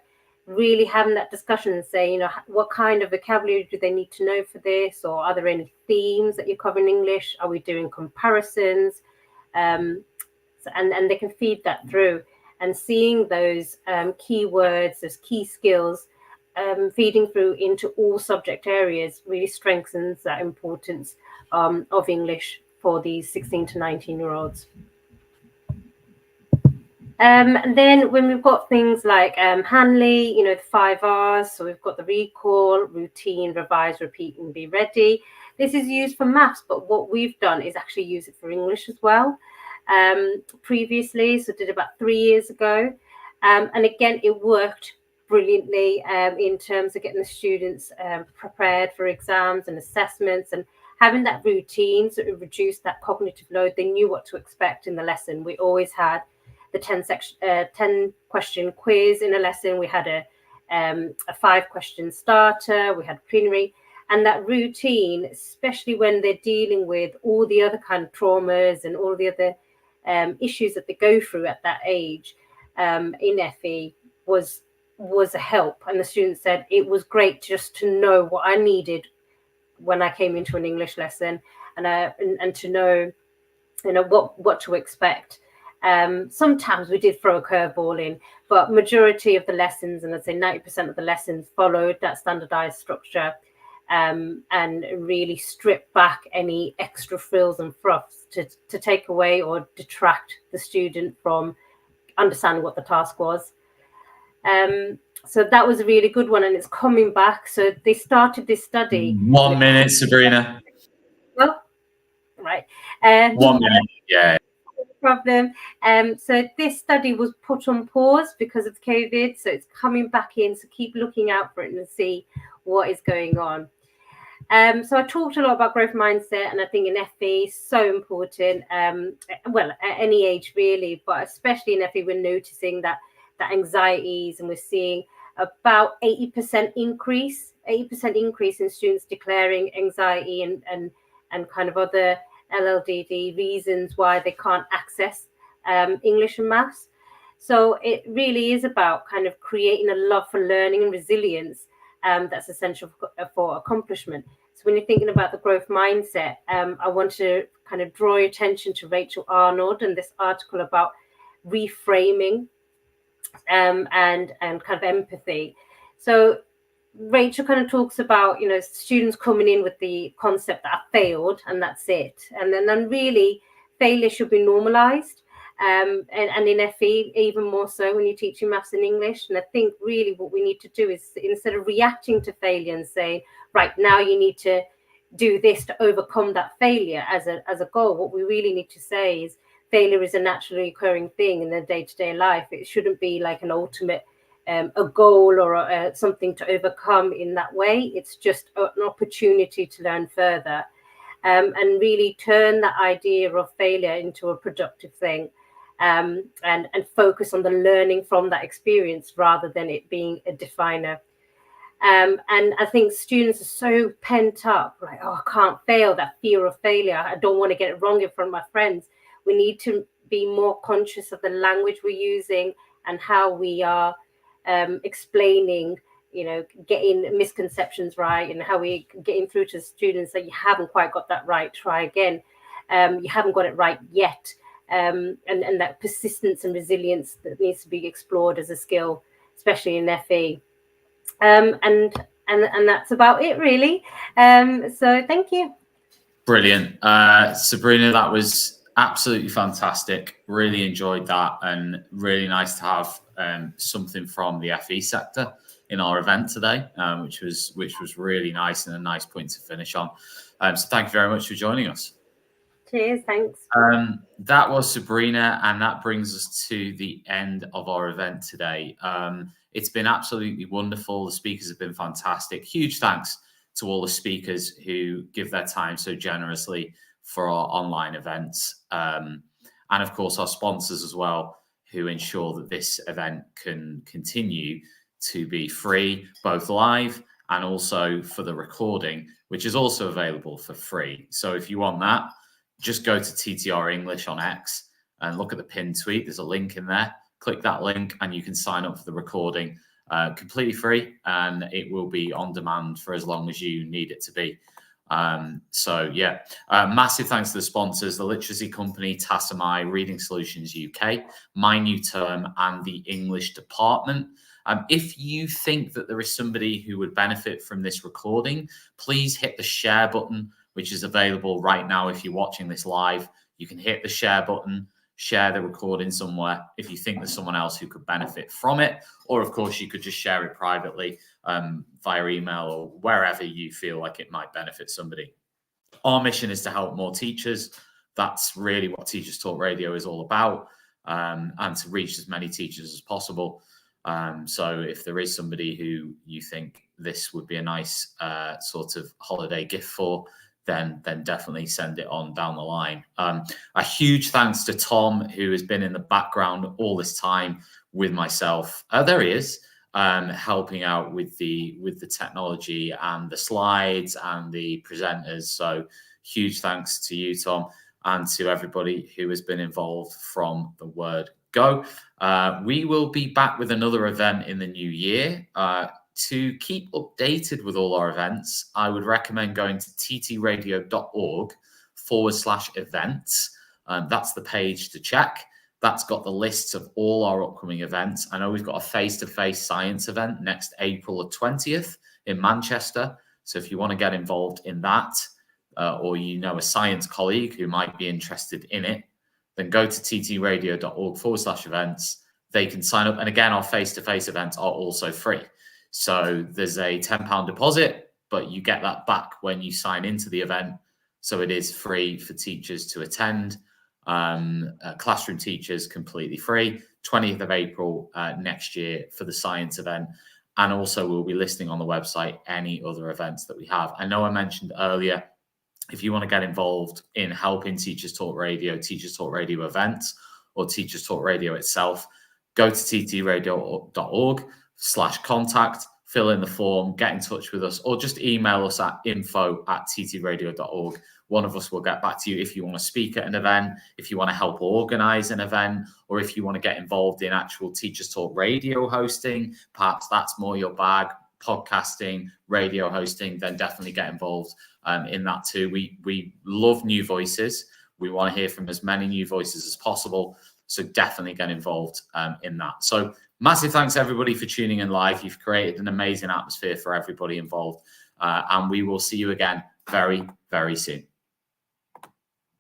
Speaker 21: really having that discussion and say, what kind of vocabulary do they need to know for this? Or are there any themes that you're covering in English? Are we doing comparisons? And they can feed that through, and seeing those keywords, those key skills feeding through into all subject areas really strengthens that importance of English for these 16 to 19-year-olds. And then when we've got things like Hanley, the 5 R's, so we've got the recall, routine, revise, repeat, and be ready. This is used for maths, but what we've done is actually use it for English as well. Previously, so did about 3 years ago. And again, it worked brilliantly in terms of getting the students prepared for exams and assessments, and having that routine, so it reduced that cognitive load. They knew what to expect in the lesson. We always had the 10 question quiz in a lesson. We had a 5-question starter. We had plenary. And that routine, especially when they're dealing with all the other kind of traumas and all the other issues that they go through at that age in FE, was a help. And the students said it was great just to know what I needed when I came into an English lesson, and to know, what to expect. Sometimes we did throw a curveball in, but majority of the lessons, and I'd say 90% of the lessons, followed that standardized structure, and really stripped back any extra frills and fluffs to take away or detract the student from understanding what the task was. So that was a really good one, and it's coming back. So they started this study.
Speaker 1: 1 minute, Sabrina.
Speaker 21: Well, right.
Speaker 1: 1 minute, yeah.
Speaker 21: No problem. So this study was put on pause because of COVID, so it's coming back in. So keep looking out for it and see what is going on. So I talked a lot about growth mindset, and I think in FE is so important. Well, at any age really, but especially in FE, we're noticing that the anxieties, and we're seeing about 80% increase in students declaring anxiety and kind of other LLDD reasons why they can't access English and maths. So it really is about kind of creating a love for learning and resilience that's essential for accomplishment. So when you're thinking about the growth mindset, I want to kind of draw your attention to Rachel Arnold and this article about reframing and kind of empathy. So Rachel kind of talks about, students coming in with the concept that I failed and that's it. And then really failure should be normalized. And in FE, even more so when you're teaching maths and English. And I think really what we need to do is, instead of reacting to failure and saying, right, now you need to do this to overcome that failure as a goal, what we really need to say is failure is a naturally occurring thing in their day-to-day life. It shouldn't be like an ultimate a goal or something to overcome in that way. It's just an opportunity to learn further and really turn that idea of failure into a productive thing. And focus on the learning from that experience rather than it being a definer. And I think students are so pent up, like, oh, I can't fail, that fear of failure. I don't want to get it wrong in front of my friends. We need to be more conscious of the language we're using and how we are explaining, getting misconceptions right, and how we're getting through to students that you haven't quite got that right, try again. You haven't got it right yet. And that persistence and resilience that needs to be explored as a skill, especially in FE. And that's about it, really. So thank you.
Speaker 1: Brilliant. Sabrina, that was absolutely fantastic. Really enjoyed that, and really nice to have something from the FE sector in our event today, which was really nice and a nice point to finish on. So thank you very much for joining us.
Speaker 21: Cheers, thanks.
Speaker 1: That was Sabrina, and that brings us to the end of our event today. It's been absolutely wonderful. The speakers have been fantastic. Huge thanks to all the speakers who give their time so generously for our online events. And of course, our sponsors as well, who ensure that this event can continue to be free, both live and also for the recording, which is also available for free. So if you want that, just go to TTR English on X and look at the pinned tweet. There's a link in there. Click that link and you can sign up for the recording completely free, and it will be on demand for as long as you need it to be. Massive thanks to the sponsors, the Literacy Company, TASMI, Reading Solutions UK, My New Term, and the English Department. If you think that there is somebody who would benefit from this recording, please hit the share button, which is available right now. If you're watching this live, you can hit the share button, share the recording somewhere if you think there's someone else who could benefit from it. Or, of course, you could just share it privately via email or wherever you feel like it might benefit somebody. Our mission is to help more teachers. That's really what Teachers Talk Radio is all about, and to reach as many teachers as possible. So if there is somebody who you think this would be a nice sort of holiday gift for, then definitely send it on down the line. A huge thanks to Tom, who has been in the background all this time with myself. There he is, helping out with the technology and the slides and the presenters. So huge thanks to you, Tom, and to everybody who has been involved from the word go. We will be back with another event in the new year. To keep updated with all our events, I would recommend going to ttradio.org/events. That's the page to check. That's got the lists of all our upcoming events. I know we've got a face-to-face science event next April the 20th in Manchester. So if you want to get involved in that, or you know a science colleague who might be interested in it, then go to ttradio.org/events. They can sign up. And again, our face-to-face events are also free. So there's a £10 deposit, but you get that back when you sign into the event. So it is free for teachers to attend. Classroom teachers completely free. 20th of April next year for the science event. And also we'll be listing on the website any other events that we have. I know I mentioned earlier, if you want to get involved in helping Teachers Talk Radio events, or Teachers Talk Radio itself, go to ttradio.org/contact, fill in the form, get in touch with us, or just email us at info@ttradio.org. One of us will get back to you if you want to speak at an event, if you want to help organize an event, or if you want to get involved in actual Teachers Talk radio hosting. Perhaps that's more your bag, podcasting, radio hosting, then definitely get involved in that too. We love new voices. We want to hear from as many new voices as possible. So definitely get involved in that. So massive thanks everybody for tuning in live. You've created an amazing atmosphere for everybody involved. And we will see you again very, very soon.